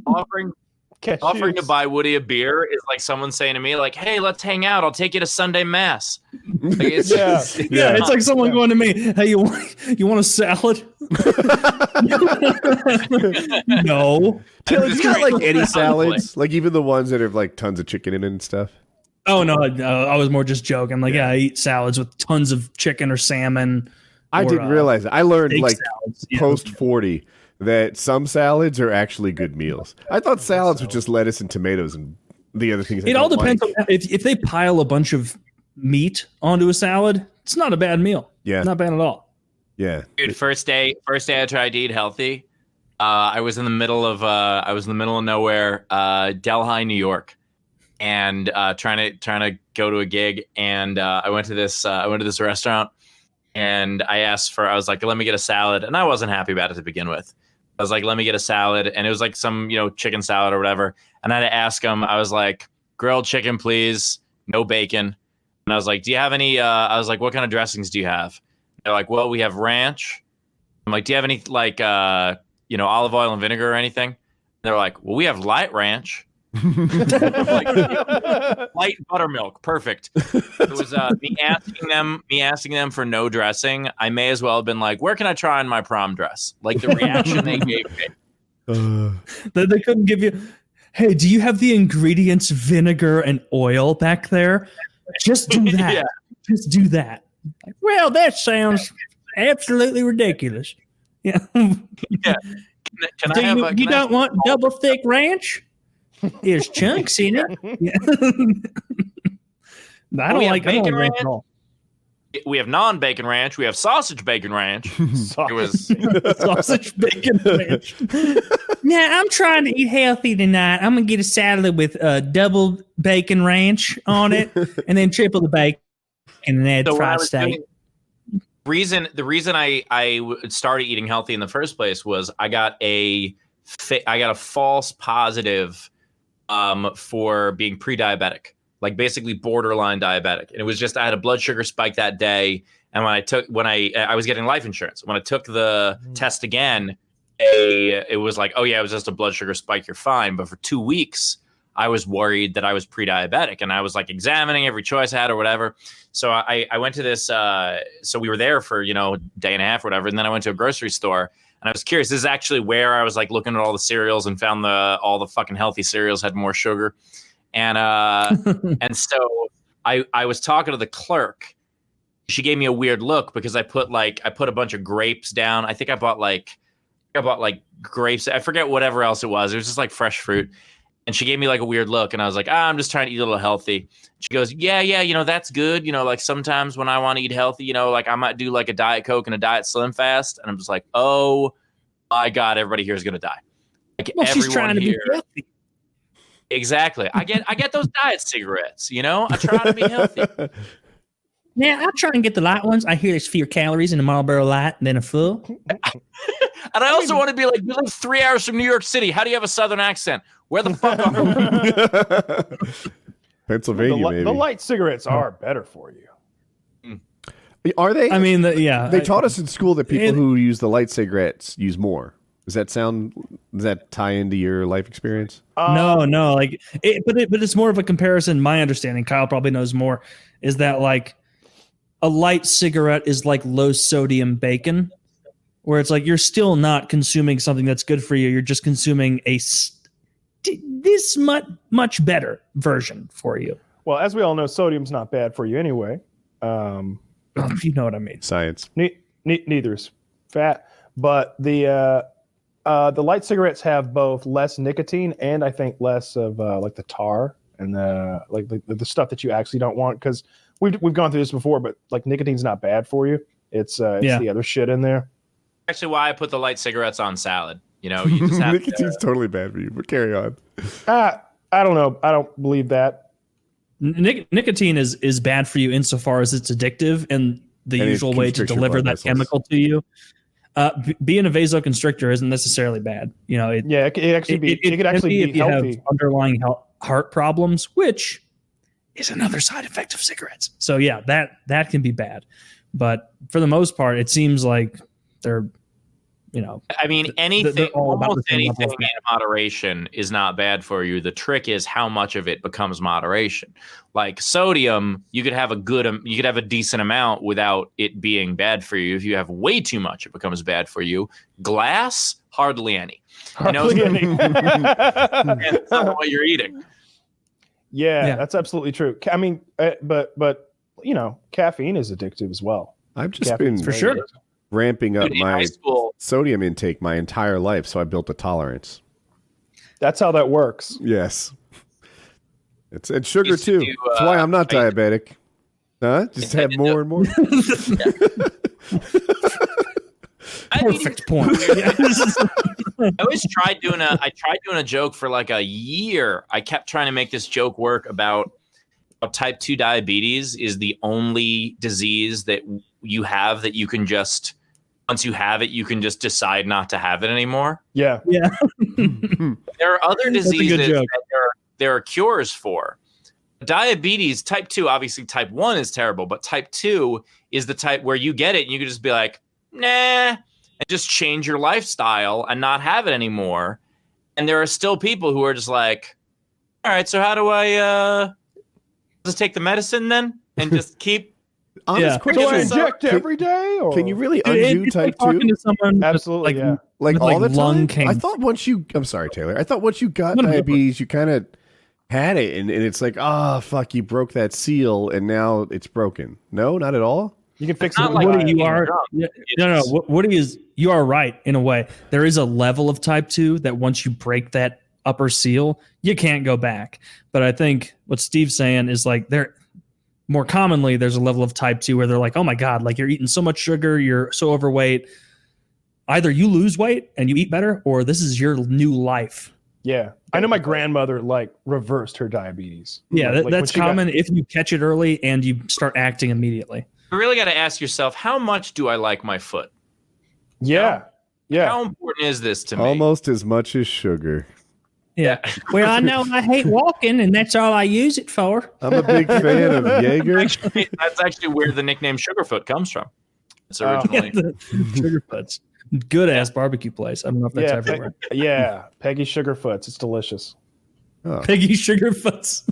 Offering to buy Woody a beer is like someone saying to me, like, "Hey, let's hang out. I'll take you to Sunday Mass." Like, it's Yeah, it's like someone going to me, "Hey, you want a salad?" No. It's not like any salads, like even the ones that have like tons of chicken in it and stuff. Oh no, I was more just joking. Like, yeah, I eat salads with tons of chicken or salmon. I didn't realize that. I learned like salads, post 40 that some salads are actually good meals. I thought salads were just lettuce and tomatoes and the other things. It all depends on if they pile a bunch of meat onto a salad. It's not a bad meal. Yeah, not bad at all. Yeah, dude. First day I tried to eat healthy. I was in the middle of nowhere, Delhi, New York, and trying to go to a gig. And I went to this restaurant, and I was like, let me get a salad, and I wasn't happy about it to begin with. I was like, let me get a salad, and it was like some chicken salad or whatever. And I had to ask them. I was like, grilled chicken, please, no bacon. And I was like, do you have any? I was like, what kind of dressings do you have? They're like, well, we have ranch. I'm like, do you have any like olive oil and vinegar or anything? They're like, well, we have light ranch. Like, light buttermilk, perfect. It was me asking them for no dressing. I may as well have been like, where can I try on my prom dress? Like the reaction they gave me. They couldn't give you. Hey, do you have the ingredients vinegar and oil back there? Just do that. Yeah. Just do that. Like, well, that sounds absolutely ridiculous. Yeah. Yeah. Can you don't want double thick ranch? There's chunks in it. Yeah. I don't like bacon ranch at all. We have non-bacon ranch. We have sausage bacon ranch. It was sausage bacon ranch. Now I'm trying to eat healthy tonight. I'm gonna get a salad with double bacon ranch on it, and then triple the bacon and add fried steak. The reason I started eating healthy in the first place was I got a false positive for being pre-diabetic, like basically borderline diabetic. And it was just I had a blood sugar spike that day, and when I was getting life insurance. When I took the test again, it was like, oh yeah, it was just a blood sugar spike, you're fine. But for 2 weeks, I was worried that I was pre-diabetic, and I was like examining every choice I had or whatever. So I went to this. So we were there for day and a half or whatever, and then I went to a grocery store. And I was curious. This is actually where I was like looking at all the cereals and found all the fucking healthy cereals had more sugar. And and so I was talking to the clerk. She gave me a weird look because I put a bunch of grapes down. I think I bought like grapes. I forget whatever else it was. It was just like fresh fruit. And she gave me like a weird look, and I was like, I'm just trying to eat a little healthy. She goes, yeah, that's good. Like sometimes when I want to eat healthy, like I might do like a Diet Coke and a Diet Slim Fast. And I'm just like, oh my God, everybody here is going to die. Like she's trying to be healthy. Exactly. I get those diet cigarettes, I try to be healthy. Yeah, I'll try and get the light ones. I hear there's fewer calories in a Marlboro Light than a full. And I also want to be like, you live 3 hours from New York City. How do you have a Southern accent? Where the fuck are you? Pennsylvania, maybe. The light cigarettes are better for you. Are they? I mean, they taught us in school that people who use the light cigarettes use more. Does that tie into your life experience? No, like but it's more of a comparison. My understanding, Kyle probably knows more, is that like a light cigarette is like low sodium bacon, where it's like you're still not consuming something that's good for you. You're just consuming this much better version for you. Well, as we all know, sodium's not bad for you anyway. You know what I mean. Science. Neither is fat, but the The light cigarettes have both less nicotine and I think less of like the tar and the stuff that you actually don't want, because we've gone through this before, but like nicotine's not bad for you. It's the other shit in there. Actually, why I put the light cigarettes on salad. You know, you just have Nicotine's totally bad for you, but carry on. I don't know. I don't believe that. Nicotine is bad for you insofar as it's addictive, and the usual way to deliver that chemical to you. Being a vasoconstrictor isn't necessarily bad. You know, it could actually be healthy. You have underlying heart problems, which is another side effect of cigarettes. So yeah, that can be bad. But for the most part, it seems like they're, you know, I mean, almost anything in moderation is not bad for you. The trick is how much of it becomes moderation. Like sodium, you could have a decent amount without it being bad for you. If you have way too much, it becomes bad for you. Glass, hardly any. Hardly any. Depends on what you're eating. Yeah, that's absolutely true. I mean, but you know, caffeine is addictive as well. I've just been for sure ramping up my sodium intake my entire life, so I built a tolerance. That's how that works. Yes. It's sugar too. That's why I'm not diabetic. Just have more and more. Perfect point. I always tried doing a joke for like a year. I kept trying to make this joke work about how type 2 diabetes is the only disease that you have that you can just, once you have it, you can just decide not to have it anymore. Yeah. There are other diseases that there are cures for. Diabetes, type 2, obviously type 1 is terrible, but type 2 is the type where you get it and you can just be like, nah, and just change your lifestyle and not have it anymore. And there are still people who are just like, all right, so how do I just take the medicine then and just keep honest question. Do I inject every day? Or? Can you really undo type 2? To someone absolutely, like all the lung time? cancer. I thought once you, I'm sorry, Taylor. I thought once you got diabetes, you kind of had it, and it's like, fuck, you broke that seal, and now it's broken. No, not at all. You can fix it. Like Woody, you are Woody is, you are right in a way. There is a level of type 2 that once you break that upper seal, you can't go back. But I think what Steve's saying is like more commonly there's a level of type 2 where they're like, oh my God, like you're eating so much sugar, you're so overweight. Either you lose weight and you eat better, or this is your new life. Yeah. I know my grandmother like reversed her diabetes. Yeah, that's common if you catch it early and you start acting immediately. You really got to ask yourself, how much do I like my foot? Yeah. How important is this to me? Almost as much as sugar. Yeah. Well, I know I hate walking, and that's all I use it for. I'm a big fan of Jaeger. That's actually where the nickname Sugarfoot comes from. It's originally Sugarfoots. Good ass barbecue place. I don't know if that's everywhere. Peggy Sugarfoots. It's delicious. Peggy Sugarfoots.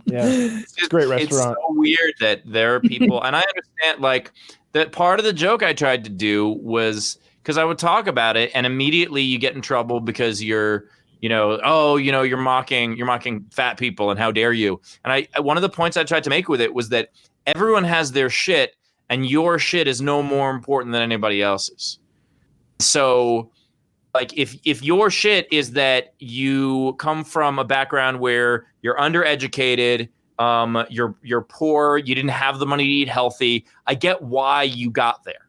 Yeah, it's a great restaurant. It's so weird that there are people, and I understand like that part of the joke I tried to do was because I would talk about it, and immediately you get in trouble because you're mocking fat people and how dare you. And one of the points I tried to make with it was that everyone has their shit, and your shit is no more important than anybody else's. So like if your shit is that you come from a background where you're undereducated, you're poor, you didn't have the money to eat healthy, I get why you got there.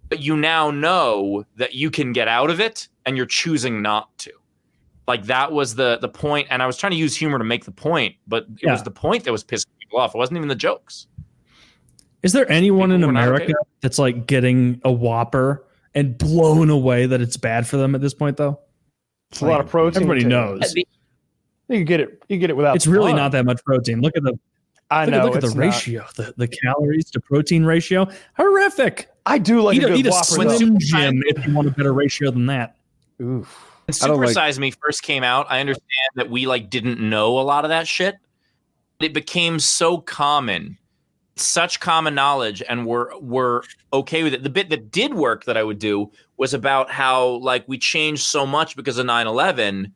But you now know that you can get out of it and you're choosing not to. Like that was the point, and I was trying to use humor to make the point, but it was the point that was pissing people off. It wasn't even the jokes. Is there anyone in America that's like getting a Whopper and blown away that it's bad for them at this point, though? It's a lot of protein. Everybody knows. You can get it. You get it without. It's really not that much protein. Look at the. Look at the ratio, the calories to protein ratio. Horrific. I do like eat a Slim Jim if you want a better ratio than that. Oof. When Supersize Me first came out, I understand that we like didn't know a lot of that shit. It became so common, such common knowledge, and we're okay with it. The bit that did work that I would do was about how like we changed so much because of 9/11,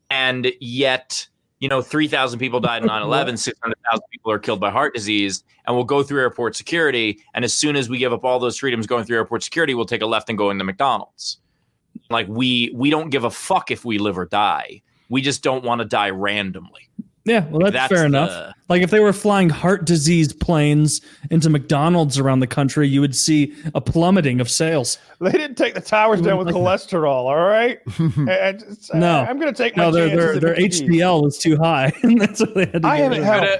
and yet 3,000 people died in 9/11, 600,000 people are killed by heart disease, and we'll go through airport security, and as soon as we give up all those freedoms going through airport security, we'll take a left and go into McDonald's. Like we don't give a fuck if we live or die. We just don't want to die randomly. Yeah, well, that's fair enough. Like if they were flying heart disease planes into McDonald's around the country, you would see a plummeting of sales. They didn't take the towers down with cholesterol, all right? No, I'm going to take my chances. Their HDL was too high, and that's what they had to I haven't had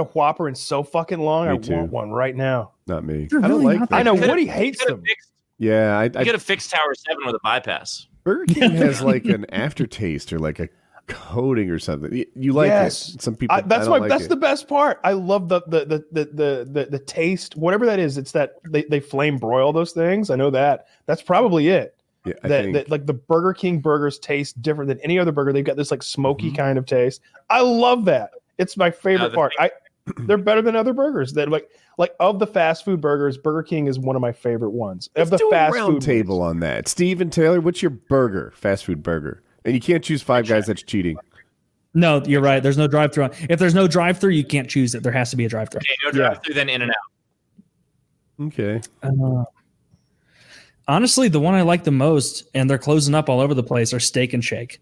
a Whopper in so fucking long. I want one right now. Not me. Really I don't like them. I know Woody hates them. Yeah, I could have fixed Tower 7 with a bypass. Burger King has like an aftertaste or like a coating or something. You like it. Some people that's the best part. I love the taste, whatever that is. It's that they flame broil those things. I know that. That's probably it. Yeah, that like the Burger King burgers taste different than any other burger. They've got this like smoky kind of taste. I love that. It's my favorite part. They're better than other burgers. That like of the fast food burgers, Burger King is one of my favorite ones. Let's do a round table on that. Steve and Taylor, what's your fast food burger? And you can't choose Five Guys. That's cheating. No, you're right. There's no drive-thru. If there's no drive-thru, you can't choose it. There has to be a drive-thru. Okay, no drive-thru, then In-N-Out. Okay. Honestly, the one I like the most, and they're closing up all over the place, are Steak and Shake.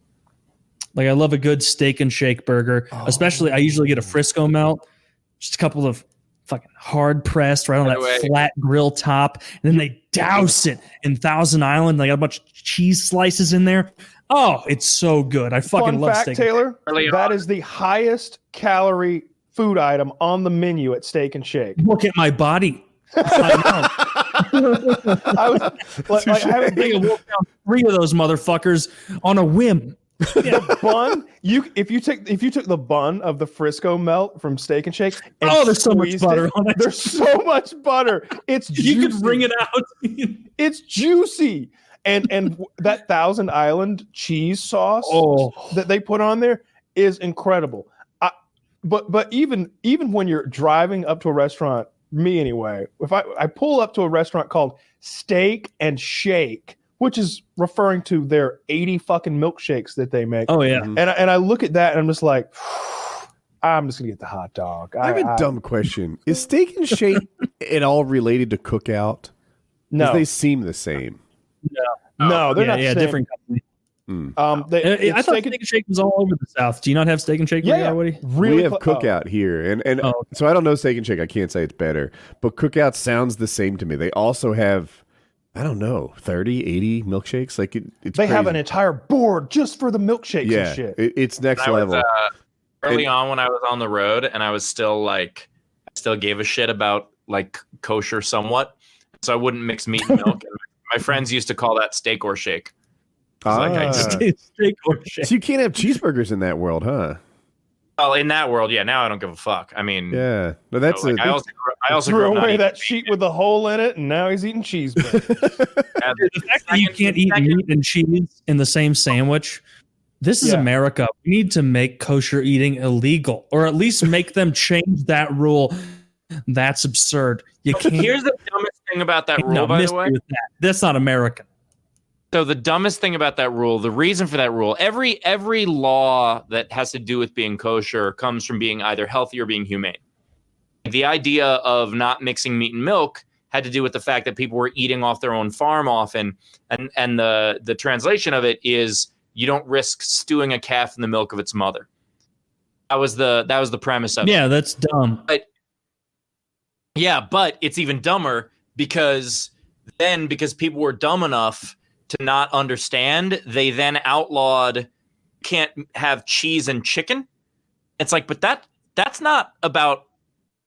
Like I love a good Steak and Shake burger. Especially, I usually get a Frisco melt, just a couple of fucking hard pressed right on that flat grill top, and then they douse it in Thousand Island. They got a bunch of cheese slices in there. Oh, it's so good. I fucking love Steak. Taylor, that is the highest calorie food item on the menu at Steak and Shake. Look at my body. I haven't been wolf down 3 of those motherfuckers on a whim. The bun, if you took the bun of the Frisco melt from Steak and Shake, and there's so much butter on it. There's so much butter. It's juicy. You could bring it out. It's juicy. And that Thousand Island cheese sauce that they put on there is incredible. But even when you're driving up to a restaurant, me anyway, if I pull up to a restaurant called Steak and Shake, which is referring to their 80 fucking milkshakes that they make. Oh yeah. And I look at that and I'm just like, I'm just gonna get the hot dog. I have a dumb question. Is Steak and Shake at all related to Cookout? No. They seem the same. No, they're not the same. Different company. I thought Steak and Shake was all over the South. Do you not have Steak and Shake? Yeah, Woody? Really we have Cookout here, and so I don't know Steak and Shake. I can't say it's better, but Cookout sounds the same to me. They also have, I don't know, 30, 80 milkshakes. Like it's they crazy. have an entire board just for the milkshakes and shit. It's next level. Early on when I was on the road, and I was still gave a shit about like kosher somewhat, so I wouldn't mix meat and milk. And my friends used to call that steak or shake. Steak or shake. So you can't have cheeseburgers in that world, huh? Well, in that world, yeah. Now I don't give a fuck. I mean, yeah. No, that's I also threw away that sheet with the hole in it, and now he's eating cheeseburgers. The fact that you can't eat meat and cheese in the same sandwich. This is America. We need to make kosher eating illegal, or at least make them change that rule. That's absurd. You can't. Here's the dumbest thing about that rule, by the way. That's not American. So the dumbest thing about that rule, the reason for that rule, every law that has to do with being kosher comes from being either healthy or being humane. The idea of not mixing meat and milk had to do with the fact that people were eating off their own farm often, and the translation of it is you don't risk stewing a calf in the milk of its mother. That was the premise of it. Yeah, that's dumb. But it's even dumber because people were dumb enough to not understand, they then outlawed can't have cheese and chicken. It's like, but that's not about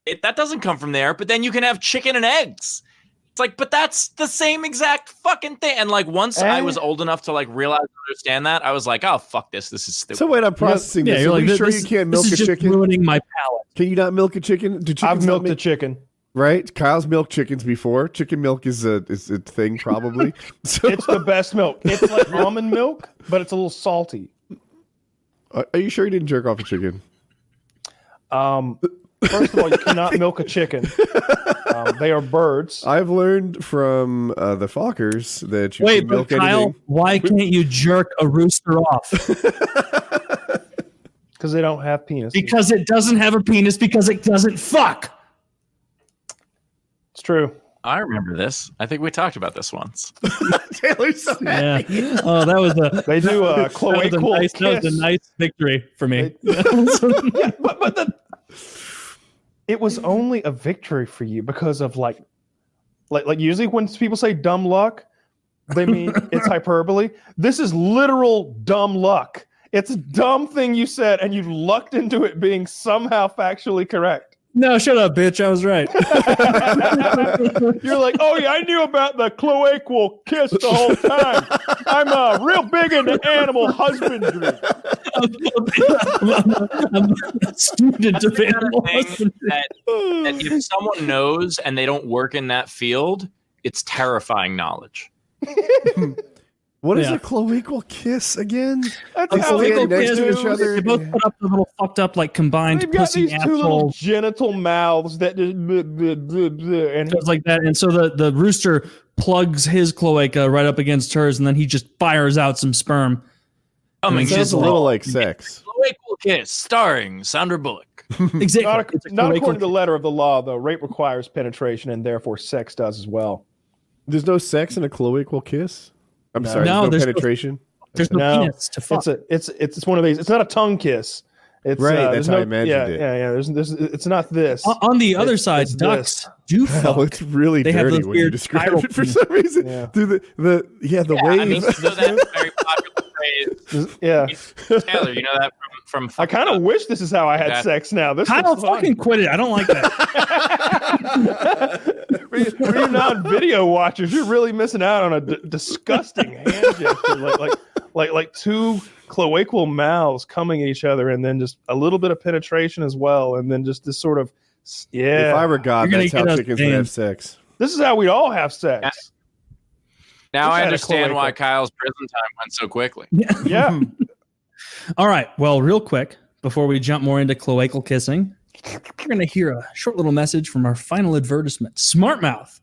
it. That doesn't come from there. But then you can have chicken and eggs. It's like, but that's the same exact fucking thing. And like once I was old enough to like realize and understand that, I was like, oh fuck this is stupid. So wait, I'm processing this. You're Are like, you sure you can't milk a chicken? Just ruining my palate. Can you not milk a chicken? I've milked a chicken. Right, Kyle's milked chickens before. Chicken milk is a thing, probably. So, it's the best milk. It's like almond milk, but it's a little salty. Are you sure you didn't jerk off a chicken? First of all, you cannot milk a chicken. They are birds. I've learned from the Fockers that you can milk Kyle, anything. Why can't you jerk a rooster off? Because they don't have penis. Because it doesn't have a penis. Because it doesn't fuck. It's true. I remember this. I think we talked about this once. Taylor's so happy. Yeah. Oh, that was a They do a cloacal that kiss. was a nice victory for me. Yeah, but it was only a victory for you because of like usually when people say dumb luck, they mean it's hyperbole. This is literal dumb luck. It's a dumb thing you said, and you lucked into it being somehow factually correct. No, shut up, bitch. I was right. You're like, oh yeah, I knew about the cloacal kiss the whole time. I'm real big into animal husbandry. I'm a student of animal Thing husbandry. that if someone knows and they don't work in that field, it's terrifying knowledge. What is Yeah. a cloacal kiss again? That's They how stand they next to each other. They both put up the little fucked up, like combined They've got pussy these two little asshole genital mouths that just and goes like that. And so the rooster plugs his cloaca right up against hers, and then he just fires out some sperm. Coming It sounds a little like sex. Cloacal Kiss, starring Sandra Bullock. Exactly. It's a not cloacal according to the letter of the law, though. Rape requires penetration, and therefore sex does as well. There's no sex in a cloacal kiss? I'm sorry, No, there's there's no no- penetration? There's no No, penis to fuck. It's one of these. It's not a tongue kiss. It's Right, there's that's how I imagined yeah, it. Yeah. There's it's not this. On the other It's- side, it's ducks do Hell, fuck. it's really They have dirty those when you weird describe spiral it for some reason. Yeah. Through the wave. I mean, so that's a very popular phrase. Yeah. Taylor, you know that from I kind of wish this is how I had Yeah. sex now. This Kyle, was fun. fucking quit it. I don't like that. For you non-video watchers, you're really missing out on a disgusting hand gesture, like two cloacal mouths coming at each other, and then just a little bit of penetration as well, and then just this sort of If I were God, You're gonna that's how get us chickens would banned. have sex. This is how we all have sex. Now Wish I I had a understand why cloaca. Kyle's prison time went so quickly. Yeah. All right. Well, real quick, before we jump more into cloacal kissing, we're going to hear a short little message from our final advertisement. Smartmouth.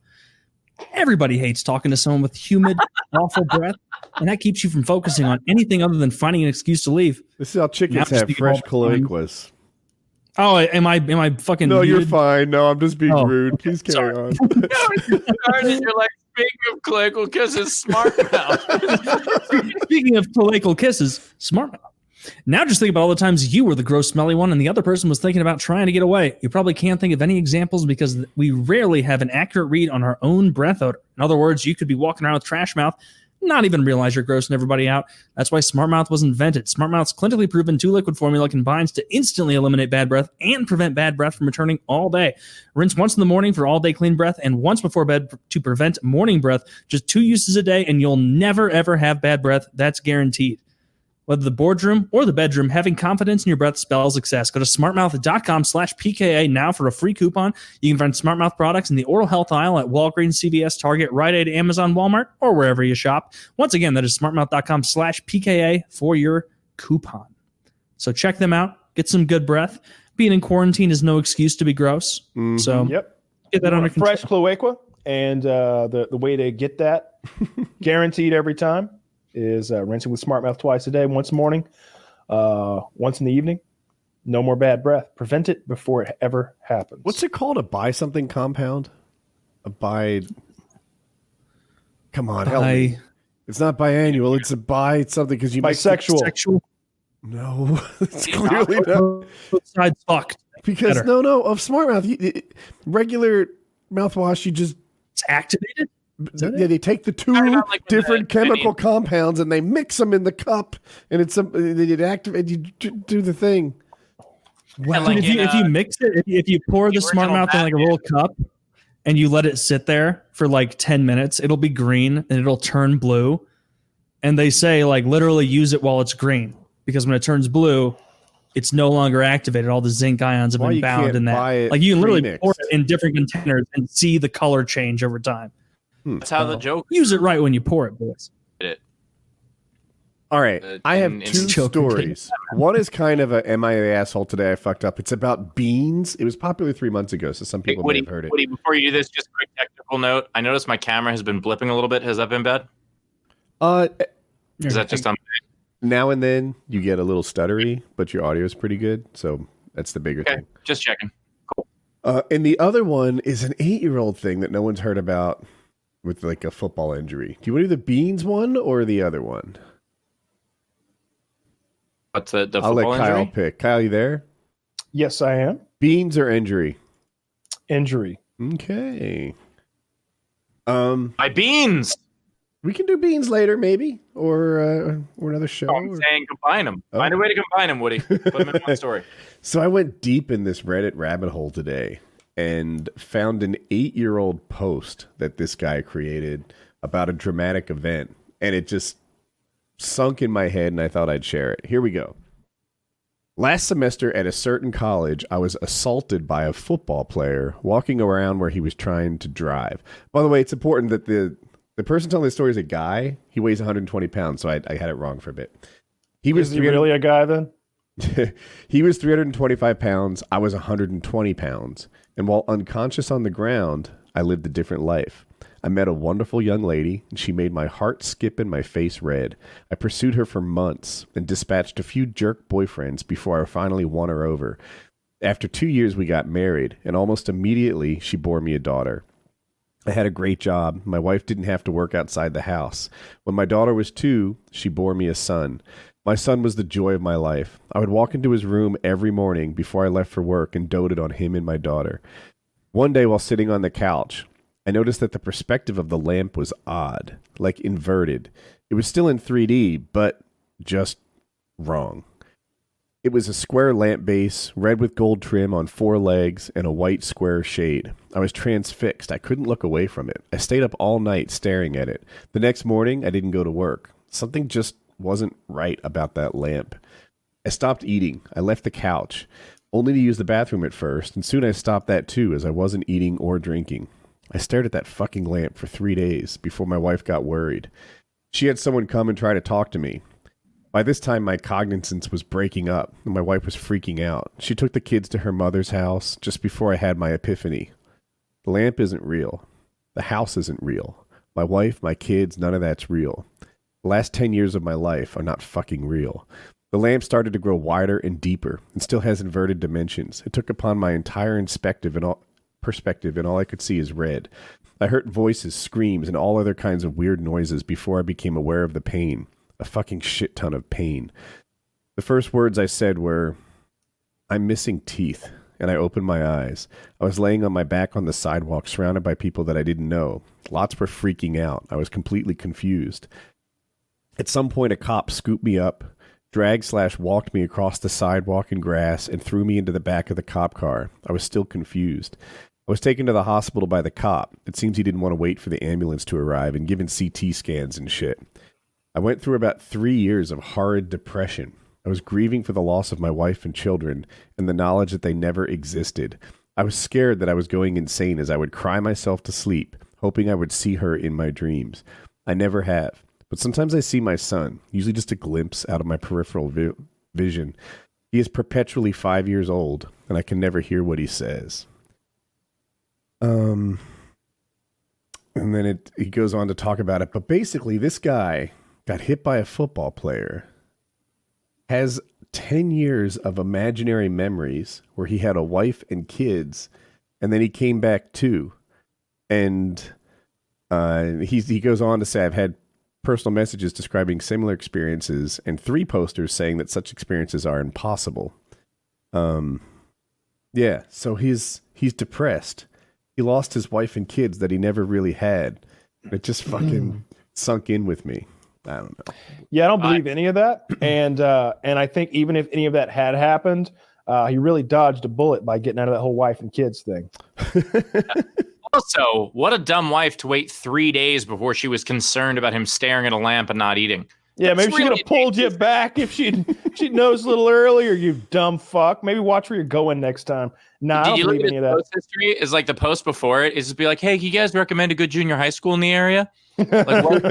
Everybody hates talking to someone with humid, awful breath, and that keeps you from focusing on anything other than finding an excuse to leave. This is how chickens Now I'm have speaking fresh all the time. cloacas. Oh, am I fucking No, you're muted? fine. No, I'm just being Oh, rude. Please carry on. You're like, speaking of cloacal kisses, Smartmouth. Speaking of cloacal kisses, Smartmouth. Now just think about all the times you were the gross smelly one and the other person was thinking about trying to get away. You probably can't think of any examples because we rarely have an accurate read on our own breath odor. In other words, you could be walking around with trash mouth, not even realize you're grossing everybody out. That's why Smartmouth was invented. Smartmouth's clinically proven 2-liquid formula combines to instantly eliminate bad breath and prevent bad breath from returning all day. Rinse once in the morning for all-day clean breath and once before bed to prevent morning breath. Just 2 uses a day and you'll never, ever have bad breath. That's guaranteed. Whether the boardroom or the bedroom, having confidence in your breath spells success. Go to smartmouth.com/PKA now for a free coupon. You can find Smartmouth products in the oral health aisle at Walgreens, CVS, Target, Rite Aid, Amazon, Walmart, or wherever you shop. Once again, that is smartmouth.com/PKA for your coupon. So check them out. Get some good breath. Being in quarantine is no excuse to be gross. So Yep. get that under control. Fresh cloaca, and the way to get that guaranteed every time is rinsing with Smartmouth twice a day, once morning, once in the evening. No more bad breath. Prevent it before it ever happens. What's it called? A buy something compound? A buy. Come on, help me. It's not biannual. It's a buy something because you Bisexual. Sexual. No, it's clearly not. Both sides fucked. Because Better. no, of Smartmouth, regular mouthwash, you just It's activated. they take the two about, like, when different the- chemical compounds and they mix them in the cup, and it's they activate. You do the thing. And like if you mix it, if you pour the original Smartmouth in like a little cup and you let it sit there for like 10 minutes, it'll be green and it'll turn blue. And they say like literally use it while it's green because when it turns blue, it's no longer activated. All the zinc ions have Why been you bound can't in buy that. it Like you can literally pre-mixed? pour it in different containers and see the color change over time. That's how the joke Use it right when you pour it, boys. did it. All right, I have in two joke stories. One is kind of a "Am I the asshole today? I fucked up." It's about beans. It was popular 3 months ago, so some people may have heard it. Woody, before you do this, just a quick technical note. I noticed my camera has been blipping a little bit. Has that been bad? Is that just on? Now and then you get a little stuttery, but your audio is pretty good, so that's the bigger Okay, thing. just checking. And the other one is an 8-year-old thing that no one's heard about with like a football injury. Do you want to do the beans one or the other one? What's the I'll football let Kyle injury? pick. Kyle, you there? Yes, I am. Beans or injury? Injury. Okay. My beans. We can do beans later, maybe, or another show. I'm saying combine them. Find a way to combine them, Woody. Put them in one story. So I went deep in this Reddit rabbit hole today and found an 8-year-old post that this guy created about a dramatic event, and it just sunk in my head, and I thought I'd share it. Here we go. Last semester at a certain college, I was assaulted by a football player walking around where he was trying to drive. By the way, it's important that the person telling this story is a guy. He weighs 120 pounds, so I had it wrong for a bit. Is he really a guy then? He was 325 pounds. I was 120 pounds. And while unconscious on the ground, I lived a different life. I met a wonderful young lady, and she made my heart skip and my face red. I pursued her for months and dispatched a few jerk boyfriends before I finally won her over. After 2 years, we got married, and almost immediately, she bore me a daughter. I had a great job. My wife didn't have to work outside the house. When my daughter was 2, she bore me a son. My son was the joy of my life. I would walk into his room every morning before I left for work and doted on him and my daughter. One day while sitting on the couch, I noticed that the perspective of the lamp was odd, like inverted. It was still in 3D, but just wrong. It was a square lamp base, red with gold trim on 4 legs, and a white square shade. I was transfixed. I couldn't look away from it. I stayed up all night staring at it. The next morning, I didn't go to work. Something just wasn't right about that lamp. I stopped eating. I left the couch, only to use the bathroom at first, and soon I stopped that too, as I wasn't eating or drinking. I stared at that fucking lamp for 3 days before my wife got worried. She had someone come and try to talk to me. By this time, my cognizance was breaking up, and my wife was freaking out. She took the kids to her mother's house just before I had my epiphany. The lamp isn't real. The house isn't real. My wife, my kids, none of that's real. The last 10 years of my life are not fucking real. The lamp started to grow wider and deeper, and still has inverted dimensions. It took upon my entire perspective, and all I could see is red. I heard voices, screams, and all other kinds of weird noises before I became aware of the pain. A fucking shit ton of pain. The first words I said were, "I'm missing teeth," and I opened my eyes. I was laying on my back on the sidewalk, surrounded by people that I didn't know. Lots were freaking out. I was completely confused. At some point, a cop scooped me up, walked me across the sidewalk and grass, and threw me into the back of the cop car. I was still confused. I was taken to the hospital by the cop. It seems he didn't want to wait for the ambulance to arrive, and given CT scans and shit. I went through about 3 years of horrid depression. I was grieving for the loss of my wife and children, and the knowledge that they never existed. I was scared that I was going insane as I would cry myself to sleep, hoping I would see her in my dreams. I never have. But sometimes I see my son, usually just a glimpse out of my peripheral vision. He is perpetually 5 years old, and I can never hear what he says. And then he goes on to talk about it. But basically, this guy got hit by a football player, has 10 years of imaginary memories where he had a wife and kids, and then he came back too. And he goes on to say, I've had personal messages describing similar experiences and 3 posters saying that such experiences are impossible. Yeah, so he's depressed. He lost his wife and kids that he never really had. It just fucking sunk in with me. I don't know. Yeah, I don't believe any of that. And I think even if any of that had happened, he really dodged a bullet by getting out of that whole wife and kids thing. Also, what a dumb wife to wait 3 days before she was concerned about him staring at a lamp and not eating. Yeah, maybe she could have pulled you back if she'd noticed a little earlier, you dumb fuck. Maybe watch where you're going next time. Nah, I don't believe any of that. Post history is like the post before it is just be like, hey, can you guys recommend a good junior high school in the area? Like, what?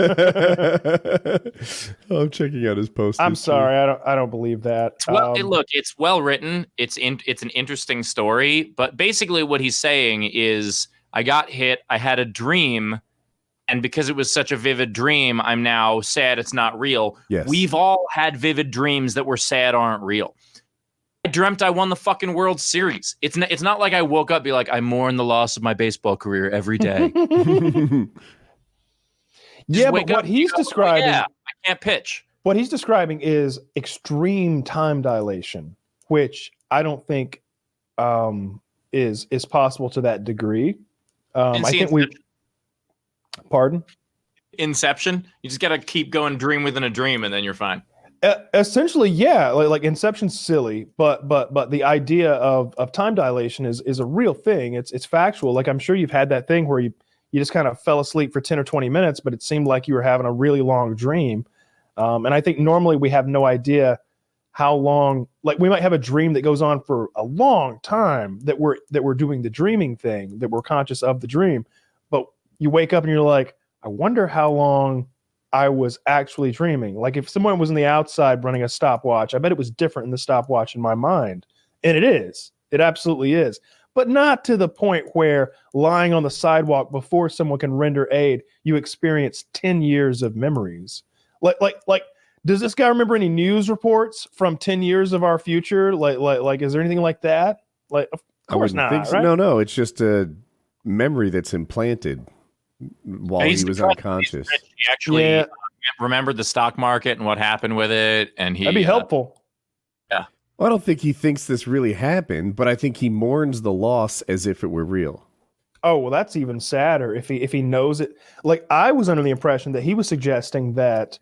I'm checking out his post. I'm sorry, I don't believe that. Look, it's well written. It's an interesting story, but basically what he's saying is, I got hit. I had a dream. And because it was such a vivid dream, I'm now sad it's not real. Yes. We've all had vivid dreams that were sad aren't real. I dreamt I won the fucking World Series. It's not like I woke up be like, I mourn the loss of my baseball career every day. Yeah, but what he's describing, I can't pitch. What he's describing is extreme time dilation, which I don't think is possible to that degree. I think Pardon? Inception. You just got to keep going, dream within a dream, and then you're fine. Essentially, yeah. Like Inception's silly, but the idea of time dilation is a real thing. It's factual. Like I'm sure you've had that thing where you just kind of fell asleep for 10 or 20 minutes, but it seemed like you were having a really long dream. And I think normally we have no idea how long, like we might have a dream that goes on for a long time that we're doing the dreaming thing, that we're conscious of the dream. But you wake up and you're like, I wonder how long I was actually dreaming. Like if someone was on the outside running a stopwatch, I bet it was different in the stopwatch in my mind. And it is. It absolutely is. But not to the point where lying on the sidewalk before someone can render aid, you experience 10 years of memories. Like, does this guy remember any news reports from 10 years of our future? Like, is there anything like that? Like, of course not. Think so. Right? No, it's just a memory that's implanted while he was unconscious. He actually remembered the stock market and what happened with it, and that'd be helpful. Yeah. Well, I don't think he thinks this really happened, but I think he mourns the loss as if it were real. Oh, well, that's even sadder if he knows it. Like I was under the impression that he was suggesting that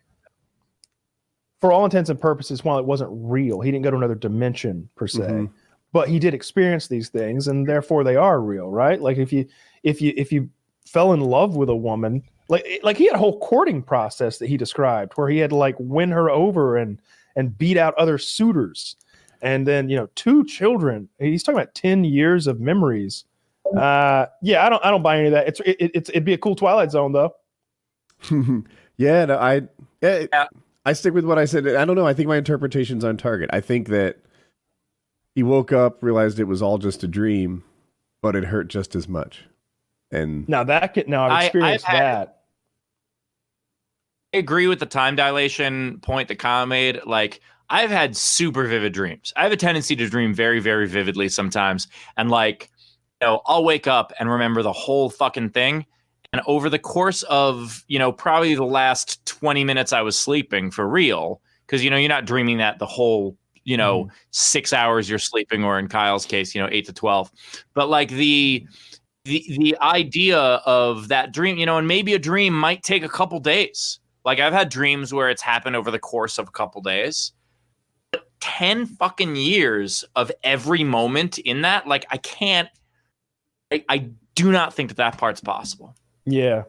for all intents and purposes, while it wasn't real, he didn't go to another dimension per se, but he did experience these things and therefore they are real, right? Like if you fell in love with a woman, like he had a whole courting process that he described where he had to like win her over and beat out other suitors. And then, 2 children, he's talking about 10 years of memories. I don't buy any of that. It'd be a cool Twilight Zone though. I stick with what I said. I don't know. I think my interpretation's on target. I think that he woke up, realized it was all just a dream, but it hurt just as much. And I've experienced that. I agree with the time dilation point that Kyle made. Like, I've had super vivid dreams. I have a tendency to dream very, very vividly sometimes. And like, I'll wake up and remember the whole fucking thing. And over the course of, probably the last 20 minutes I was sleeping for real, because, you're not dreaming that the whole, 6 hours you're sleeping, or in Kyle's case, 8 to 12. But like the idea of that dream, and maybe a dream might take a couple days. Like I've had dreams where it's happened over the course of a couple days. But 10 fucking years of every moment in that, like I do not think that part's possible. Yeah.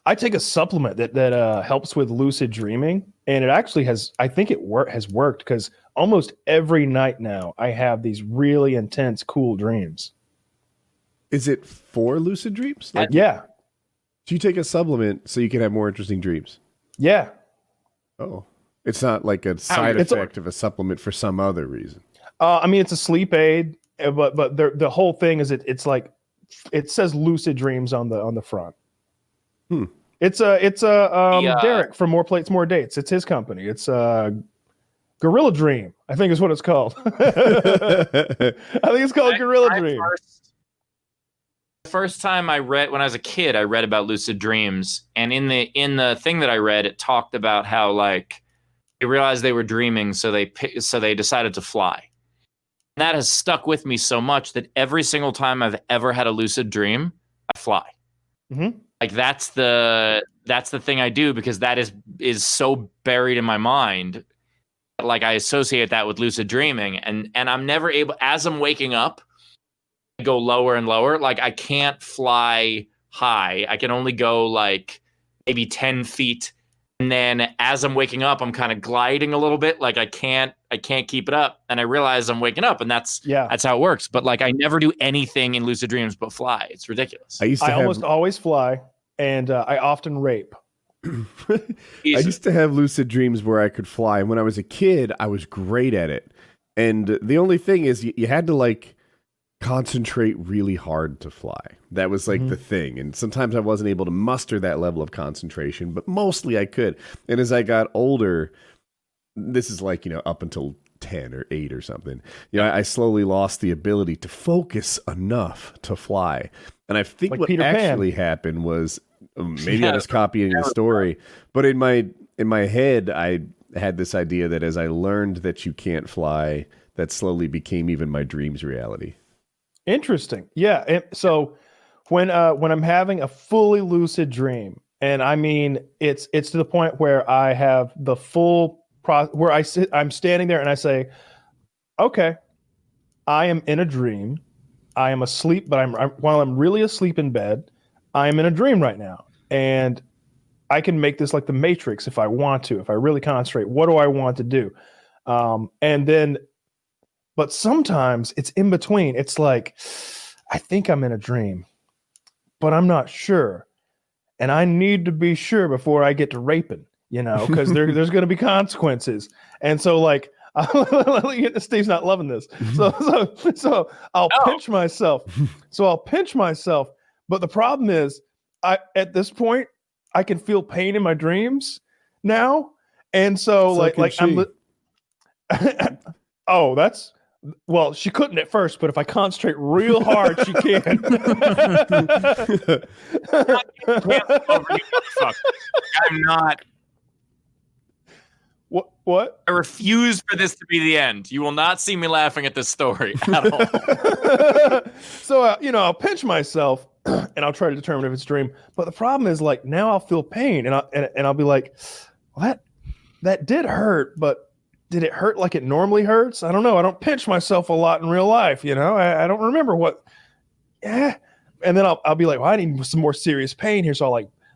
I take a supplement that helps with lucid dreaming, and it actually has worked because almost every night now I have these really intense, cool dreams. Is it for lucid dreams? Yeah. Do you take a supplement so you can have more interesting dreams? Yeah. Oh, it's not like a side effect of a supplement for some other reason. It's a sleep aid, but the whole thing is it's like it says lucid dreams on the front. It's Derek from More Plates, More Dates. It's his company. It's Gorilla Dream, I think is what it's called. I think it's called Gorilla Dream. The first time I read, when I was a kid, I read about lucid dreams, and in the thing that I read, it talked about how like they realized they were dreaming, so they decided to fly. And that has stuck with me so much that every single time I've ever had a lucid dream, I fly. Mm-hmm. Like that's the thing I do, because that is so buried in my mind. Like I associate that with lucid dreaming, and I'm never able, as I'm waking up, I go lower and lower. Like I can't fly high. I can only go like maybe 10 feet. And then as I'm waking up, I'm kind of gliding a little bit. Like I can't keep it up. And I realize I'm waking up, and that's how it works. But like I never do anything in lucid dreams but fly. It's ridiculous. I almost always fly, and I often rape. I used to have lucid dreams where I could fly. And when I was a kid, I was great at it. And the only thing is you had to like concentrate really hard to fly. That was like the thing. And sometimes I wasn't able to muster that level of concentration, but mostly I could. And as I got older, this is like, up until 10 or 8 or something. I slowly lost the ability to focus enough to fly. And I think Like what Peter Pan. actually happened was maybe I was copying the story, but in my head, I had this idea that as I learned that you can't fly, that slowly became even my dreams reality. Interesting. Yeah. So when I'm having a fully lucid dream, and I mean it's to the point where I have the full where I'm standing there and I say, okay, I am in a dream. I am asleep, but while I'm really asleep in bed, I am in a dream right now. And I can make this like the Matrix if I want to, if I really concentrate. What do I want to do? But sometimes it's in between. It's like, I think I'm in a dream, but I'm not sure. And I need to be sure before I get to raping, because there's going to be consequences. And so like, Steve's not loving this. So I'll pinch myself. But the problem is at this point, I can feel pain in my dreams now. And so well, she couldn't at first, but if I concentrate real hard, she can. I'm not. What? I refuse for this to be the end. You will not see me laughing at this story at all. So, I'll pinch myself and I'll try to determine if it's a dream. But the problem is, like, now I'll feel pain and I'll be like, well, that did hurt, but did it hurt like it normally hurts? I don't know. I don't pinch myself a lot in real life, I don't remember what. Yeah. And then I'll be like, well, I need some more serious pain here. So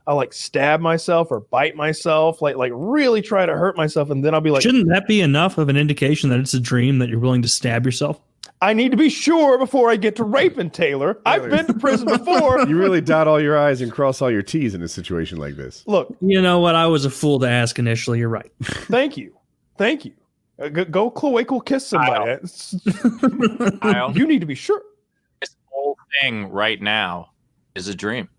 I'll stab myself or bite myself, like really try to hurt myself. And then I'll be like, shouldn't that be enough of an indication that it's a dream that you're willing to stab yourself? I need to be sure before I get to raping Taylor. I've been to prison before. You really dot all your I's and cross all your T's in a situation like this. Look, you know what? I was a fool to ask initially. You're right. Thank you. Go cloacal kiss somebody. You need to be sure. This whole thing right now is a dream.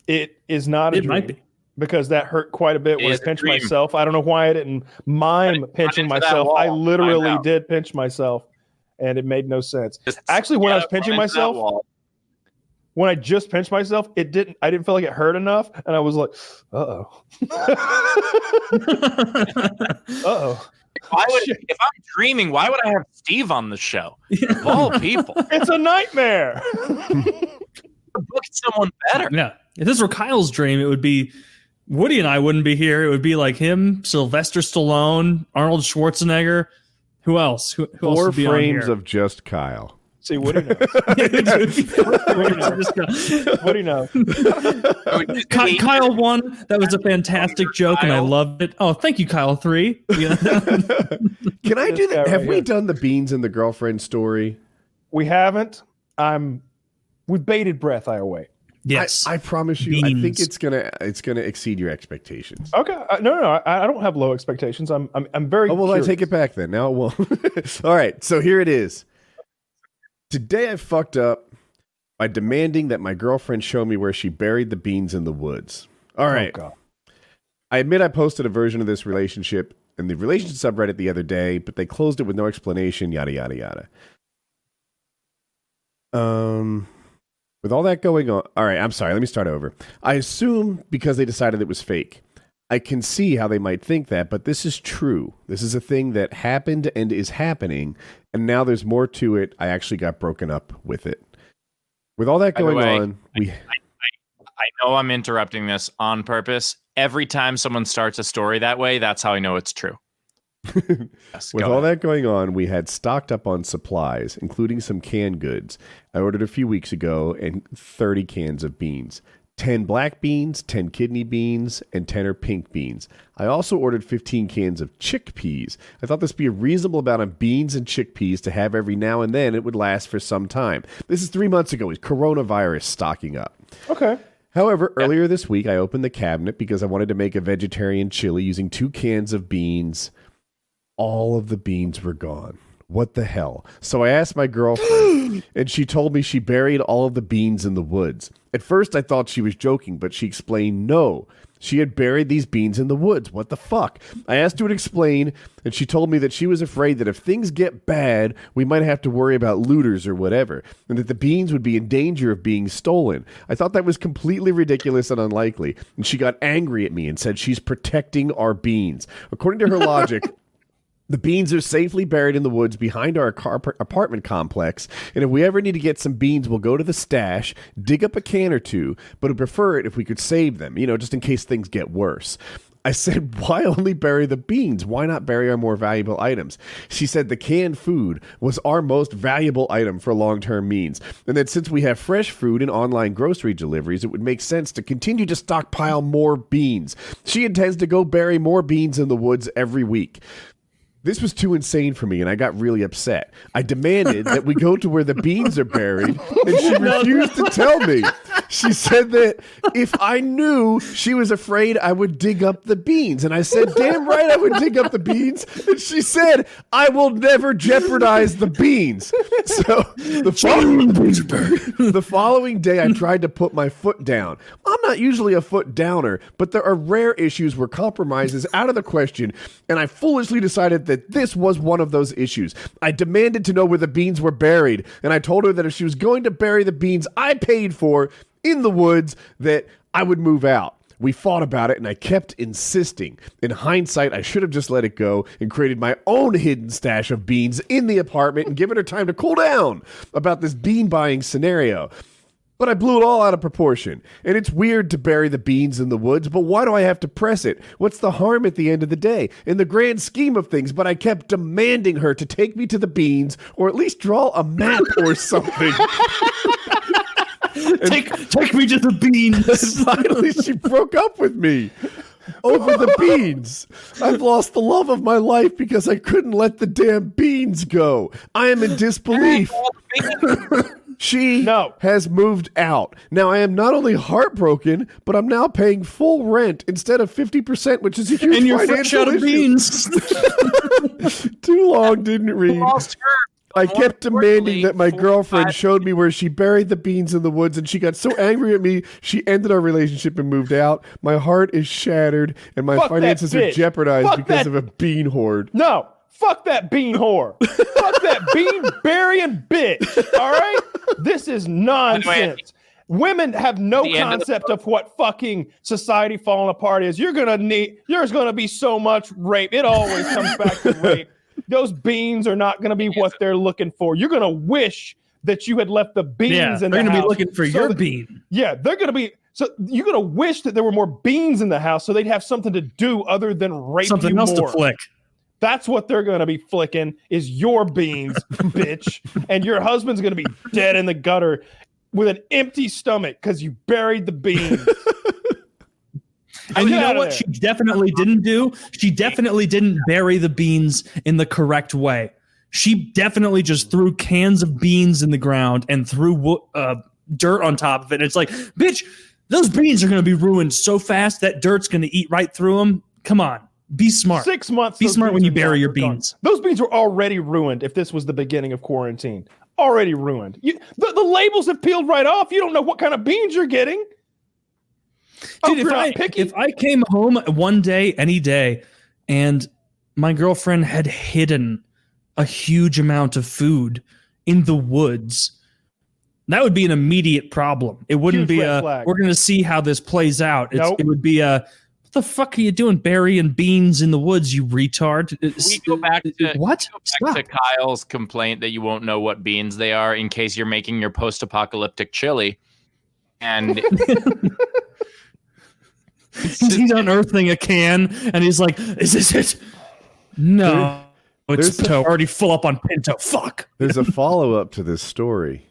It is not a dream. Might be. Because that hurt quite a bit when I pinched myself. I don't know why I didn't mime pinching myself. I literally did pinch myself, and it made no sense. Actually, when I was pinching myself, when I just pinched myself, I didn't feel like it hurt enough, and I was like, uh-oh. Uh-oh. If I'm dreaming, why would I have Steve on the show? Of all people. It's a nightmare. Book someone better. Yeah. If this were Kyle's dream, it would be Woody and I wouldn't be here. It would be like him, Sylvester Stallone, Arnold Schwarzenegger. Who else? Who else 4 would be frames on here? of just Kyle. See, Woody knows. Woody knows. Kyle 1, that was a fantastic joke, and I loved it. Oh, thank you, Kyle 3. Yeah. Can I do that? Have we done the beans and the girlfriend story? We haven't. With bated breath, I await. Yes, I promise you. Beans. I think it's gonna exceed your expectations. Okay, no, I don't have low expectations. I'm very. Oh well, curious. I take it back then. Now it won't. All right, so here it is. Today I fucked up by demanding that my girlfriend show me where she buried the beans in the woods. All right. Oh, God. I admit I posted a version of this relationship in the relationship subreddit the other day, but they closed it with no explanation. Yada yada yada. With all that going on, all right, I'm sorry, let me start over. I assume because they decided it was fake. I can see how they might think that, but this is true. This is a thing that happened and is happening, and now there's more to it. I actually got broken up with it. With all that going on, I know I'm interrupting this on purpose. Every time someone starts a story that way, that's how I know it's true. Yes, with all that going on, we had stocked up on supplies, including some canned goods. I ordered a few weeks ago and 30 cans of beans. 10 black beans, 10 kidney beans, and 10 are pink beans. I also ordered 15 cans of chickpeas. I thought this would be a reasonable amount of beans and chickpeas to have every now and then. It would last for some time. This is 3 months ago. It's coronavirus stocking up. Okay. However, earlier this week, I opened the cabinet because I wanted to make a vegetarian chili using 2 cans of beans. All of the beans were gone. What the hell? So I asked my girlfriend, and she told me she buried all of the beans in the woods. At first, I thought she was joking, but she explained no. She had buried these beans in the woods. What the fuck? I asked her to explain, and she told me that she was afraid that if things get bad, we might have to worry about looters or whatever, and that the beans would be in danger of being stolen. I thought that was completely ridiculous and unlikely, and she got angry at me and said she's protecting our beans. According to her logic, the beans are safely buried in the woods behind our apartment complex, and if we ever need to get some beans, we'll go to the stash, dig up a can or two, but I'd prefer it if we could save them, just in case things get worse. I said, why only bury the beans? Why not bury our more valuable items? She said the canned food was our most valuable item for long-term means, and that since we have fresh food and online grocery deliveries, it would make sense to continue to stockpile more beans. She intends to go bury more beans in the woods every week. This was too insane for me, and I got really upset. I demanded that we go to where the beans are buried, and she refused to tell me. She said that if I knew, she was afraid I would dig up the beans. And I said, damn right I would dig up the beans. And she said, I will never jeopardize the beans. So the following day, I tried to put my foot down. I'm not usually a foot downer, but there are rare issues where compromise is out of the question, and I foolishly decided that this was one of those issues. I demanded to know where the beans were buried, and I told her that if she was going to bury the beans I paid for in the woods, that I would move out. We fought about it, and I kept insisting. In hindsight, I should have just let it go and created my own hidden stash of beans in the apartment and given her time to cool down about this bean buying scenario. But I blew it all out of proportion. And it's weird to bury the beans in the woods, but why do I have to press it? What's the harm at the end of the day? In the grand scheme of things, but I kept demanding her to take me to the beans or at least draw a map or something. Take me to the beans. Finally, she broke up with me over the beans. I've lost the love of my life because I couldn't let the damn beans go. I am in disbelief. She has moved out. Now, I am not only heartbroken, but I'm now paying full rent instead of 50%, which is a huge and you're financial fresh out of issue. beans. Too long, didn't read. Lost her. I More kept demanding importantly, that my girlfriend 45 showed me where she buried the beans in the woods, and she got so angry at me, she ended our relationship and moved out. My heart is shattered, and my finances are jeopardized because of a bean hoard. No, fuck that bean whore. Fuck that bean burying bitch. All right? This is nonsense. Women have no concept of what fucking society falling apart is. There's gonna be so much rape. It always comes back to rape. Those beans are not going to be what they're looking for. You're going to wish that you had left the beans in the house. They're going to be looking for your bean. Yeah, they're going to be. So you're going to wish that there were more beans in the house so they'd have something to do other than rape Something you else more. to flick. That's what they're going to be flicking is your beans, bitch. And your husband's going to be dead in the gutter with an empty stomach because you buried the beans. And you know what she definitely didn't do? She definitely didn't bury the beans in the correct way. She definitely just threw cans of beans in the ground and threw dirt on top of it. It's like, bitch, those beans are going to be ruined so fast that dirt's going to eat right through them. Come on, be smart. 6 months. Be smart when you bury your beans. Those beans were already ruined if this was the beginning of quarantine. Already ruined. The labels have peeled right off. You don't know what kind of beans you're getting. Dude, if I came home one day, any day, and my girlfriend had hidden a huge amount of food in the woods, that would be an immediate problem. It wouldn't be we're going to see how this plays out. It would be what the fuck are you doing burying beans in the woods, you retard? We go back to what? To Kyle's complaint that you won't know what beans they are in case you're making your post-apocalyptic chili. And he's unearthing a can and he's like, is this it? No. It's already full up on Pinto. Fuck. There's a follow-up to this story.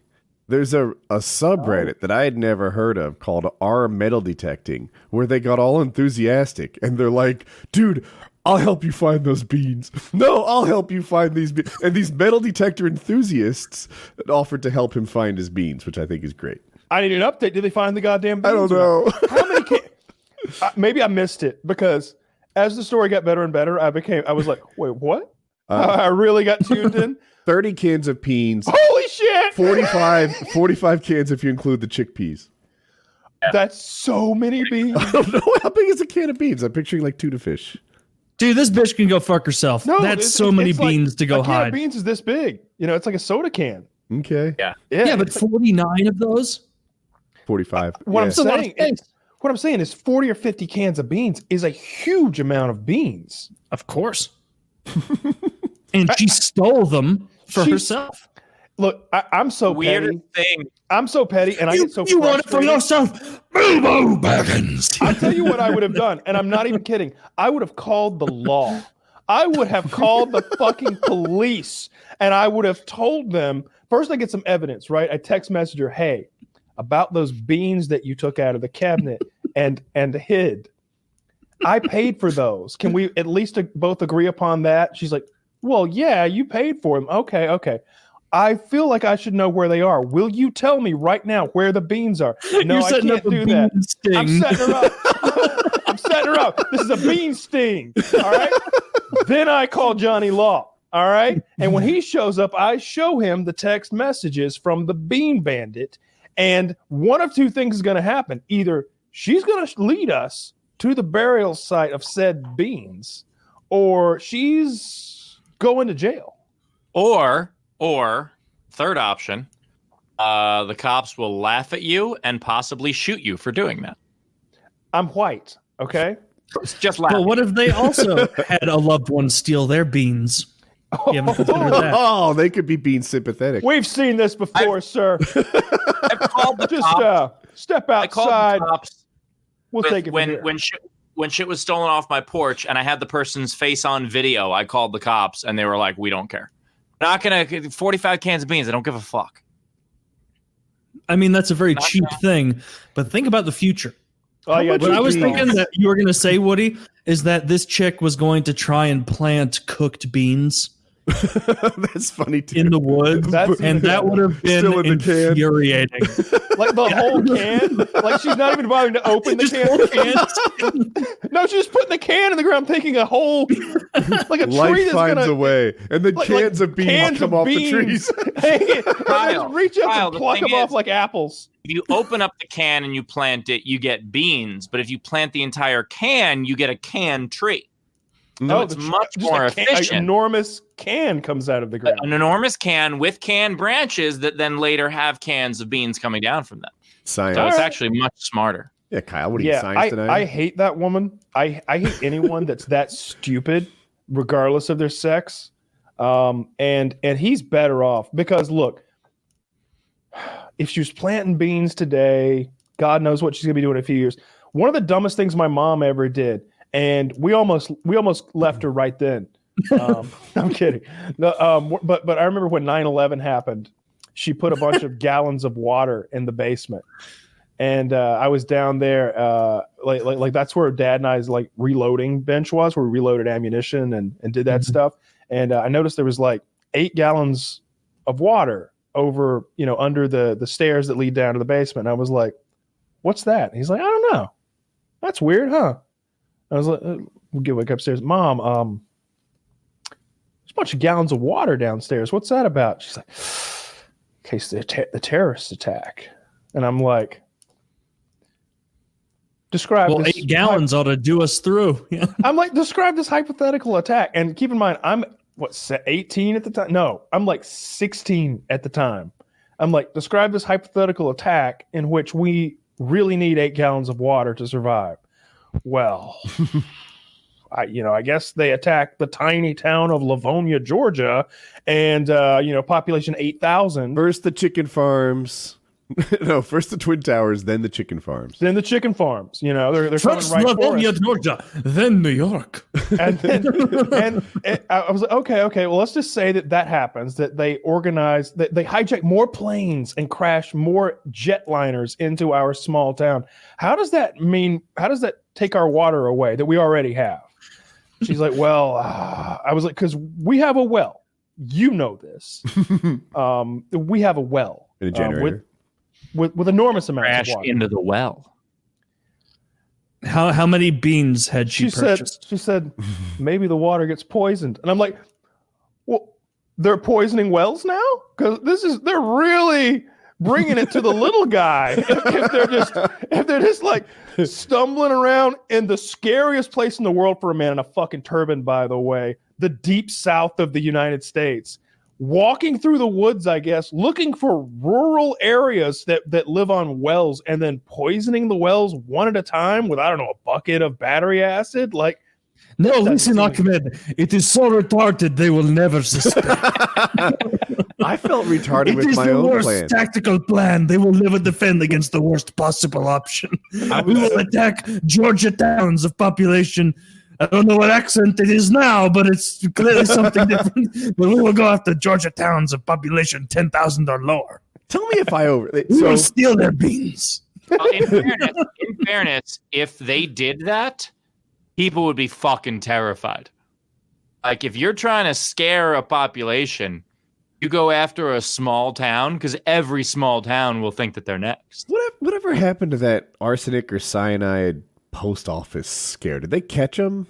There's a subreddit that I had never heard of called R Metal Detecting, where they got all enthusiastic and they're like, dude, I'll help you find those beans. No, I'll help you find these beans. And these metal detector enthusiasts offered to help him find his beans, which I think is great. I need an update. Did they find the goddamn beans? I don't know. How many maybe I missed it because as the story got better and better, I was like, wait, what? I really got tuned in. 30 cans of beans. Holy shit! 45 cans if you include the chickpeas. That's so many beans. I don't know. How big is a can of beans? I'm picturing like tuna fish. Dude, this bitch can go fuck herself. No, That's so many beans to go a can hide. of beans is this big. It's like a soda can. Okay. Yeah, but 49 of those? 45. What Yeah. I'm saying is 40 or 50 cans of beans is a huge amount of beans. Of course. And she stole them for herself. Look, I'm so Weirdest petty. thing. I'm so petty, and I get so You want it for frustrated. yourself? Bilbo Baggins. I'll tell you what I would have done, and I'm not even kidding. I would have called the law. I would have called the fucking police, and I would have told them, first I get some evidence, right? I text message her, hey, about those beans that you took out of the cabinet and hid. I paid for those. Can we at least both agree upon that? She's like, well, yeah, you paid for them. Okay. I feel like I should know where they are. Will you tell me right now where the beans are? No, You're I setting can't up a do bean that. sting. I'm setting her up. I'm setting her up. This is a bean sting. All right. Then I call Johnny Law. All right. And when he shows up, I show him the text messages from the bean bandit. And one of two things is going to happen. Either she's going to lead us to the burial site of said beans, or she's going to jail. Or third option, the cops will laugh at you and possibly shoot you for doing that. I'm white. Okay. It's just laugh. But what if they also had a loved one steal their beans? You haven't considered that. Oh, they could be being sympathetic. We've seen this before, sir. I've called the Just cops. step I called outside. the cops We'll take it from here. when shit was stolen off my porch and I had the person's face on video. I called the cops and they were like, "We don't care. Not gonna 45 cans of beans. I don't give a fuck." I mean, that's a very cheap thing, but think about the future. Oh, yeah, What I was beans. thinking that you were going to say, Woody, is that this chick was going to try and plant cooked beans That's funny too. in the woods, and that would have been Still in the can. infuriating. Like the whole can? Like she's not even bothering to open the can? No, she's just putting the can in the ground, thinking a whole, like a tree Life that's finds gonna, a way, and the cans of beans cans come of off the beans. trees. Hey, Kyle, reach up Kyle, and the pluck thing them off is- like apples. If you open up the can and you plant it, you get beans. But if you plant the entire can, you get a canned tree. So it's much more An efficient. enormous can comes out of the ground. An enormous can with canned branches that then later have cans of beans coming down from them. Science. So it's actually much smarter. Yeah, Kyle, what are you, science I tonight? hate that woman. I hate anyone that's that stupid, regardless of their sex. And he's better off because look, if she was planting beans today, God knows what she's gonna be doing in a few years. One of the dumbest things my mom ever did, and we almost left her right then. I'm kidding. No, but I remember when 9/11 happened, she put a bunch of gallons of water in the basement. And I was down there, like that's where Dad and I's like reloading bench was, where we reloaded ammunition and did that stuff. And I noticed there was like 8 gallons of water over, under the stairs that lead down to the basement. And I was like, "What's that?" And he's like, "I don't know. That's weird, huh?" I was like, "We get wake upstairs, Mom. There's a bunch of gallons of water downstairs. What's that about?" She's like, "In case the terrorist attack." And I'm like, describe Well, this 8 gallons ought to do us through. I'm like, describe this hypothetical attack. And keep in mind, I'm 18 at the time? No, I'm like 16 at the time. I'm like, describe this hypothetical attack in which we really need 8 gallons of water to survive. Well, I guess they attacked the tiny town of Livonia, Georgia, and population 8,000. First the chicken farms. No, first the Twin Towers, then the chicken farms. Then the chicken farms, they're coming First right for Livonia, us. Georgia, then New York. And I was like, okay. Well, let's just say that happens, that they organize, that they hijack more planes and crash more jetliners into our small town. How does that take our water away that we already have? She's like, well, I was like, because we have a well. You know this. We have a well. In a generator. With enormous amounts Crash of water. into the well. How many beans had she purchased? She said, maybe the water gets poisoned. And I'm like, well, they're poisoning wells now? Because they're really bringing it to the little guy. If they're just like stumbling around in the scariest place in the world for a man in a fucking turban, by the way, the deep south of the United States, walking through the woods, I guess, looking for rural areas that live on wells and then poisoning the wells one at a time with, I don't know, a bucket of battery acid. Like, no, listen, Ahmed, it is so retarded they will never suspect. I felt retarded with my own plan. It is the worst tactical plan. They will never defend against the worst possible option. We will attack Georgia towns of population. I don't know what accent it is now, but it's clearly something different. But we will go after Georgia towns of population 10,000 or lower. Tell me if I we will steal their beans. In fairness, if they did that, people would be fucking terrified. Like, if you're trying to scare a population, you go after a small town because every small town will think that they're next. Whatever happened to that arsenic or cyanide post office scare? Did they catch him?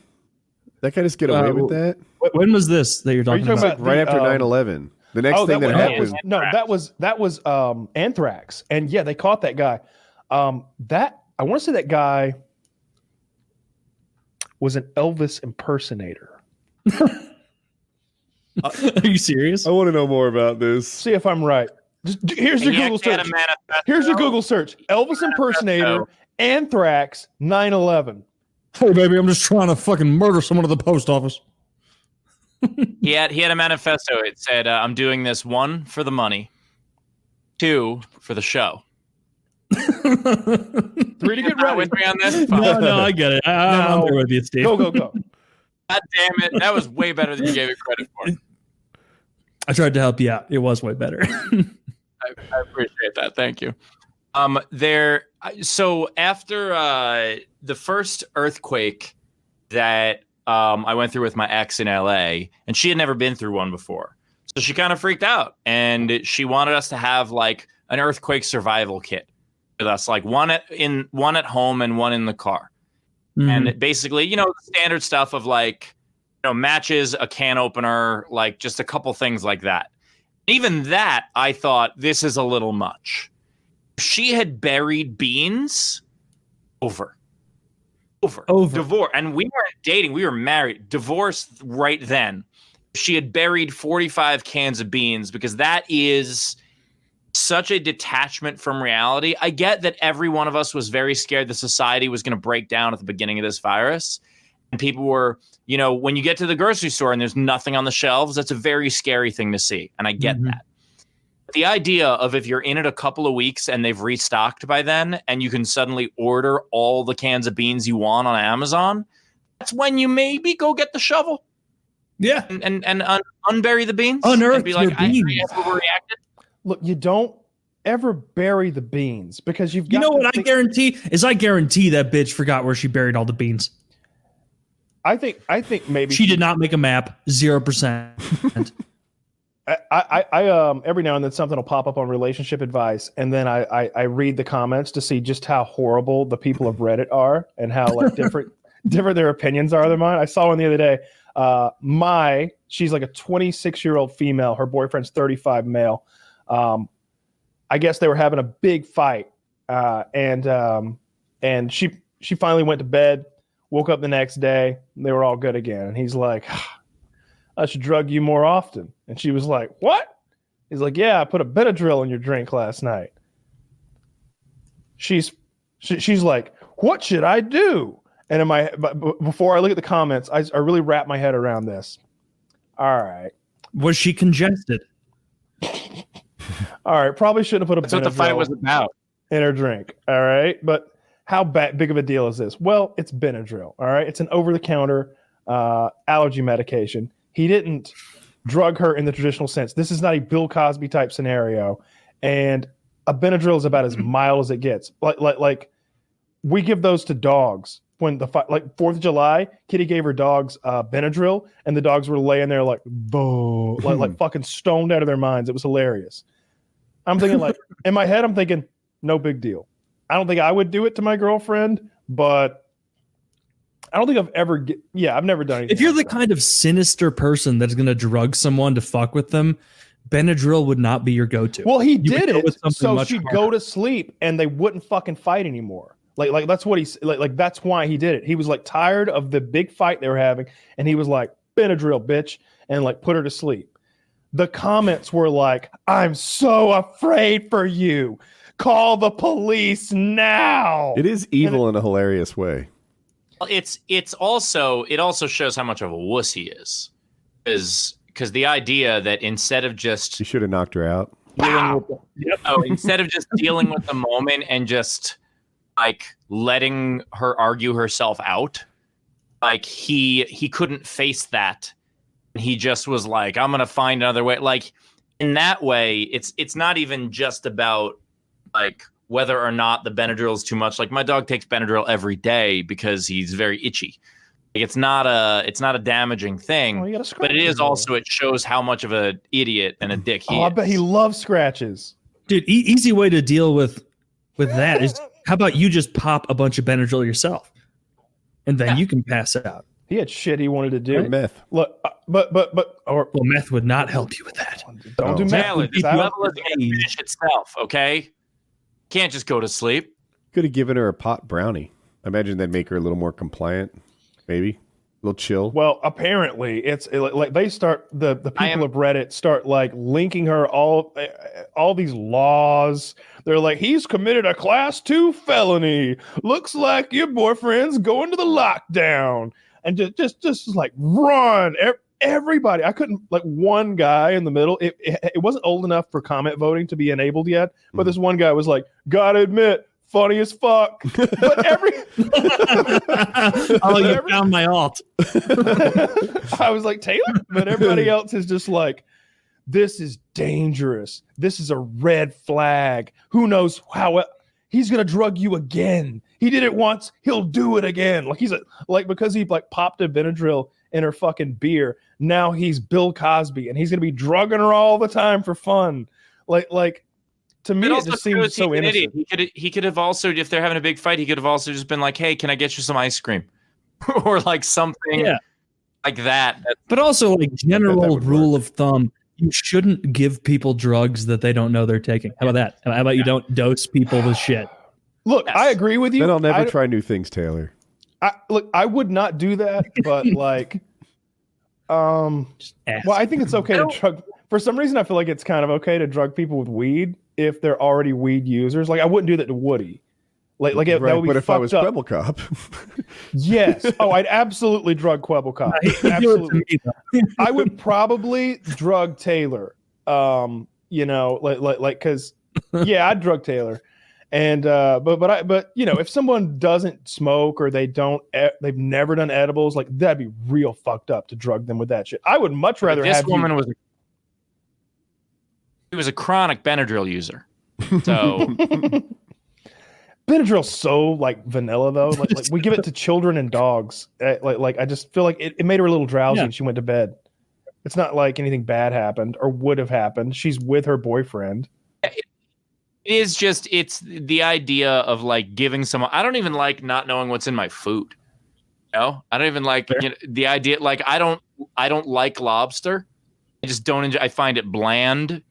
That guy just get away with that? When was this that you're talking about? Right after 9/11. The next thing that happened. That was anthrax, and yeah, they caught that guy. I want to say that guy was an Elvis impersonator. Are you serious? I want to know more about this. See if I'm right. Here's your Google search. Here's your Google search. Elvis impersonator, anthrax, 9/11. Hey, baby, I'm just trying to fucking murder someone at the post office. He had a manifesto. It said, I'm doing this, 1, for the money, 2, for the show. 3 to get ready. With me on this? No, I get it. I'm there with you, Steve. Go. God damn it. That was way better than you gave it credit for. I tried to help you out. It was way better. I appreciate that. Thank you. So after the first earthquake that I went through with my ex in LA, and she had never been through one before. So she kind of freaked out, and she wanted us to have like an earthquake survival kit with us, like one at home and one in the car. Mm-hmm. And basically, the standard stuff of like, matches, a can opener, like just a couple things like that. Even that, I thought, this is a little much. She had buried beans over. Divorce. And we weren't dating. We were married. Divorced right then. She had buried 45 cans of beans because that is such a detachment from reality. I get that every one of us was very scared the society was going to break down at the beginning of this virus. And people were, when you get to the grocery store and there's nothing on the shelves, that's a very scary thing to see. And I get that. The idea of if you're in it a couple of weeks and they've restocked by then and you can suddenly order all the cans of beans you want on Amazon, that's when you maybe go get the shovel. Yeah. And unbury the beans. Unearth and be like, your beans. I overreacted. Look, you don't ever bury the beans because you've got. You know what I guarantee is I guarantee that bitch forgot where she buried all the beans. I think maybe she did not make a map. 0%. I every now and then something will pop up on relationship advice, and then I read the comments to see just how horrible the people of Reddit are and how like different their opinions are than mine. I saw one the other day. She's like a 26-year-old female. Her boyfriend's 35 male. I guess they were having a big fight, and she finally went to bed. Woke up the next day. They were all good again, and he's like, I should drug you more often. And she was like, what? He's like, yeah, I put a benadryl in your drink last night. She's like, what should I do? And before I look at the comments, I really wrap my head around this. All right. Was she congested? All right. Probably shouldn't have put a That's what the fight was about. In her drink. All right. But how big of a deal is this? Well, it's Benadryl. All right. It's an over-the-counter allergy medication. He didn't drug her in the traditional sense. This is not a Bill Cosby type scenario. And a Benadryl is about as mild as it gets. Like we give those to dogs. When the 4th of July, Kitty gave her dogs Benadryl, and the dogs were laying there like fucking stoned out of their minds. It was hilarious. I'm thinking like, in my head, I'm thinking, no big deal. I don't think I would do it to my girlfriend, but I don't think I've never done anything. If you're the kind of sinister person that's going to drug someone to fuck with them, Benadryl would not be your go-to. Well, he You would did go with it something so much she'd harder. go to sleep and they wouldn't fucking fight anymore. Like that's what he's like. That's why he did it. He was like tired of the big fight they were having, and he was like, Benadryl, bitch, and like put her to sleep. The comments were like, I'm so afraid for you. Call the police now. It is evil in a hilarious way. It also shows how much of a wuss he is, because the idea that instead of just You should have knocked her out. instead of just dealing with the moment and just like letting her argue herself out, like he couldn't face that. He just was like, I'm gonna find another way. Like in that way, it's not even just about like whether or not the Benadryl is too much. Like my dog takes Benadryl every day because he's very itchy. Like it's not a damaging thing, but it is also, it shows how much of an idiot and a dick he is. I bet he loves scratches. Dude, easy way to deal with that is, how about you just pop a bunch of Benadryl yourself, and then you can pass out. He had shit he wanted to do. Meth. Look, Well, meth would not help you with that. Don't do meth. Taylor, the level is going to finish itself, okay? Can't just go to sleep. Could have given her a pot brownie. I imagine that'd make her a little more compliant. Maybe. A little chill. Well, apparently it's like they start the people of Reddit start like linking her all these laws. They're like, he's committed a class 2 felony. Looks like your boyfriend's going to the lockdown. And just like run everybody. I couldn't, like, one guy in the middle. It wasn't old enough for comment voting to be enabled yet. But this one guy was like, gotta admit, funny as fuck. But you found my alt. I was like, Taylor? But everybody else is just like, this is dangerous. This is a red flag. Who knows how he's gonna drug you again. He did it once, he'll do it again. Like because he like popped a Benadryl in her fucking beer. Now he's Bill Cosby and he's gonna be drugging her all the time for fun. Like to me, it just seems so innocent. He could have also, if they're having a big fight, he could have also just been like, hey, can I get you some ice cream? Or like something like that. But also, like, general rule of thumb, you shouldn't give people drugs that they don't know they're taking. How about that? How about you don't dose people with shit? Look, I agree with you. Then I'll never try new things, Taylor. I would not do that, but like, well, I think it's okay to drug. For some reason, I feel like it's kind of okay to drug people with weed if they're already weed users. Like, I wouldn't do that to Woody. That would be but if I was up. Quibble Cop, yes. Oh, I'd absolutely drug Quibble Cop. Absolutely. I would probably drug Taylor. Because I'd drug Taylor. And but if someone doesn't smoke or they've never done edibles, like, that'd be real fucked up to drug them with that shit. I would much rather this have woman was a chronic Benadryl user. So Benadryl's so like vanilla though. Like we give it to children and dogs. Like I just feel like it made her a little drowsy and she went to bed. It's not like anything bad happened or would have happened. She's with her boyfriend. It's the idea of like giving someone. I don't even like not knowing what's in my food. I don't even like the idea. Like I don't like lobster. I just don't enjoy. I find it bland.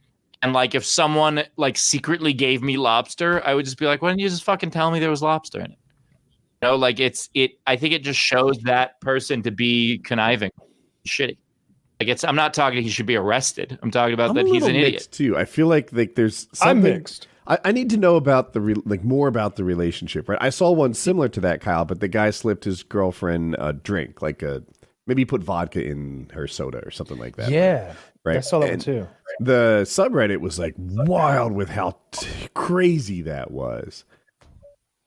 And like if someone like secretly gave me lobster, I would just be like, why didn't you just fucking tell me there was lobster in it? Like I think it just shows that person to be conniving, shitty. Like I'm not talking he should be arrested. I'm talking about that he's an idiot too. I feel like there's something. I'm mixed. I need to know about more about the relationship, right? I saw one similar to that, Kyle, but the guy slipped his girlfriend a drink, maybe he put vodka in her soda or something like that. Yeah, right. I saw that one too. The subreddit was like wild with how crazy that was.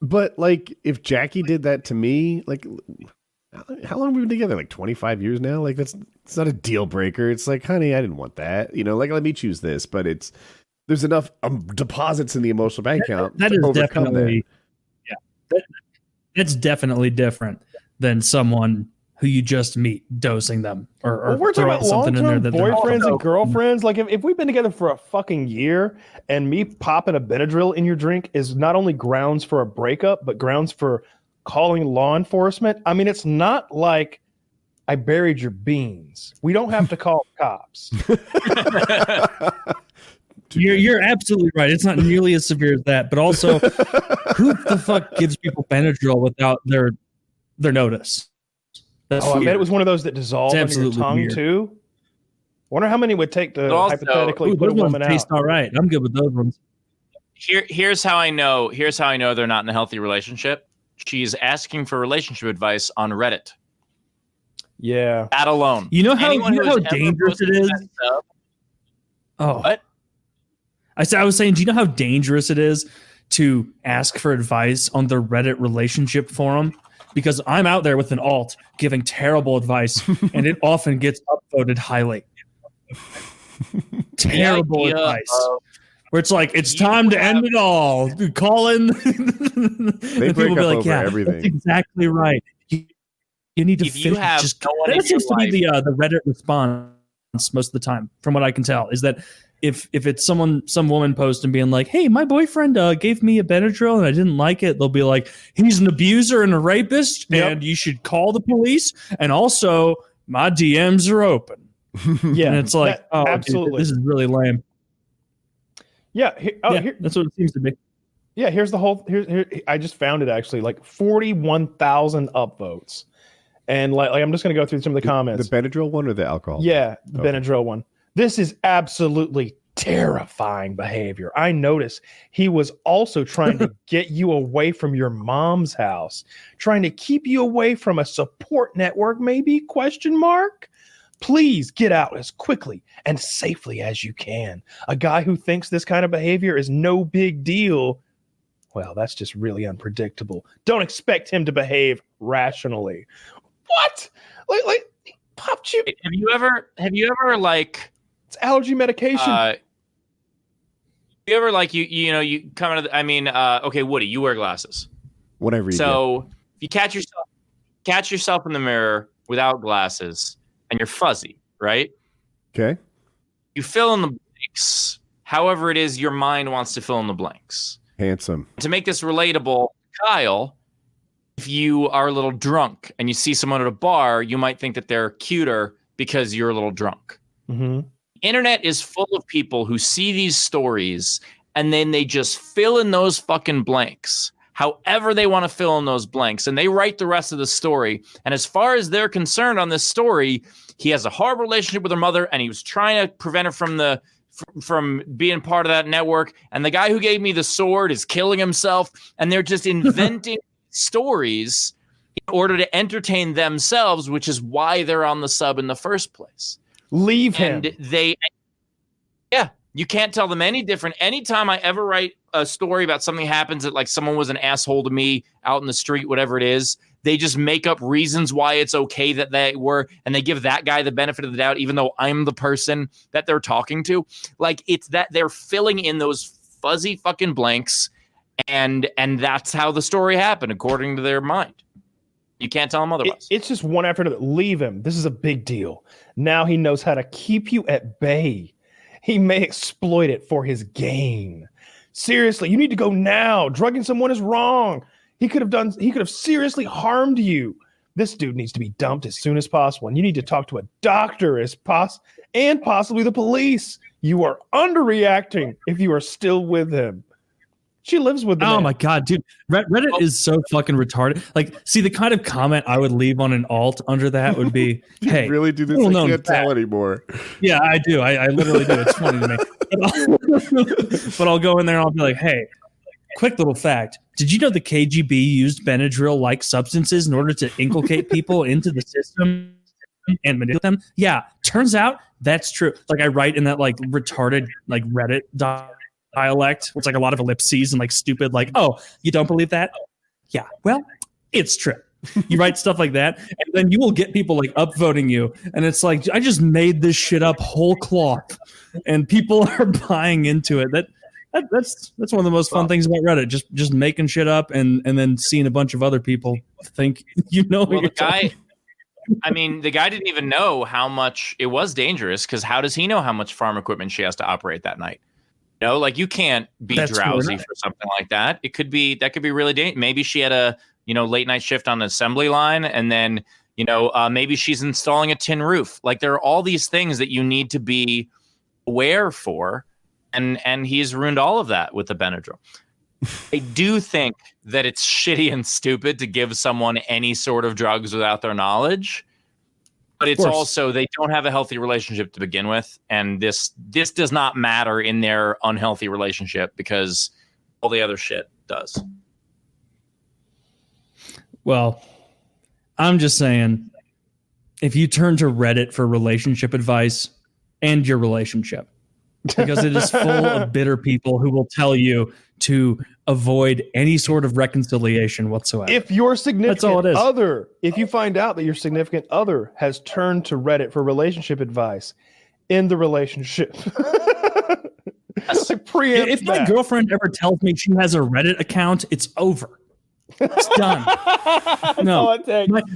But like, if Jackie did that to me, like, how long have we been together? Like 25 years now? Like it's not a deal breaker. It's like, honey, I didn't want that. Like, let me choose this. But there's enough deposits in the emotional bank account that to is overcome definitely, that's definitely different than someone who you just meet dosing them or we're talking about something in there long-term that boyfriends and girlfriends. Like if we've been together for a fucking year and me popping a Benadryl in your drink is not only grounds for a breakup, but grounds for calling law enforcement. I mean, it's not like I buried your beans. We don't have to call the cops. You're absolutely right. It's not nearly as severe as that, but also, who the fuck gives people Benadryl without their notice? That's I weird. bet it was one of those that dissolved It's on your absolutely tongue weird. too. Wonder how many would take to Also, hypothetically Ooh, put a those ones woman taste out. all right. I'm good with those ones. Here's how I know. Here's how I know they're not in a healthy relationship. She's asking for relationship advice on Reddit. Yeah. That alone. You know how Anyone who has ever dangerous it posted is? that stuff- Oh, What? I was saying, do you know how dangerous it is to ask for advice on the Reddit relationship forum? Because I'm out there with an alt giving terrible advice, and it often gets upvoted highly. Terrible idea advice. Where it's like, it's You time to have- end it all. Call in. They And break people up be over everything. That's exactly right. You need to If you finish. have Just, no one that in seems to your be the Reddit response most of the time, from what I can tell, is that if it's some woman post and being like, hey, my boyfriend gave me a Benadryl and I didn't like it, they'll be like, he's an abuser and a rapist, and you should call the police. And also, my DMs are open. Yeah. And it's like, that- oh, absolutely. dude, this is really lame. Yeah. Yeah, that's what it seems to be. Yeah, here's the whole. Here, I just found it actually, like 41,000 upvotes, and like I'm just gonna go through some of the comments. The Benadryl one or the alcohol? Yeah, the Okay. Benadryl one. This is absolutely terrifying behavior. I notice he was also trying to get you away from your mom's house, trying to keep you away from a support network, maybe? Question mark. Please get out as quickly and safely as you can. A guy who thinks this kind of behavior is no big deal, well, that's just really unpredictable. Don't expect him to behave rationally. What? Like popped you? Have you ever like It's allergy medication. you ever like you come out of the, I mean okay, Woody, you wear glasses. Whatever you So if you catch yourself in the mirror without glasses and you're fuzzy, right? get. Okay. You fill in the blanks however it is your mind wants to fill in the blanks. Handsome. To make this relatable, Kyle, if you are a little drunk and you see someone at a bar, you might think that they're cuter because you're a little drunk. Mm-hmm. Internet is full of people who see these stories and then they just fill in those fucking blanks however they want to fill in those blanks, and they write the rest of the story. And as far as they're concerned on this story, he has a horrible relationship with her mother and he was trying to prevent her from being part of that network, and the guy who gave me the sword is killing himself, and they're just inventing stories in order to entertain themselves, which is why they're on the sub in the first place. Leave him. And you can't tell them any different. Anytime I ever write a story about something happens that like someone was an asshole to me out in the street, whatever it is, they just make up reasons why it's okay that they were, and they give that guy the benefit of the doubt, even though I'm the person that they're talking to. Like, it's that they're filling in those fuzzy fucking blanks, and that's how the story happened, according to their mind. You can't tell them otherwise. It's just one after another. Leave him. This is a big deal. Now he knows how to keep you at bay. He may exploit it for his gain. Seriously, you need to go now. Drugging someone is wrong. He could have seriously harmed you. This dude needs to be dumped as soon as possible. And you need to talk to a doctor and possibly the police. You are underreacting if you are still with him. She lives with the Oh man. my god, dude! Reddit is so fucking retarded. Like, see, the kind of comment I would leave on an alt under that would be, You "Hey, really do this? well I known can't tell fact. anymore. Yeah, I do. I literally do. It's funny to me. But I'll go in there and I'll be like, hey, quick little fact. Did you know the KGB used Benadryl-like substances in order to inculcate people into the system and manipulate them? Yeah, turns out that's true. Like, I write in that like retarded like Reddit dialect, where it's like a lot of ellipses and like stupid like, oh, you don't believe that? Yeah, well, it's true. You write stuff like that, and then you will get people like upvoting you, and it's like, I just made this shit up whole cloth, and people are buying into it. That's one of the most fun things about Reddit, just making shit up and then seeing a bunch of other people think you know. Well, the guy didn't even know how much it was dangerous, because how does he know how much farm equipment she has to operate that night? No, like, you can't be That's drowsy right. for something like that. That could be really dangerous. Maybe she had a late night shift on the assembly line, and then Maybe she's installing a tin roof. Like, there are all these things that you need to be aware for, and he's ruined all of that with the benadryl. I do think that it's shitty and stupid to give someone any sort of drugs without their knowledge, but it's also they don't have a healthy relationship to begin with, and this does not matter in their unhealthy relationship because all the other shit does. Well, I'm just saying, if you turn to Reddit for relationship advice, end your relationship, because it is full of bitter people who will tell you to avoid any sort of reconciliation whatsoever. If your significant is. other, if you find out that your significant other has turned to Reddit for relationship advice, end the relationship. Like, preempt if my girlfriend ever tells me she has a Reddit account, it's over. It's done. No,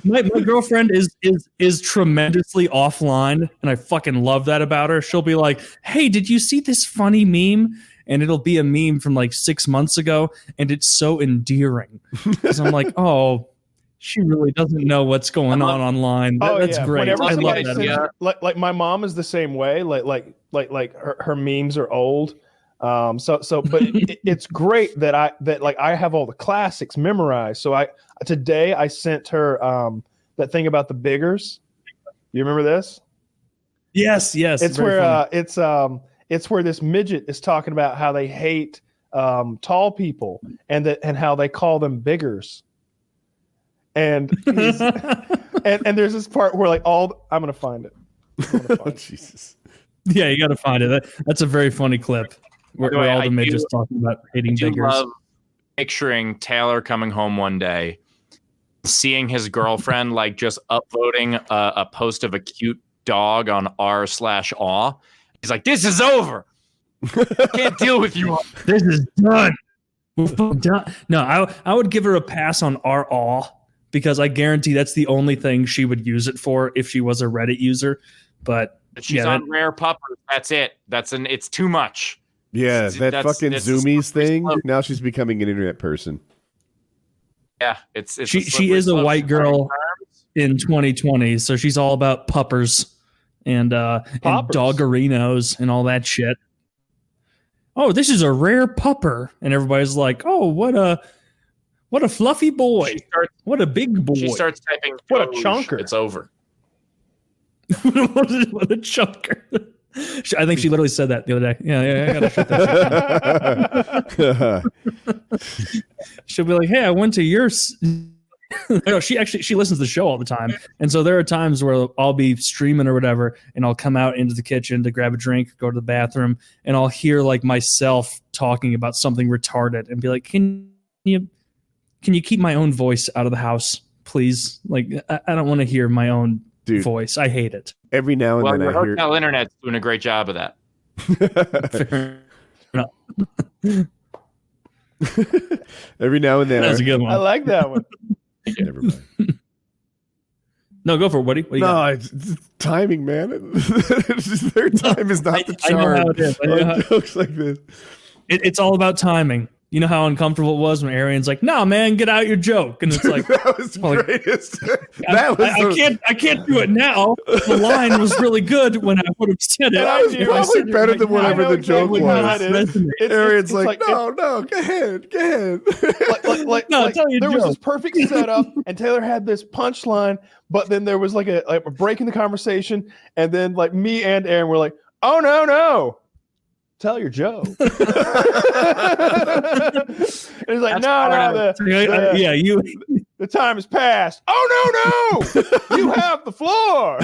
my girlfriend is tremendously offline, and I fucking love that about her. She'll be like, "Hey, did you see this funny meme?" And it'll be a meme from like 6 months ago, and it's so endearing because I'm like, "Oh, she really doesn't know what's going on online." That's great. Whenever I love somebody that. like my mom is the same way. Like her memes are old. But it's great that I have all the classics memorized. So today I sent her that thing about the biggers. You remember this? Yes. It's where it's where this midget is talking about how they hate tall people and how they call them biggers. And and there's this part where I'm gonna find it. Oh, Jesus. Yeah, you got to find it. That's a very funny clip. Where all the midgets talking about hating biggers. I love picturing Taylor coming home one day, seeing his girlfriend just uploading a post of a cute dog on r/aw. He's like, "This is over. I can't deal with you. This is done. Done." No, I would give her a pass on r/aw because I guarantee that's the only thing she would use it for if she was a Reddit user. But she's on Rare Puppers. That's it. It's too much. Yeah, that fucking Zoomies thing. Now she's becoming an internet person. Yeah, she is a white girl in 2020, so she's all about puppers and doggerinos and all that shit. Oh, this is a rare pupper, and everybody's like, "Oh, what a fluffy boy! What a big boy!" She starts typing, "What a chunker!" It's over. What a chunker! I think she literally said that the other day. Yeah, I gotta shut that shit. She'll be like, "Hey, I went to your." No, she listens to the show all the time, and so there are times where I'll be streaming or whatever, and I'll come out into the kitchen to grab a drink, go to the bathroom, and I'll hear myself talking about something retarded, and be like, "Can you keep my own voice out of the house, please? I don't want to hear my own." Dude, voice. I hate it. Every now and then your I hear hotel internet's doing a great job of that. Every now and then that's a good one. I like that one. Never mind. No, go for it, Woody. What do you got? It's timing, man. Their time is not the charm. I know how it is. Jokes like this. It's all about timing. You know how uncomfortable it was when Arian's like, "No, man, get out your joke," and it's like, "That was the greatest." I can't do it now. The line was really good when I would have said it. That was probably better than whatever the joke was. Arian's like, "No, go ahead." There was this perfect setup, and Taylor had this punchline, but then there was a break in the conversation, and then me and Aaron were like, "Oh no. Tell your joke." And he's like, "No, the time has passed." "Oh no, you have the floor."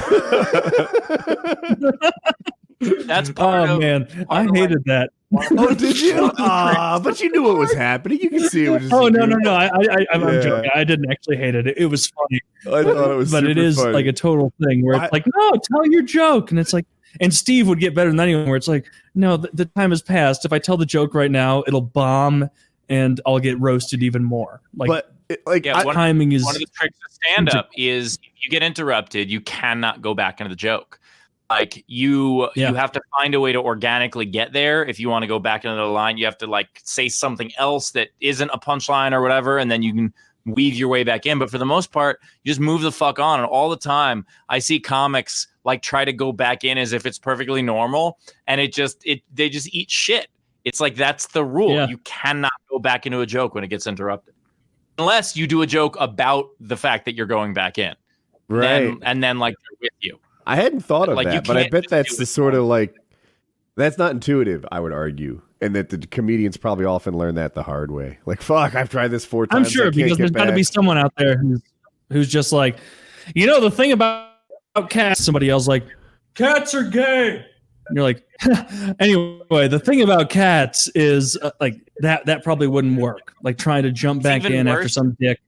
That's part of, man, I hated that. Oh, did you? But you knew what was happening. You can see it was just. Oh no! I'm joking. I didn't actually hate it. It was funny. I thought it was, but it is funny. A total thing where it's no, tell your joke, and it's like. And Steve would get better than anyone where it's like, no, the time has passed. If I tell the joke right now, it'll bomb and I'll get roasted even more. Timing is one of the tricks of stand-up is if you get interrupted, you cannot go back into the joke. You have to find a way to organically get there. If you want to go back into the line, you have to say something else that isn't a punchline or whatever, and then you can weave your way back in. But for the most part, you just move the fuck on. And all the time, I see comics like try to go back in as if it's perfectly normal, and they just eat shit. It's like that's the rule. Yeah. You cannot go back into a joke when it gets interrupted, unless you do a joke about the fact that you're going back in, Right? And then like they're with you. I hadn't thought of Like, you that, but I can't bet just that's do the it. sort of like that's not intuitive. I would argue, and that the comedians probably often learn that the hard way. Like, fuck, I've tried this 4 times. I'm sure I can't because there's get got to back. be someone out there who's just like, the thing about cats. Somebody else like, cats are gay. And you're like, anyway, the thing about cats is like that probably wouldn't work. Like trying to jump It's back even in worse. after some dick.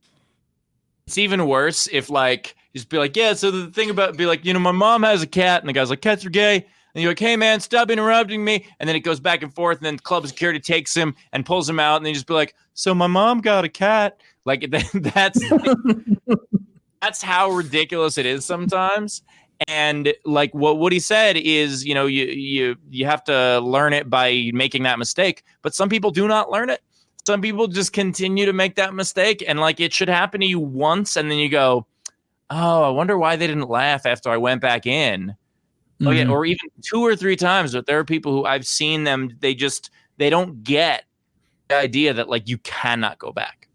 It's even worse if like just be like, yeah. So the thing about be like, my mom has a cat, and the guy's like, cats are gay. And you're like, hey man, stop interrupting me. And then it goes back and forth, and then club security takes him and pulls him out, and then you just be like, so my mom got a cat. Like that's how ridiculous it is sometimes. And like what Woody said is, you have to learn it by making that mistake. But some people do not learn it. Some people just continue to make that mistake, and like it should happen to you once, and then you go, oh, I wonder why they didn't laugh after I went back in. Mm-hmm. Oh yeah, or even 2 or 3 times. But there are people who I've seen them. They don't get the idea that like you cannot go back.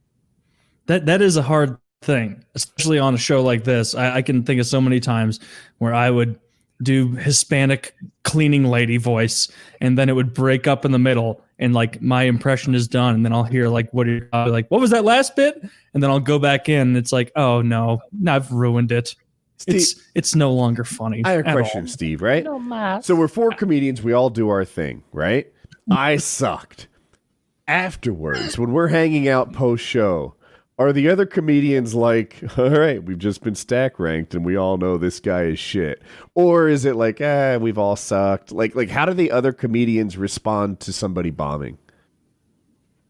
That is a hard thing, especially on a show like this. I can think of so many times where I would do Hispanic cleaning lady voice, and then it would break up in the middle, and like my impression is done, and then I'll hear like what was that last bit, and then I'll go back in, and it's like, oh no, I've ruined it. Steve, It's no longer funny. I have a question, Steve, right? So we're 4 comedians. We all do our thing, right? I sucked. Afterwards, when we're hanging out post-show, are the other comedians like, all right, we've just been stack ranked and we all know this guy is shit? Or is it like, we've all sucked? Like how do the other comedians respond to somebody bombing?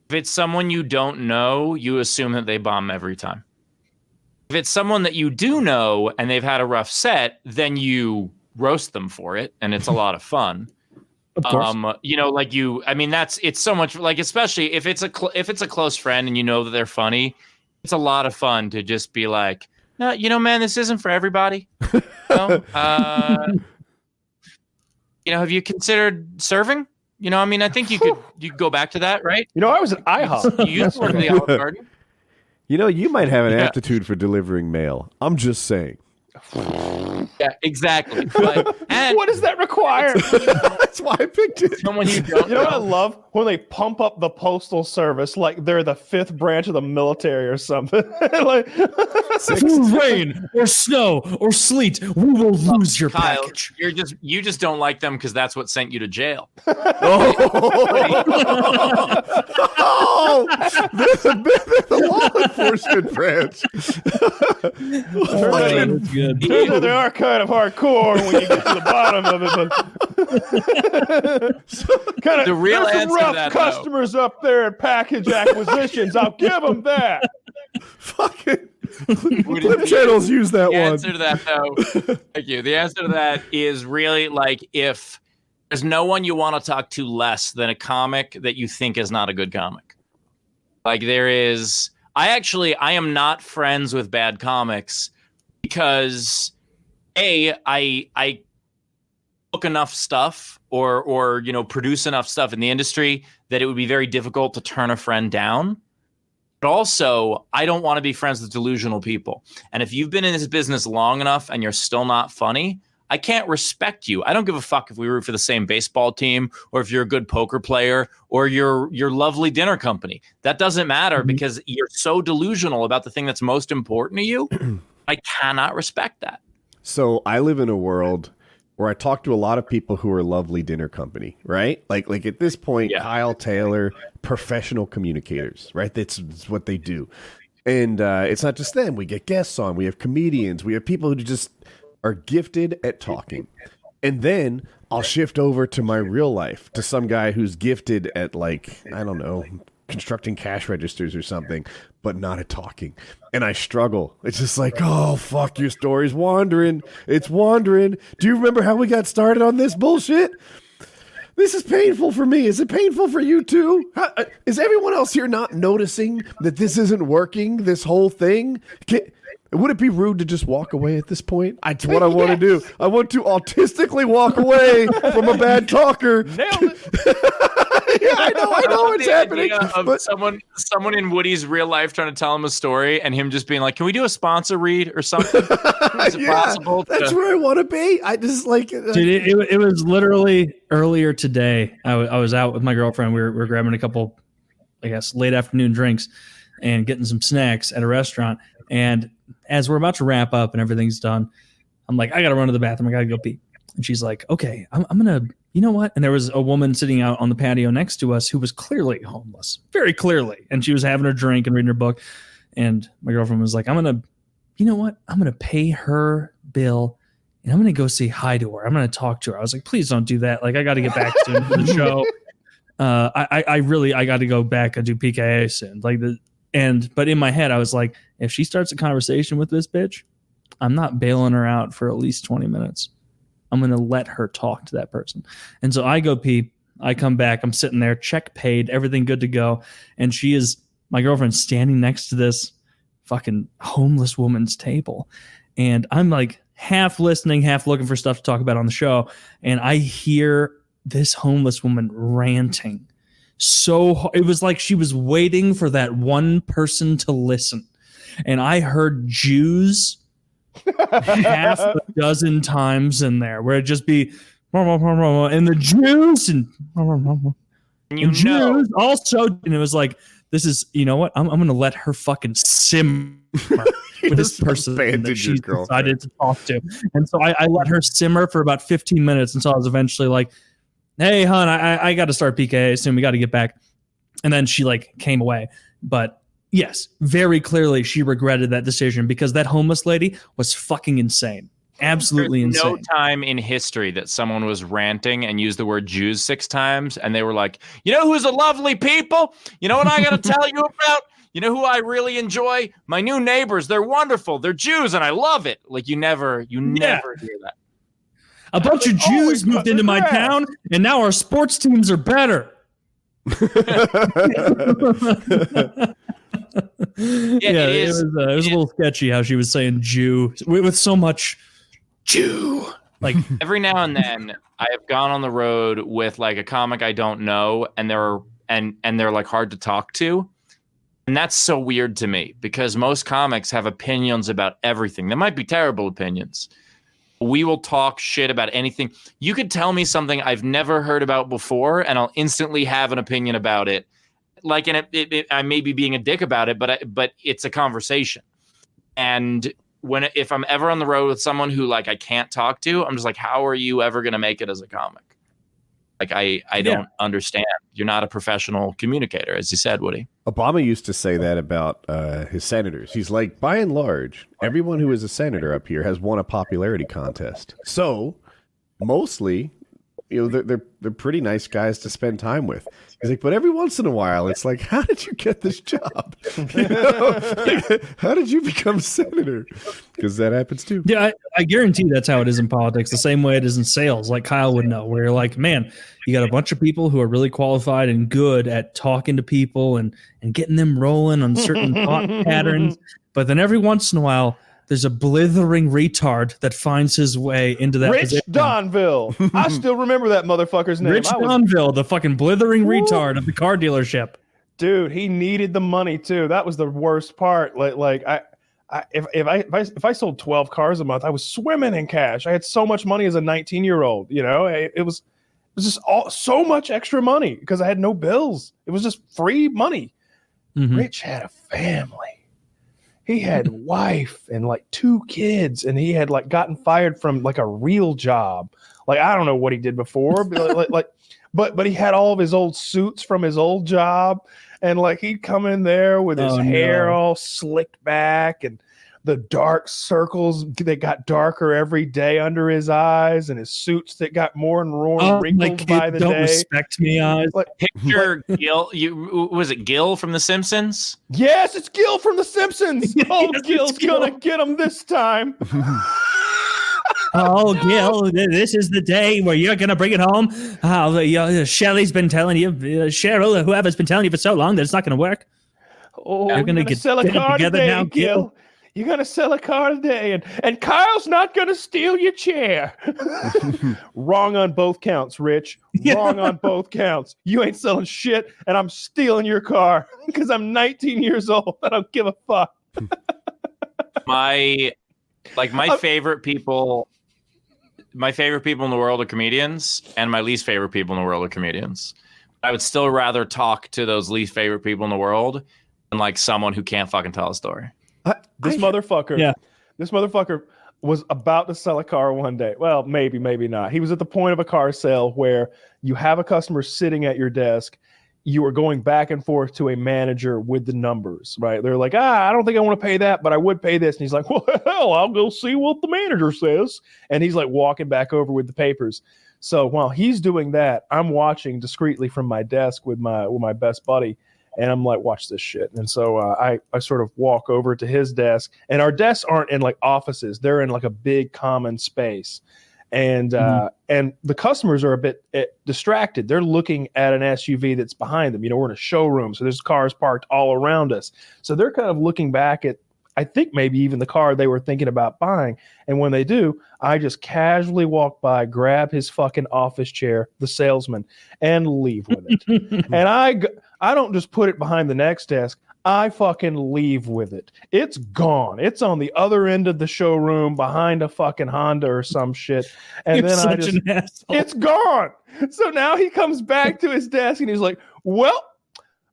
If it's someone you don't know, you assume that they bomb every time. If it's someone that you do know and they've had a rough set, then you roast them for it, and it's a lot of fun. Of course. It's so much like, especially if it's a close friend and you know that they're funny, it's a lot of fun to just be like, no, man, this isn't for everybody. Have you considered serving? I think you could go back to that, right? I was at IHOP. You used to work at the Olive Garden. You might have an aptitude for delivering mail. I'm just saying. Yeah, exactly. And What does that require? That's why I picked it. someone you don't You know what I love? When they pump up the postal service like they're the 5th branch of the military or something. Like, Through rain or snow or sleet, we will lose your Kyle, package. you just don't like them because that's what sent you to jail. Oh, there's a law enforcement branch. That's good. they are kind of hardcore when you get to the bottom of it, but kind of The real there's some answer to rough that, customers up there at package acquisitions. I'll give them that. Fucking Clip channels use that The one. answer to that, though, thank you. The answer to that is really like if there's no one you want to talk to less than a comic that you think is not a good comic. Like there is, I am not friends with bad comics because I book enough stuff or produce enough stuff in the industry that it would be very difficult to turn a friend down. But also, I don't want to be friends with delusional people. And if you've been in this business long enough and you're still not funny, I can't respect you. I don't give a fuck if we root for the same baseball team or if you're a good poker player or your lovely dinner company. That doesn't matter because you're so delusional about the thing that's most important to you. I cannot respect that. So I live in a world where I talk to a lot of people who are lovely dinner company, right? Like at this point, Yeah. Kyle, Taylor, professional communicators, right? That's what they do. And it's not just them. We get guests on. We have comedians. We have people who just are gifted at talking. And then I'll shift over to my real life, to some guy who's gifted at, like, I don't know, constructing cash registers or something, but not at talking. And I struggle. It's just like, oh, fuck, your story's wandering. It's wandering. Do you remember how we got started on this bullshit? This is painful for me. Is it painful for you too? Is everyone else here not noticing that this isn't working, this whole thing? Would it be rude to just walk away at this point? That's what I want to do. I want to autistically walk away from a bad talker. Nailed it. Yeah, I know it's happening. But someone in Woody's real life trying to tell him a story and him just being like, can we do a sponsor read or something? Is it possible? That's where I want to be. I just like... Dude, it was literally earlier today. I was out with my girlfriend. We were grabbing a couple, I guess, late afternoon drinks and getting some snacks at a restaurant. And as we're about to wrap up and everything's done, I'm like, I got to run to the bathroom. I got to go pee. And she's like, okay, I'm going to, you know what? And there was a woman sitting out on the patio next to us who was clearly homeless, very clearly. And she was having her drink and reading her book. And my girlfriend was like, I'm going to, you know what? I'm going to pay her bill and I'm going to go say hi to her. I'm going to talk to her. I was like, please don't do that. Like, I got to get back soon to the show. I got to go back and do PKA soon. But in my head, I was like, if she starts a conversation with this bitch, I'm not bailing her out for at least 20 minutes. I'm going to let her talk to that person. And so I go pee. I come back. I'm sitting there, check paid, everything good to go. And my girlfriend's standing next to this fucking homeless woman's table. And I'm like half listening, half looking for stuff to talk about on the show. And I hear this homeless woman ranting. So it was like she was waiting for that one person to listen. And I heard Jews half a dozen times in there where it'd just be and the Jews and Jews also. And it was like, this is, you know what? I'm going to let her fucking simmer with this person that she's decided to talk to. And so I let her simmer for about 15 minutes until I was eventually like, hey, hon, I got to start PKA soon. We got to get back. And then she like came away. But yes, very clearly she regretted that decision because that homeless lady was fucking insane. Absolutely There's insane. No time in history that someone was ranting and used the word Jews 6 times. And they were like, you know who's a lovely people? You know what I got to tell you about? You know who I really enjoy? My new neighbors. They're wonderful. They're Jews and I love it. Like you never hear that. A bunch of Jews moved into my town, and now our sports teams are better. It was a little sketchy how she was saying Jew with so much Jew. Like every now and then, I have gone on the road with like a comic I don't know, and they're like hard to talk to. And that's so weird to me because most comics have opinions about everything. They might be terrible opinions. We will talk shit about anything. You could tell me something I've never heard about before, and I'll instantly have an opinion about it. Like, and I may be being a dick about it, but it's a conversation. And if I'm ever on the road with someone who like I can't talk to, I'm just like, how are you ever going to make it as a comic? Like, I don't understand. You're not a professional communicator, as you said, Woody. Obama used to say that about his senators. He's like, by and large, everyone who is a senator up here has won a popularity contest. So, mostly, you know, they're pretty nice guys to spend time with. He's like, but every once in a while, it's like, how did you get this job? You know? How did you become senator? Because that happens too. Yeah, I guarantee that's how it is in politics. The same way it is in sales, like Kyle would know, where you're like, man, you got a bunch of people who are really qualified and good at talking to people and getting them rolling on certain thought patterns. But then every once in a while, there's a blithering retard that finds his way into that Rich position. Donville. I still remember that motherfucker's name. Rich Donville, the fucking blithering retard of the car dealership. Dude, he needed the money too. That was the worst part. If I sold 12 cars a month, I was swimming in cash. I had so much money as a 19-year-old. You know, it was just so much extra money because I had no bills. It was just free money. Mm-hmm. Rich had a family. He had a wife and like 2 kids, and he had like gotten fired from like a real job. Like, I don't know what he did before, but he had all of his old suits from his old job, and like he'd come in there with his hair all slicked back and the dark circles that got darker every day under his eyes, and his suits that got more and more wrinkled by the don't day. Respect me, eyes. Picture Gil. Was it Gil from The Simpsons? Yes, it's Gil from The Simpsons. Oh, Gil's gonna get him this time. Oh, Gil, this is the day where you're gonna bring it home. Shelly's been telling you, Cheryl, whoever's been telling you for so long that it's not gonna work. Oh, You're gonna get sell a car together today, now, Gil. You're gonna sell a car today, and Kyle's not gonna steal your chair. Wrong on both counts, Rich. Wrong on both counts. You ain't selling shit, and I'm stealing your car because I'm 19 years old. I don't give a fuck. My favorite people in the world are comedians, and my least favorite people in the world are comedians. I would still rather talk to those least favorite people in the world than like someone who can't fucking tell a story. This motherfucker was about to sell a car one day. Well, maybe not. He was at the point of a car sale where you have a customer sitting at your desk. You are going back and forth to a manager with the numbers, right? They're like, I don't think I want to pay that, but I would pay this. And he's like, well, hell, I'll go see what the manager says. And he's like walking back over with the papers. So while he's doing that, I'm watching discreetly from my desk with my best buddy. And I'm like, watch this shit. And so I sort of walk over to his desk, and our desks aren't in like offices. They're in like a big common space. And and the customers are a bit distracted. They're looking at an SUV that's behind them. We're in a showroom, so there's cars parked all around us. So they're kind of looking back at, I think maybe even the car they were thinking about buying. And when they do, I just casually walk by, grab his fucking office chair, the salesman, and leave with it. And I don't just put it behind the next desk. I fucking leave with it. It's gone. It's on the other end of the showroom behind a fucking Honda or some shit. And You're then such an asshole. it's gone. So now he comes back to his desk and he's like, well,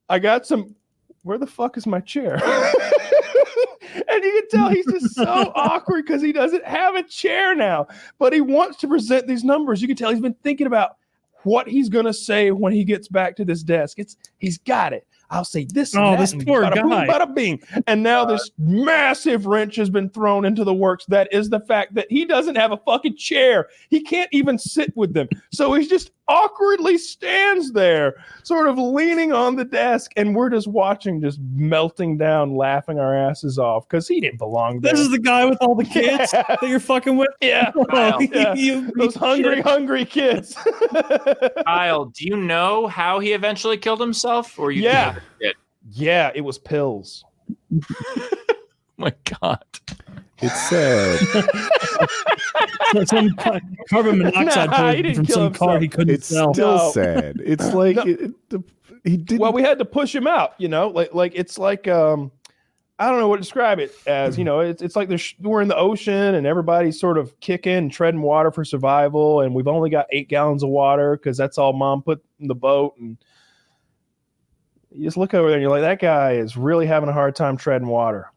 I got some, where the fuck is my chair? And you can tell he's just so awkward because he doesn't have a chair now, but he wants to present these numbers. You can tell he's been thinking about what he's going to say when he gets back to this desk. He's got it. I'll say this. Oh, and this that, poor bada guy. boom, bada bing. And now this massive wrench has been thrown into the works. That is the fact that he doesn't have a fucking chair. He can't even sit with them. So he's just awkwardly stands there, sort of leaning on the desk. And we're just watching, just melting down, laughing our asses off because he didn't belong there. This is the guy with all the kids that you're fucking with? Yeah. Kyle. Those hungry kids. Kyle, do you know how he eventually killed himself? Or you Yeah. did? Yeah, it was pills. My God. It's sad. Some carbon monoxide Nah, he poisoning didn't from kill some himself. car he couldn't It's sell. still No. sad. It's like No. he didn't. Well, we had to push him out, like it's like I don't know what to describe it as. It's like we're in the ocean and everybody's sort of kicking and treading water for survival, and we've only got 8 gallons of water because that's all Mom put in the boat. And you just look over there and you're like, that guy is really having a hard time treading water.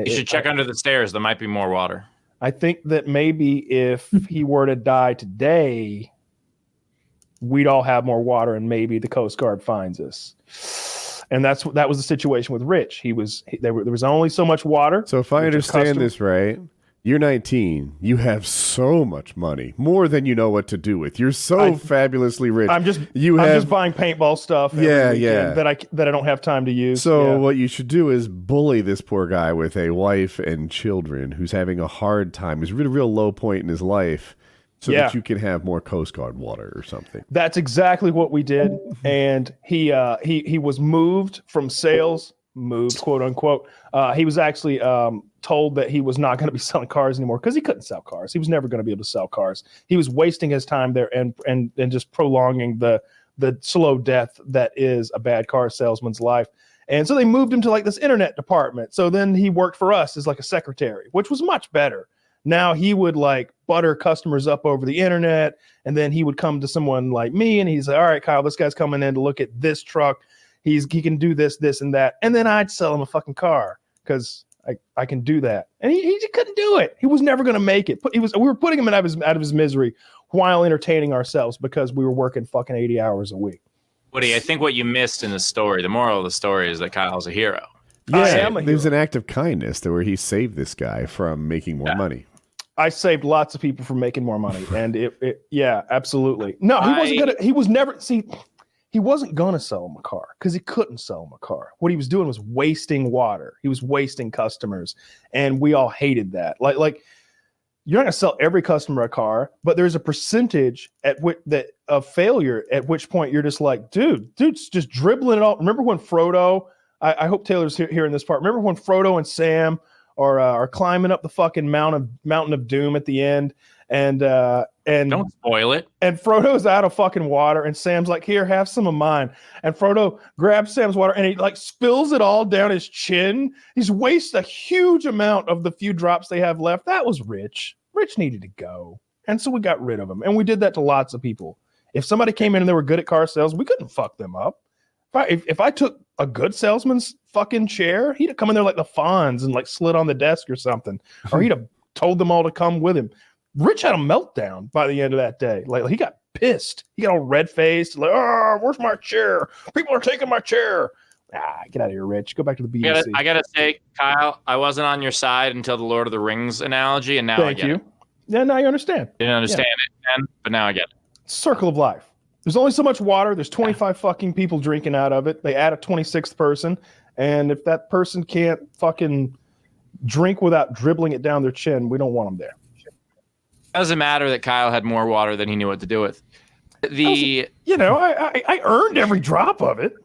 You should check under the stairs. There might be more water. I think that maybe if he were to die today, we'd all have more water, and maybe the Coast Guard finds us. And that was the situation with Rich. There was only so much water. So if I understand this right, you're 19. You have so much money, more than you know what to do with. You're so fabulously rich. I'm just buying paintball stuff. Every weekend that I don't have time to use. So what you should do is bully this poor guy with a wife and children who's having a hard time. He's at a real low point in his life, so that you can have more Coast Guard water or something. That's exactly what we did. And he was moved from sales, quote unquote. He was actually told that he was not going to be selling cars anymore because he couldn't sell cars. He was never going to be able to sell cars. He was wasting his time there and just prolonging the slow death that is a bad car salesman's life. And so they moved him to like this internet department. So then he worked for us as like a secretary, which was much better. Now he would like butter customers up over the internet, and then he would come to someone like me and he's like, all right, Kyle, this guy's coming in to look at this truck. He can do this, and that. And then I'd sell him a fucking car because I can do that. And he just couldn't do it. He was never going to make it. We were putting him out of his misery while entertaining ourselves because we were working fucking 80 hours a week. Woody, I think what you missed in the story, the moral of the story is that Kyle's a hero. Yeah, there's an act of kindness where he saved this guy from making more money. I saved lots of people from making more money. And yeah, absolutely. No, he wasn't going to sell him a car because he couldn't sell him a car. What he was doing was wasting water. He was wasting customers. And we all hated that. Like you're not going to sell every customer a car, but there's a percentage at which that of failure, at which point you're just like, dude's just dribbling it all. Remember when Frodo, I hope Taylor's hearing this part. Remember when Frodo and Sam are climbing up the fucking mountain of doom at the end, and Don't spoil it. and Frodo's out of fucking water, and Sam's like, here, have some of mine. And Frodo grabs Sam's water and he like spills it all down his chin. He's wasted a huge amount of the few drops they have left. That was Rich. Rich needed to go. And so we got rid of him. And we did that to lots of people. If somebody came in and they were good at car sales, we couldn't fuck them up. If I took a good salesman's fucking chair, he'd have come in there like the Fonz and like slid on the desk or something. Or he'd have told them all to come with him. Rich had a meltdown by the end of that day. Like he got pissed. He got all red-faced. Like, oh, where's my chair? People are taking my chair. Get out of here, Rich. Go back to the BBC. I gotta say, Kyle, I wasn't on your side until the Lord of the Rings analogy, and now I get it. Yeah, now you understand. Didn't understand it then, but now I get it. Circle of life. There's only so much water. There's 25 fucking people drinking out of it. They add a 26th person, and if that person can't fucking drink without dribbling it down their chin, we don't want them there. It doesn't matter that Kyle had more water than he knew what to do with. I earned every drop of it.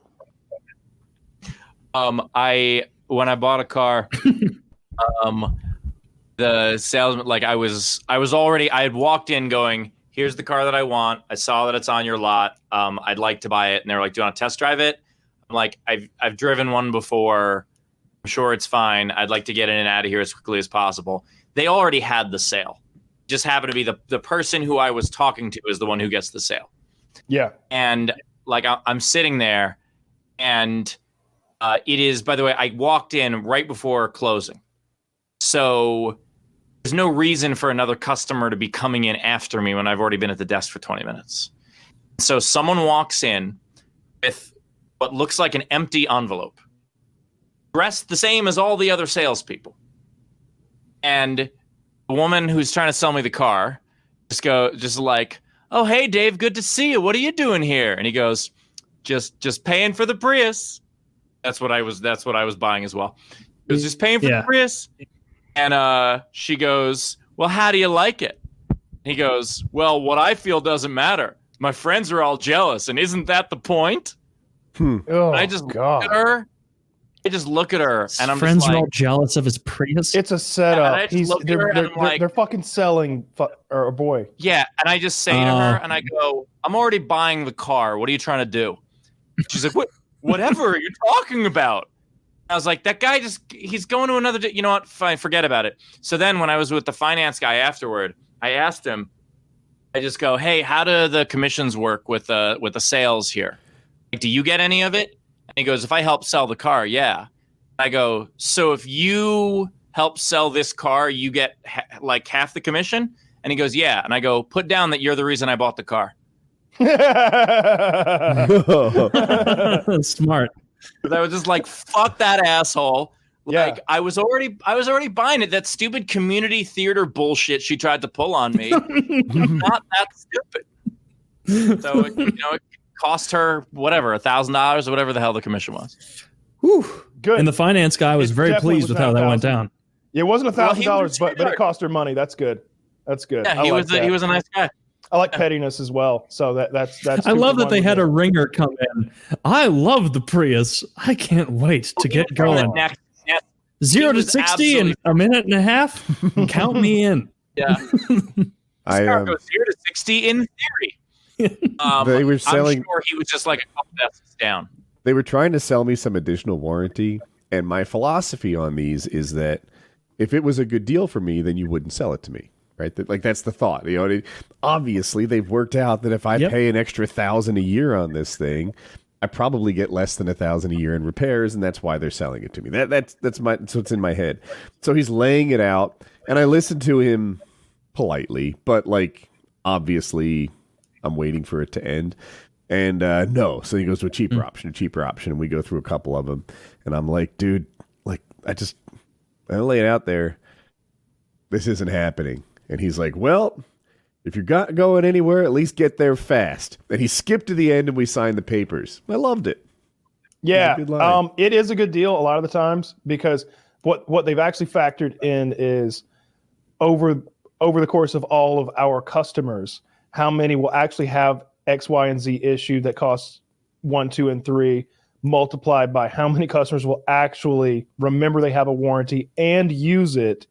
When I bought a car, the salesman, like I had walked in going, here's the car that I want. I saw that it's on your lot. I'd like to buy it. And they were like, do you want to test drive it? I'm like, I've driven one before. I'm sure it's fine. I'd like to get in and out of here as quickly as possible. They already had the sale. Just happened to be the person who I was talking to is the one who gets the sale. Yeah. And like, I'm sitting there and it is, by the way, I walked in right before closing. So there's no reason for another customer to be coming in after me when I've already been at the desk for 20 minutes. So someone walks in with what looks like an empty envelope, dressed the same as all the other salespeople. And the woman who's trying to sell me the car just like, oh, hey, Dave, good to see you. What are you doing here? And he goes, just paying for the Prius. That's what I was buying as well. He was just paying for the Prius. And she goes, well, how do you like it? He goes, well, what I feel doesn't matter. My friends are all jealous. And isn't that the point? Oh, I just look at her. And I'm friends just like, are all jealous of his Prius. It's a setup. Yeah, They're fucking selling or boy. Yeah, and I just say to her, and I go, I'm already buying the car. What are you trying to do? She's like, whatever are you talking about? I was like, that guy he's going to another day. You know what? Fine, forget about it. So then when I was with the finance guy afterward, I asked him, I just go, hey, how do the commissions work with the sales here? Like, do you get any of it? And he goes, if I help sell the car, yeah. I go, so if you help sell this car, you get like half the commission? And he goes, yeah. And I go, put down that you're the reason I bought the car. Smart. But I was just like, fuck that asshole. Like, Yeah. I was already buying it. That stupid community theater bullshit she tried to pull on me. Not that stupid. So it cost her whatever, $1,000 or whatever the hell the commission was. Whew. Good. And the finance guy was very definitely pleased with how that went down. It wasn't $1,000, but smart. it cost her money. That's good. That's good. Yeah, he was a nice guy. I like pettiness as well. So that's. I love that they had a ringer come in. I love the Prius. I can't wait to get going. 0 to 60 in a minute and a half. Count me in. Yeah. I goes 0 to 60 in theory. They were selling. I'm sure he was just like a couple desks down. They were trying to sell me some additional warranty, and my philosophy on these is that if it was a good deal for me, then you wouldn't sell it to me, right? That's the thought. Obviously, they've worked out that if I pay an extra $1,000 a year on this thing, I probably get less than $1,000 a year in repairs, and that's why they're selling it to me. That's what's in my head. So he's laying it out, and I listen to him politely, but like obviously, I'm waiting for it to end. And no, so he goes to a cheaper option, and we go through a couple of them, and I'm like, dude, like I lay it out there. This isn't happening. And he's like, well, if you're not going anywhere, at least get there fast. And he skipped to the end, and we signed the papers. I loved it. Yeah, it is a good deal a lot of the times because what they've actually factored in is over over the course of all of our customers, how many will actually have X, Y, and Z issue that costs 1, 2, and 3, multiplied by how many customers will actually remember they have a warranty and use it,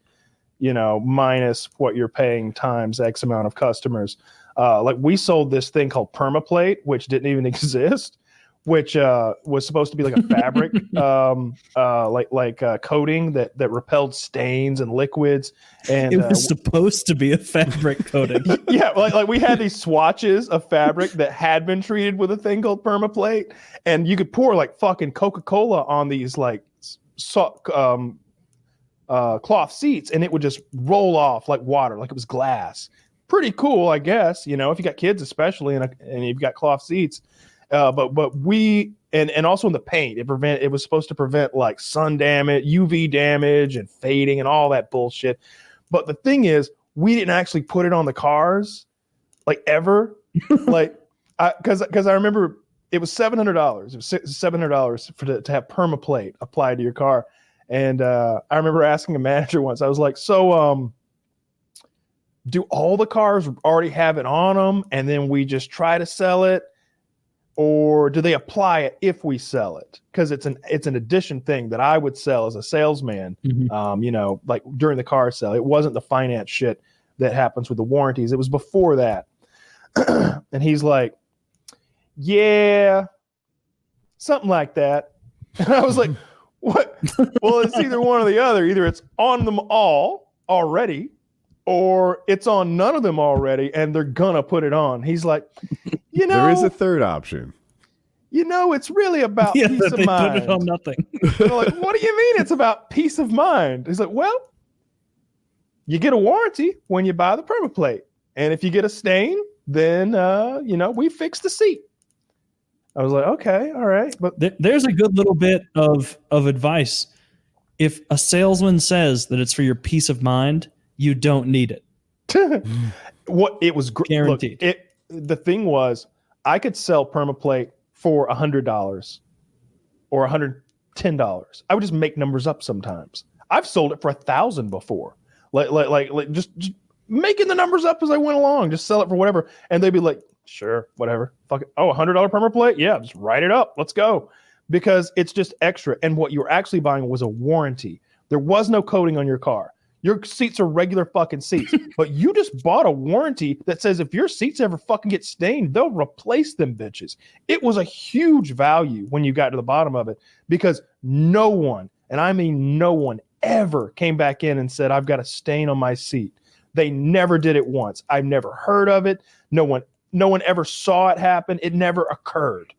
minus what you're paying times X amount of customers. Like we sold this thing called permaplate, which didn't even exist, which was supposed to be like a fabric, coating that repelled stains and liquids. And it was supposed to be a fabric coating. Yeah, like we had these swatches of fabric that had been treated with a thing called permaplate, and you could pour like fucking Coca-Cola on these cloth seats, and it would just roll off like water, like it was glass. Pretty cool, I guess. If you got kids, especially, and you've got cloth seats. But we and also in the paint, it was supposed to prevent like sun damage, UV damage, and fading and all that bullshit. But the thing is, we didn't actually put it on the cars, like ever, because I remember it was $700. It was $700 to have permaplate applied to your car, and I remember asking a manager once. I was like, "So, do all the cars already have it on them, and then we just try to sell it?" Or do they apply it if we sell it? Because it's an addition thing that I would sell as a salesman, like during the car sale. It wasn't the finance shit that happens with the warranties. It was before that. And he's like, yeah, something like that. And I was like, what? Well, it's either one or the other. Either it's on them all already, or it's on none of them already, and they're gonna put it on. He's like, there is a third option. It's really about peace of mind. Put it on nothing. They're like, what do you mean it's about peace of mind? He's like, well, you get a warranty when you buy the permaplate, and if you get a stain, then we fix the seat. I was like, okay, all right, but there's a good little bit of advice. If a salesman says that it's for your peace of mind, you don't need it. What it was guaranteed. Look, the thing was, I could sell permaplate for $100 or $110. I would just make numbers up sometimes. I've sold it for $1,000 before. Like just making the numbers up as I went along. Just sell it for whatever, and they'd be like, "Sure, whatever. Fuck it. Oh, $100 permaplate? Yeah, just write it up. Let's go." Because it's just extra. And what you were actually buying was a warranty. There was no coating on your car. Your seats are regular fucking seats, but you just bought a warranty that says if your seats ever fucking get stained, they'll replace them bitches. It was a huge value when you got to the bottom of it, because no one, and I mean no one, ever came back in and said, "I've got a stain on my seat." They never did it once. I've never heard of it. No one ever saw it happen. It never occurred.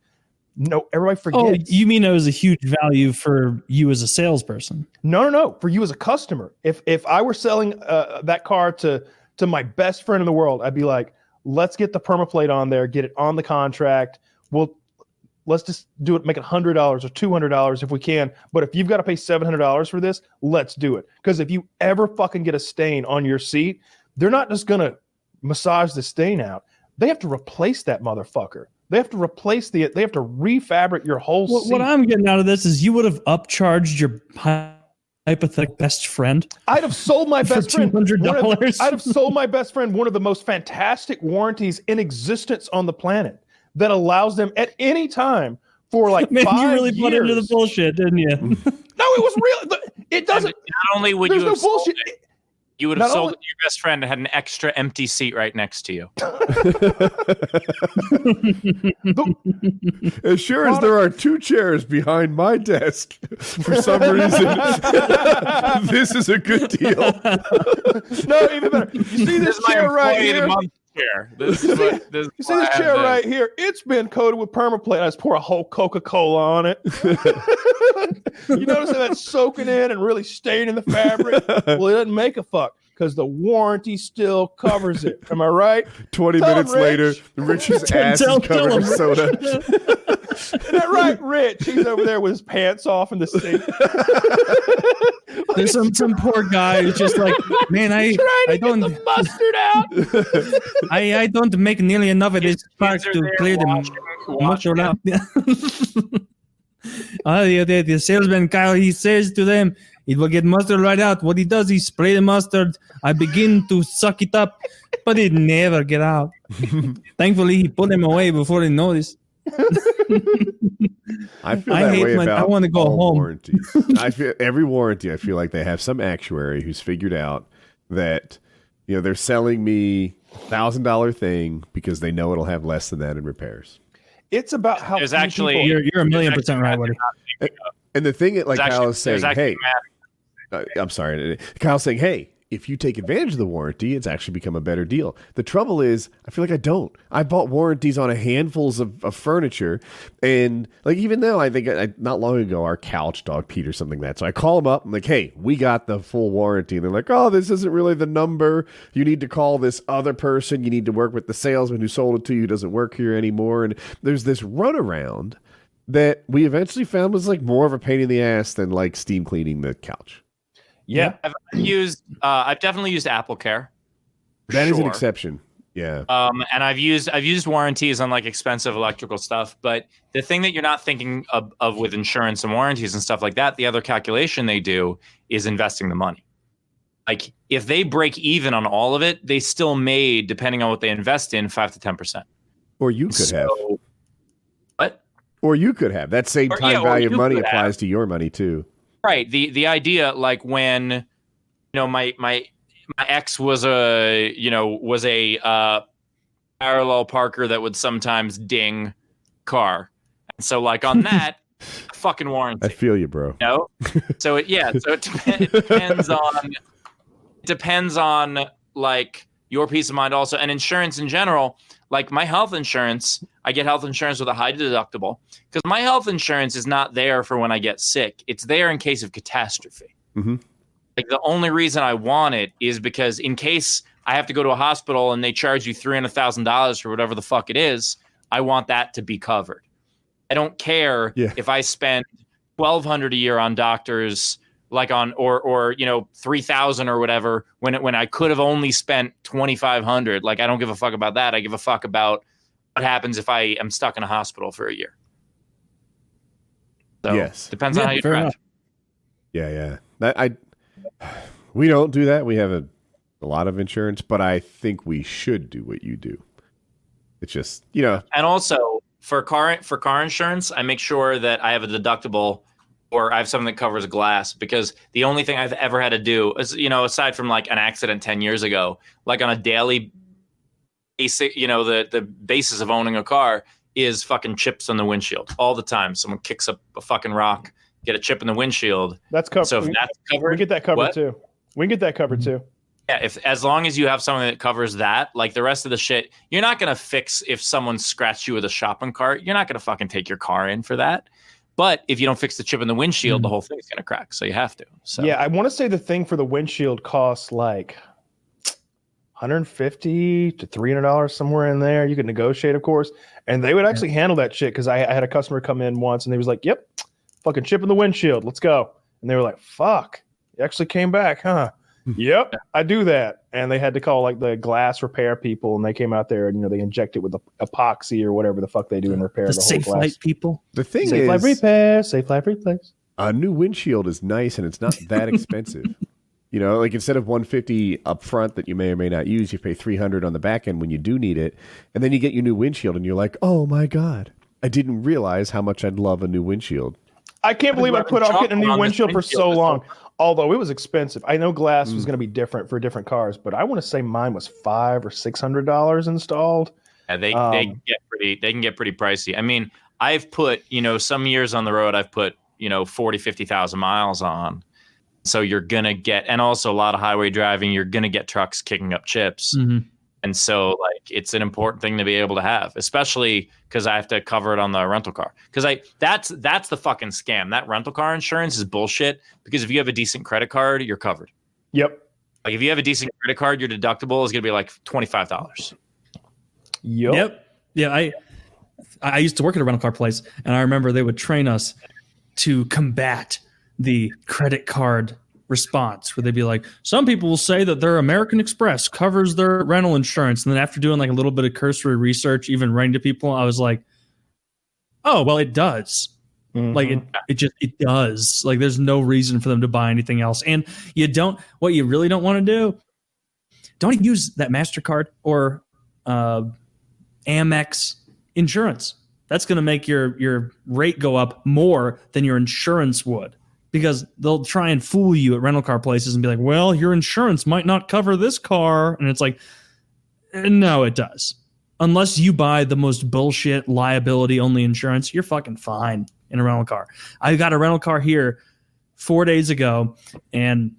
No, everybody forgets. Oh, you mean it was a huge value for you as a salesperson? No. For you as a customer. If I were selling that car to my best friend in the world, I'd be like, let's get the permaplate on there, get it on the contract. Let's just do it, make it $100 or $200 if we can. But if you've got to pay $700 for this, let's do it. Because if you ever fucking get a stain on your seat, they're not just going to massage the stain out. They have to replace that motherfucker. They have to they have to refabric your whole seat. What I'm getting out of this is you would have upcharged your hypothetical best friend. I'd have sold my best friend $200. I'd have sold my best friend one of the most fantastic warranties in existence on the planet that allows them at any time for like Man, 5 years. You really put into the bullshit, didn't you? No, it was real. It doesn't. Not only would you no have sold bullshit. it, you would have sold it to your best friend and had an extra empty seat right next to you. As sure as there are 2 chairs behind my desk, for some reason, this is a good deal. No, even better. You see this chair right here? This is You see this chair right here? It's been coated with permaplate. I just pour a whole Coca-Cola on it. You notice how that's soaking in and really staying in the fabric? Well, it doesn't make a fuck because the warranty still covers it. Am I right? 20 minutes later, Rich's ass is covered in soda. Isn't that right, Rich? He's over there with his pants off in the seat. There's some poor guy who's just like, man, I don't get the mustard out. I don't make nearly enough of this sparks to clear the moisture out. The salesman Kyle, he says to them, It will get mustard right out. What he does, he spray the mustard. I begin to suck it up, but it never get out. Thankfully, he put them away before he noticed. I feel that way about I want to go all home. warranties. I feel every warranty. I feel like they have some actuary who's figured out that they're selling me $1,000 thing because they know it'll have less than that in repairs. It's about how There's actually You're a million percent right, buddy. And the thing that There's Kyle actually- is saying, there's actually hey, I'm sorry, Kyle's saying, hey, if you take advantage of the warranty, it's actually become a better deal. The trouble is, I feel like I don't. I bought warranties on a handfuls of furniture, and like even though I think not long ago our couch dog peed or something like that. So I call them up. I'm like, hey, we got the full warranty, and they're like, oh, this isn't really the number. You need to call this other person. You need to work with the salesman who sold it to you, who doesn't work here anymore. And there's this runaround that we eventually found was like more of a pain in the ass than like steam cleaning the couch. Yeah. I've definitely used Apple Care. That is an exception. Yeah. And I've used warranties on like expensive electrical stuff, but the thing that you're not thinking of with insurance and warranties and stuff like that, the other calculation they do is investing the money. Like if they break even on all of it, they still made, depending on what they invest in, 5 to 10%. Or you could have. What? Or you could have. That same time value of money applies to your money too. Right. The idea, like when, my ex was a parallel parker that would sometimes ding car. And so like on that, fucking warranty. I feel you, bro. So it depends on like your peace of mind also, and insurance in general. Like my health insurance, I get health insurance with a high deductible because my health insurance is not there for when I get sick. It's there in case of catastrophe. Mm-hmm. Like the only reason I want it is because in case I have to go to a hospital and they charge you $300,000 for whatever the fuck it is, I want that to be covered. I don't care if I spend $1,200 a year on doctors, like on or $3,000 or whatever, when I could have only spent $2,500. Like I don't give a fuck about that. I give a fuck about what happens if I am stuck in a hospital for a year. So depends on how you drive. Yeah. We don't do that. We have a lot of insurance, but I think we should do what you do. It's just And also for car insurance, I make sure that I have a deductible. Or I have something that covers glass, because the only thing I've ever had to do is, aside from like an accident 10 years ago, like on a daily basic, the basis of owning a car is fucking chips on the windshield all the time. Someone kicks up a fucking rock, get a chip in the windshield. That's covered. So if that's covered, we get that covered too. We can get that covered too. Yeah, as long as you have something that covers that, like the rest of the shit, you're not gonna fix if someone scratched you with a shopping cart. You're not gonna fucking take your car in for that. But if you don't fix the chip in the windshield, the whole thing's going to crack. So you have to. So yeah, I want to say the thing for the windshield costs like $150 to $300 somewhere in there. You could negotiate, of course, and they would actually handle that shit. Because I had a customer come in once and they was like, "Yep, fucking chip in the windshield, let's go." And they were like, "Fuck, it actually came back, huh?" Yep, I do that. And they had to call like the glass repair people, and they came out there and they inject it with the epoxy or whatever the fuck they do and repair the whole Safe glass. Light people. The thing Safe is, Life Repair, Safe Life Replace. A new windshield is nice and it's not that expensive. Like instead of $150 up front that you may or may not use, you pay $300 on the back end when you do need it, and then you get your new windshield and you're like, oh my god, I didn't realize how much I'd love a new windshield. I can't believe I put off getting a new windshield for so long. Although it was expensive. I know glass was going to be different for different cars, but I want to say mine was $500 or $600 installed. Yeah, they can get pretty pricey. I mean, I've put, some years on the road, I've put, 40, 50,000 miles on. So you're going to get, and also a lot of highway driving, you're going to get trucks kicking up chips. Mm-hmm. And so like, it's an important thing to be able to have, especially because I have to cover it on the rental car. Because that's the fucking scam. That rental car insurance is bullshit, because if you have a decent credit card, you're covered. Yep. Like if you have a decent credit card, your deductible is going to be like $25. Yep. Yeah. I used to work at a rental car place, and I remember they would train us to combat the credit card response, where they'd be like, some people will say that their American Express covers their rental insurance. And then after doing like a little bit of cursory research, even writing to people, I was like, oh, well, it does. Like it does. Like there's no reason for them to buy anything else. And what you really don't want to do, don't use that MasterCard or Amex insurance. That's going to make your rate go up more than your insurance would, because they'll try and fool you at rental car places and be like, well, your insurance might not cover this car. And it's like, no, it does. Unless you buy the most bullshit liability only insurance, you're fucking fine in a rental car. I got a rental car here 4 days ago, and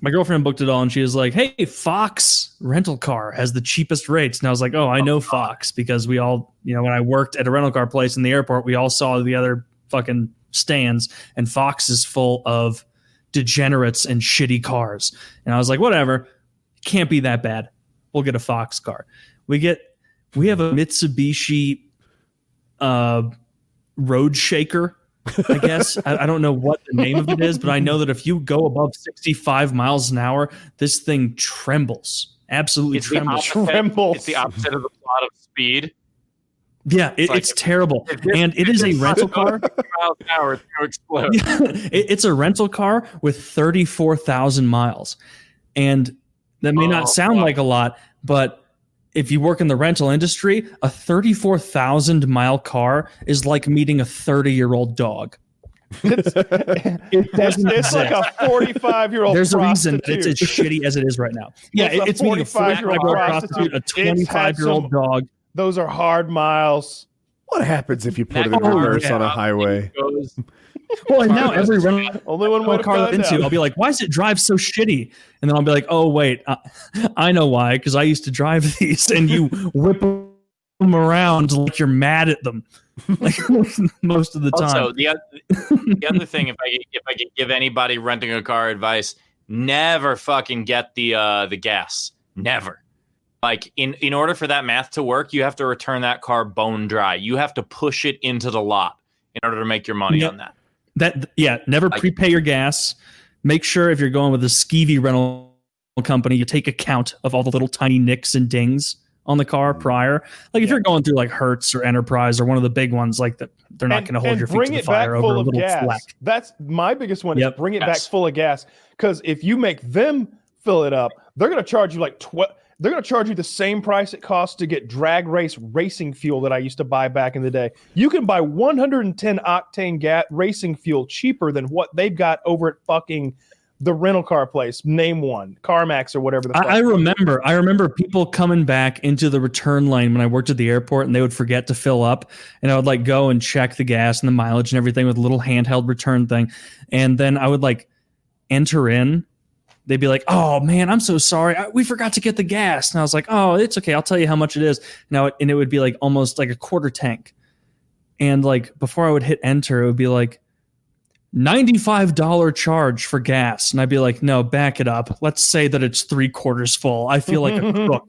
my girlfriend booked it all, and she was like, hey, Fox rental car has the cheapest rates. And I was like, oh, I know Fox, because we all, when I worked at a rental car place in the airport, we all saw the other fucking stands, and Fox is full of degenerates and shitty cars. And I was like, whatever, can't be that bad. We'll get a Fox car. We have a Mitsubishi road shaker, I guess. I don't know what the name of it is, but I know that if you go above 65 miles an hour, this thing trembles. Absolutely trembles. It's the opposite of the plot of Speed. Yeah, it's terrible. And it is a rental car. Miles an hour to explode. It's a rental car with 34,000 miles. And that may not sound like a lot, but if you work in the rental industry, a 34,000 mile car is like meeting a 30-year-old dog. It's like a 45-year-old. There's a reason that it's as shitty as it is right now. Yeah, it's meeting a 45-year-old prostitute, a 25-year-old dog. Those are hard miles. What happens if you put it in reverse on a highway? Well, and now every only one way to car I'm into, I'll be like, why does it drive so shitty? And then I'll be like, oh, wait, I know why, because I used to drive these, and you whip them around like you're mad at them, like most of the time. Also, the other thing, if I could give anybody renting a car advice, never fucking get the gas. Never. Like, in order for that math to work, you have to return that car bone dry. You have to push it into the lot in order to make your money on that. Never prepay your gas. Make sure if you're going with a skeevy rental company, you take account of all the little tiny nicks and dings on the car prior. Like if you're going through like Hertz or Enterprise or one of the big ones, like that, they're not going to hold your feet to the fire over a little fleck. That's my biggest one. Is bring it back full of gas, because if you make them fill it up, they're going to charge you like they're going to charge you the same price it costs to get drag race racing fuel that I used to buy back in the day. You can buy 110 octane racing fuel cheaper than what they've got over at fucking the rental car place. Name one, CarMax or whatever. I remember people coming back into the return lane when I worked at the airport, and they would forget to fill up, and I would like go and check the gas and the mileage and everything with a little handheld return thing, and then I would like enter in. They'd be like, oh, man, I'm so sorry. We forgot to get the gas. And I was like, oh, it's okay. I'll tell you how much it is. And it would be like almost like a quarter tank. And like before I would hit enter, it would be like $95 charge for gas. And I'd be like, no, back it up. Let's say that it's 3/4 full. I feel like a crook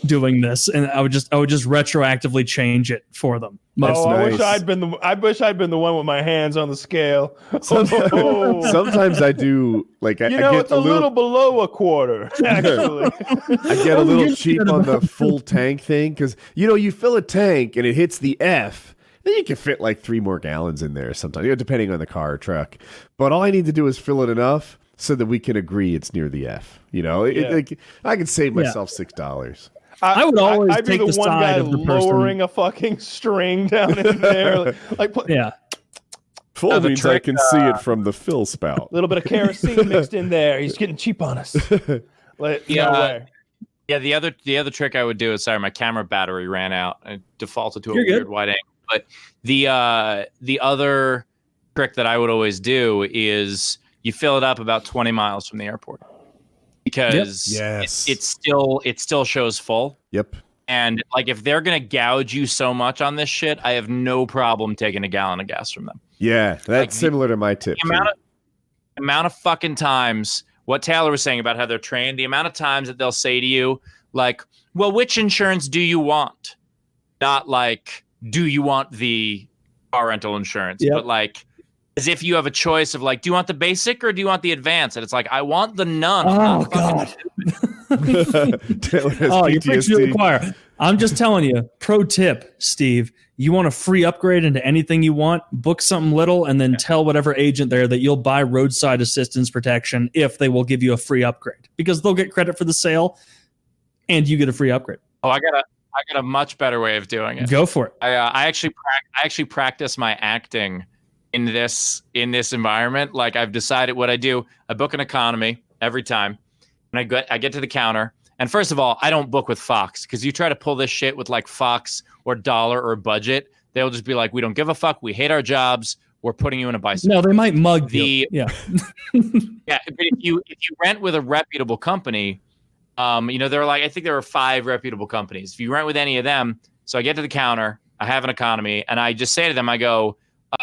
doing this. And I would just retroactively change it for them. I wish I'd been the one with my hands on the scale. Sometimes I do like I get it's a little below a quarter. Actually, I get a little cheap on the full tank thing, because you fill a tank and it hits the F. Then you can fit like 3 more gallons in there sometimes, depending on the car or truck. But all I need to do is fill it enough so that we can agree it's near the F. I can save myself $6. I would always I'd be take the one side guy of the person lowering a fucking string down in there. Full means I can see it from the fill spout. A little bit of kerosene mixed in there. He's getting cheap on us. The other trick I would do is, sorry, my camera battery ran out. I defaulted to a weird wide angle. But the other trick that I would always do is you fill it up about 20 miles from the airport, because it still shows full. Yep. And like if they're gonna gouge you so much on this shit, I have no problem taking a gallon of gas from them. Yeah, that's similar to my tip. The amount of fucking times, what Taylor was saying about how they're trained, the amount of times that they'll say to you, like, well, which insurance do you want? Not like, do you want the car rental insurance? But like, as if you have a choice of like, do you want the basic or do you want the advanced? And it's like, I want the none. Oh, God. Taylor has Oh, you're preaching to the PTSD. choir. I'm just telling you. Pro tip, Steve. You want a free upgrade into anything you want? Book something little and then tell whatever agent there that you'll buy roadside assistance protection if they will give you a free upgrade, because they'll get credit for the sale and you get a free upgrade. Oh, I got a much better way of doing it. Go for it. I actually practice my acting in this environment. Like, I've decided what I do. I book an economy every time, and I get to the counter. And first of all, I don't book with Fox, because you try to pull this shit with like Fox or Dollar or Budget, they'll just be like, we don't give a fuck. We hate our jobs. We're putting you in a bicycle. No, they might mug you. Yeah. Yeah. But if you rent with a reputable company, there are like, I think there are 5 reputable companies. If you rent with any of them, so I get to the counter, I have an economy, and I just say to them, I go,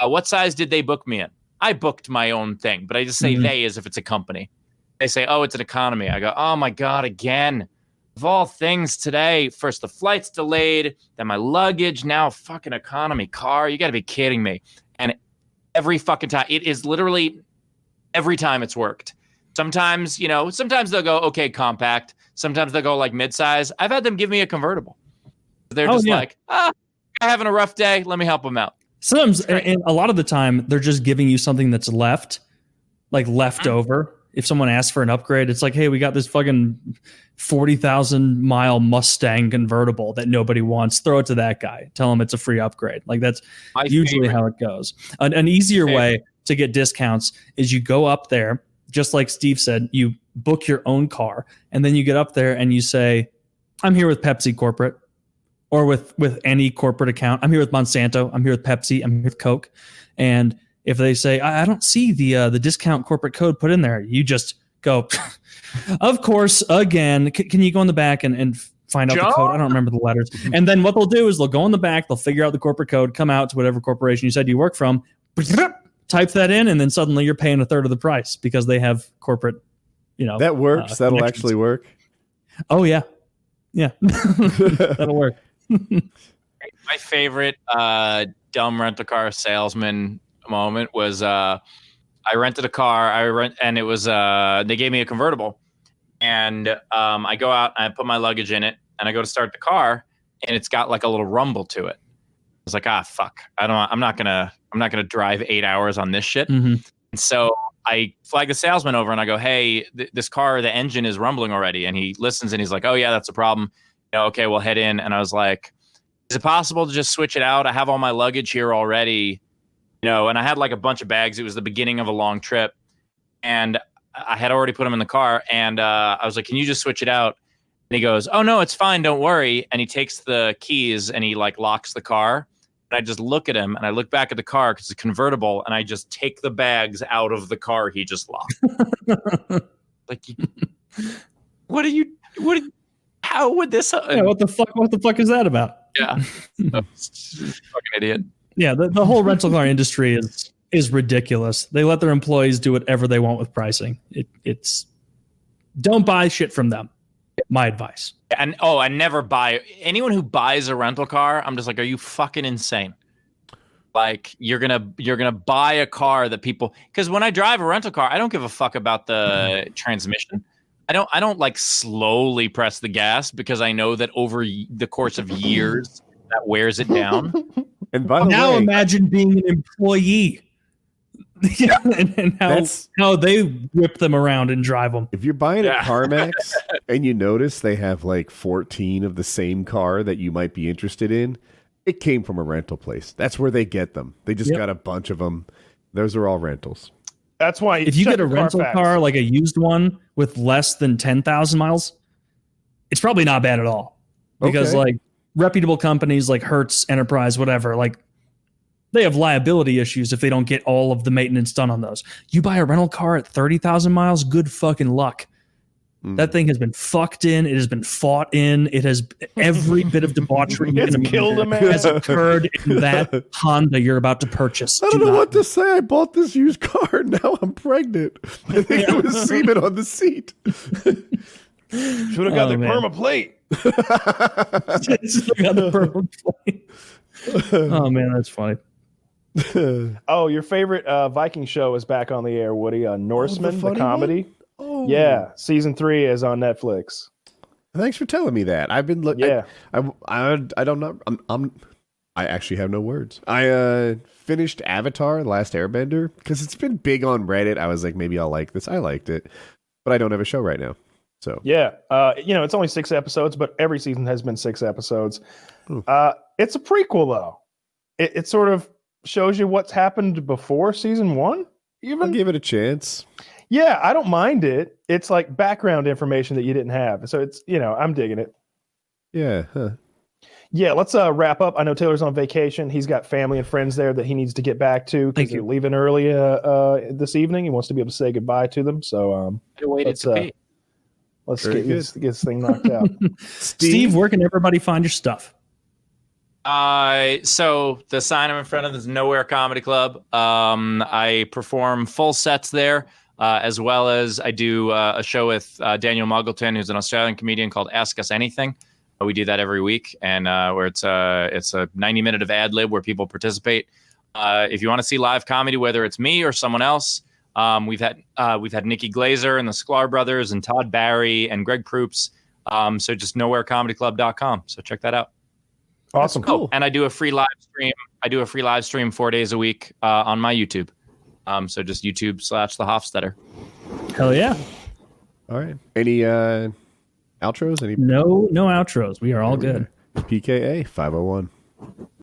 what size did they book me in? I booked my own thing, but I just say they as if it's a company. They say, oh, it's an economy. I go, oh my God, again. Of all things today, first the flight's delayed, then my luggage, now fucking economy car. You got to be kidding me. And every fucking time, it is literally every time it's worked. Sometimes, sometimes they'll go, okay, compact. Sometimes they'll go like midsize. I've had them give me a convertible. They're just like, I'm having a rough day. Let me help them out. Sometimes, and a lot of the time, they're just giving you something that's left over. If someone asks for an upgrade, it's like, hey, we got this fucking 40,000 mile Mustang convertible that nobody wants. Throw it to that guy. Tell him it's a free upgrade. Like, that's usually how it goes. An easier way to get discounts is you go up there, just like Steve said, you book your own car, and then you get up there and you say, I'm here with Pepsi corporate, or with any corporate account. I'm here with Monsanto. I'm here with Pepsi. I'm here with Coke. And if they say, I don't see the discount corporate code put in there, you just go, of course, again, can you go in the back and find out the code? I don't remember the letters. And then what they'll do is they'll go in the back, they'll figure out the corporate code, come out to whatever corporation you said you work from, type that in, and then suddenly you're paying 1/3 of the price because they have corporate, That works. That'll actually work. Oh, yeah. Yeah. That'll work. My favorite dumb rental car salesman moment was I rented a car. And it was they gave me a convertible, and I go out and I put my luggage in it, and I go to start the car, and it's got like a little rumble to it. I was like, fuck, I'm not gonna drive 8 hours on this shit. Mm-hmm. And so I flag the salesman over and I go, hey, this car, the engine is rumbling already. And he listens and he's like, oh yeah, that's a problem. Okay, we'll head in. And I was like, is it possible to just switch it out? I have all my luggage here already, and I had like a bunch of bags. It was the beginning of a long trip, and I had already put them in the car. And I was like, can you just switch it out? And he goes, oh no, it's fine. Don't worry. And he takes the keys and he like locks the car. And I just look at him and I look back at the car because it's convertible, and I just take the bags out of the car he just locked. Like, how would this? What the fuck is that about? Yeah, fucking idiot. Yeah, the whole rental car industry is ridiculous. They let their employees do whatever they want with pricing. It's don't buy shit from them. My advice. And never buy. Anyone who buys a rental car, I'm just like, are you fucking insane? Like, you're gonna buy a car that people, because when I drive a rental car, I don't give a fuck about the transmission. I don't like slowly press the gas, because I know that over the course of years that wears it down. And by the now way, imagine being an employee. Yeah, and how they whip them around and drive them. if you're buying at CarMax and you notice they have like 14 of the same car that you might be interested in, it came from a rental place. That's where they get them. They just got a bunch of them. Those are all rentals. That's why If you get a rental car, like a used one with less than 10,000 miles, it's probably not bad at all. Because like reputable companies like Hertz, Enterprise, whatever, like they have liability issues if they don't get all of the maintenance done on those. You buy a rental car at 30,000 miles, good fucking luck. That thing has been fucked in. It has been fought in. It has every bit of debauchery has occurred in that Honda you're about to purchase. I don't know what to say. I bought this used car. Now I'm pregnant. I think it was semen on the seat. Should have got the perma plate. Should have got the perma plate. Oh man, that's funny. Oh, your favorite Viking show is back on the air, Woody. Norseman, the comedy. Oh. Yeah, season 3 is on Netflix. Thanks for telling me that. I've been looking. Yeah. I don't know. I actually have no words. I finished Avatar: Last Airbender because it's been big on Reddit. I was like, maybe I'll like this. I liked it, but I don't have a show right now. So Yeah. It's only 6 episodes, but every season has been 6 episodes. It's a prequel, though. It sort of shows you what's happened before season 1, even. I'll give it a chance. Yeah, I don't mind it. It's like background information that you didn't have. So it's, I'm digging it. Yeah. Huh. Yeah, let's wrap up. I know Taylor's on vacation. He's got family and friends there that he needs to get back to because they're leaving early this evening. He wants to be able to say goodbye to them. So let's get this thing knocked out. Steve, where can everybody find your stuff? So the sign I'm in front of is Nowhere Comedy Club. I perform full sets there, as well as I do a show with Daniel Muggleton, who's an Australian comedian, called Ask Us Anything. We do that every week, and where it's a 90-minute of ad lib where people participate. If you want to see live comedy, whether it's me or someone else, we've had Nikki Glazer and the Sklar Brothers and Todd Barry and Greg Proops. So just nowherecomedyclub.com. So check that out. Awesome. Cool. And I do a free live stream 4 days a week on my YouTube. So just YouTube/the Hofstetter. Hell yeah. All right. Any outros? No outros. We are all good. PKA 501.